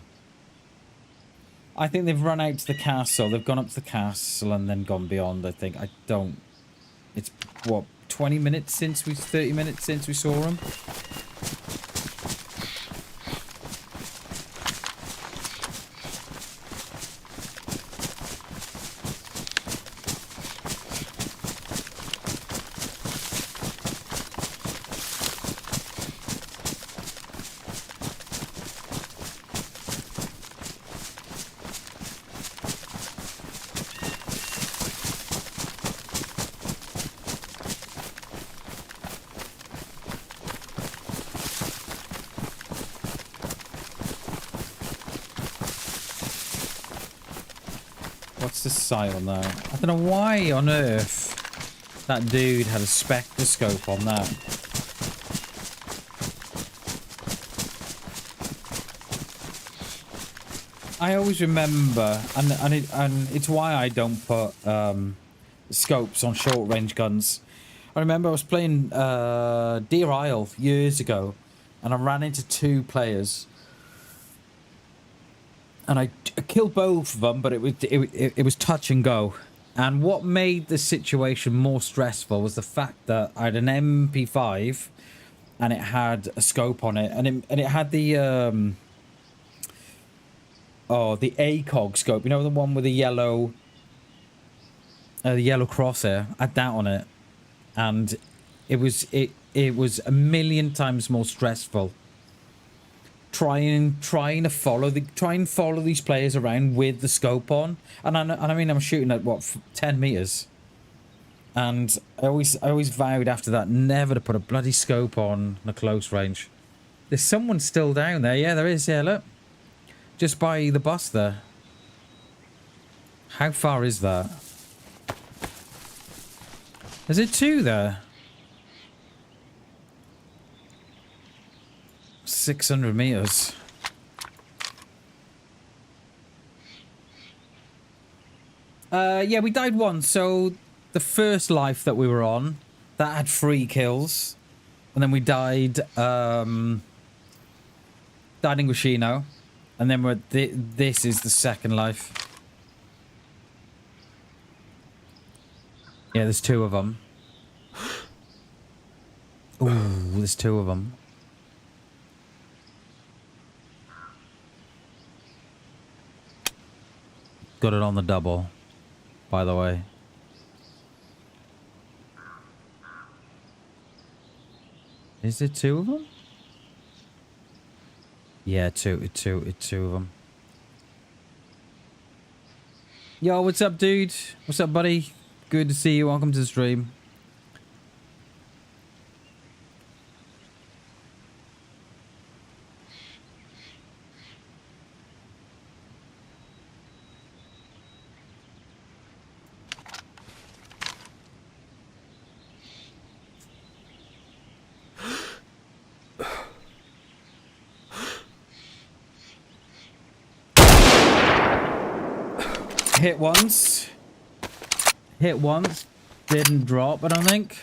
I think they've run out to the castle. They've gone up to the castle and then gone beyond, I think. It's, what, 20 minutes since 30 minutes since we saw them? On that. I don't know why on earth that dude had a spectroscope on that. I always remember, and it's why I don't put scopes on short range guns. I remember I was playing Deer Isle years ago, and I ran into 2 players. And I killed both of them, but it was touch and go. And what made the situation more stressful was the fact that I had an MP5, and it had a scope on it, and it had the the ACOG scope. You know, the one with the yellow crosshair. I had that on it, and it was a million times more stressful. Trying to follow these players around with the scope on, and I mean I'm shooting at what 10 meters, And I always vowed after that never to put a bloody scope on a close range. There's someone still down there. Yeah, there is. Yeah, look. Just by the bus there. How far is that? Is it 2 there? 600 meters. Yeah, we died once. So the first life that we were on, that had 3 kills. And then we died, died in Gushino. And then we're this is the second life. Yeah, there's 2 of them. Ooh, there's 2 of them. Got it on the double, by the way. Is it 2 of them? Yeah, two of them. Yo, what's up, dude? What's up, buddy? Good to see you. Welcome to the stream. Hit once. Hit once. Didn't drop, I don't think.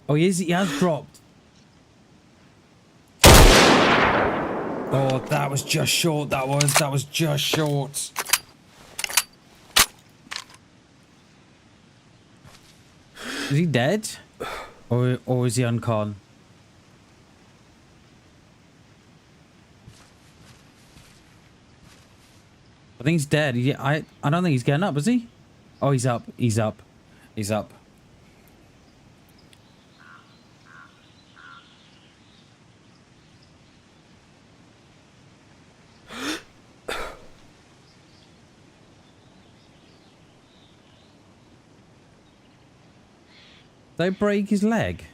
Oh, he has dropped. Oh, that was just short. That was just short. Is he dead? Or is he uncon? I think he's dead. I don't think he's getting up, is he? Oh, he's up. He's up. He's up. Did I break his leg?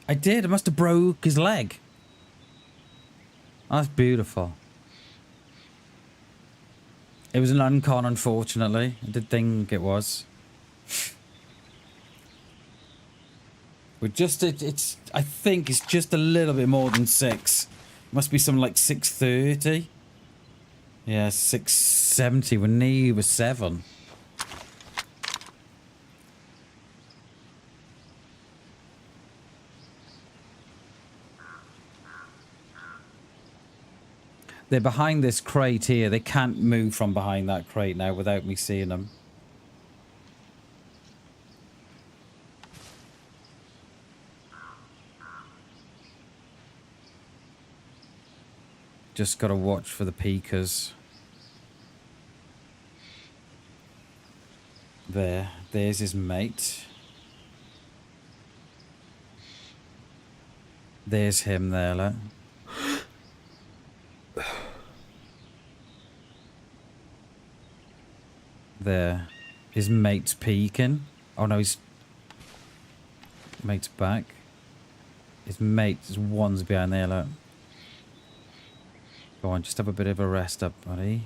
I did. I must have broke his leg. That's beautiful. It was an uncon, unfortunately. I did think it was. We're just, it's, I think it's just a little bit more than 6. Must be something like 630. Yeah, 670 when he was 7. They're behind this crate here. They can't move from behind that crate now without me seeing them. Just gotta watch for the peekers. There's his mate. There's him there, look. There. His mate's peeking. Oh no, his mate's back. His mate's one's behind there, look. Go on, just have a bit of a rest up, buddy.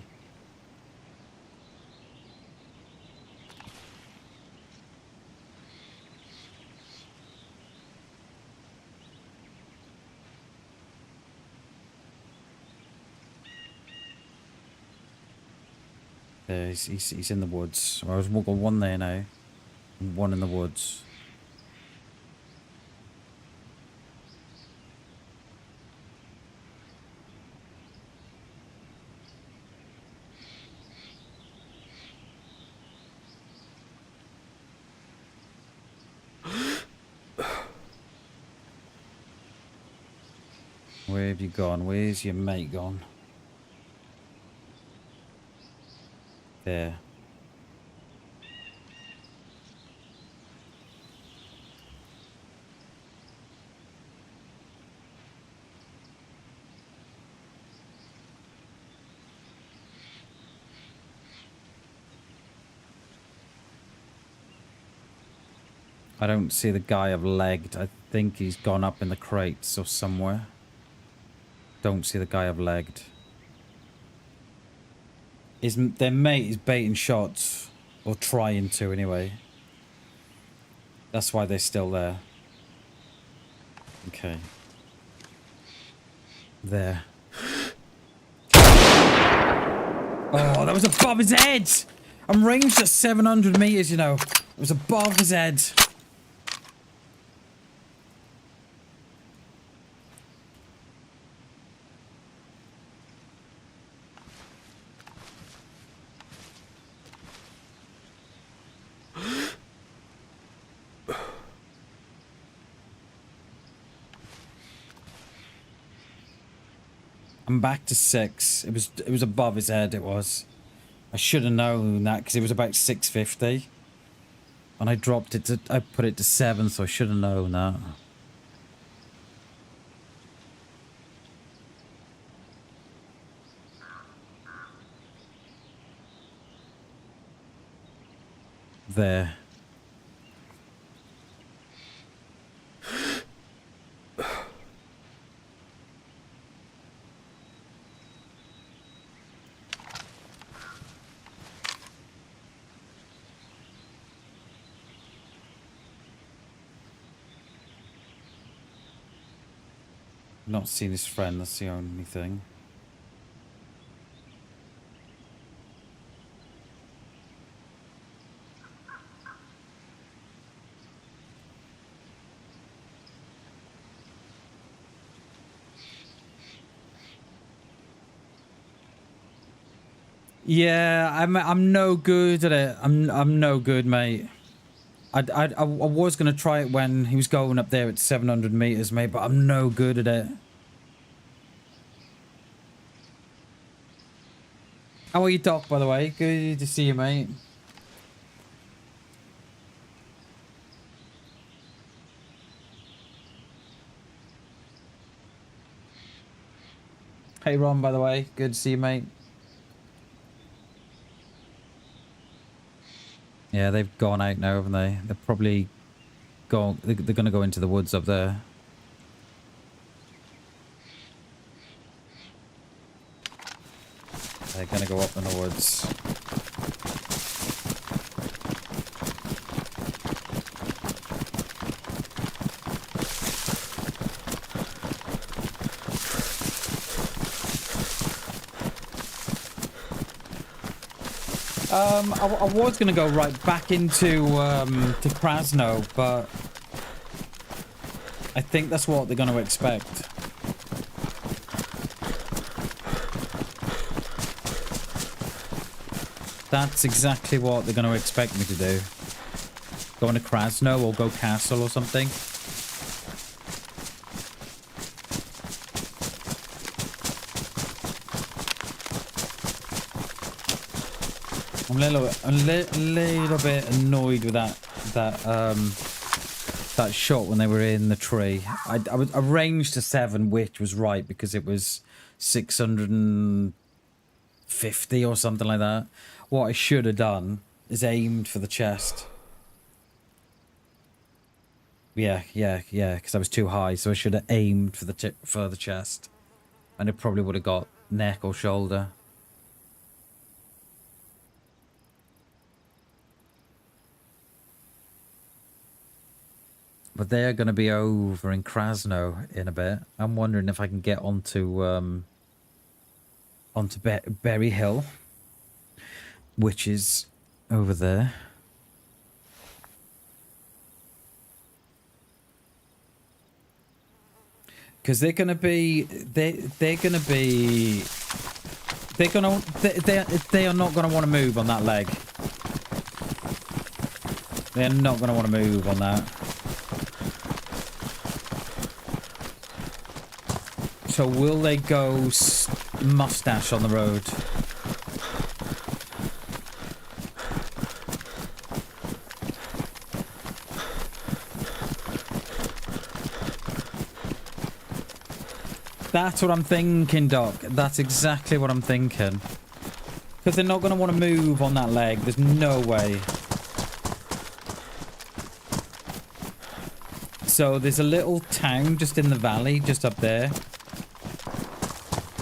There, he's in the woods. I was walking one there now. One in the woods. Where have you gone? Where's your mate gone? There. I don't see the guy I've legged. I think he's gone up in the crates or somewhere. Don't see the guy I've legged. Their mate is baiting shots. Or trying to, anyway. That's why they're still there. Okay. There. Oh, that was above his head! I'm ranged at 700 meters, you know. It was above his head. I'm back to 6. It was above his head, it was. I should have known that because it was about 650. And I dropped it to, I put it to 7, so I should have known that. There. Not seen his friend, that's the only thing. Yeah, I'm no good at it. I'm no good, mate. I was gonna try it when he was going up there at 700 meters, mate, but I'm no good at it. How are you, Doc, by the way? Good to see you, mate. Hey, Ron, by the way. Good to see you, mate. Yeah, they've gone out now, haven't they? They're probably going... They're going to go into the woods up there. They're going to go up in the woods. I was going to go right back into to Krasno, but I think that's what they're going to expect. That's exactly what they're going to expect me to do. Go into Krasno or go castle or something. I'm a little bit annoyed with that shot when they were in the tree. I ranged to 7, which was right because it was 650 or something like that. What I should have done is aimed for the chest. Yeah, because I was too high, so I should have aimed for the chest, and it probably would have got neck or shoulder. But they're going to be over in Krasno in a bit. I'm wondering if I can get onto Berry Hill, which is over there. Because they are not going to want to move on that leg. They're not going to want to move on that. So will they go mustache on the road? That's what I'm thinking, Doc. That's exactly what I'm thinking. Because they're not going to want to move on that leg. There's no way. So there's a little town just in the valley, just up there.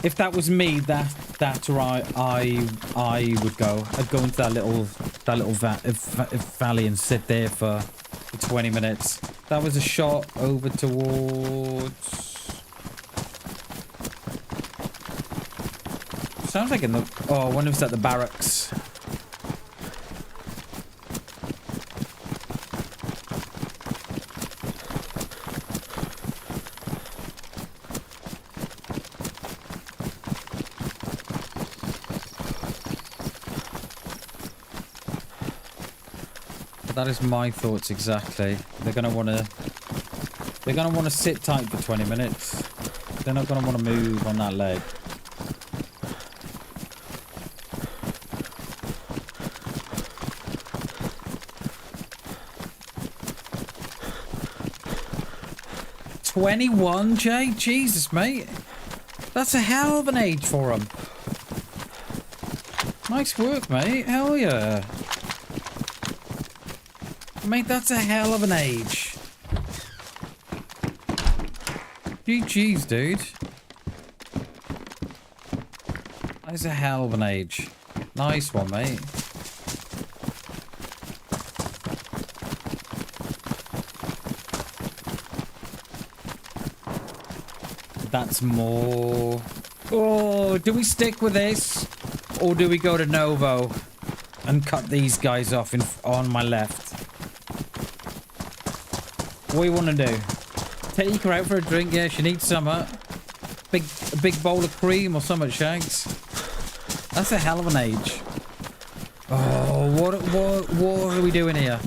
If that was me, that's where I would go. I'd go into that little valley and sit there for 20 minutes. That was a shot over towards. Sounds like in the. Oh, I wonder if it's at the barracks. That is my thoughts exactly. They're gonna wanna sit tight for 20 minutes. They're not gonna want to move on that leg. "21, Jay? Jesus, mate. That's a hell of an age for him. Nice work, mate. Hell yeah. Mate, that's a hell of an age. GG's, dude. That's a hell of an age. Nice one, mate. That's more. Oh, do we stick with this? Or do we go to Novo and cut these guys off on my left? What do you want to do? Take her out for a drink? Yeah, she needs some. A big bowl of cream or something, Shags. That's a hell of an age. Oh, what are we doing here?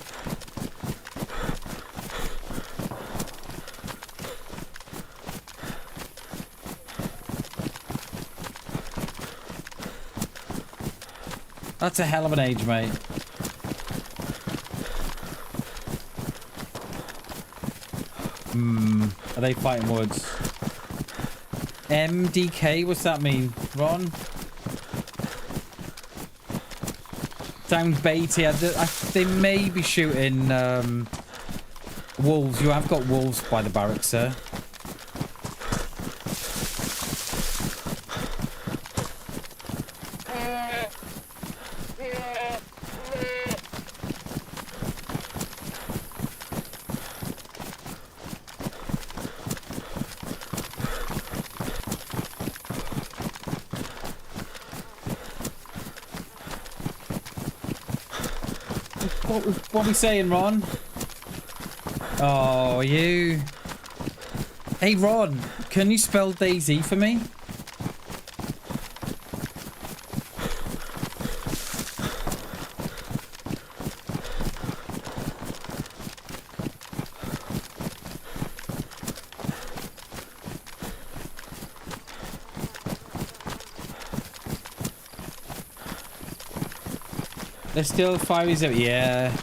That's a hell of an age, mate. Are they fighting words? MDK, what's that mean, Ron? Sounds baity. They may be shooting wolves. You have got wolves by the barracks, sir. What are we saying, Ron? Oh, you. Hey, Ron, can you spell DayZ for me? They're still 5 years out. Yeah.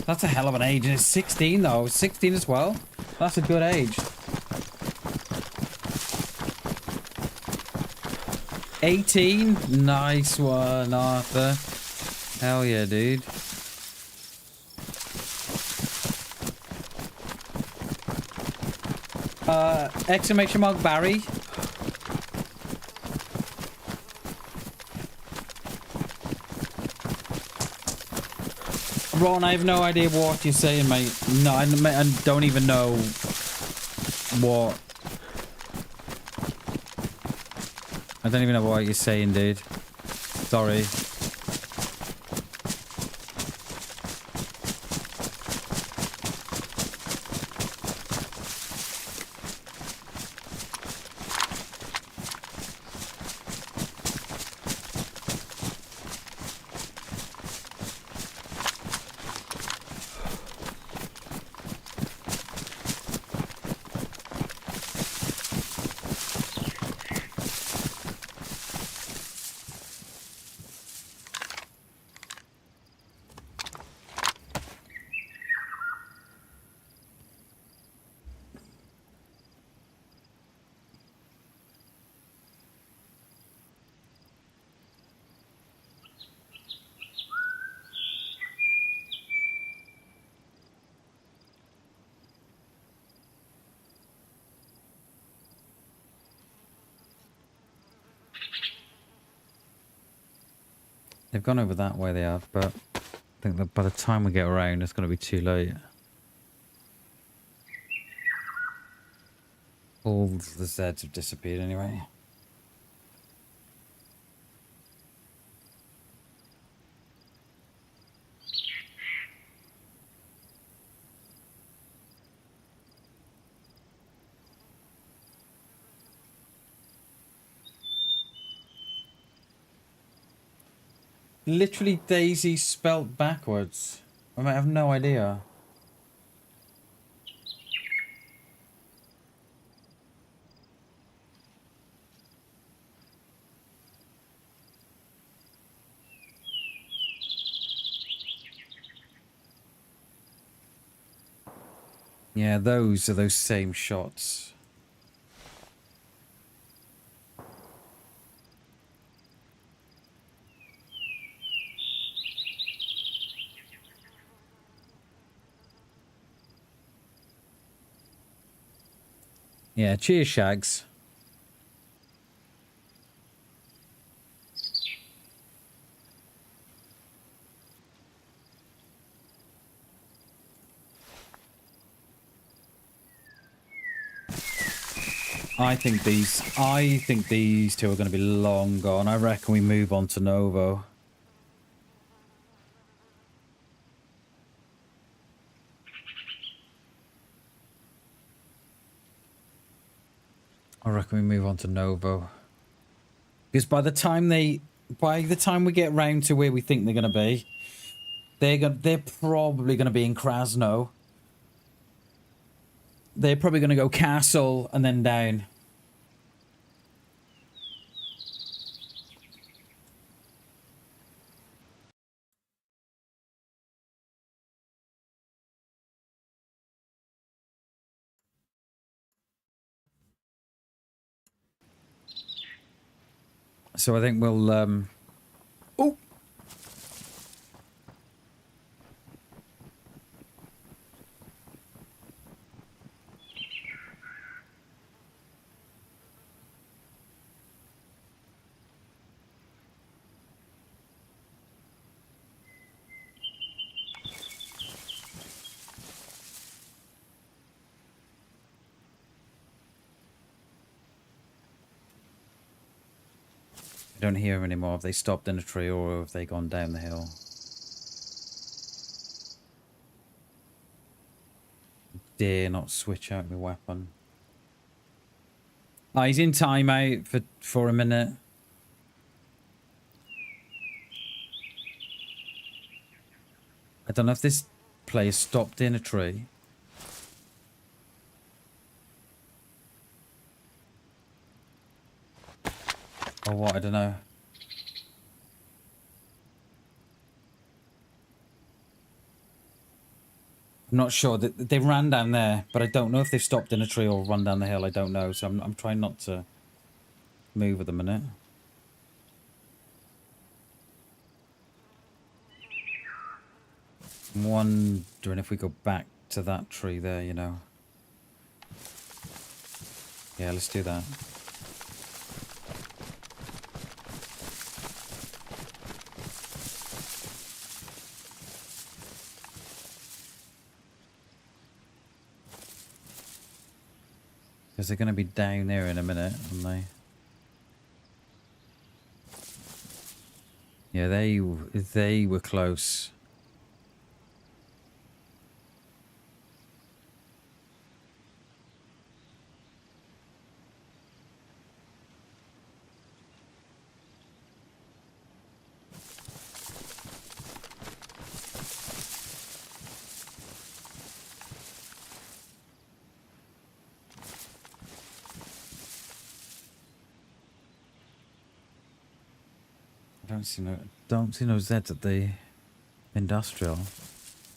That's a hell of an age. And it's 16 though. 16 as well. That's a good age. 18. Nice one, Arthur. Hell yeah, dude. Exclamation mark Barry. Ron, I have no idea what you're saying, mate. No, I don't even know what. I don't even know what you're saying, dude. Sorry. They've gone over that way, they have, but I think that by the time we get around, it's going to be too late. All the Zeds have disappeared anyway. Literally DayZ spelt backwards. I might have no idea. Yeah, those are those same shots. Yeah, cheers, Shags. I think these two are going to be long gone. I reckon we move on to Novo. I reckon we move on to Novo. Because by the time we get round to where we think they're going to be, they're probably going to be in Krasno. They're probably going to go castle and then down. So I think we'll oh, I don't hear them anymore. Have they stopped in a tree or have they gone down the hill? Dare not switch out my weapon. Oh, he's in timeout for a minute. I don't know if this player stopped in a tree. Or what, I don't know. I'm not sure. They ran down there, but I don't know if they've stopped in a tree or run down the hill. I don't know, so I'm trying not to move at the minute. I'm wondering if we go back to that tree there, you know. Yeah, let's do that. Because they're going to be down there in a minute, aren't they? Yeah, they were close. Don't see no Zeds at the industrial.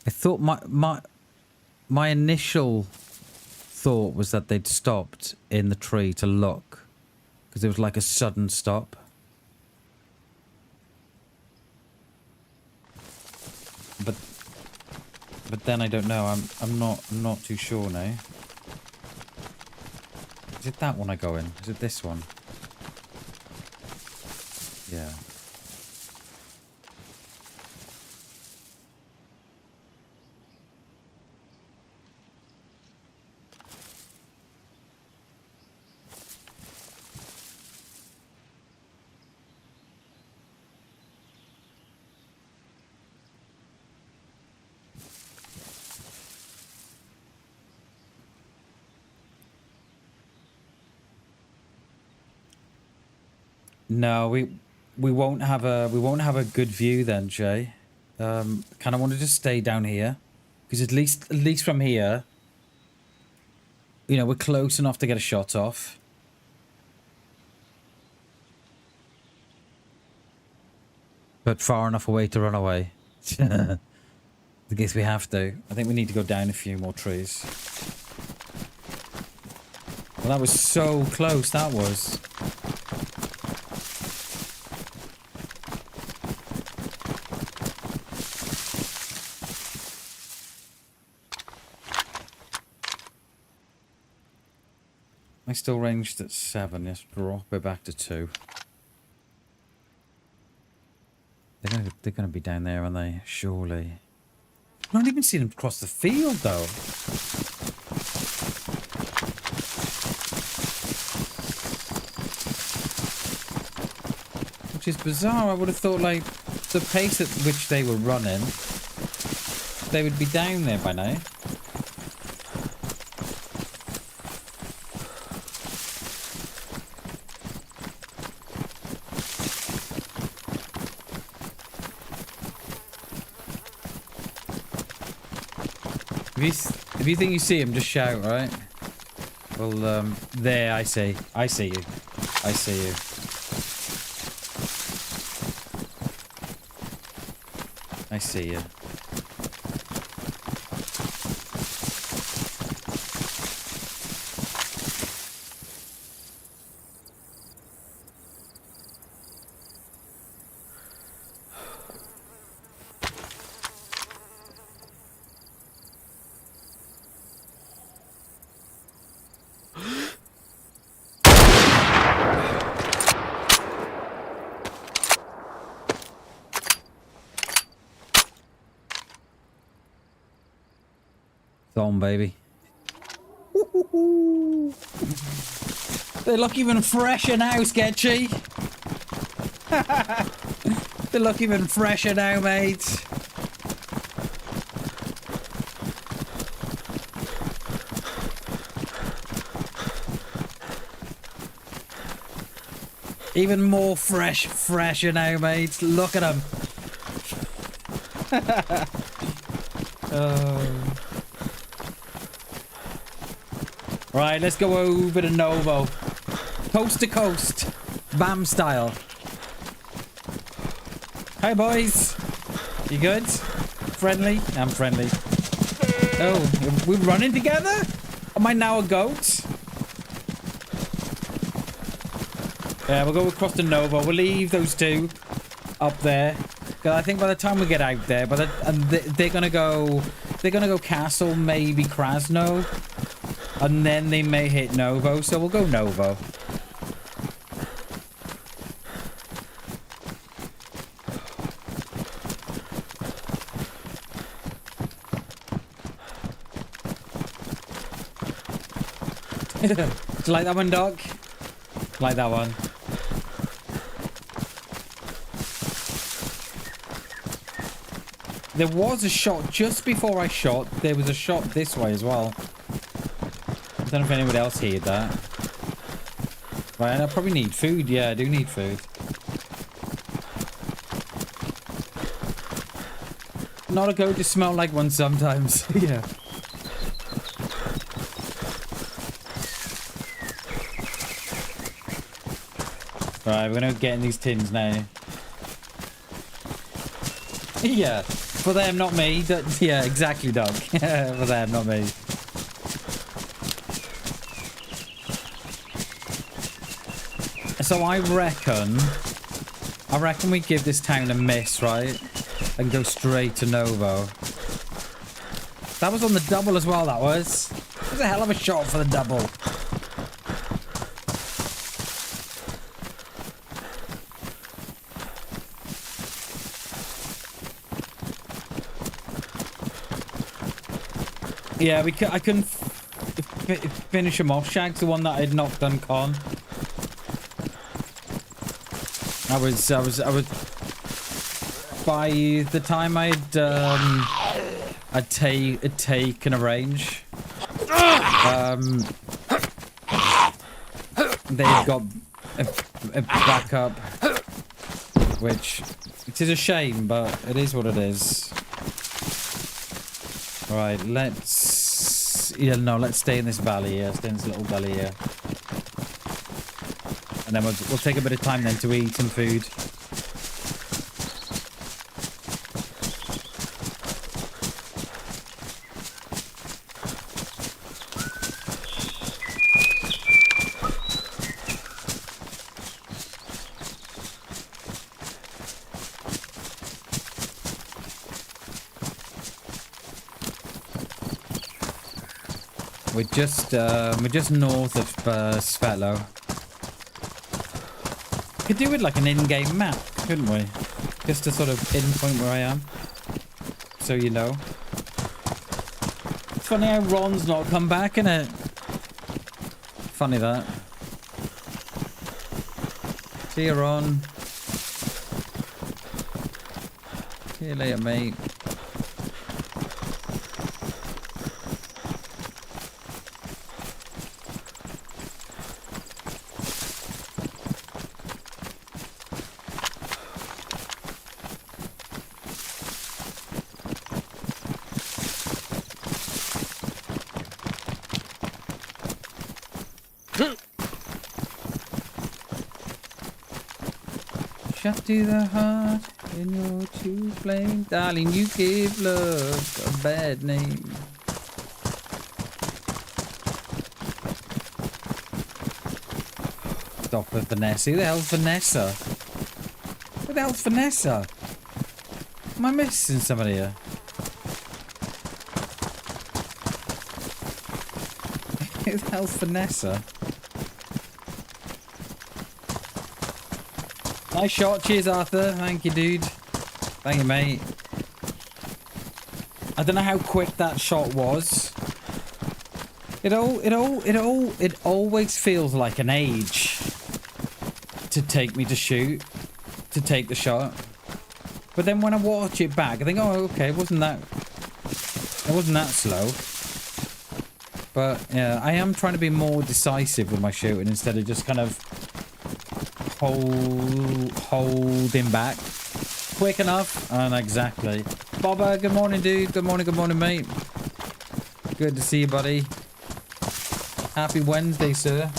I thought my initial thought was that they'd stopped in the tree to look, because it was like a sudden stop. But then I don't know. I'm not too sure now. Is it that one I go in? Is it this one? Yeah. No, we won't have a good view then, Jay. Kind of wanted to stay down here because at least from here, you know, we're close enough to get a shot off. But far enough away to run away. I guess we have to. I think we need to go down a few more trees. Well, that was so close, that was. I still ranged at 7. Let's drop it back to 2. They're gonna be down there, aren't they? Surely. I've not even seen them cross the field, though. Which is bizarre. I would have thought, like, the pace at which they were running, they would be down there by now. If you think you see him, just shout, right? Well, there, I see you. I see you. I see you. On, baby. They look even fresher now, Sketchy. They look even fresher now, mate. Even more fresher now, mate. Look at them. Right, let's go over to Novo. Coast to coast. BAM style. Hi, boys. You good? Friendly? I'm friendly. Oh, we're running together? Am I now a goat? Yeah, we'll go across to Novo. We'll leave those two up there. Because I think by the time we get out there, they're gonna go Castle, maybe Krasno. And then they may hit Novo, so we'll go Novo. Do you like that one, Doc? Like that one. There was a shot just before I shot. There was a shot this way as well. I don't know if anyone else heard that. Right, I probably need food. Yeah, I do need food. Not a goat to smell like one sometimes. Yeah. Right, we're gonna get in these tins now. Yeah, for them, not me. Yeah, exactly, Doug. For them, not me. So I reckon we give this town a miss, right? And go straight to Novo. That was on the double as well, that was. It was a hell of a shot for the double. Yeah, I couldn't finish him off. Shag's the one that I'd knocked on Con. I was by the time I'd taken a range, they've got back up. Which, it is a shame, but it is what it is. Right, let's... Yeah, no, let's stay in this valley here. Stay in this little valley here. And then we'll take a bit of time then to eat some food. We're just north of Svetlo. Could do it like an in-game map, couldn't we? Just to sort of pinpoint where I am, so you know. It's funny how Ron's not come back, innit? Funny that. See you, Ron. See you later, mate. Shot to the heart in your true flame. Darling, you give love a bad name. Stop with Vanessa. Who the hell's Vanessa? Who the hell's Vanessa? Am I missing somebody here? Who the hell's Vanessa? Nice shot. Cheers, Arthur. Thank you, dude. Thank you, mate. I don't know how quick that shot was. It always feels like an age to take me to shoot, to take the shot. But then when I watch it back, I think, oh, okay, it wasn't that slow. But yeah, I am trying to be more decisive with my shooting instead of just kind of holding back. Quick enough. And exactly. Bobber, good morning, dude. Good morning, mate. Good to see you, buddy. Happy Wednesday, sir.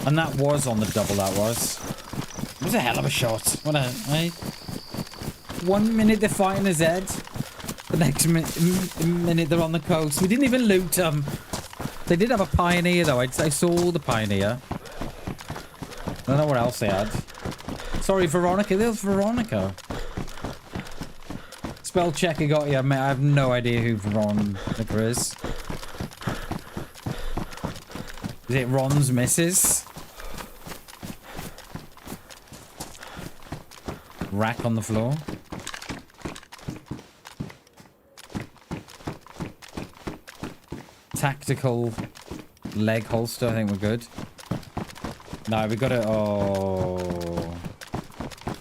And that was on the double, that was. It was a hell of a shot. What a... Eh? 1 minute they're fighting his head. The next minute they're on the coast. We didn't even loot them. They did have a pioneer, though. I saw the pioneer. I don't know what else they had. Sorry, Veronica. There's Veronica. Spell checker got you, mate. I have no idea who Veronica is. Is it Ron's missus? Rack on the floor. Tactical leg holster. I think we're good. No, we got it. Oh,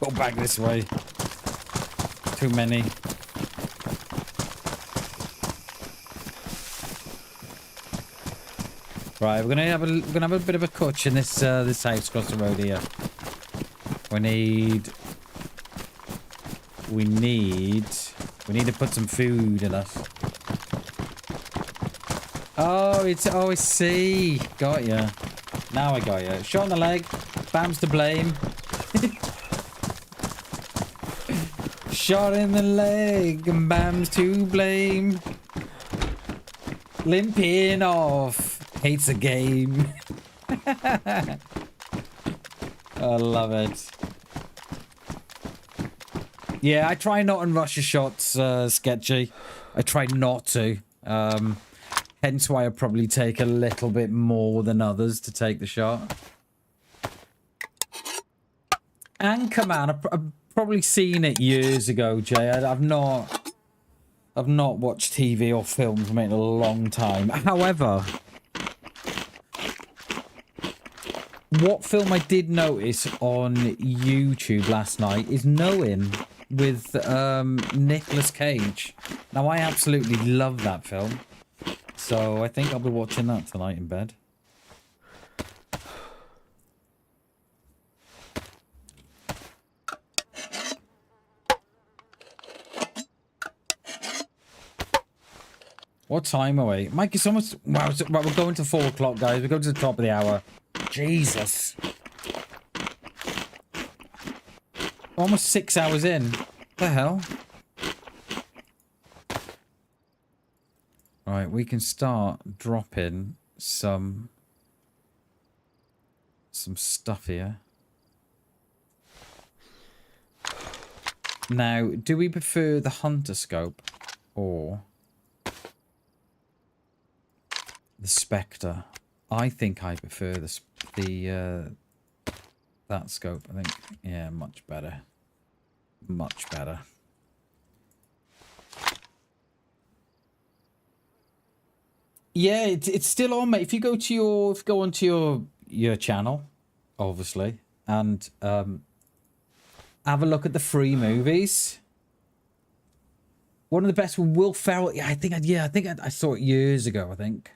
go back this way. Too many. Right, we're gonna have a bit of a cutch in this this house across the road here. We need to put some food in us. Oh, I see. Got ya. Now I got ya. Shot in the leg. Bam's to blame. Shot in the leg and Bam's to blame. Limping off. Hates the game. I love it. Yeah, I try not to rush your shots, Sketchy. I try not to. Hence why I probably take a little bit more than others to take the shot. Anchorman, I've probably seen it years ago, Jay. I've not watched TV or films in a long time. However, What film I did notice on YouTube last night is Knowing with Nicolas Cage. Now, I absolutely love that film. So I think I'll be watching that tonight in bed. What time are we? Mike, it's almost... Wow, right, we're going to 4 o'clock, guys. We're going to the top of the hour. Jesus. Almost 6 hours in. What the hell? Right, we can start dropping some stuff here. Now, do we prefer the hunter scope or the Spectre? I think I prefer that scope. I think, yeah, much better. Much better. Yeah, it's still on, mate. If you go to go onto your channel, obviously, and have a look at the free movies. One of the best, Will Ferrell. Yeah, I think I saw it years ago. I think.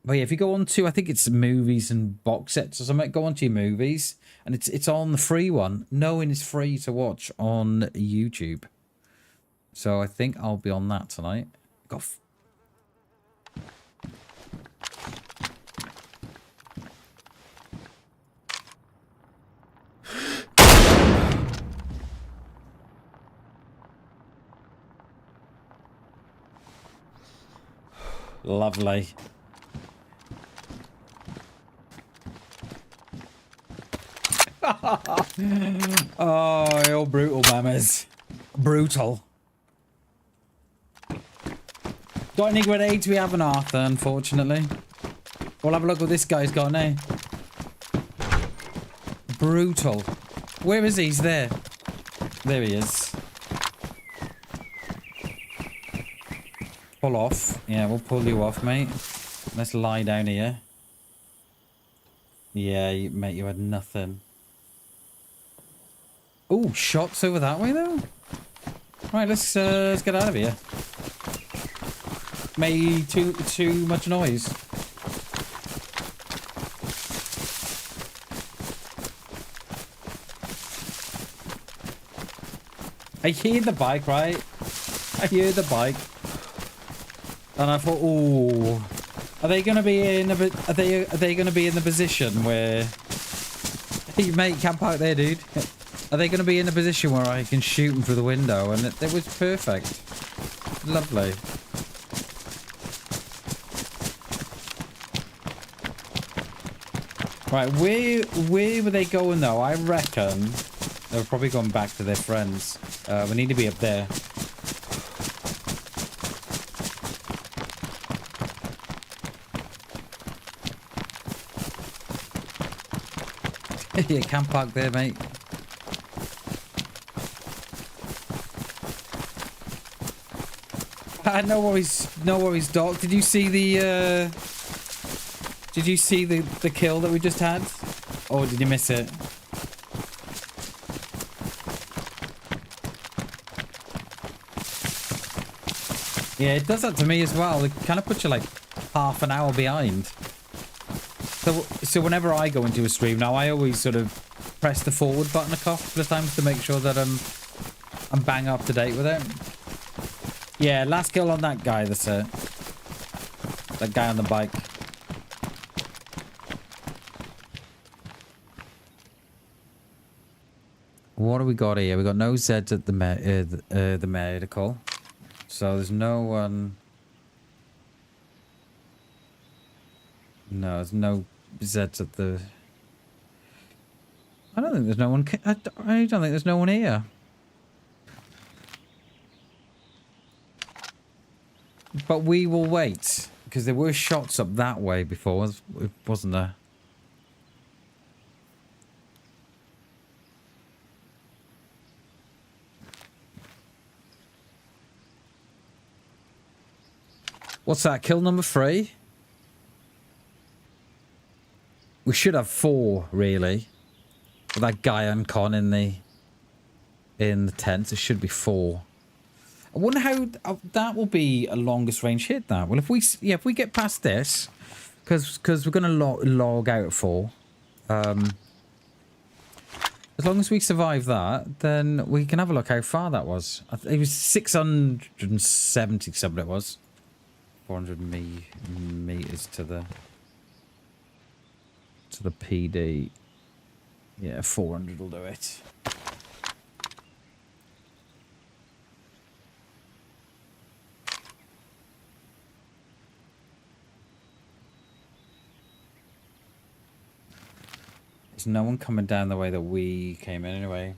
But yeah, if you go on to, I think it's movies and box sets or something. Go onto your movies, and it's on the free one. Knowing is free to watch on YouTube. So I think I'll be on that tonight. Got. Lovely. Oh, you're brutal, mamas. Brutal. Got any grenades? We haven't, Arthur, unfortunately. We'll have a look what this guy's got, eh? Brutal. Where is he? He's there. There he is. Pull off. Yeah, we'll pull you off, mate. Let's lie down here. Yeah, mate, you had nothing. Oh, shots over that way, though? Right, let's get out of here. Made too much noise. I hear the bike, right? I hear the bike. And I thought, oh, are they gonna be in are they gonna be in the position where, hey mate, camp out there, dude. Are they gonna be in a position where I can shoot them through the window? And it was perfect, lovely. Right, where were they going though? I reckon they're probably going back to their friends. We need to be up there. Yeah, camp park there, mate. No worries, Doc. Did you see the kill that we just had? Or did you miss it? Yeah, it does that to me as well. It kind of puts you like half an hour behind. So whenever I go into a stream now, I always sort of press the forward button a couple of times to make sure that I'm bang up to date with it. Yeah, last kill on that guy. That's it. That guy on the bike. What do we got here? We got no Zeds at the medical, so there's no one. No, there's no Zeds at the... I don't think there's no one... I don't think there's no one here. But we will wait, because there were shots up that way before, wasn't there? What's that? Kill number 3? We should have 4, really. With that guy and Con in the tent, it should be 4. I wonder how that will be a longest range hit. That well, if we get past this, because we're gonna log out at 4. As long as we survive that, then we can have a look how far that was. It was 670 something. It was 400 meters to the PD. Yeah, 400 will do it. There's no one coming down the way that we came in anyway.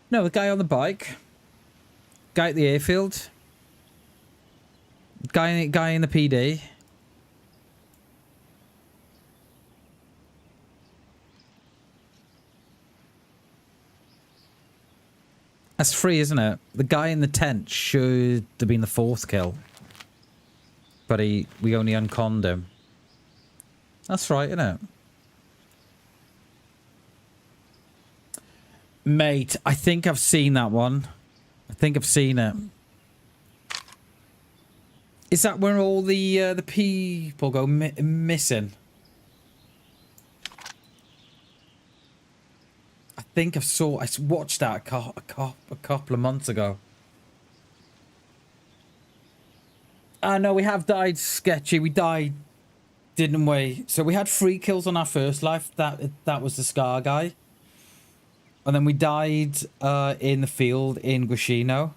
No, the guy on the bike. Guy at the airfield. Guy in the PD. That's 3, isn't it? The guy in the tent should have been the 4th kill. But we only unconned him. That's right, isn't it? Mate, I think I've seen that one. I think I've seen it. Is that where all the people go missing? I think I watched that a couple of months ago. No, we have died, Sketchy. We died, didn't we? So we had 3 kills on our first life. That was the Scar guy. And then we died in the field in Guashino.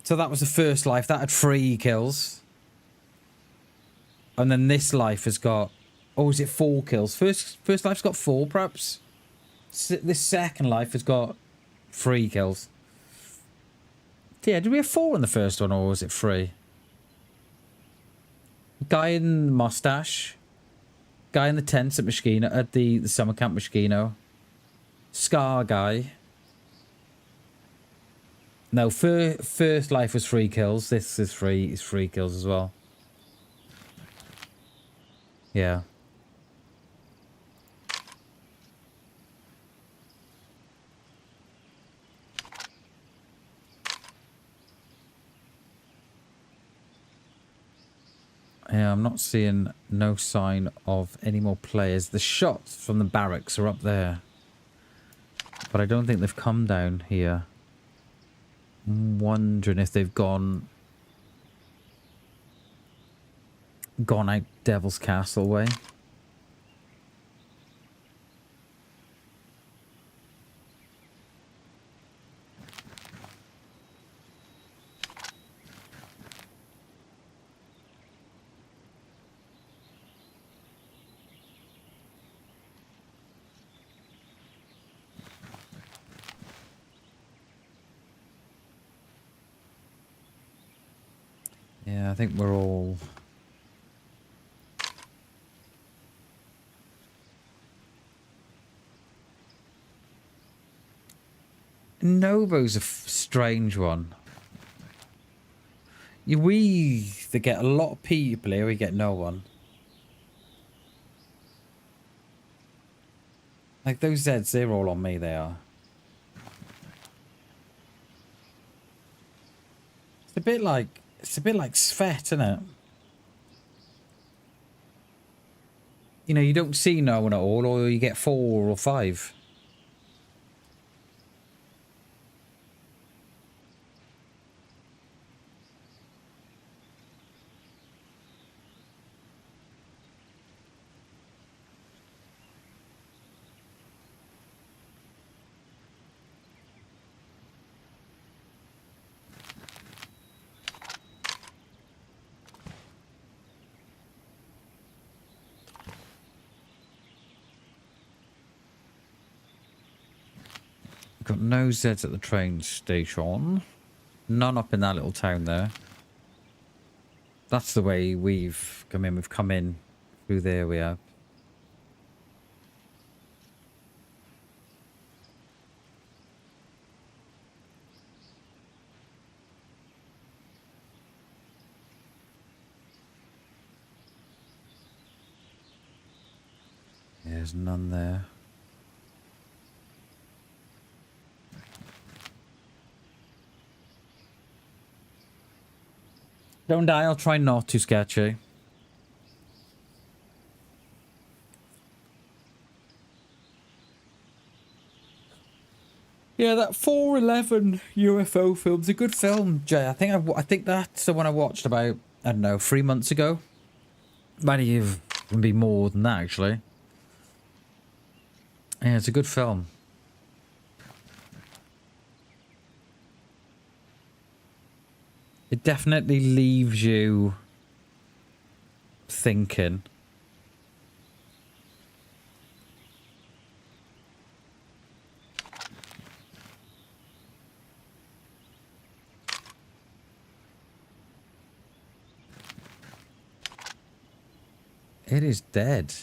So that was the first life. That had 3 kills. And then this life has got... Oh, is it 4 kills? First life's got 4, perhaps? This second life has got 3 kills. Yeah, did we have 4 in the first one, or was it 3? Guy in the mustache. Guy in the tents at Moschino, at the summer camp Moschino. Scar guy. No, first life was 3 kills. This is 3 kills as well. Yeah. Yeah, I'm not seeing no sign of any more players. The shots from the barracks are up there. But I don't think they've come down here. I'm wondering if they've gone out Devil's Castle way. Yeah, I think we're all... Novo's a strange one. We either get a lot of people here, we get no one. Like those Zeds, they're all on me, they are. It's a bit like Svet, isn't it? You know, you don't see no one at all, or you get 4 or 5. Got no Zeds at the train station. None up in that little town there. That's the way we've come in. We've come in through there, we have. There's none there. Don't die, I'll try not to sketchy. Yeah, that 411 UFO film's a good film, Jay. I think that's the one I watched about, I don't know, 3 months ago. Might even be more than that, actually. Yeah, it's a good film. It definitely leaves you thinking. It is dead.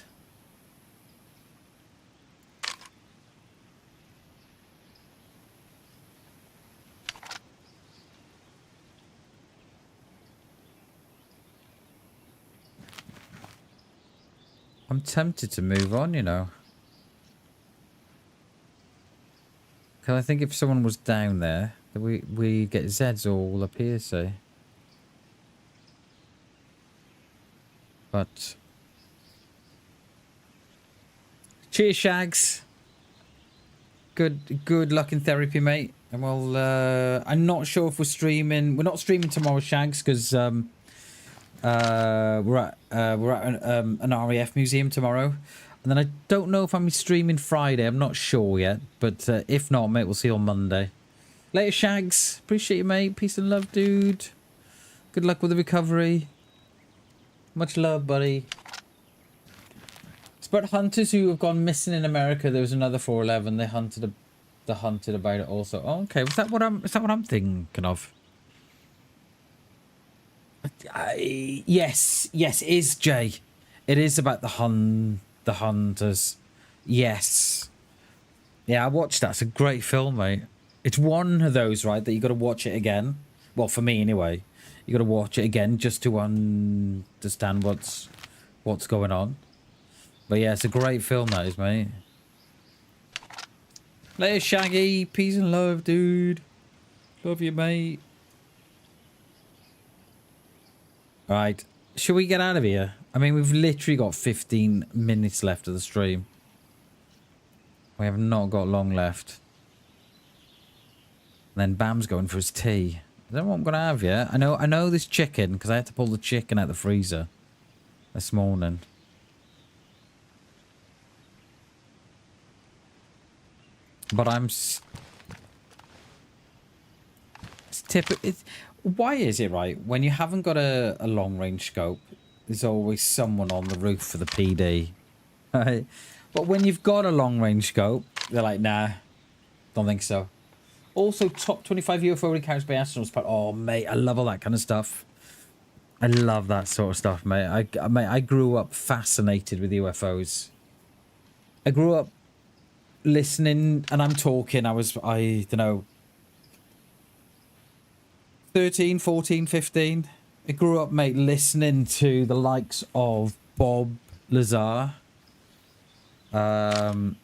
I'm tempted to move on, you know. Because I think if someone was down there, we get Zeds all up here, see. But... Cheers, Shags. Good luck in therapy, mate. And we'll, I'm not sure if we're streaming. We're not streaming tomorrow, Shags, because we're at an RAF museum tomorrow. And then I don't know if I'm streaming Friday. I'm not sure yet. But if not, mate, we'll see you on Monday. Later, Shags. Appreciate you, mate. Peace and love, dude. Good luck with the recovery. Much love, buddy. It's about hunters who have gone missing in America. There was another 411. They hunted about it also. Oh, okay. Is that what I'm thinking of? Yes, it is, Jay. It is about the hunters. Yes. Yeah, I watched that. It's a great film, mate. It's one of those, right, that you got to watch it again. Well, for me anyway. You got to watch it again just to understand what's going on. But yeah, it's a great film, that is, mate. Later, Shaggy. Peace and love, dude. Love you, mate. Right. Should we get out of here? I mean, we've literally got 15 minutes left of the stream. We have not got long left. And then Bam's going for his tea. I don't know what I'm going to have yet. I know this chicken, because I had to pull the chicken out the freezer this morning. But why is it, right, when you haven't got a long-range scope, there's always someone on the roof for the PD, right? But when you've got a long-range scope, they're like, nah, don't think so. Also, top 25 UFO encounters by astronauts. Oh, mate, I love all that kind of stuff. I love that sort of stuff, mate. I grew up fascinated with UFOs. I grew up listening, and I'm talking, I don't know, 13, 14, 15. I grew up, mate, listening to the likes of Bob Lazar, and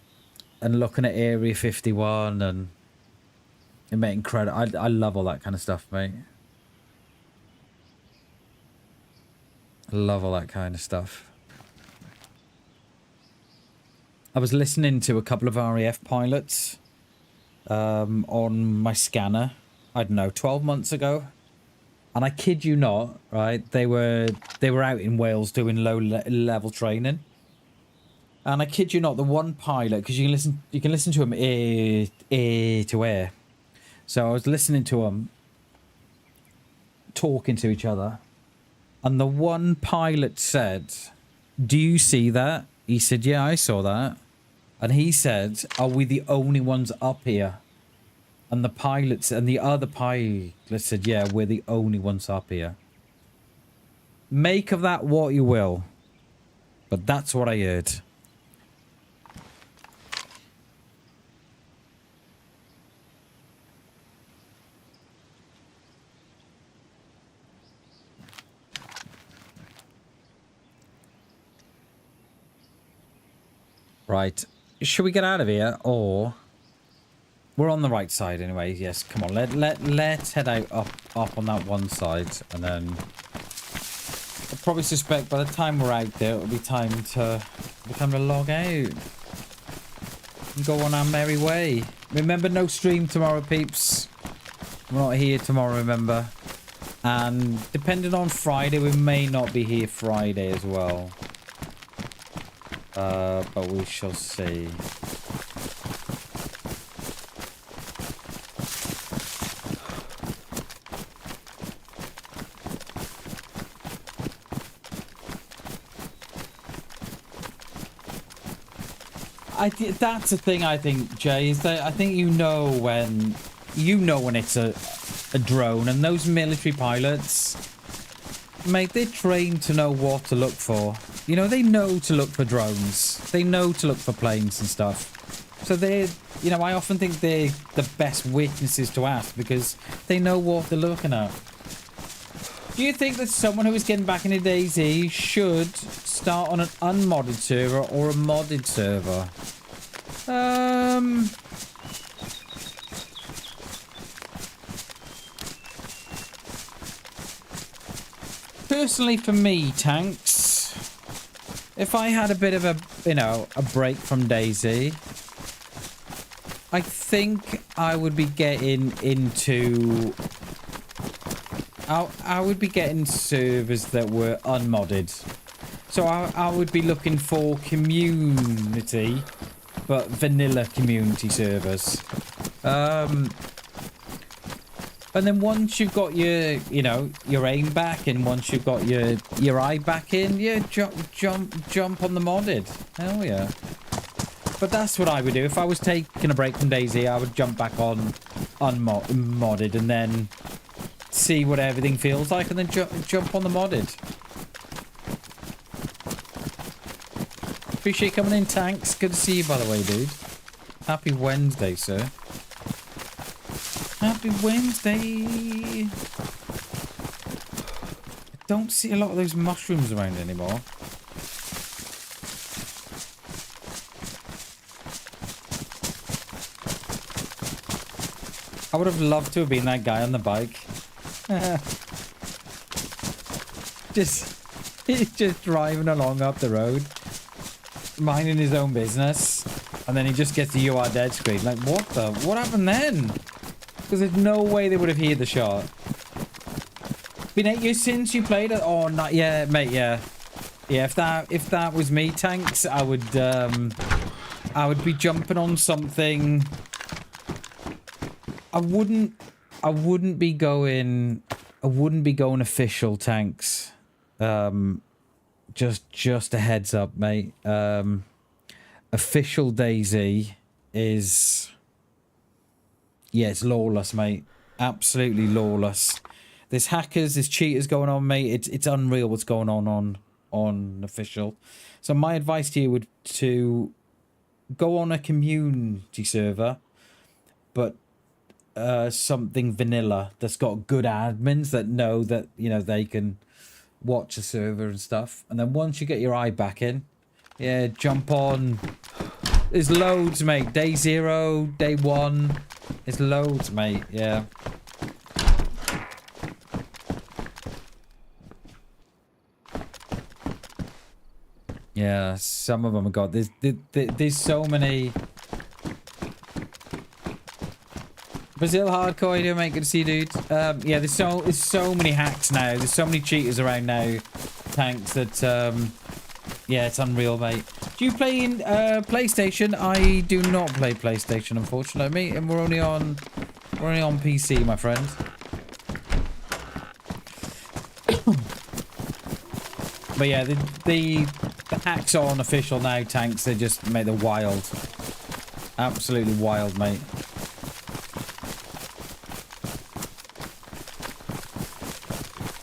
looking at Area 51, and it made incredible. I love all that kind of stuff, mate. I love all that kind of stuff. I was listening to a couple of RAF pilots on my scanner, I don't know, 12 months ago. And I kid you not, right? They were out in Wales doing low-level training. And I kid you not, the one pilot, because you can listen to him ear to ear. So I was listening to them talking to each other. And the one pilot said, "Do you see that?" He said, "Yeah, I saw that." And he said, "Are we the only ones up here?" And the pilots and the other pilot said, "Yeah, we're the only ones up here." Make of that what you will. But that's what I heard. Right. Should we get out of here, or we're on the right side anyway? Yes. Come on. Let's head out up on that one side, and then I probably suspect by the time we're out there, it'll be time to log out and go on our merry way. Remember, no stream tomorrow, peeps. We're not here tomorrow, remember. And depending on Friday, we may not be here Friday as well. But we shall see. That's the thing, I think, Jay, is that I think you know when it's a drone, and those military pilots, mate, they're trained to know what to look for. You know, they know to look for drones. They know to look for planes and stuff. So they're, you know, I often think they're the best witnesses to ask because they know what they're looking at. Do you think that someone who is getting back into DayZ should start on an unmodded server or a modded server? Personally, for me, Tanks, if I had a bit of a, you know, a break from DayZ, I think I would be getting into... I would be getting servers that were unmodded. So I would be looking for community, but vanilla community servers. And then once you've got your, you know, your aim back, and once you've got your eye back in, yeah, jump on the modded. Hell yeah. But that's what I would do. If I was taking a break from DayZ, I would jump back on unmodded and then see what everything feels like, and then jump on the modded. Appreciate you coming in, Tanks. Good to see you, by the way, dude. Happy Wednesday, sir. Happy Wednesday. I don't see a lot of those mushrooms around anymore. I would have loved to have been that guy on the bike. He's just driving along up the road, minding his own business, and then he just gets the "you are dead" screen. Like, what happened then? Because there's no way they would have heard the shot. Been 8 years since you played it? Oh, not yeah, mate. Yeah. If that was me, Tanks, I would be jumping on something. I wouldn't be going official, Tanks. Just a heads up, mate. Official DayZ is, yeah, it's lawless, mate. Absolutely lawless. There's hackers, there's cheaters going on, mate. It's unreal what's going on official. So my advice to you would to go on a community server, but something vanilla that's got good admins that know that, you know, they can watch a server and stuff. And then once you get your eye back in, yeah, jump on. There's loads, mate. Day 0, day 1. There's loads, mate. Yeah. Yeah, some of them have got there's so many. Brazil hardcore, you mate. Good to see you, dude. Yeah, there's so many hacks now. There's so many cheaters around now, Tanks, that yeah, it's unreal, mate. Do you play in PlayStation? I do not play PlayStation, unfortunately, and we're only on PC, my friend. But yeah, the hacks are on official now, Tanks. They just made them wild, absolutely wild, mate.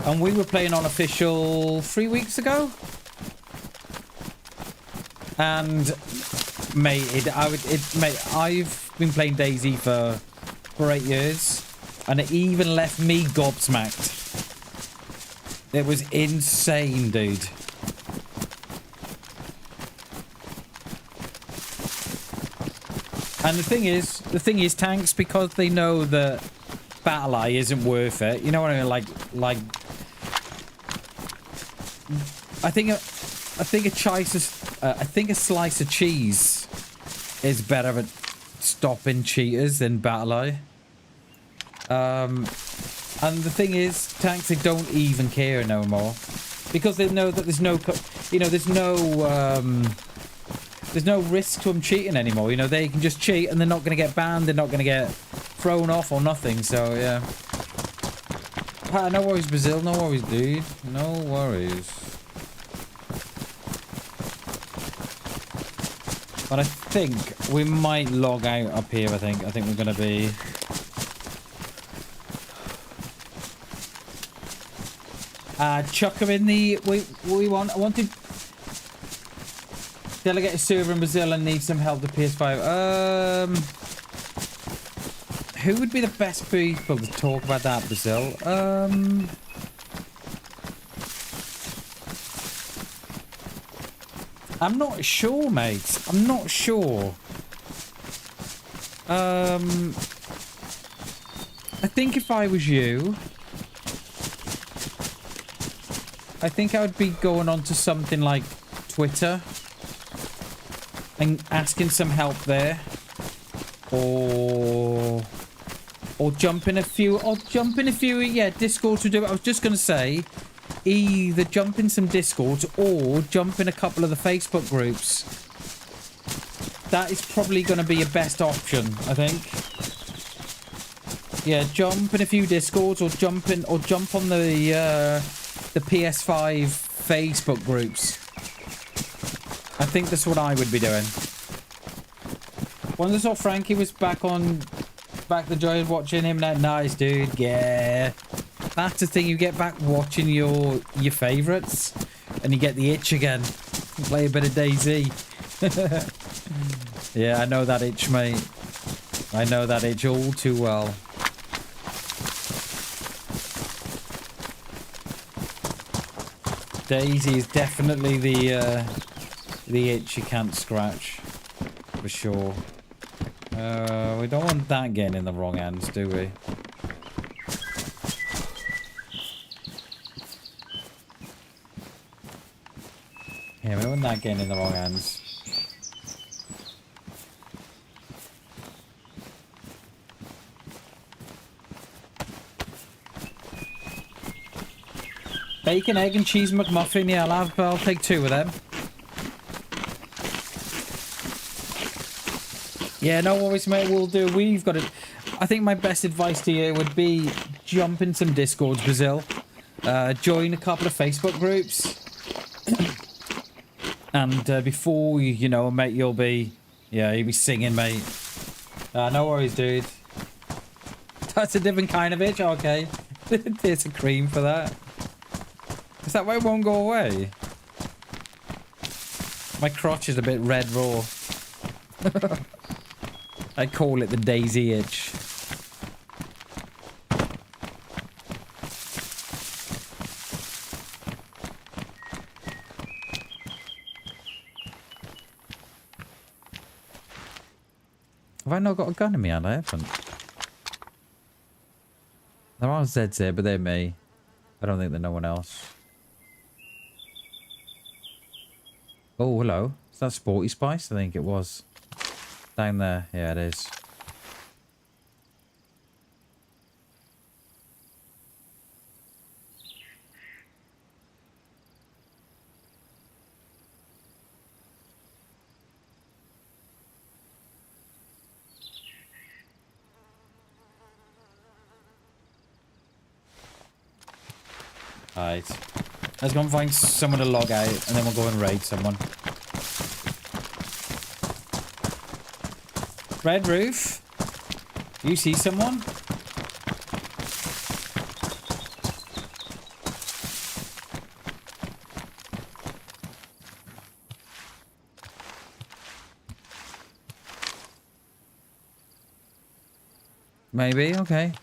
And we were playing on official 3 weeks ago. And mate, I've been playing DayZ for 8 years, and it even left me gobsmacked. It was insane, dude. And the thing is, Tanks, because they know that Battle Eye isn't worth it. You know what I mean? Like, I think a slice of cheese is better at stopping cheaters than Battle Eye. And the thing is, Tanks, they don't even care no more because they know that there's no, there's no risk to them cheating anymore. You know, they can just cheat and they're not going to get banned. They're not going to get thrown off or nothing. So, yeah. No worries, Brazil. No worries, dude. No worries. But I think we might log out up here, I think. I think we're going to be... chuck her in the... I wanted... Delegate a server in Brazil and need some help with PS5. Who would be the best people to talk about that, Brazil? I'm not sure, mate. I'm not sure. I think if I was you, I think I would be going on to something like Twitter and asking some help there, or jump in a few, yeah, Discords would do it. I was just gonna say, either jump in some Discords or jump in a couple of the Facebook groups. That is probably gonna be your best option, I think. Yeah, jump in a few Discords or jump on the PS5 Facebook groups. I think that's what I would be doing. When I saw Frankie was back the joy watching him, that nice dude, yeah. That's the thing, you get back watching your favourites and you get the itch again. Play a bit of DayZ. Yeah, I know that itch, mate. I know that itch all too well. DayZ is definitely the itch you can't scratch, for sure. We don't want that getting in the wrong hands, do we? Yeah, we don't want that getting in the wrong hands. Bacon, egg and cheese McMuffin. Yeah, I'll take 2 of them. Yeah, no worries, mate. We'll do. We've got it. I think my best advice to you would be jump in some Discords, Brazil. Join a couple of Facebook groups. And before you know, mate, you'll be singing, mate. No worries, dude. That's a different kind of itch. Okay. There's a cream for that. Is that why it won't go away? My crotch is a bit red raw. I call it the DayZ itch. Have I not got a gun in me hand? I haven't. There are Zeds here, but they're me. I don't think they're no one else. Oh, hello. Is that Sporty Spice? I think it was. Down there. Yeah, it is. Alright. Let's go and find someone to log out, and then we'll go and raid someone. Red roof? You see someone? Maybe, okay.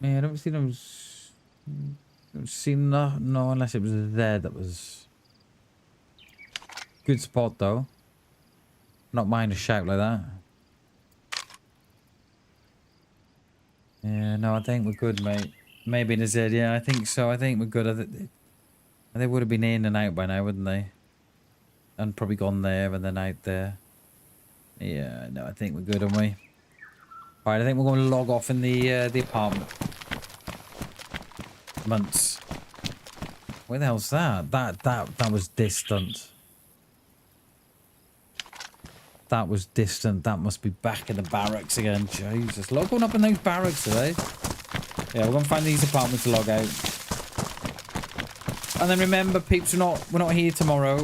Yeah, I don't see those. Don't see no, unless it was there that was. Good spot, though. Not mind a shout like that. Yeah, no, I think we're good, mate. Maybe in a Z, yeah, I think so. I think we're good. They would have been in and out by now, wouldn't they? And probably gone there and then out there. Yeah, no, I think we're good, aren't we? Alright, I think we're going to log off in the apartment. Months. Where the hell's that? That was distant. That was distant. That must be back in the barracks again. Jesus. Logging up in those barracks today. Yeah, we're going to find these apartments to log out. And then remember, peeps, we're not here tomorrow.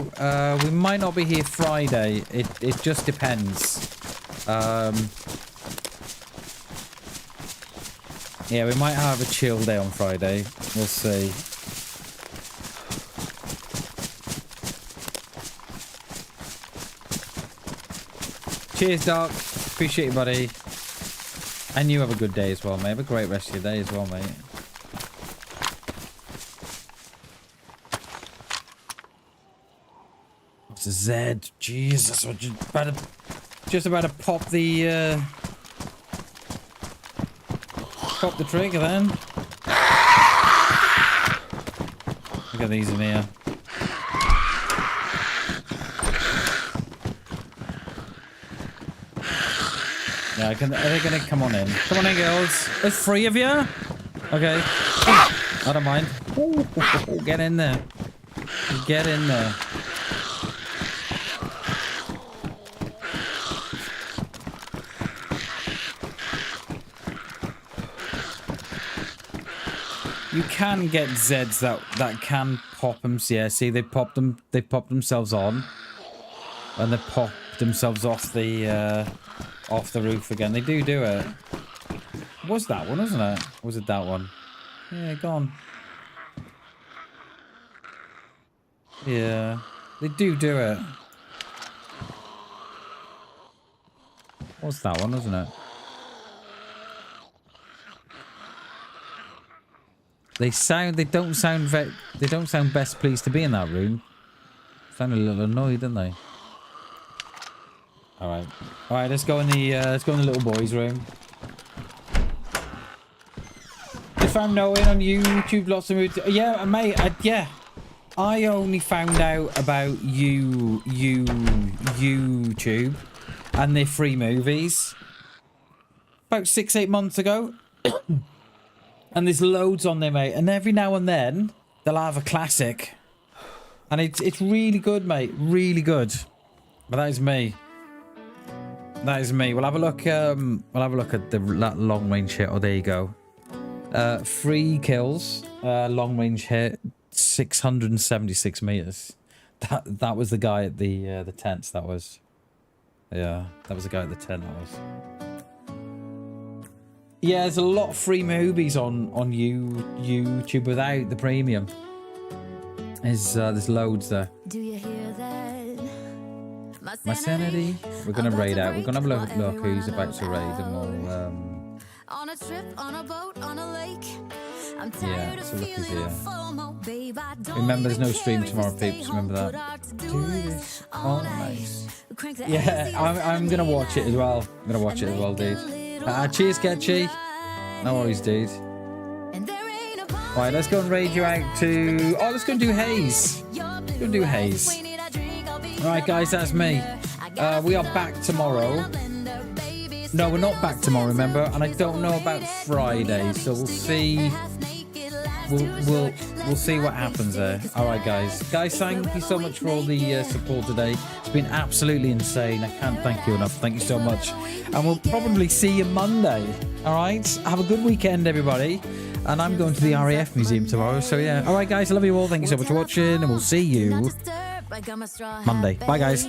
We might not be here Friday. It just depends. Yeah, we might have a chill day on Friday. We'll see. Cheers, Doc. Appreciate you, buddy. And you have a good day as well, mate. Have a great rest of your day as well, mate. What's a Z? Jesus, I'm just about to pop the trigger then. Look at these in here. Yeah, are they gonna come on in? Come on in, girls. There's 3 of you. Okay. I don't mind. Ooh, get in there. Get in there. You can get Zeds that can pop them. Yeah, see, they popped themselves on, and they popped themselves off the roof again. They do it. It was that one, wasn't it? Or was it that one? Yeah, gone. Yeah, they do it. Was that one, wasn't it? They don't sound best pleased to be in that room. Sound a little annoyed, don't they? All right. Let's go in the little boys' room. If I'm knowing on YouTube, lots of movies. Yeah, mate. Yeah, I only found out about YouTube and their free movies about 6-8 months ago. And there's loads on there, mate. And every now and then, they'll have a classic. And it's really good, mate. Really good. But that is me. That is me. We'll have a look. We'll have a look at the long range hit. Oh, there you go. 3 kills. Long range hit. 676 meters. That was the guy at the tents. That was. Yeah, that was the guy at the tent. That was. Yeah, there's a lot of free movies on YouTube without the premium. There's loads there. Do you hear that? My sanity. We're gonna raid out. We're gonna have a look who's about to raid, and we'll On a trip, on a boat, on a lake. I'm yeah. tired So of look who's feeling here. FOMO, babe. I don't Remember, there's no even stream care if tomorrow, you stay peeps. home, Remember put that. our to-do Do list this all all night. night. Crank the Yeah, AC I'm gonna up watch it as well. I'm gonna watch it as well, dude. Cheers, Getchy. No worries, dude. and there ain't a Right, let's go and raid you out to. Oh, let's go and do Haze. Let's go do Haze. Alright, guys, that's me. We are back tomorrow. No, we're not back tomorrow, remember? And I don't know about Friday, so we'll see. We'll see what happens there. Alright, guys. Guys, thank you so much for all the support today. It's been absolutely insane. I can't thank you enough. Thank you so much. And we'll probably see you Monday. Alright? Have a good weekend, everybody. And I'm going to the RAF Museum tomorrow, so yeah. Alright, guys, I love you all. Thank you so much for watching, and we'll see you Monday. Bye, guys.